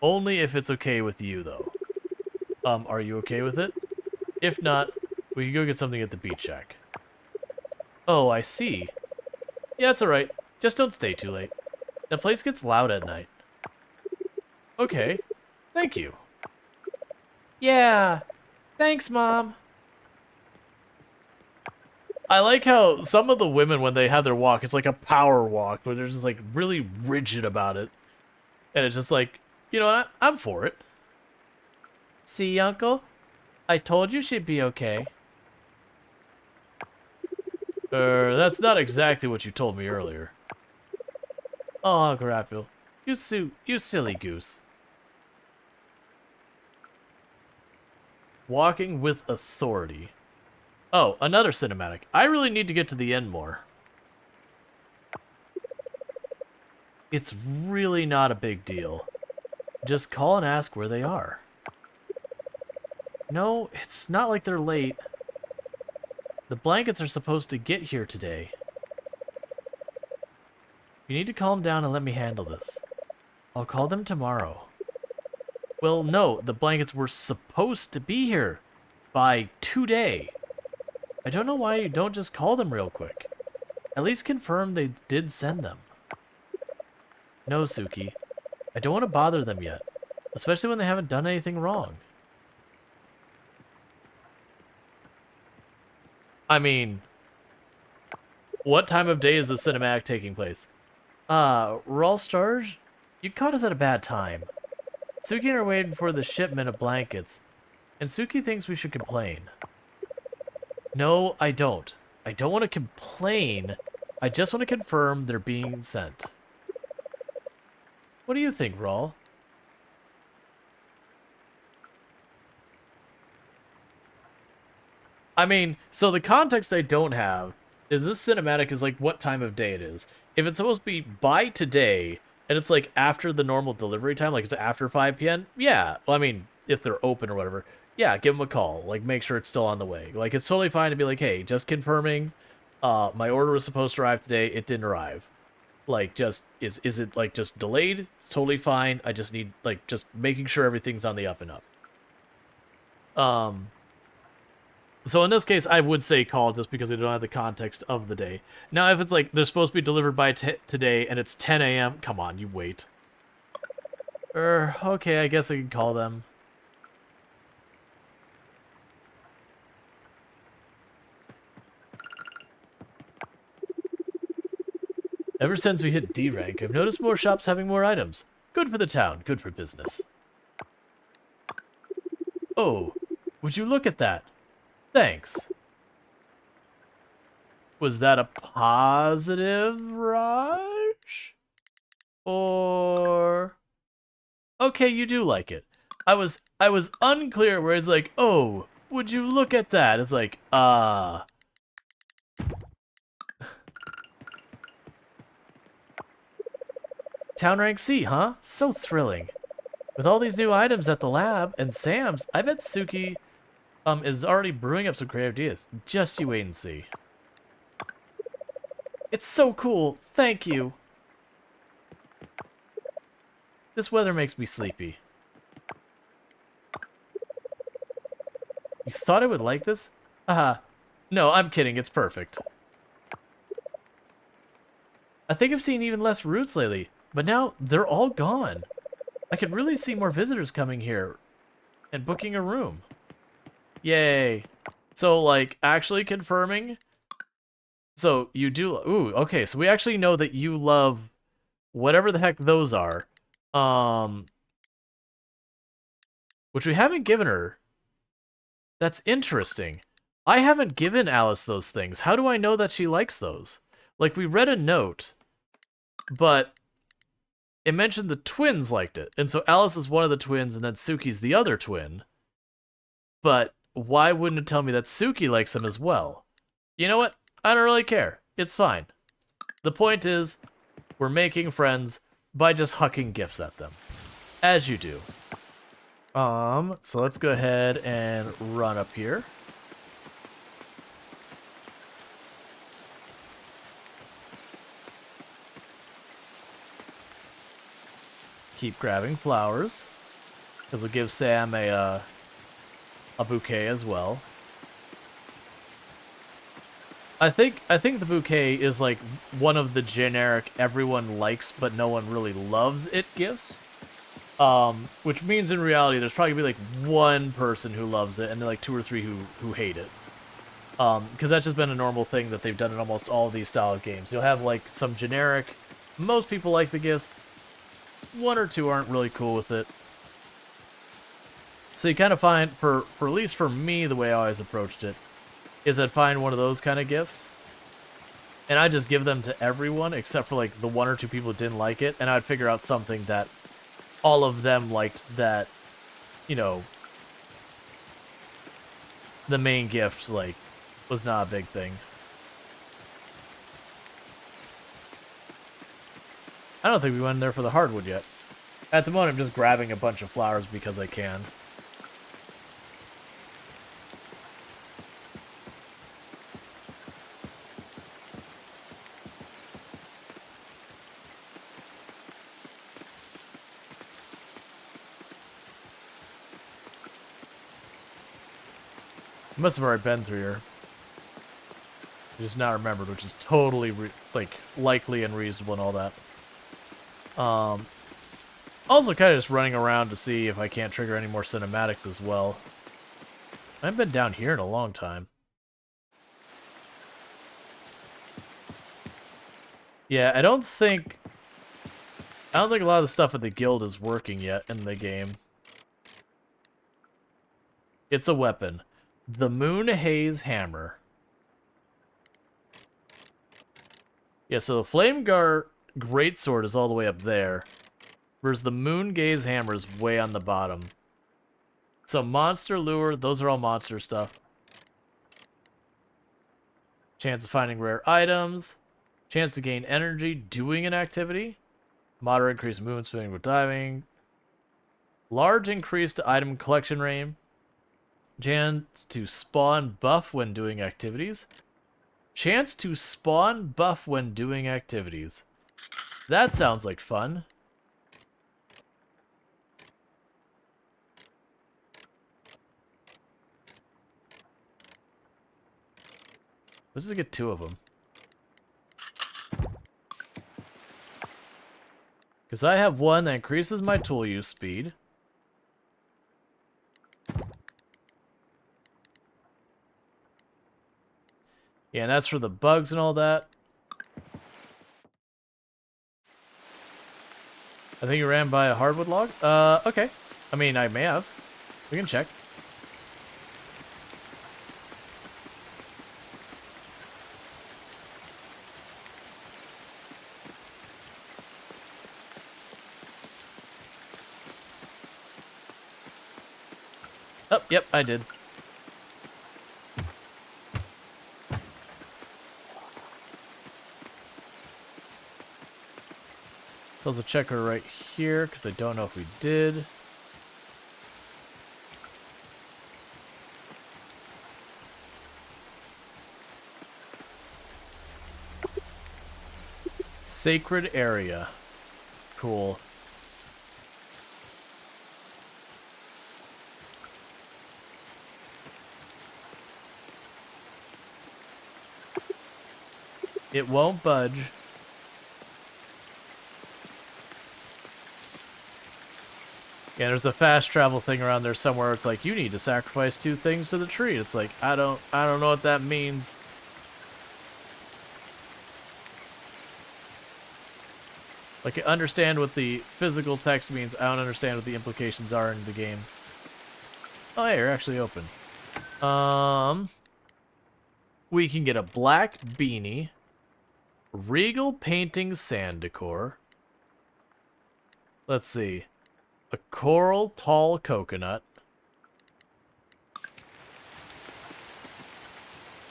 Only if it's okay with you, though. Are you okay with it? If not, we can go get something at the beach shack. Oh, I see. Yeah, it's alright. Just don't stay too late. The place gets loud at night. Okay. Thank you. Yeah. Thanks, Mom. I like how some of the women, when they have their walk, it's like a power walk, where they're just like really rigid about it. And it's just like, you know what? I'm for it. See, Uncle? I told you she'd be okay. That's not exactly what you told me earlier. Oh, Uncle Raphael, you silly goose. Walking with authority. Oh, another cinematic. I really need to get to the end more. It's really not a big deal. Just call and ask where they are. No, it's not like they're late. The blankets are supposed to get here today. You need to calm down and let me handle this. I'll call them tomorrow. Well, no, the blankets were supposed to be here by today. I don't know why you don't just call them real quick. At least confirm they did send them. No, Suki. I don't want to bother them yet, especially when they haven't done anything wrong. I mean, what time of day is the cinematic taking place? Rual Storge? You caught us at a bad time. Suki and I are waiting for the shipment of blankets, and Suki thinks we should complain. No, I don't. I don't want to complain. I just want to confirm they're being sent. What do you think, Rual? I mean, so the context I don't have is this cinematic is like what time of day it is. If it's supposed to be by today, and it's like after the normal delivery time, like it's after 5 p.m., yeah. Well, I mean, if they're open or whatever, yeah, give them a call. Like, make sure it's still on the way. Like, it's totally fine to be like, hey, just confirming, my order was supposed to arrive today, it didn't arrive. Like, just, is it, like, just delayed? It's totally fine. I just need, like, just making sure everything's on the up and up. So in this case, I would say call just because they don't have the context of the day. Now, if it's like they're supposed to be delivered by today and it's 10 a.m., come on, you wait. Okay, I guess I can call them. Ever since we hit D rank, I've noticed more shops having more items. Good for the town, good for business. Oh, would you look at that? Thanks. Was that a positive, Raj? Or... Okay, you do like it. I was unclear where it's like, oh, would you look at that? It's like, Town rank C, huh? So thrilling. With all these new items at the lab and Sam's, I bet Suki is already brewing up some creative ideas. Just you wait and see. It's so cool. Thank you. This weather makes me sleepy. You thought I would like this? Haha. No, I'm kidding. It's perfect. I think I've seen even less roots lately, but now they're all gone. I could really see more visitors coming here and booking a room. Yay. So, like, actually confirming So you do. Ooh, okay. So we actually know that you love whatever the heck those are. Which we haven't given her. That's interesting. I haven't given Alice those things. How do I know that she likes those? Like, we read a note, but it mentioned the twins liked it. And so Alice is one of the twins, and then Suki's the other twin. But why wouldn't it tell me that Suki likes them as well? You know what? I don't really care. It's fine. The point is, we're making friends by just hucking gifts at them. As you do. So let's go ahead and run up here. Keep grabbing flowers, because we'll give Sam a bouquet as well. I think the bouquet is like one of the generic everyone likes but no one really loves it gifts. Which means in reality there's probably gonna be like one person who loves it and then like 2 or 3 who hate it. Because that's just been a normal thing that they've done in almost all of these style of games. You'll have like some generic, most people like the gifts, 1 or 2 aren't really cool with it. So you kind of find, for at least for me, the way I always approached it, is I'd find one of those kind of gifts, and I'd just give them to everyone except for like the 1 or 2 people who didn't like it, and I'd figure out something that all of them liked that, you know, the main gift, like, was not a big thing. I don't think we went in there for the hardwood yet. At the moment, I'm just grabbing a bunch of flowers because I can. I must have already been through here. I just now remembered, which is totally, likely and reasonable and all that. Also kind of just running around to see if I can't trigger any more cinematics as well. I haven't been down here in a long time. Yeah, I don't think a lot of the stuff at the guild is working yet in the game. It's a weapon. The Moon Haze Hammer. Yeah, so the Flameguard Greatsword is all the way up there, whereas the Moon Gaze Hammer is way on the bottom. So Monster Lure, those are all monster stuff. Chance of finding rare items. Chance to gain energy doing an activity. Moderate increase movement speed with diving. Large increase to item collection range. Chance to spawn buff when doing activities. Chance to spawn buff when doing activities. That sounds like fun. Let's just get 2 of them. Because I have one that increases my tool use speed. Yeah, and that's for the bugs and all that. I think you ran by a hardwood log? Okay. I mean, I may have. We can check. Oh, yep, I did. Also check her right here, because I don't know if we did. Sacred area. Cool. It won't budge. Yeah, there's a fast travel thing around there somewhere. It's like, you need to sacrifice 2 things to the tree. It's like, I don't know what that means. Like, I understand what the physical text means. I don't understand what the implications are in the game. Oh, hey, you're actually open. We can get a black beanie, regal painting sand decor. Let's see. A coral tall coconut.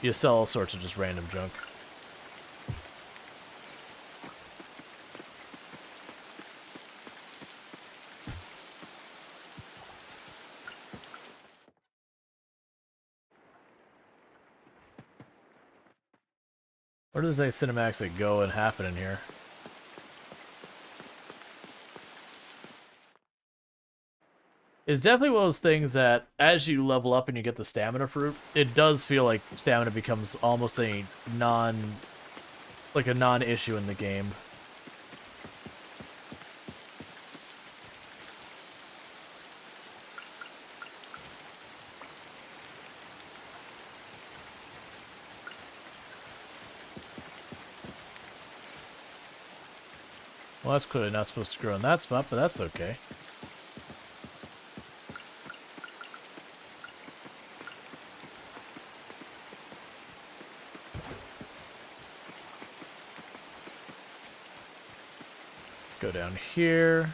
You sell all sorts of just random junk. Where does a cinematics like go and happen in here? It's definitely one of those things that as you level up and you get the stamina fruit, it does feel like stamina becomes almost a non-issue in the game. Well, that's clearly not supposed to grow in that spot, but that's okay. Let's go down here.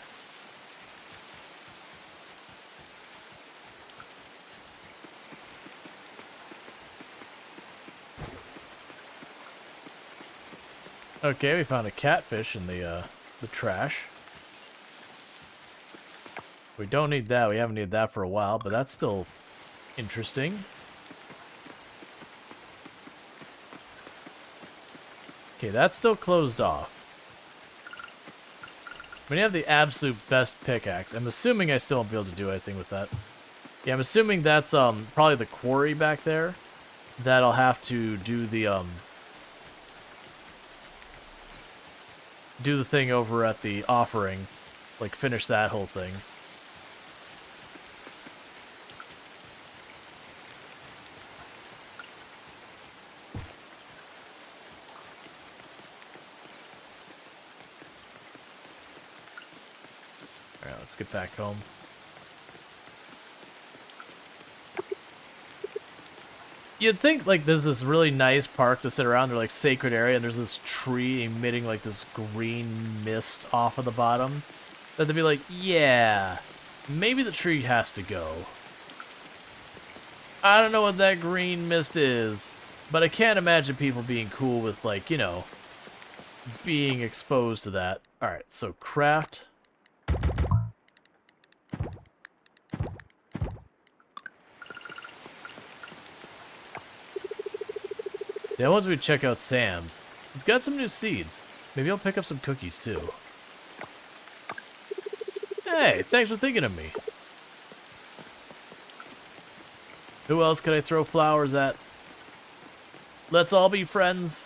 Okay, we found a catfish in the trash. We don't need that. We haven't needed that for a while, but that's still interesting. Okay, that's still closed off. When you have the absolute best pickaxe, I'm assuming I still won't be able to do anything with that. Yeah, I'm assuming that's probably the quarry back there. That I'll have to do the thing over at the offering, like finish that whole thing. Alright, let's get back home. You'd think, like, there's this really nice park to sit around, they're like sacred area, and there's this tree emitting, like, this green mist off of the bottom. That they'd be like, yeah, maybe the tree has to go. I don't know what that green mist is, but I can't imagine people being cool with, like, you know, being exposed to that. Alright, so craft. Yeah, once we check out Sam's, he's got some new seeds. Maybe I'll pick up some cookies too. Hey, thanks for thinking of me. Who else could I throw flowers at? Let's all be friends.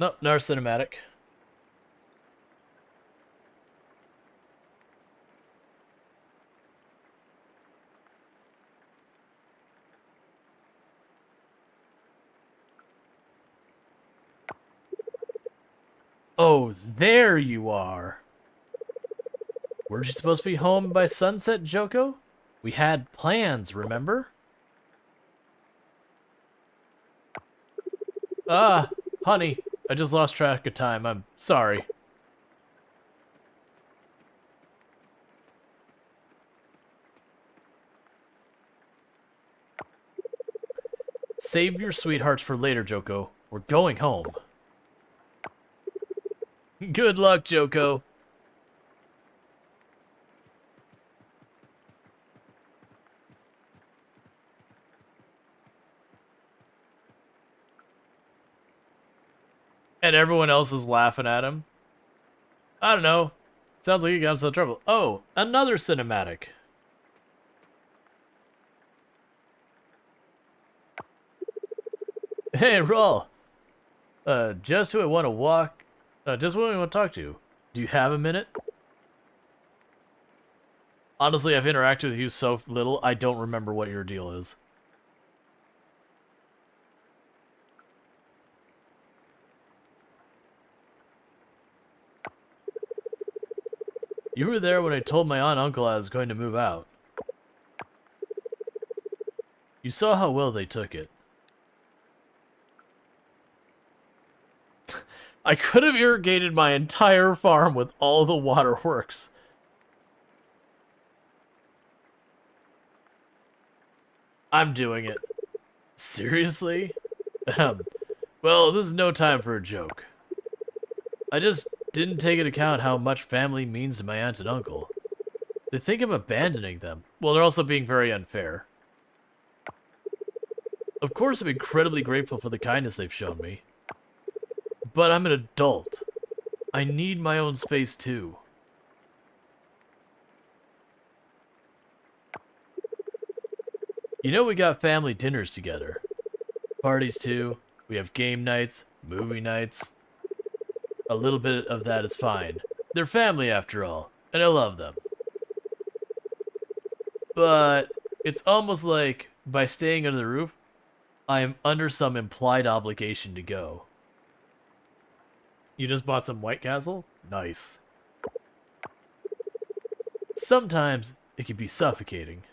Nope, another cinematic. Oh, there you are. Weren't you supposed to be home by sunset, Joko? We had plans, remember? Ah, honey, I just lost track of time. I'm sorry. Save your sweethearts for later, Joko. We're going home. Good luck, Joko. And everyone else is laughing at him. I don't know. Sounds like you got himself in trouble. Oh, another cinematic. Hey, Rual. Just who I want to walk. Just who I want to talk to. Do you have a minute? Honestly, I've interacted with you so little, I don't remember what your deal is. You were there when I told my aunt and uncle I was going to move out. You saw how well they took it. I could have irrigated my entire farm with all the waterworks. I'm doing it. Seriously? Well, this is no time for a joke. I just didn't take into account how much family means to my aunt and uncle. They think I'm abandoning them. Well, they're also being very unfair. Of course, I'm incredibly grateful for the kindness they've shown me. But I'm an adult. I need my own space too. You know, we got family dinners together. Parties too. We have game nights, movie nights. A little bit of that is fine. They're family after all, and I love them. But it's almost like by staying under the roof, I am under some implied obligation to go. You just bought some White Castle? Nice. Sometimes it can be suffocating.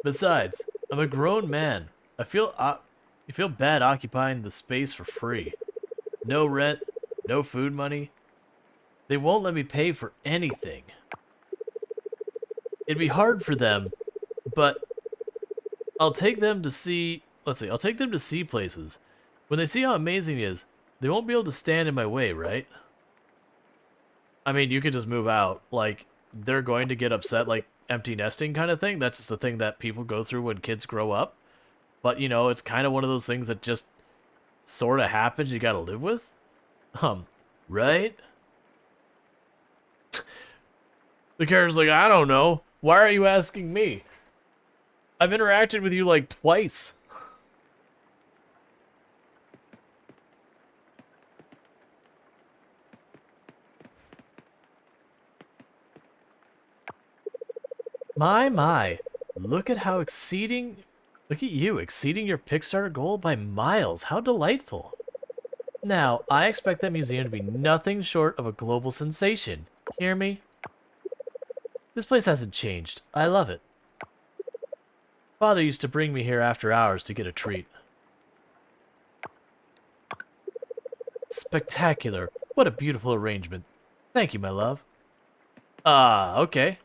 Besides, I'm a grown man. I feel bad occupying the space for free. No rent, no food money. They won't let me pay for anything. It'd be hard for them, but I'll take them to see, I'll take them to see places. When they see how amazing it is, they won't be able to stand in my way, right? I mean, you could just move out. Like, they're going to get upset, like, empty nesting kind of thing. That's just the thing that people go through when kids grow up. But, you know, it's kind of one of those things that just sort of happens you gotta live with. Right? The character's like, I don't know. Why are you asking me? I've interacted with you like twice. My. Look at how look at you, exceeding your Pixar goal by miles. How delightful. Now, I expect that museum to be nothing short of a global sensation. Hear me? This place hasn't changed. I love it. Father used to bring me here after hours to get a treat. Spectacular. What a beautiful arrangement. Thank you, my love. Okay.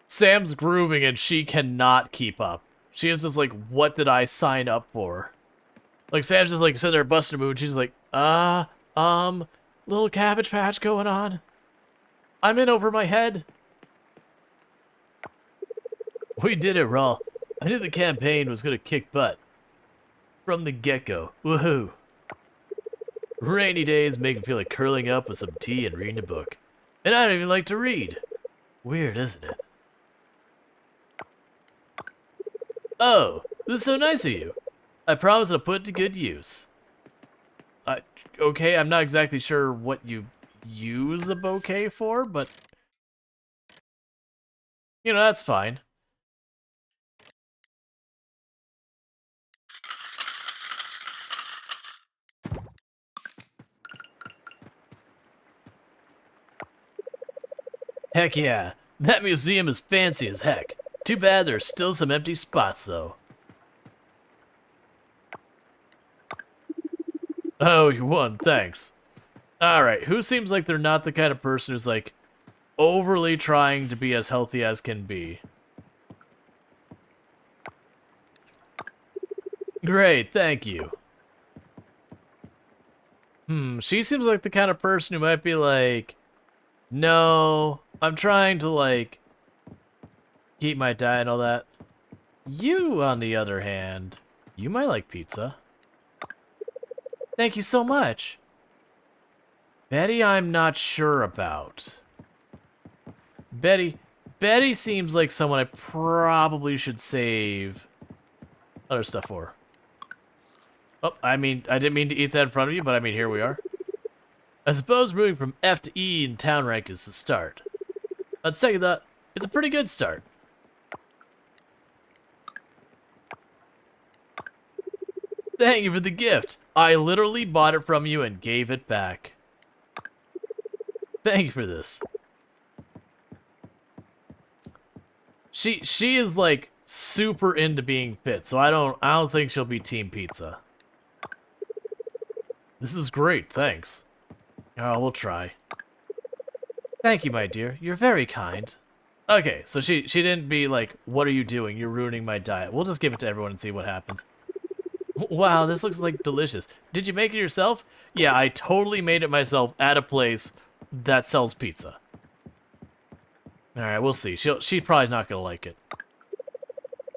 Sam's grooving and she cannot keep up. She is just like, what did I sign up for? Like, Sam's just like sitting there busting a move and she's like, little Cabbage Patch going on. I'm in over my head. We did it, Rual. I knew the campaign was gonna kick butt. From the get-go. Woohoo. Rainy days make me feel like curling up with some tea and reading a book. And I don't even like to read. Weird, isn't it? Oh, this is so nice of you. I promise I'll put it to good use. Okay, I'm not exactly sure what you use a bouquet for, but... You know, that's fine. Heck yeah, that museum is fancy as heck. Too bad there's still some empty spots, though. Oh, you won, thanks. Alright, who seems like they're not the kind of person who's, like, overly trying to be as healthy as can be? Great, thank you. She seems like the kind of person who might be like, no, I'm trying to, like, keep my diet and all that. You, on the other hand, you might like pizza. Thank you so much. Betty, I'm not sure about. Betty seems like someone I probably should save other stuff for. Oh, I mean, I didn't mean to eat that in front of you, but I mean, here we are. I suppose moving from F to E in town rank is the start. I'd say that it's a pretty good start. Thank you for the gift. I literally bought it from you and gave it back. Thank you for this. She is like super into being fit, so I don't think she'll be Team Pizza. This is great, thanks. Oh, we'll try. Thank you, my dear. You're very kind. Okay, so she didn't be like, what are you doing? You're ruining my diet. We'll just give it to everyone and see what happens. Wow, this looks like delicious. Did you make it yourself? Yeah, I totally made it myself at a place that sells pizza. Alright, we'll see. She's probably not gonna like it.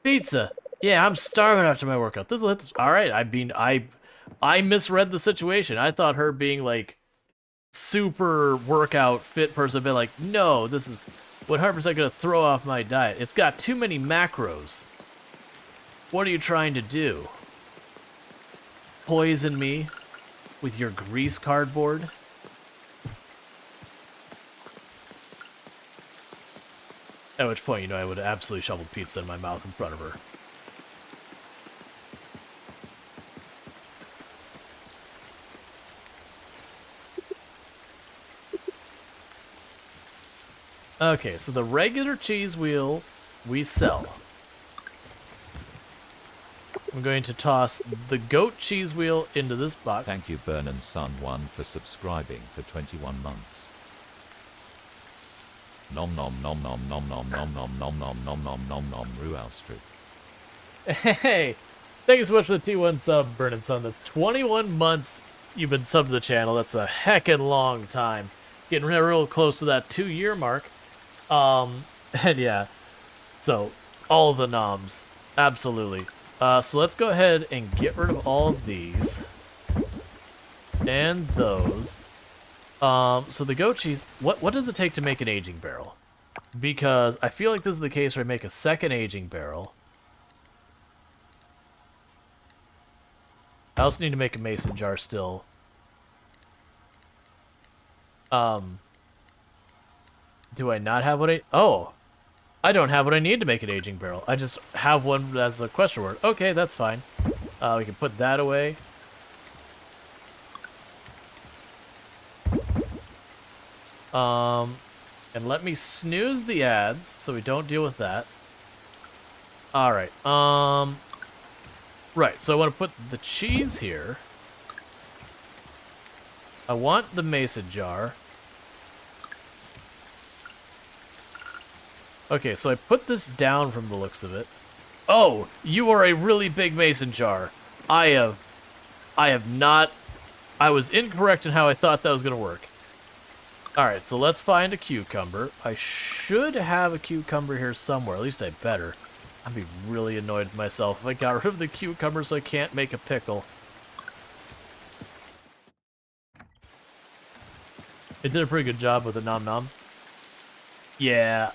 Pizza! Yeah, I'm starving after my workout. Alright, I misread the situation. I thought her being like super workout fit person been like, no, this is 100% gonna throw off my diet. It's got too many macros. What are you trying to do? Poison me with your grease cardboard? At which point, you know, I would have absolutely shoveled pizza in my mouth in front of her. Okay, so the regular cheese wheel we sell. I'm going to toss the goat cheese wheel into this box. Thank you, Burn and Sun 1 for subscribing for 21 months. Nom nom nom nom nom nom nom nom nom nom nom nom nom nom Rual Street. Hey, thank you so much for the T1 sub, Burn and Sun. That's 21 months you've been subbed to the channel. That's a heckin' long time. Getting real close to that 2-year mark. And yeah, so all the noms, absolutely. So let's go ahead and get rid of all of these and those. So the goat cheese, what does it take to make an aging barrel? Because I feel like this is the case where I make a second aging barrel. I also need to make a mason jar still. Do I not have what I don't have what I need to make an aging barrel. I just have one as a question word. Okay, that's fine. We can put that away. And let me snooze the ads so we don't deal with that. Alright, right, so I want to put the cheese here. I want the mason jar. Okay, so I put this down from the looks of it. Oh, you are a really big mason jar. I have not... I was incorrect in how I thought that was going to work. Alright, so let's find a cucumber. I should have a cucumber here somewhere. At least I better. I'd be really annoyed with myself if I got rid of the cucumber so I can't make a pickle. It did a pretty good job with the nom nom. Yeah.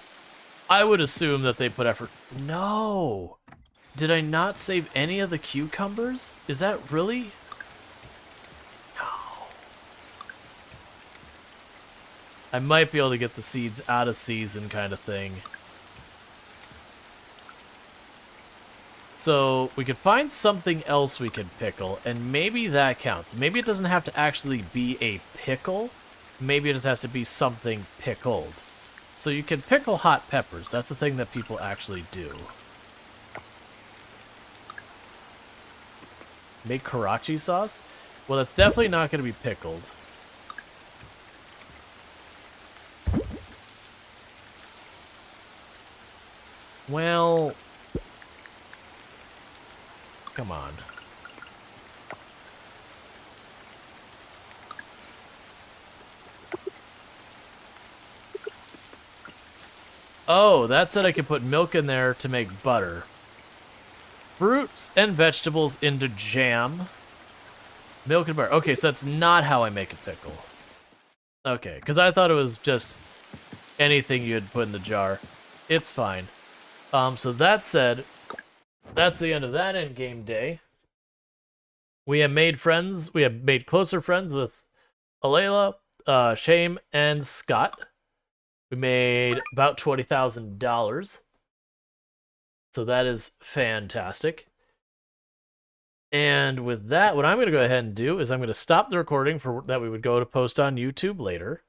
I would assume that they put effort... No! Did I not save any of the cucumbers? Is that really... No. I might be able to get the seeds out of season kind of thing. So, we could find something else we could pickle, and maybe that counts. Maybe it doesn't have to actually be a pickle. Maybe it just has to be something pickled. So you can pickle hot peppers. That's the thing that people actually do. Make karachi sauce? Well, that's definitely not going to be pickled. Well... Come on. Oh, that said I could put milk in there to make butter. Fruits and vegetables into jam. Milk and butter. Okay, so that's not how I make a pickle. Okay, because I thought it was just anything you'd put in the jar. It's fine. So that said, that's the end of that endgame day. We have made friends. We have made closer friends with Alayla. Shame and Scott. We made about $20,000. So that is fantastic. And with that, what I'm going to go ahead and do is I'm going to stop the recording for that we would go to post on YouTube later.